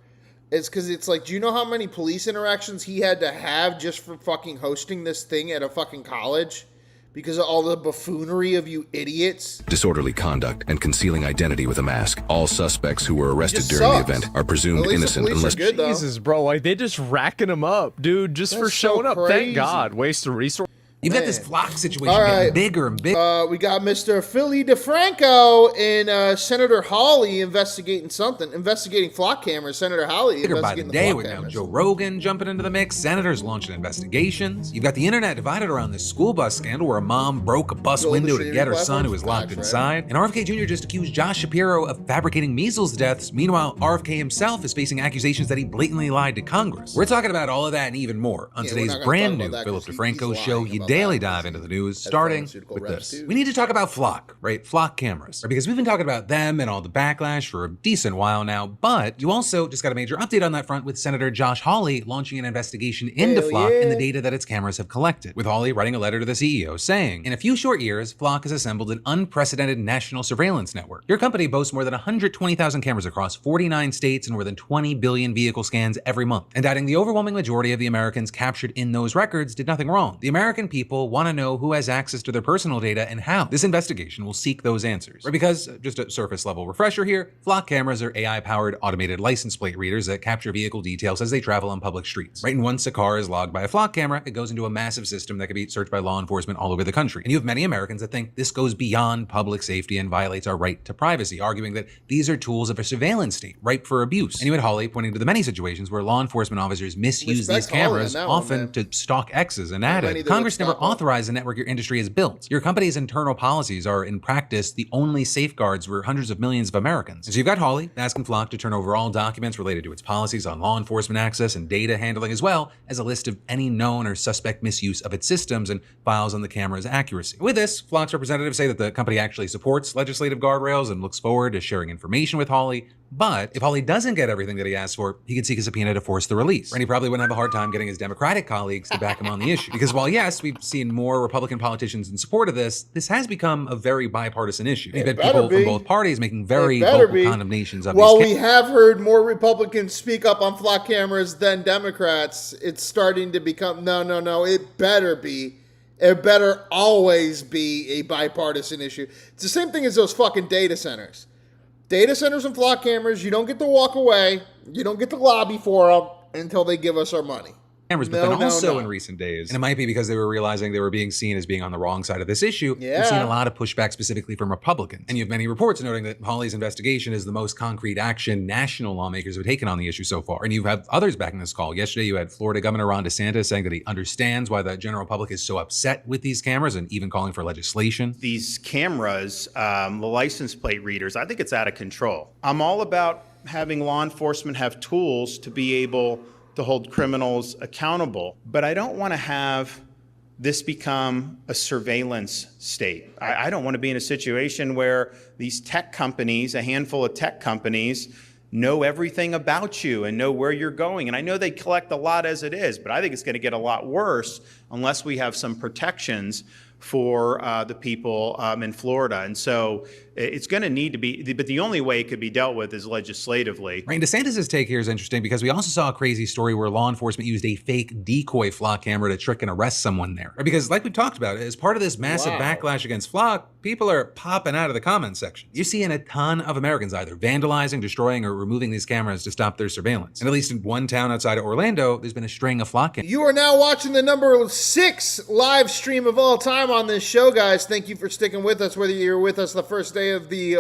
It's because it's like, do you know how many police interactions he had to have just for fucking hosting this thing at a fucking college? Because of all the buffoonery of you idiots. Disorderly conduct and concealing identity with a mask. All suspects who were arrested during the event are presumed innocent unless... Jesus, bro. Like, they just racking them up, dude, just for showing up. Thank God. Waste of resources. You've got this flock situation getting bigger and bigger. We got Mr. Philly DeFranco and Senator Hawley investigating flock cameras. Senator Hawley Bigger by the investigating day flock with now cameras. Joe Rogan jumping into the mix, senators launching investigations. You've got the internet divided around this school bus scandal where a mom broke a bus window to get her son who was locked inside. And RFK Jr. just accused Josh Shapiro of fabricating measles deaths. Meanwhile, RFK himself is facing accusations that he blatantly lied to Congress. We're talking about all of that and even more on today's brand new Philip DeFranco show. You daily dive into the news, starting with this. We need to talk about Flock, right? Flock cameras, right? Because we've been talking about them and all the backlash for a decent while now, but you also just got a major update on that front with Senator Josh Hawley launching an investigation into Flock and the data that its cameras have collected, with Hawley writing a letter to the CEO saying, in a few short years, Flock has assembled an unprecedented national surveillance network. Your company boasts more than 120,000 cameras across 49 states and more than 20 billion vehicle scans every month, and adding the overwhelming majority of the Americans captured in those records did nothing wrong. The American people want to know who has access to their personal data and how. This investigation will seek those answers. Right? Because, just a surface level refresher here, Flock cameras are AI-powered automated license plate readers that capture vehicle details as they travel on public streets. Right? And once a car is logged by a Flock camera, it goes into a massive system that can be searched by law enforcement all over the country. And you have many Americans that think this goes beyond public safety and violates our right to privacy, arguing that these are tools of a surveillance state, ripe for abuse. And you had Hawley pointing to the many situations where law enforcement officers misuse these cameras, often to stalk exes and added. Congress never authorized the network your industry has built. Your company's internal policies are, in practice, the only safeguards for hundreds of millions of Americans. So you've got Hawley asking Flock to turn over all documents related to its policies on law enforcement access and data handling, as well as a list of any known or suspect misuse of its systems and files on the camera's accuracy. With this, Flock's representatives say that the company actually supports legislative guardrails and looks forward to sharing information with Hawley. But if Hawley doesn't get everything that he asked for, he could seek a subpoena to force the release. And he probably wouldn't have a hard time getting his Democratic colleagues to back him on the issue. Because while, yes, we've seen more Republican politicians in support of this has become a very bipartisan issue. You've had people from both parties making very vocal condemnations of While these we have heard more Republicans speak up on flock cameras than Democrats, it's starting to become, no, it better be. It better always be a bipartisan issue. It's the same thing as those fucking data centers. Data centers and flock cameras, you don't get to walk away. You don't get to lobby for them until they give us our money. Cameras, but then also in recent days, and it might be because they were realizing they were being seen as being on the wrong side of this issue, we've seen a lot of pushback specifically from Republicans. And you have many reports noting that Hawley's investigation is the most concrete action national lawmakers have taken on the issue so far. And you have others backing this call. Yesterday, you had Florida Governor Ron DeSantis saying that he understands why the general public is so upset with these cameras and even calling for legislation. These cameras, the license plate readers, I think it's out of control. I'm all about having law enforcement have tools to be able to hold criminals accountable. But I don't want to have this become a surveillance state. I don't want to be in a situation where these tech companies, a handful of tech companies, know everything about you and know where you're going. And I know they collect a lot as it is, but I think it's going to get a lot worse unless we have some protections for the people in Florida. And so it's going to need to be, but the only way it could be dealt with is legislatively. Right, and DeSantis' take here is interesting because we also saw a crazy story where law enforcement used a fake decoy flock camera to trick and arrest someone there. Right? Because like we've talked about, as part of this massive backlash against flock, people are popping out of the comment section. You're seeing a ton of Americans either vandalizing, destroying, or removing these cameras to stop their surveillance. And at least in one town outside of Orlando, there's been a string of flock cameras. You are now watching the number 6 live stream of all time on this show, guys. Thank you for sticking with us, whether you're with us the first day of the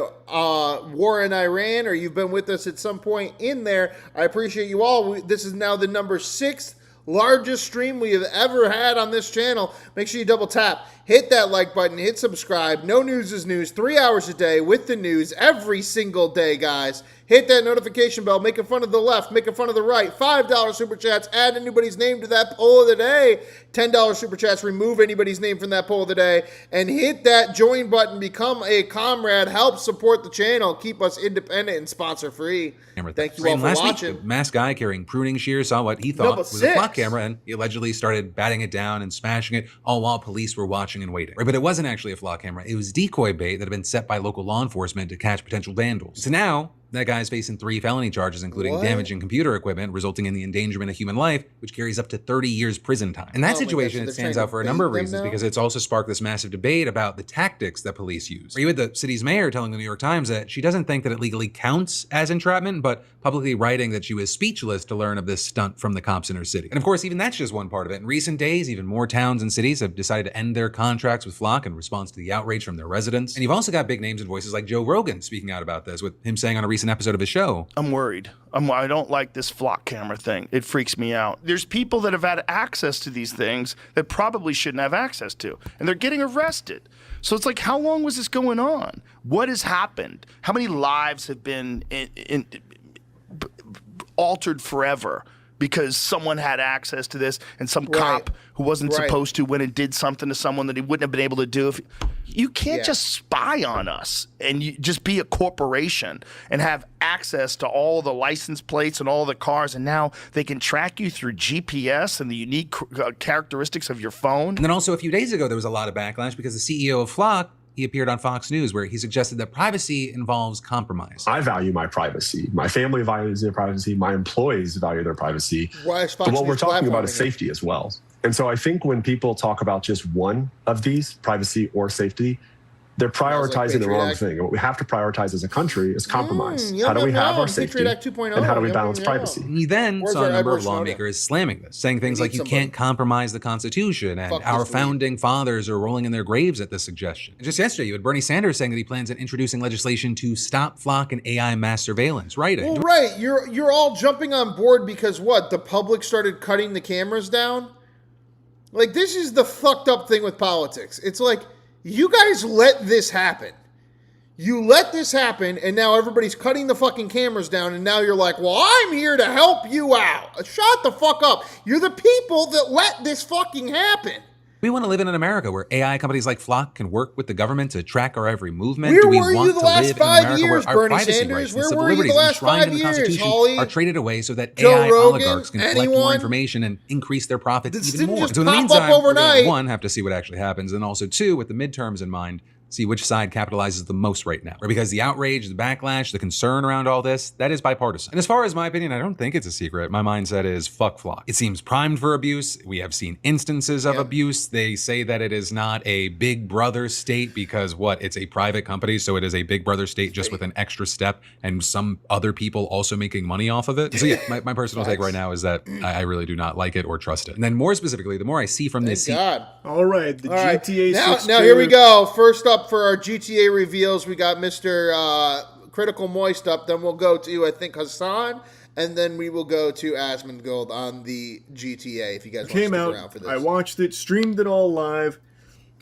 war in Iran or you've been with us at some point in there. I appreciate you all. This is now the number 6 largest stream we have ever had on this channel. Make sure you double tap, hit that like button, hit subscribe. No news is news, 3 hours a day with the news every single day, guys. Hit that notification bell, making fun of the left, making fun of the right. $5 super chats, add anybody's name to that poll of the day. $10 super chats, remove anybody's name from that poll of the day. And hit that join button, become a comrade, help support the channel, keep us independent and sponsor free. Thank you all for watching. Week, the masked guy carrying pruning shears saw what he thought was a flock camera, and he allegedly started batting it down and smashing it, all while police were watching and waiting. Right, but it wasn't actually a flock camera. It was decoy bait that had been set by local law enforcement to catch potential vandals. So now, that guy's facing 3 felony charges, including damaging computer equipment, resulting in the endangerment of human life, which carries up to 30 years prison time. In that situation, it stands out for a number of reasons, because it's also sparked this massive debate about the tactics that police use. You had the city's mayor telling the New York Times that she doesn't think that it legally counts as entrapment, but publicly writing that she was speechless to learn of this stunt from the cops in her city. And of course, even that's just one part of it. In recent days, even more towns and cities have decided to end their contracts with Flock in response to the outrage from their residents. And you've also got big names and voices like Joe Rogan speaking out about this, with him saying on a recent episode of his show, I'm worried. I don't like this flock camera thing. It freaks me out. There's people that have had access to these things that probably shouldn't have access to, and they're getting arrested. So it's like, how long was this going on? What has happened? How many lives have been altered forever because someone had access to this and some cop who wasn't supposed to went and did something to someone that he wouldn't have been able to do? If you can't just spy on us and you just be a corporation and have access to all the license plates and all the cars, and now they can track you through GPS and the unique characteristics of your phone. And then also a few days ago, there was a lot of backlash because the CEO of Flock, he appeared on Fox News where he suggested that privacy involves compromise. I value my privacy. My family values their privacy. My employees value their privacy. But what we're talking about is safety as well. And so I think when people talk about just one of these, privacy or safety, they're prioritizing the wrong thing. And what we have to prioritize as a country is compromise. How do we have our safety, and how do we balance privacy? He then saw a number of lawmakers slamming this, saying things like you can't compromise the Constitution, and our founding fathers are rolling in their graves at this suggestion. And just yesterday, you had Bernie Sanders saying that he plans on introducing legislation to stop flock and AI mass surveillance. Well, right. You're all jumping on board because what? The public started cutting the cameras down? Like, this is the fucked up thing with politics. It's like, you guys let this happen. You let this happen, and now everybody's cutting the fucking cameras down, and now you're like, well, I'm here to help you out. Shut the fuck up. You're the people that let this fucking happen. We want to live in an America where AI companies like Flock can work with the government to track our every movement. Where were you the last 5 years, Bernie Sanders? Where were you the last 5 years, Holly? Are traded away so that Joe AI Rogan, oligarchs can collect more information and increase their profits even more. Just So in the pop meantime, up overnight. we're gonna, one, have to see what actually happens, and also two, with the midterms in mind, see which side capitalizes the most right now. Because the outrage, the backlash, the concern around all this, that is bipartisan. And as far as my opinion, I don't think it's a secret. My mindset is fuck Flock. It seems primed for abuse. We have seen instances of abuse. They say that it is not a big brother state because it's a private company, so it is a big brother state just with an extra step and some other people also making money off of it. So yeah, my personal take right now is that I really do not like it or trust it. And then more specifically, the more I see from this... All right, the GTA 6 Now here we go. First up for our GTA reveals, we got Mr. Critical Moist up. Then we'll go to, I think, Hassan, and then we will go to Asmongold on the GTA. If you guys want to stick around for this, I watched it, streamed it all live,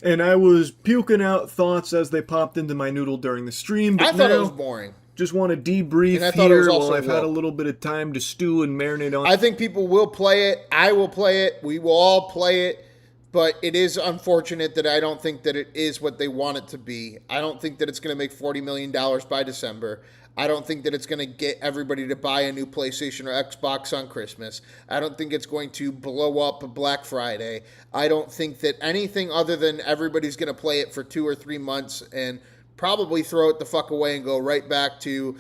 and I was puking out thoughts as they popped into my noodle during the stream. But I thought it was boring. Just want to debrief here while I've had a little bit of time to stew and marinate on. I think people will play it. I will play it. We will all play it. But it is unfortunate that I don't think that it is what they want it to be. I don't think that it's going to make $40 million by December. I don't think that it's going to get everybody to buy a new PlayStation or Xbox on Christmas. I don't think it's going to blow up Black Friday. I don't think that anything other than everybody's going to play it for 2 or 3 months and probably throw it the fuck away and go right back to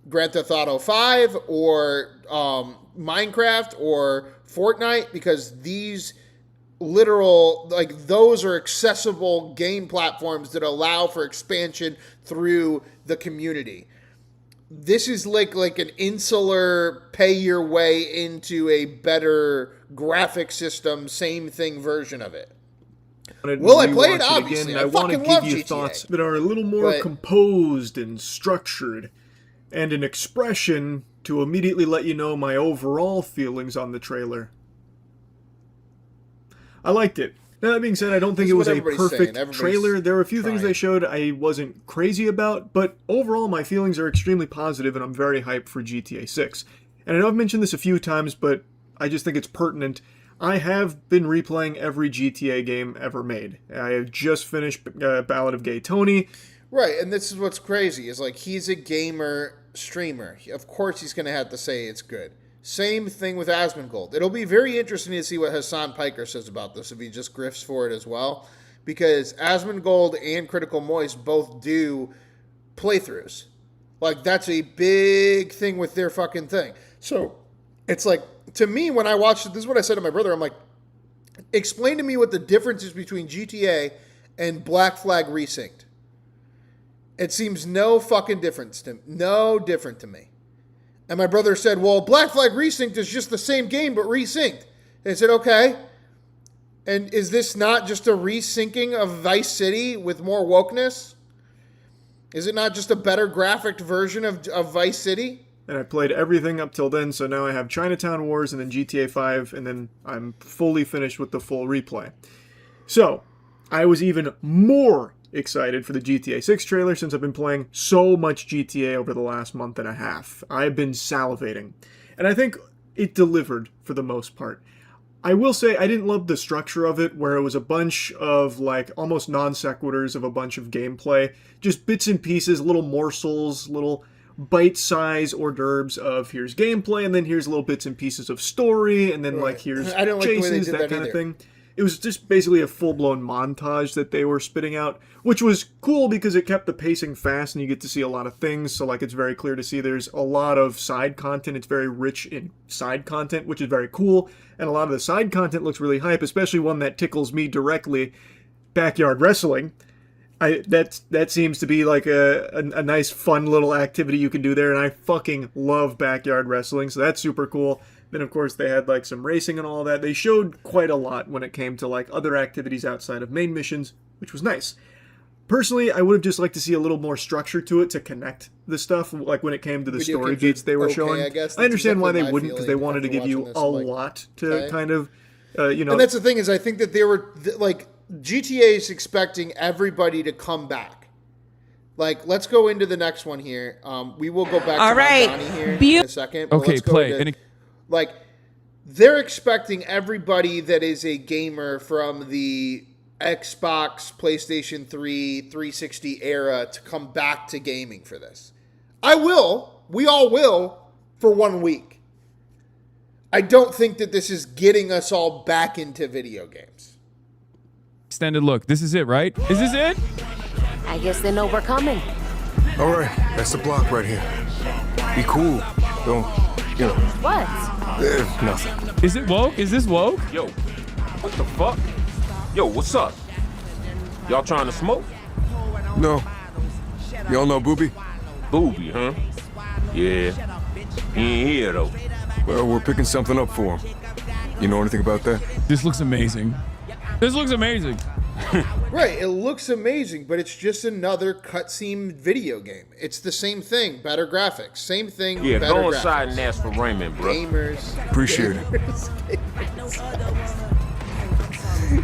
Grand Theft Auto 5 or Minecraft or Fortnite, because these literal, like, those are accessible game platforms that allow for expansion through the community. This is like an insular pay your way into a better graphic system, same thing version of it. Will I play it? Obviously. I want to give you thoughts that are a little more composed and structured, and an expression to immediately let you know my overall feelings on the trailer. I liked it. Now, that being said, I don't think it was a perfect trailer. There were a few things they showed I wasn't crazy about, but overall my feelings are extremely positive, and I'm very hyped for GTA 6. And I know I've mentioned this a few times, but I just think it's pertinent. I have been replaying every GTA game ever made. I have just finished Ballot of Gay Tony. Right, and this is what's crazy, is like, he's a gamer streamer. Of course he's going to have to say it's good. Same thing with Asmongold. It'll be very interesting to see what Hassan Piker says about this, if he just grifts for it as well. Because Asmongold and Critical Moist both do playthroughs. Like, that's a big thing with their fucking thing. So, it's like, to me, when I watched it, this is what I said to my brother. I'm like, explain to me what the difference is between GTA and Black Flag Resynced. It seems no different to me. And my brother said, well, Black Flag Resynced is just the same game, but resynced. And I said, okay. And is this not just a resyncing of Vice City with more wokeness? Is it not just a better graphic version of Vice City? And I played everything up till then, so now I have Chinatown Wars and then GTA 5, and then I'm fully finished with the full replay. So, I was even more excited for the GTA 6 trailer since I've been playing so much GTA over the last month and a half. I've been salivating. And I think it delivered for the most part. I will say I didn't love the structure of it, where it was a bunch of, like, almost non-sequiturs of a bunch of gameplay. Just bits and pieces, little morsels, little bite-sized hors d'oeuvres of here's gameplay, and then here's little bits and pieces of story, and then, like, here's chases, that kind of thing. It was just basically a full-blown montage that they were spitting out, which was cool because it kept the pacing fast and you get to see a lot of things. So, like, it's very clear to see there's a lot of side content. It's very rich in side content, which is very cool. And a lot of the side content looks really hype, especially one that tickles me directly, backyard wrestling. That seems to be like a nice, fun little activity you can do there. And I fucking love backyard wrestling, so that's super cool. Then, of course, they had, like, some racing and all that. They showed quite a lot when it came to, like, other activities outside of main missions, which was nice. Personally, I would have just liked to see a little more structure to it to connect the stuff, like when it came to the story beats they were showing. I understand why they wouldn't, because they wanted to give you a lot to kind of, And that's the thing, is I think that they were, like, GTA is expecting everybody to come back. Like, let's go into the next one here. We will go back to Donnie here in a second. Okay, play. Like, they're expecting everybody that is a gamer from the Xbox, PlayStation 3, 360 era to come back to gaming for this. I will. We all will for 1 week. I don't think that this is getting us all back into video games. Extended look. This is it, right? Is this it? I guess they know we're coming. All right, that's the block right here. Be cool. Don't, What? Nothing. Is it woke? Is this woke? Yo, what the fuck? Yo, what's up? Y'all trying to smoke? No. Y'all know Booby? Booby, huh? Yeah. He ain't here, though. Well, we're picking something up for him. You know anything about that? This looks amazing. This looks amazing. Right, it looks amazing, but it's just another cutscene video game. It's the same thing, better graphics. Same thing, yeah, better go graphics. inside and ask for Raymond, bro. Gamers. Appreciate it.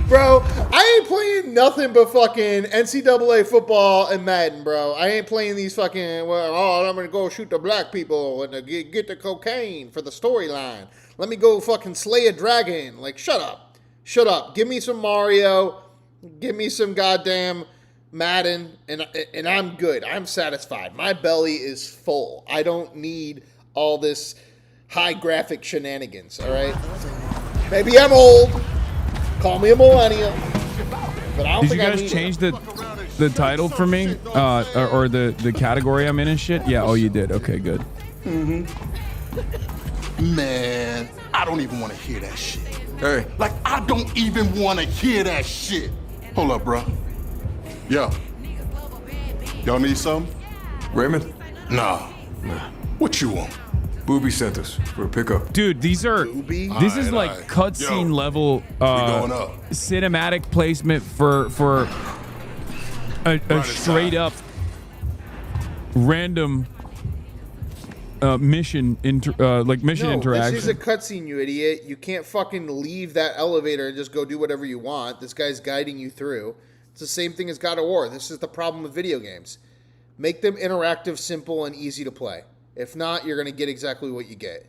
Bro, I ain't playing nothing but fucking NCAA football and Madden, bro. I ain't playing these fucking, I'm going to go shoot the black people and get the cocaine for the storyline. Let me go fucking slay a dragon. Like, shut up. Shut up. Give me some Mario. Give me some goddamn Madden, and I'm good. I'm satisfied. My belly is full. I don't need all this high graphic shenanigans, all right? Maybe I'm old. Call me a millennial. But I don't Did think you guys change the title for me? Or the category I'm in and shit? Yeah, oh, you did. Okay, good. Man, I don't even want to hear that shit. Hey. Like, I don't even want to hear that shit. Hold up, bro. Yo. Y'all need something? Raymond? Nah. What you want? Booby sent us for a pickup. Dude, these are... This is like cutscene level cinematic placement for a straight up random mission interaction. This is a cutscene, you idiot. You can't fucking leave that elevator and just go do whatever you want. This guy's guiding you through. It's the same thing as God of War. This is the problem with video games. Make them interactive, simple, and easy to play. If not, you're going to get exactly what you get.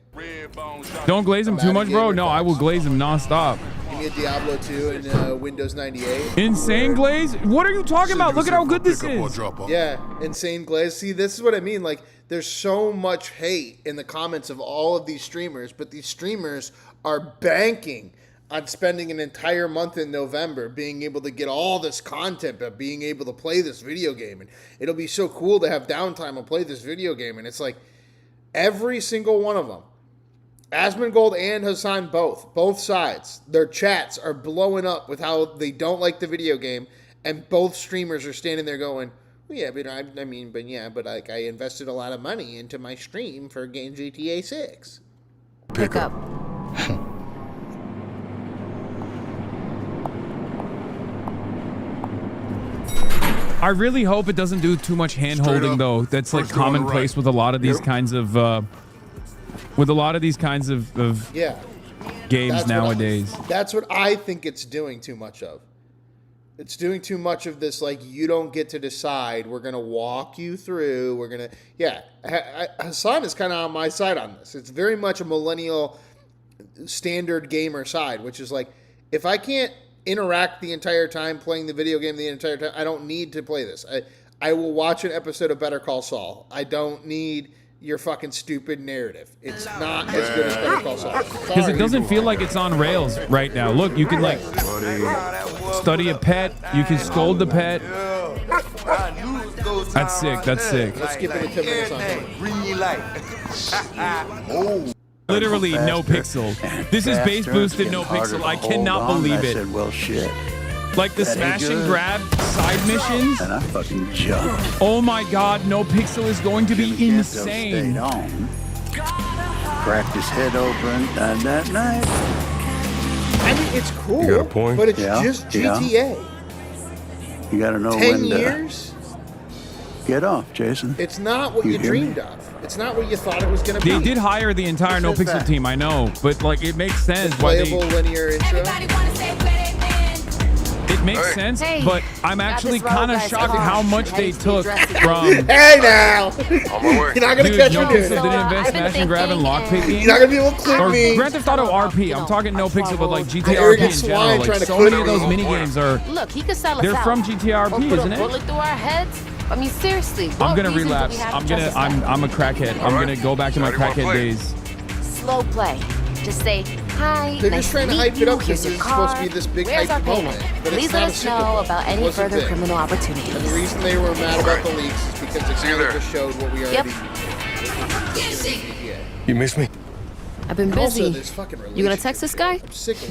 Don't glaze them too much, bro. No, I will glaze them nonstop. Give me a Diablo 2 and Windows 98. Insane glaze? What are you talking about? Look at how good this is. Yeah, insane glaze. See, this is what I mean. Like, there's so much hate in the comments of all of these streamers, but these streamers are banking on spending an entire month in November being able to get all this content, but being able to play this video game. And it'll be so cool to have downtime and play this video game. And it's like, every single one of them, Asmongold and Hassan both sides, their chats are blowing up with how they don't like the video game, and both streamers are standing there going, well, yeah, but like, I invested a lot of money into my stream for game GTA 6. Pick up. I really hope it doesn't do too much hand-holding, though. That's like commonplace with a lot of these kinds of games nowadays. That's what I think it's doing too much of. It's doing too much of this, like, you don't get to decide. We're going to walk you through. We're going to... Yeah, Hassan is kind of on my side on this. It's very much a millennial standard gamer side, which is like, if I can't interact the entire time playing the video game the entire time, I don't need to play this. I will watch an episode of Better Call Saul. I don't need your fucking stupid narrative. It's not as good as Better Call Saul. Because it doesn't feel like it's on rails right now. Look, you can like study a pet. You can scold the pet. That's sick. That's sick. Let's skip it to 10 minutes on here. Literally no pixel. This is base boosted no pixel. I cannot believe it. Well, shit. Like the smash and grab side missions. And I fucking jumped. Oh my god, no pixel is going to be insane. Cracked his head open that night. I mean, it's cool, you got a point? but it's just GTA. You gotta know 10 when to years? Get off, Jason. It's not what you dreamed of. It's not what you thought it was going to be. They did hire the entire no pixel team, I know, but like it makes sense why playable linear intro. It makes sense, but I'm actually kind of shocked at how much they took from. Hey now! You're not gonna catch no me pixel doing didn't invest smash and grab and lockpicking. You're not gonna be able to clip me. Grand Theft Auto RP. I'm talking no pixel, but like GTA RP in general. Like so many of those mini games are. Look, he could sell us They're out. from GTA RP, isn't it? Bullet through our heads. I mean, seriously. I'm gonna relapse. I'm a crackhead. I'm gonna go back to my crackhead days. Slow play. Just say hi. They're nice just trying to hype it up because it's supposed to be this big hype moment. But Please it's let not us know about any further criminal opportunities. And the reason they were mad about the leaks is because they kind of just showed what we already. You miss me? I've been busy. Also, this fucking You gonna text this guy?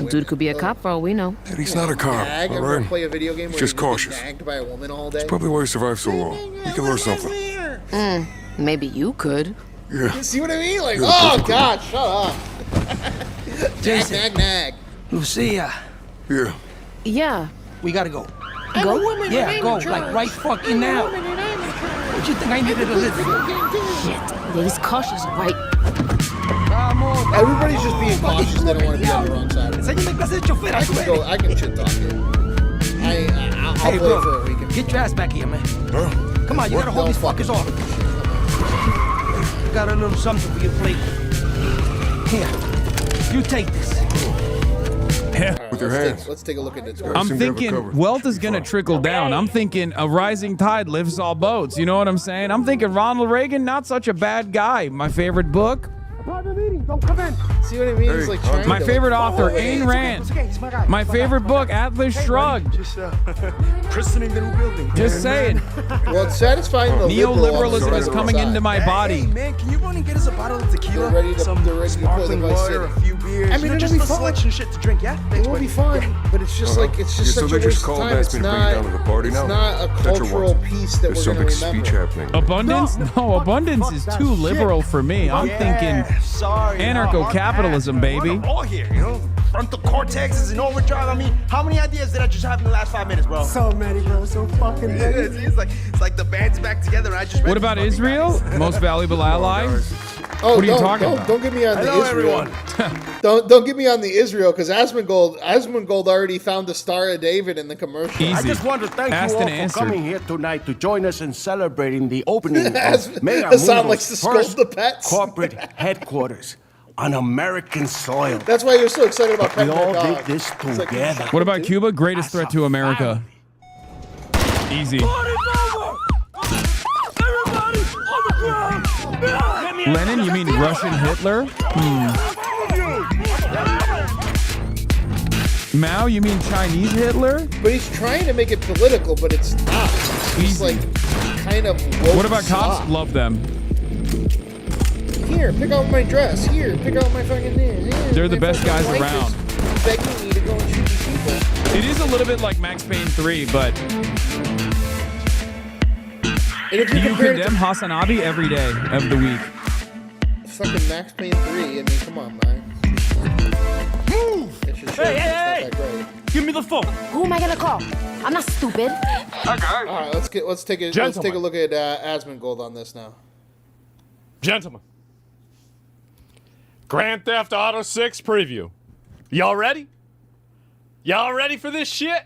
Dude could be a cop for all we know. He's not a cop, Nag, all ever right? play a video game where Just you get cautious. nagged by a woman all day? That's probably why he survived so long. You can learn something. Maybe you could. Yeah. You see what I mean? Like, You're the oh perfect god, shut up. Jason. Nag. Lucia. Yeah. Yeah. We gotta go. Go? Yeah, go. Like right fucking now. What you think I needed to listen? Shit. Ladies cautious, right? Everybody's just being cautious. They don't want to be on the wrong side. I can shit talk it. I'll play bro, for a weekend. Get your ass back here, man. Huh? Come on, you gotta hold these fuckers off. Got a little something for your plate. Here, you take this. Yeah. with your hands. Let's take a look at this. I'm thinking wealth is going to trickle down. I'm thinking a rising tide lifts all boats. You know what I'm saying? I'm thinking Ronald Reagan, not such a bad guy. My favorite book. Private meeting. Don't come in. See what I mean? He's like trying my to, favorite like, author, Ayn Rand. My favorite book, Atlas Shrugged. Just christening the new building. Just saying. Well, it's satisfying the neoliberalism is coming into my body. Hey, man, can you run and get us a bottle of tequila? They're ready to sparkling water, a few beers. I mean, it'll just be a fun. selection shit to drink, yeah? It will be fun, but it's just like it's just such a waste of time. It's not a cultural piece that we're going to remember. Abundance? No, abundance is too liberal for me. I'm thinking anarcho-capitalism, baby. All here, you know, frontal cortex is in overdrive. I mean, how many ideas did I just have in the last 5 minutes, bro? So many, bro. So fucking many. It's like the band's back together. And I just. What about Israel? Most valuable ally? Oh, what are you talking about? Don't get me on the Hello, Israel. everyone. don't get me on the Israel because Asmongold already found the Star of David in the commercial. Easy. I just want to thank Asked you all and for answered. coming here tonight to join us in celebrating the opening of Mayor Hassan likes to Mungo's scold first the pets. corporate headquarters on American soil. That's why you're so excited about We petting all that dog. did this It's like, together. What about Cuba? Greatest threat to America. Easy. Lenin? You mean Russian Hitler? Mao? You mean Chinese Hitler? But he's trying to make it political, but it's not. He's like kind of woke. What about cops? soft. Love them. Here, pick out my dress. Here, pick out my fucking this. Here, They're the my best fucking guys wife around. is begging me to go and shoot these people. It is a little bit like Max Payne 3, but And if do you compare it condemn Hassan Abi every day of the week? to fucking Max Payne 3, I mean, come on, man. Move! Hey! Give me the phone. Who am I gonna call? I'm not stupid. All right, let's take a look at Asmongold on this now. Gentlemen, Grand Theft Auto 6 preview. Y'all ready? Y'all ready for this shit?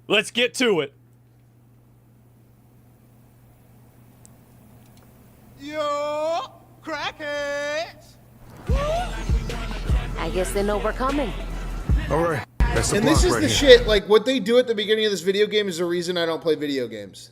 Let's get to it. Yo, crackheads. I guess they know we're coming. All right. That's the And this block is right the here. shit, like, what they do at the beginning of this video game is the reason I don't play video games.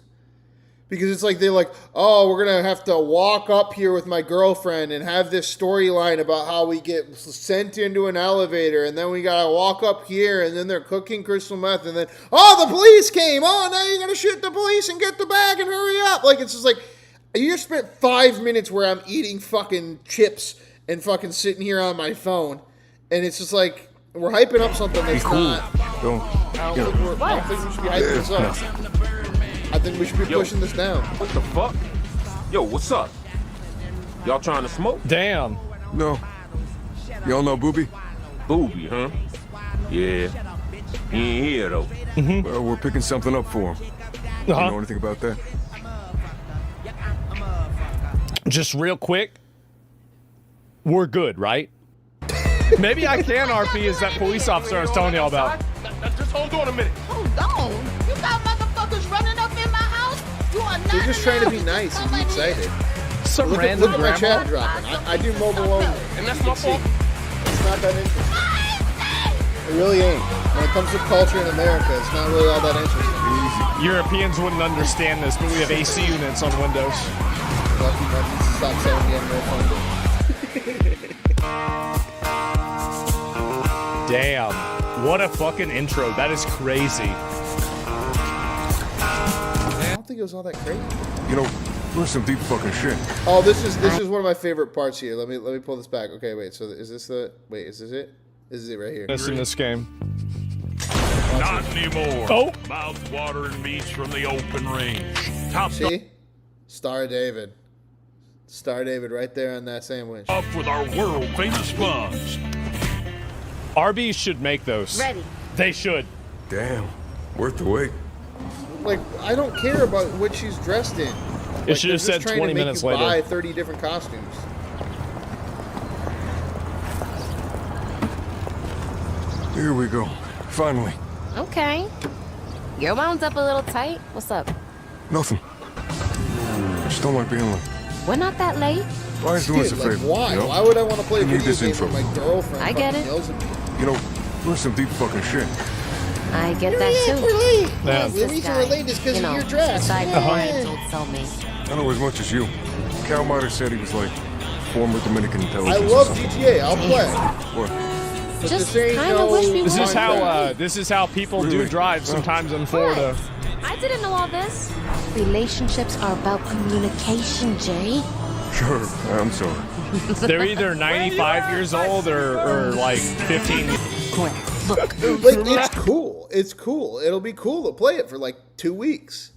Because it's like, they're like, oh, we're going to have to walk up here with my girlfriend and have this storyline about how we get sent into an elevator, and then we got to walk up here, and then they're cooking crystal meth, and then, oh, the police came! Oh, now you're going to shoot the police and get the bag and hurry up! Like, it's just like, you just spent 5 minutes where I'm eating fucking chips and fucking sitting here on my phone, and it's just like, we're hyping up something that's not. I don't think we should be hyping this up. I think we should be pushing this down. What the fuck? Yo, what's up? Y'all trying to smoke? Damn. No. Y'all know Booby? Booby, huh? Yeah. He ain't here, though. Well, we're picking something up for him. You know anything about that? Just real quick, we're good, right? Maybe I can RP as that police officer I was telling y'all about. Just hold on a minute. Hold on. You got motherfuckers running up in my house. You are not. They're just trying to be nice and be excited. Some Look random at my grandma. chat dropping. I do mobile only. And that's my fault. It's not that interesting. It really ain't. When it comes to culture in America, it's not really all that interesting. Europeans wouldn't understand this, but we have AC units on Windows. Lucky man needs to stop saying we have no funding. Damn. What a fucking intro. That is crazy. I don't think it was all that crazy. You know, there's some deep fucking shit. Oh, this is one of my favorite parts here. Let me pull this back. Okay, wait. So is this the? Wait, is this it? This is it right here. This in this game. Not anymore. Oh. Mouth-watering meats from the open range. Top See? Star David. Star David right there on that sandwich. up with our world-famous buns. Arby's should make those. Ready. They should. Damn. Worth the wait. Like, I don't care about what she's dressed in. It should have said 20 minutes later. Buy 30 different costumes. Here we go. Finally. Okay. Your wound up a little tight. What's up? Nothing. I just don't like being late. We're not that late. Why is doing us a Like, favor? why? You know? Why would I want to play You need video this games intro. with my girlfriend? I get fucking it. yells at me? You know, That's some deep fucking shit. I get that too. Yeah. The reason we're late is because of your dress. Aside from my cellmate. I know as much as you. Cal might have said he was like former Dominican intelligence. I love GTA. I'll play. What? Just kind of wish we This is how people do drive sometimes in Florida. I didn't know all this. Relationships are about communication, Jerry. Sure, I'm sorry. They're either 95 years old or like 15. Look, it's cool. It's cool. It'll be cool to play it for like 2 weeks.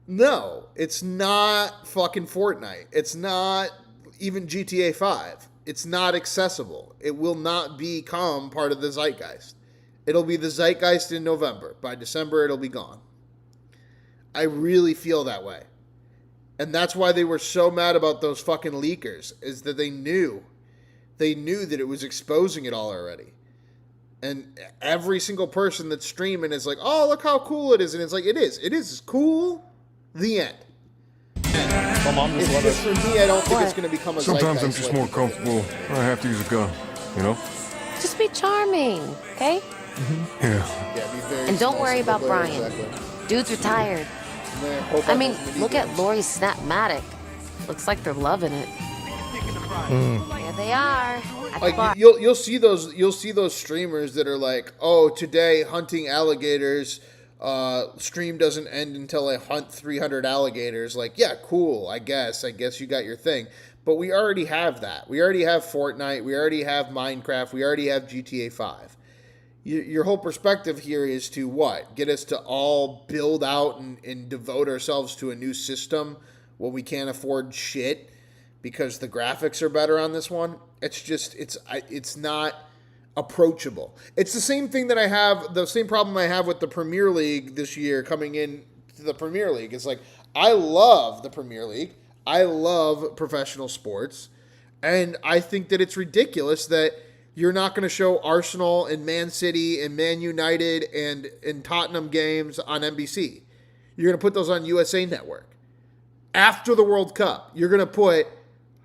No, it's not fucking Fortnite. It's not even GTA 5. It's not accessible. It will not become part of the zeitgeist. It'll be the zeitgeist in November. By December, it'll be gone. I really feel that way. And that's why they were so mad about those fucking leakers, is that they knew that it was exposing it all already. And every single person that's streaming is like, oh, look how cool it is. And it's like, it is cool. The end. It's just for me, I don't think it's going to become a Sometimes I'm just more comfortable when I have to use a gun, you know? just be charming, okay? Yeah. Be very And don't worry about small, Brian. exactly. Dude's retired. I mean, look at Lori's Snapmatic. Looks like they're loving it. There they are. At the bar. Like you'll see those streamers that are like, oh, today hunting alligators, stream doesn't end until I hunt 300 alligators. Like, yeah, cool. I guess you got your thing. But we already have that. We already have Fortnite. We already have Minecraft. We already have GTA 5. Your whole perspective here is to what? Get us to all build out and devote ourselves to a new system when we can't afford shit because the graphics are better on this one. It's not approachable. It's the same thing that the same problem I have with the Premier League this year coming in to the Premier League. It's like, I love the Premier League. I love professional sports. And I think that it's ridiculous that you're not going to show Arsenal and Man City and Man United and Tottenham games on NBC. You're going to put those on USA Network. After the World Cup, you're going to put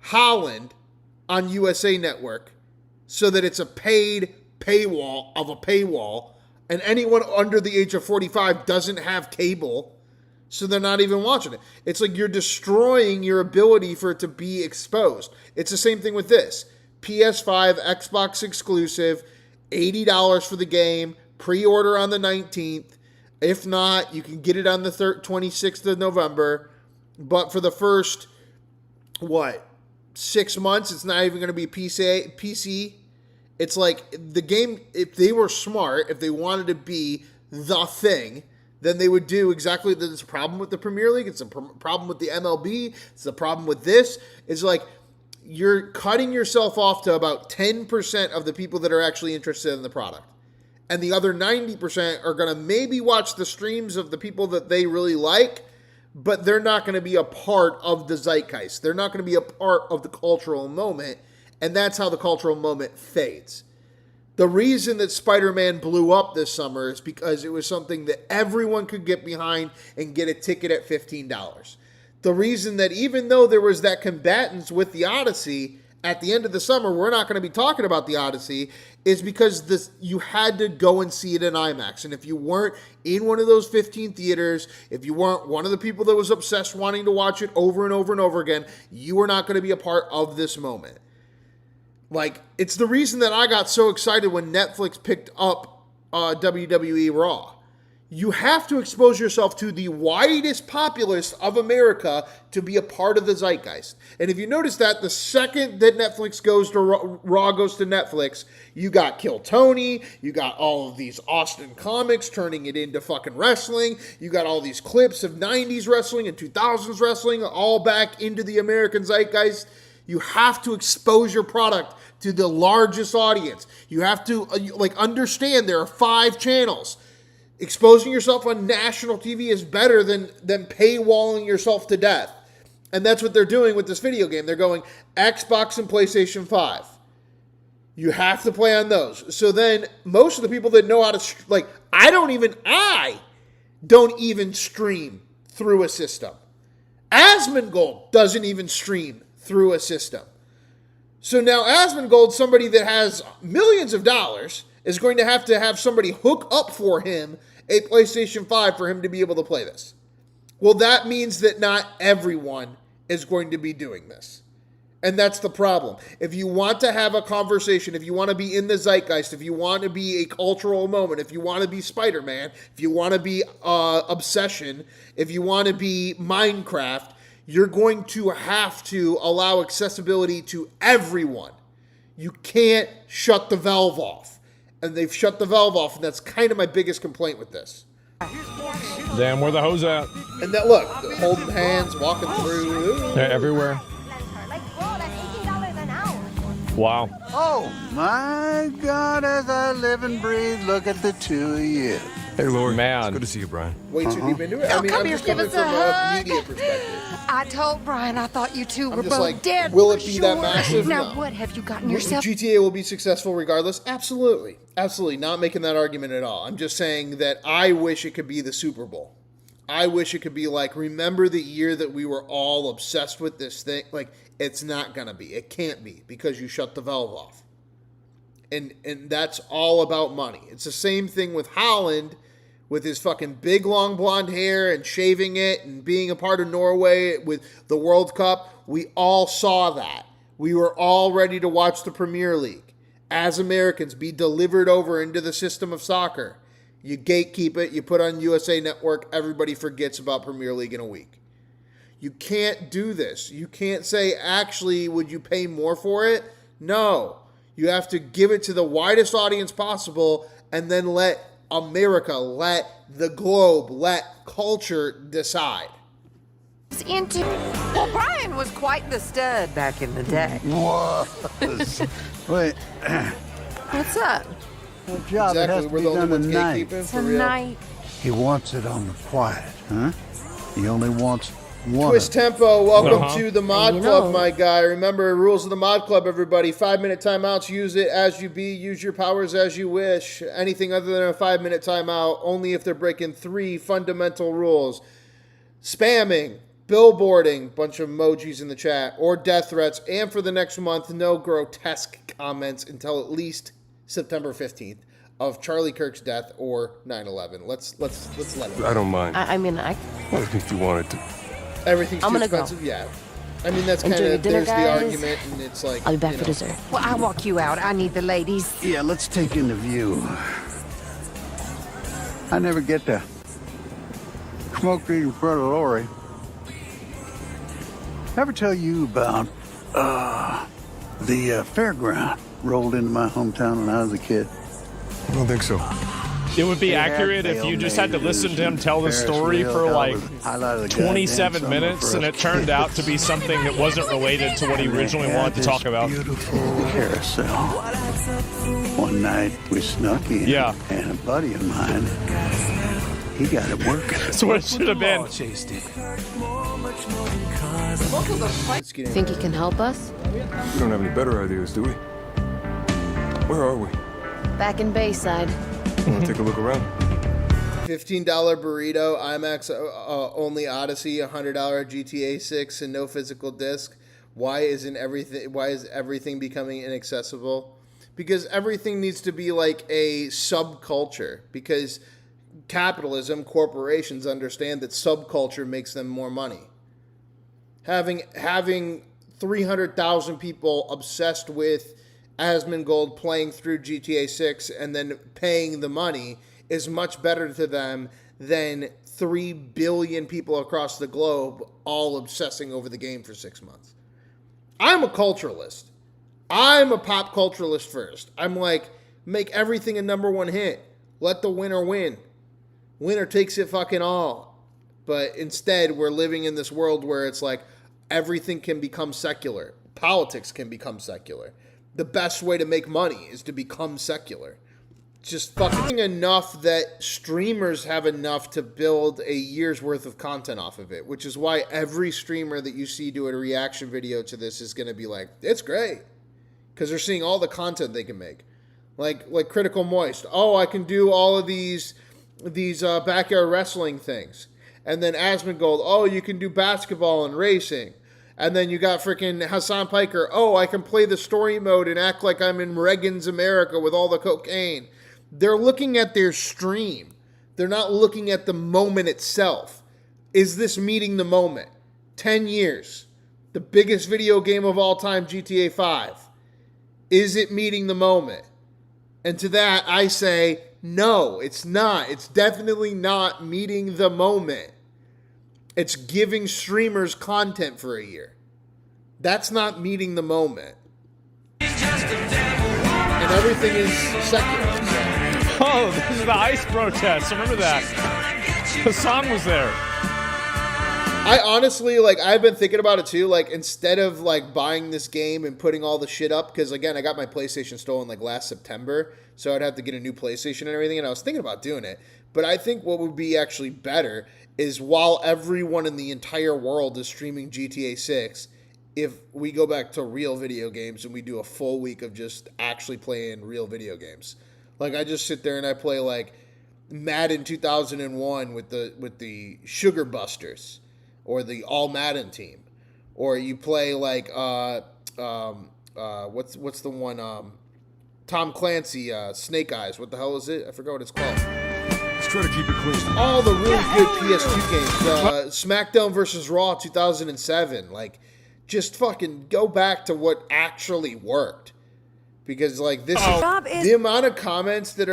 Holland on USA Network so that it's a paid paywall of a paywall, and anyone under the age of 45 doesn't have cable, so they're not even watching it. It's like you're destroying your ability for it to be exposed. It's the same thing with this. PS5, Xbox exclusive, $80 for the game, pre-order on the 19th. If not, you can get it on the 26th of November. But for the first, 6 months, it's not even going to be PC. It's like the game, if they were smart, if they wanted to be the thing, then they would do exactly, there's a problem with the Premier League, it's a problem with the MLB, it's a problem with this. It's like, you're cutting yourself off to about 10% of the people that are actually interested in the product. And the other 90% are going to maybe watch the streams of the people that they really like, but they're not going to be a part of the zeitgeist. They're not going to be a part of the cultural moment, and that's how the cultural moment fades. The reason that Spider-Man blew up this summer is because it was something that everyone could get behind and get a ticket at $15. The reason that even though there was that combatants with the Odyssey, at the end of the summer, we're not going to be talking about the Odyssey, is because you had to go and see it in IMAX. And if you weren't in one of those 15 theaters, if you weren't one of the people that was obsessed wanting to watch it over and over and over again, you were not going to be a part of this moment. Like, it's the reason that I got so excited when Netflix picked up WWE Raw. You have to expose yourself to the widest populace of America to be a part of the zeitgeist. And if you notice that, the second that Netflix goes to Raw goes to Netflix, you got Kill Tony, you got all of these Austin comics turning it into fucking wrestling, you got all these clips of 90s wrestling and 2000s wrestling all back into the American zeitgeist. You have to expose your product to the largest audience. You have to understand there are 5 channels. Exposing yourself on national TV is better than paywalling yourself to death. And that's what they're doing with this video game. They're going Xbox and PlayStation 5. You have to play on those. So then most of the people that know how to, I don't even stream through a system. Asmongold doesn't even stream through a system. So now Asmongold's somebody that has millions of dollars is going to have somebody hook up for him a PlayStation 5 for him to be able to play this. Well, that means that not everyone is going to be doing this. And that's the problem. If you want to have a conversation, if you want to be in the zeitgeist, if you want to be a cultural moment, if you want to be Spider-Man, if you want to be Obsession, if you want to be Minecraft, you're going to have to allow accessibility to everyone. You can't shut the valve off. And they've shut the valve off, and that's kind of my biggest complaint with this. Damn, where the hose at? And that, look, holding hands, walking through. They're everywhere. Wow. Oh, my God, as I live and breathe, look at the two of you. Hey, Lori. Man. It's good to see you, Brian. Way too deep into it. I mean, I'm just coming from a media perspective. I told Brian I thought you two were I'm just both like, dead. will for it be sure. that massive? Now, No. what have you gotten yourself? GTA will be successful regardless? Absolutely. Absolutely. Not making that argument at all. I'm just saying that I wish it could be the Super Bowl. I wish it could be like, remember the year that we were all obsessed with this thing? Like, it's not going to be. It can't be because you shut the valve off. And that's all about money. It's the same thing with Holland with his fucking big long blonde hair and shaving it and being a part of Norway with the World Cup. We all saw that. We were all ready to watch the Premier League. As Americans, be delivered over into the system of soccer. You gatekeep it, you put on USA Network, everybody forgets about Premier League in a week. You can't do this. You can't say, actually, would you pay more for it? No. You have to give it to the widest audience possible and then let America, let the globe, let culture decide. Well, Brian was quite the stud back in the day. Was. Wait. What's up? A job that has to be done tonight. Tonight. He wants it on the quiet, huh? He only wants one. Twist Tempo, welcome to the Mod Club, my guy. Remember, rules of the Mod Club, everybody. 5-minute timeouts, use it as you be. Use your powers as you wish. Anything other than a 5-minute timeout, only if they're breaking 3 fundamental rules. Spamming, billboarding, bunch of emojis in the chat, or death threats. And for the next month, no grotesque comments until at least September 15th of Charlie Kirk's death or 9/11. Let's let it. I don't mind. I mean, If you wanted to. Everything's I'm too gonna go. expensive, yeah. I mean, that's Enjoy kind your of, dinner, there's the guys. argument, and it's like, I'll be back for dessert. Well, I'll walk you out. I need the ladies. Yeah, let's take in the view. I never get to smoke weed in front of Lori. Ever tell you about the fairground rolled into my hometown when I was a kid? I don't think so. It would be accurate if you just had to listen to him tell the story for like 27 minutes and it turned out to be something that wasn't related to what he originally wanted to talk about. Beautiful carousel. One night we snuck in, and a buddy of mine, he got it working. That's what it should have been. Think you can help us? We don't have any better ideas, do we? Where are we? Back in Bayside. Want to take a look around? $15 burrito, IMAX only Odyssey, $100 GTA 6, and no physical disc. Why is everything becoming inaccessible? Because everything needs to be like a subculture. Because capitalism, corporations understand that subculture makes them more money. Having 300,000 people obsessed with Asmongold playing through GTA 6 and then paying the money is much better to them than 3 billion people across the globe all obsessing over the game for 6 months. I'm a culturalist. I'm a pop culturalist first. I'm like, make everything a #1 hit. Let the winner win. Winner takes it fucking all. But instead, we're living in this world where it's like everything can become secular. Politics can become secular. The best way to make money is to become secular. It's just fucking enough that streamers have enough to build a year's worth of content off of it, which is why every streamer that you see do a reaction video to this is going to be like, it's great. Because they're seeing all the content they can make. Like CriticalMoist. Oh, I can do all of these backyard wrestling things. And then Asmongold. Oh, you can do basketball and racing. And then you got freaking Hassan Piker. Oh, I can play the story mode and act like I'm in Reagan's America with all the cocaine. They're looking at their stream. They're not looking at the moment itself. Is this meeting the moment? 10 years. The biggest video game of all time, GTA 5. Is it meeting the moment? And to that, I say, no, it's not. It's definitely not meeting the moment. It's giving streamers content for a year. That's not meeting the moment. And everything is secular. So. Oh, this is the ICE protest. Remember that. Hassan was there. I honestly, I've been thinking about it too. Instead of, buying this game and putting all the shit up, because, again, I got my PlayStation stolen, last September, so I'd have to get a new PlayStation and everything, and I was thinking about doing it. But I think what would be actually better is while everyone in the entire world is streaming GTA 6, if we go back to real video games and we do a full week of just actually playing real video games. I just sit there and I play, Madden 2001 with the Sugar Busters. Or the All Madden team, or you play what's the one? Tom Clancy, Snake Eyes. What the hell is it? I forgot what it's called. Let's try to keep it clean. All the really good PS2 games. SmackDown versus Raw 2007. Just fucking go back to what actually worked, because this is the amount of comments that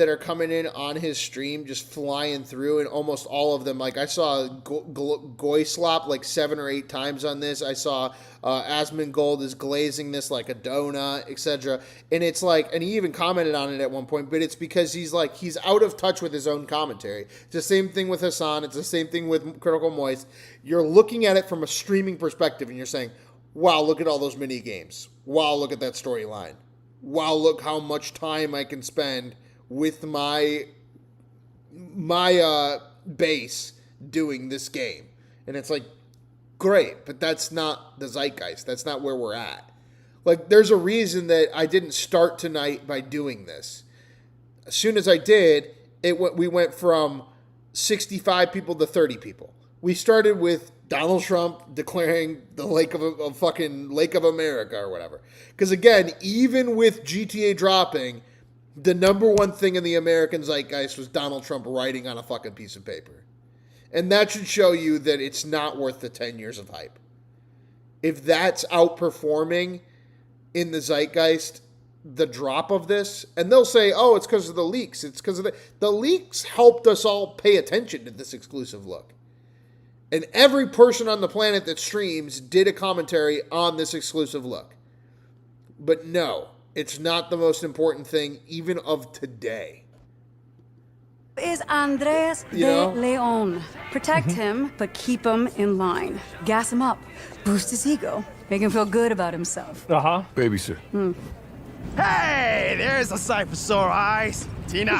are coming in on his stream, just flying through, and almost all of them, I saw Goy Slop 7 or 8 times on this. I saw Asmongold is glazing this like a donut, etc. And it's and he even commented on it at one point, but it's because he's out of touch with his own commentary. It's the same thing with Hassan. It's the same thing with Critical Moist. You're looking at it from a streaming perspective, and you're saying, wow, look at all those mini games. Wow, look at that storyline. Wow, look how much time I can spend with my base doing this game. And it's great, but that's not the zeitgeist. That's not where we're at. There's a reason that I didn't start tonight by doing this. As soon as I did, we went from 65 people to 30 people. We started with Donald Trump declaring the fucking Lake of America or whatever. Because again, even with GTA dropping, the number one thing in the American zeitgeist was Donald Trump writing on a fucking piece of paper. And that should show you that it's not worth the 10 years of hype. If that's outperforming in the zeitgeist, the drop of this, and they'll say, oh, it's because of the leaks. It's because of the leaks helped us all pay attention to this exclusive look. And every person on the planet that streams did a commentary on this exclusive look. But no, it's not the most important thing even of today. Is Andres de Leon. Protect him, but keep him in line. Gas him up. Boost his ego. Make him feel good about himself. Uh-huh. Babysit. Hey, there's a sight for sore eyes. Tina,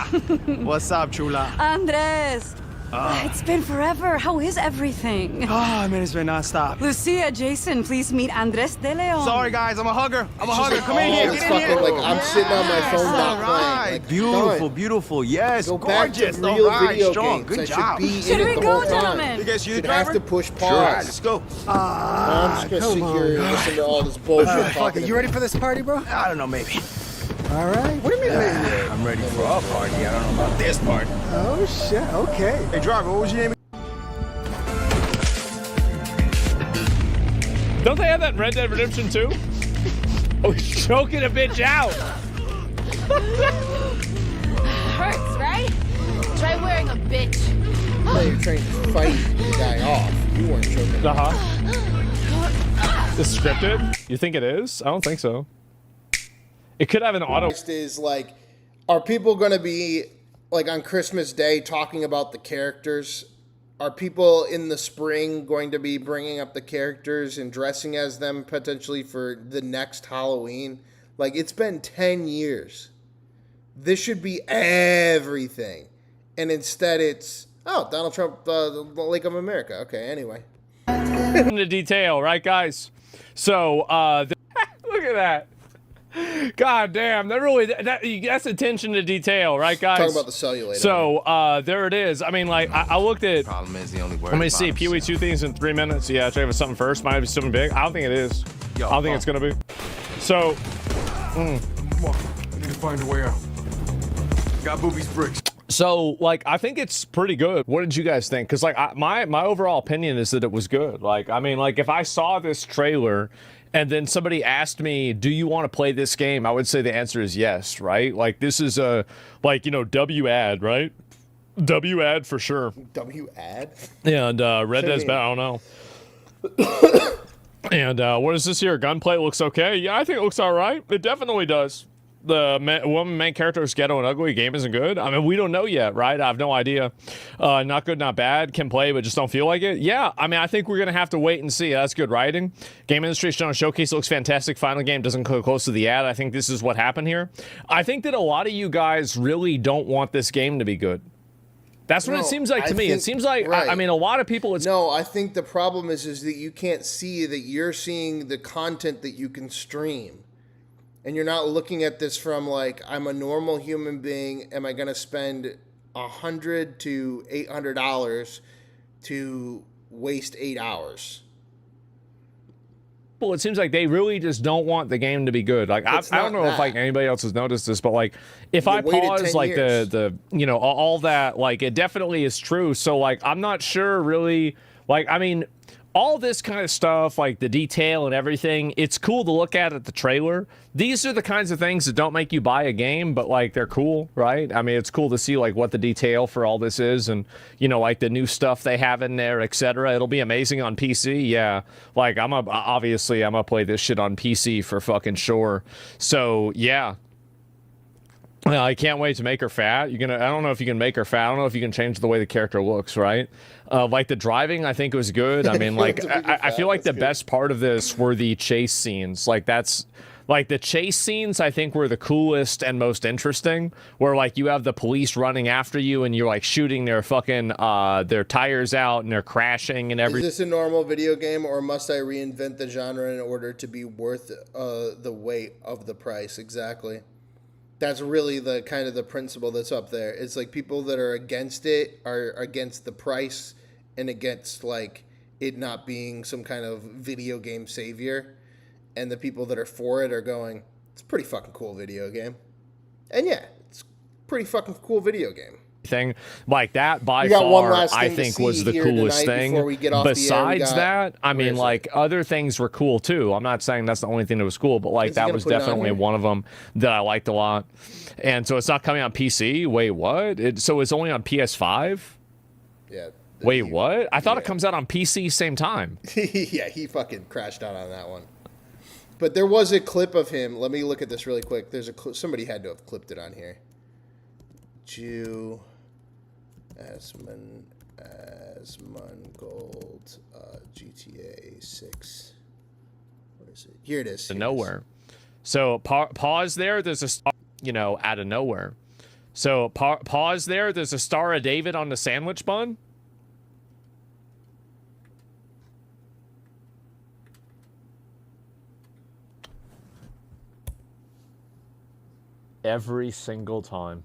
what's up, chula? Andres. It's been forever. How is everything? Oh, man, it's been nonstop. Lucia, Jason, please meet Andres de Leon. Sorry, guys, I'm a hugger. Come in here. Get in here. I'm sitting on my phone not playing. Beautiful, beautiful. Yes, go gorgeous. Back to real video strong. Games. Good job. Should we go, gentlemen? You guys, should have to push pause. Sure, let's go. I'm just going to sit here and listen to all this bullshit. Fuck it. You ready for this party, bro? I don't know, maybe. All right. What do you mean? I'm ready for a party. I don't know about this party. Oh, shit. Okay. Hey, driver, what was your name? Don't they have that in Red Dead Redemption 2? Oh, he's choking a bitch out. Hurts, right? Try wearing a bitch. No, you're trying to fight the guy off. You weren't choking. Is it scripted? You think it is? I don't think so. It could have an auto. Is are people going to be on Christmas Day talking about the characters? Are people in the spring going to be bringing up the characters and dressing as them potentially for the next Halloween? It's been 10 years. This should be everything. And instead it's, Donald Trump, the Lake of America. Okay, anyway. In the detail, right, guys? So, look at that. God damn, that's attention to detail, right, guys? Talking about the cellulite. So there it is. I mean, like I looked at. Problem is the only word. Let me see. Pee Wee 2 things in 3 minutes. Yeah, check out something first. Might be something big. I don't think it is. I don't think it's gonna be. So. Come on. I need to find a way out. Got boobies bricks. So, like, I think it's pretty good. What did you guys think? Because, like, my overall opinion is that it was good. Like, I mean, like, if I saw this trailer and then somebody asked me, do you want to play this game? I would say the answer is yes, right? Like, this is a, like, you know, W-ad, right? W-ad for sure. W-ad? And Red Dead's bad, I don't know. And what is this here? Gunplay looks okay. Yeah, I think it looks all right. It definitely does. The woman main character is ghetto and ugly. Game isn't good. I mean, we don't know yet, right? I have no idea. Not good, not bad. Can play, but just don't feel like it. Yeah, I mean, I think we're going to have to wait and see. That's good writing. Game industry shown showcase looks fantastic. Final game doesn't come close to the ad. I think this is what happened here. I think that a lot of you guys really don't want this game to be good. That's what it seems like to me. It seems like, right. I mean, a lot of people... No, I think the problem is that you can't see that you're seeing the content that you can stream. And you're not looking at this from like, I'm a normal human being. Am I going to spend $100 to $800 to waste 8 hours? Well, it seems like they really just don't want the game to be good. Like I don't know if like anybody else has noticed this, but like if I pause like the you know all that, like it definitely is true. So like I'm not sure really. Like I mean, all this kind of stuff, like the detail and everything, it's cool to look at the trailer. These are the kinds of things that don't make you buy a game, but like they're cool, right? I mean, it's cool to see like what the detail for all this is and, you know, like the new stuff they have in there, etc. It'll be amazing on PC. Yeah. Like obviously I'm gonna play this shit on PC for fucking sure. So yeah. I can't wait to make her fat. I don't know if you can make her fat. I don't know if you can change the way the character looks, right? Like the driving, I think was good. I mean, like I feel like the best part of this were the chase scenes. Like that's like the chase scenes I think were the coolest and most interesting, where like you have the police running after you and you're like shooting their fucking their tires out and they're crashing and everything. Is this a normal video game or must I reinvent the genre in order to be worth the weight of the price? Exactly. That's really the kind of the principle that's up there. It's like people that are against it are against the price and against like it not being some kind of video game savior. And the people that are for it are going, it's a pretty fucking cool video game. And yeah, it's a pretty fucking cool video game. Thing like that by far I think was the coolest thing. Besides that, I mean like other things were cool too. I'm not saying that's the only thing that was cool, but like that was definitely one of them that I liked a lot. And so it's not coming on PC. Wait, what? So it's only on PS5? Yeah. Wait, what? I thought it comes out on PC same time. Yeah, he fucking crashed out on that one. But there was a clip of him. Let me look at this really quick. There's a somebody had to have clipped it on here. Jew Asmongold GTA 6. Where is it? Here it is. Nowhere. So pause there. There's a star, you know, out of nowhere. So pause there. There's a Star of David on the sandwich bun. Every single time.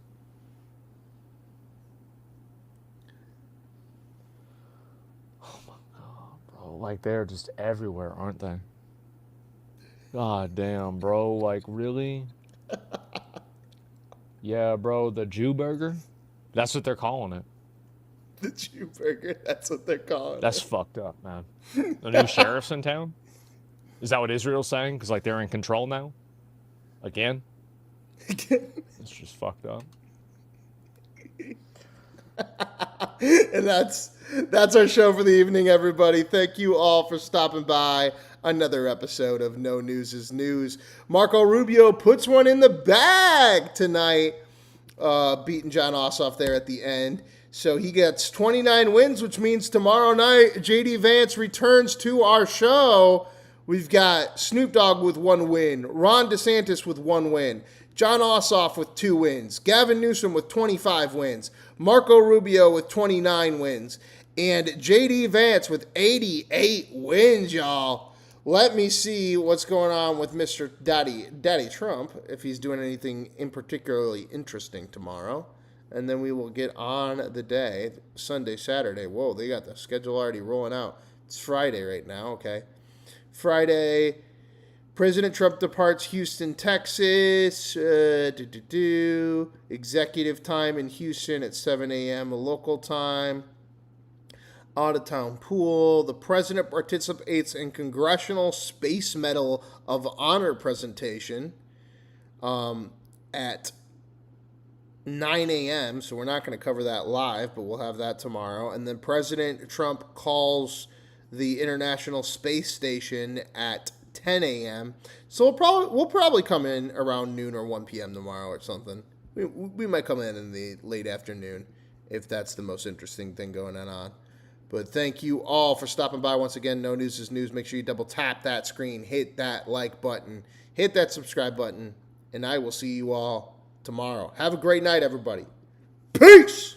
Oh my god, bro. Like they're just everywhere, aren't they? God damn, bro. Like really? Yeah, bro, the Jew burger? That's what they're calling it. The Jew burger, that's what they're calling That's fucked up, man. The new sheriff's in town? Is that what Israel's saying? Because like they're in control now? Again? It's just fucked up. And that's our show for the evening, everybody. Thank you all for stopping by. Another episode of No News is News. Marco Rubio puts one in the bag tonight, beating John Ossoff there at the end. So he gets 29 wins, which means tomorrow night, JD Vance returns to our show. We've got Snoop Dogg with 1 win, Ron DeSantis with 1 win, John Ossoff with 2 wins, Gavin Newsom with 25 wins, Marco Rubio with 29 wins, and JD Vance with 88 wins, y'all. Let me see what's going on with Mr. Daddy Trump, if he's doing anything in particularly interesting tomorrow. And then we will get on the day, Sunday, Saturday. Whoa, they got the schedule already rolling out. It's Friday right now, okay. Friday, President Trump departs Houston, Texas. Executive time in Houston at 7 a.m. local time. Out-of-town pool. The president participates in Congressional Space Medal of Honor presentation at 9 a.m. So we're not going to cover that live, but we'll have that tomorrow. And then President Trump calls the International Space Station at 10 a.m. So we'll probably come in around noon or 1 p.m. tomorrow or something. We might come in the late afternoon if that's the most interesting thing going on. But thank you all for stopping by once again. No News is News. Make sure you double tap that screen, hit that like button, hit that subscribe button, and I will see you all tomorrow. Have a great night, everybody. Peace!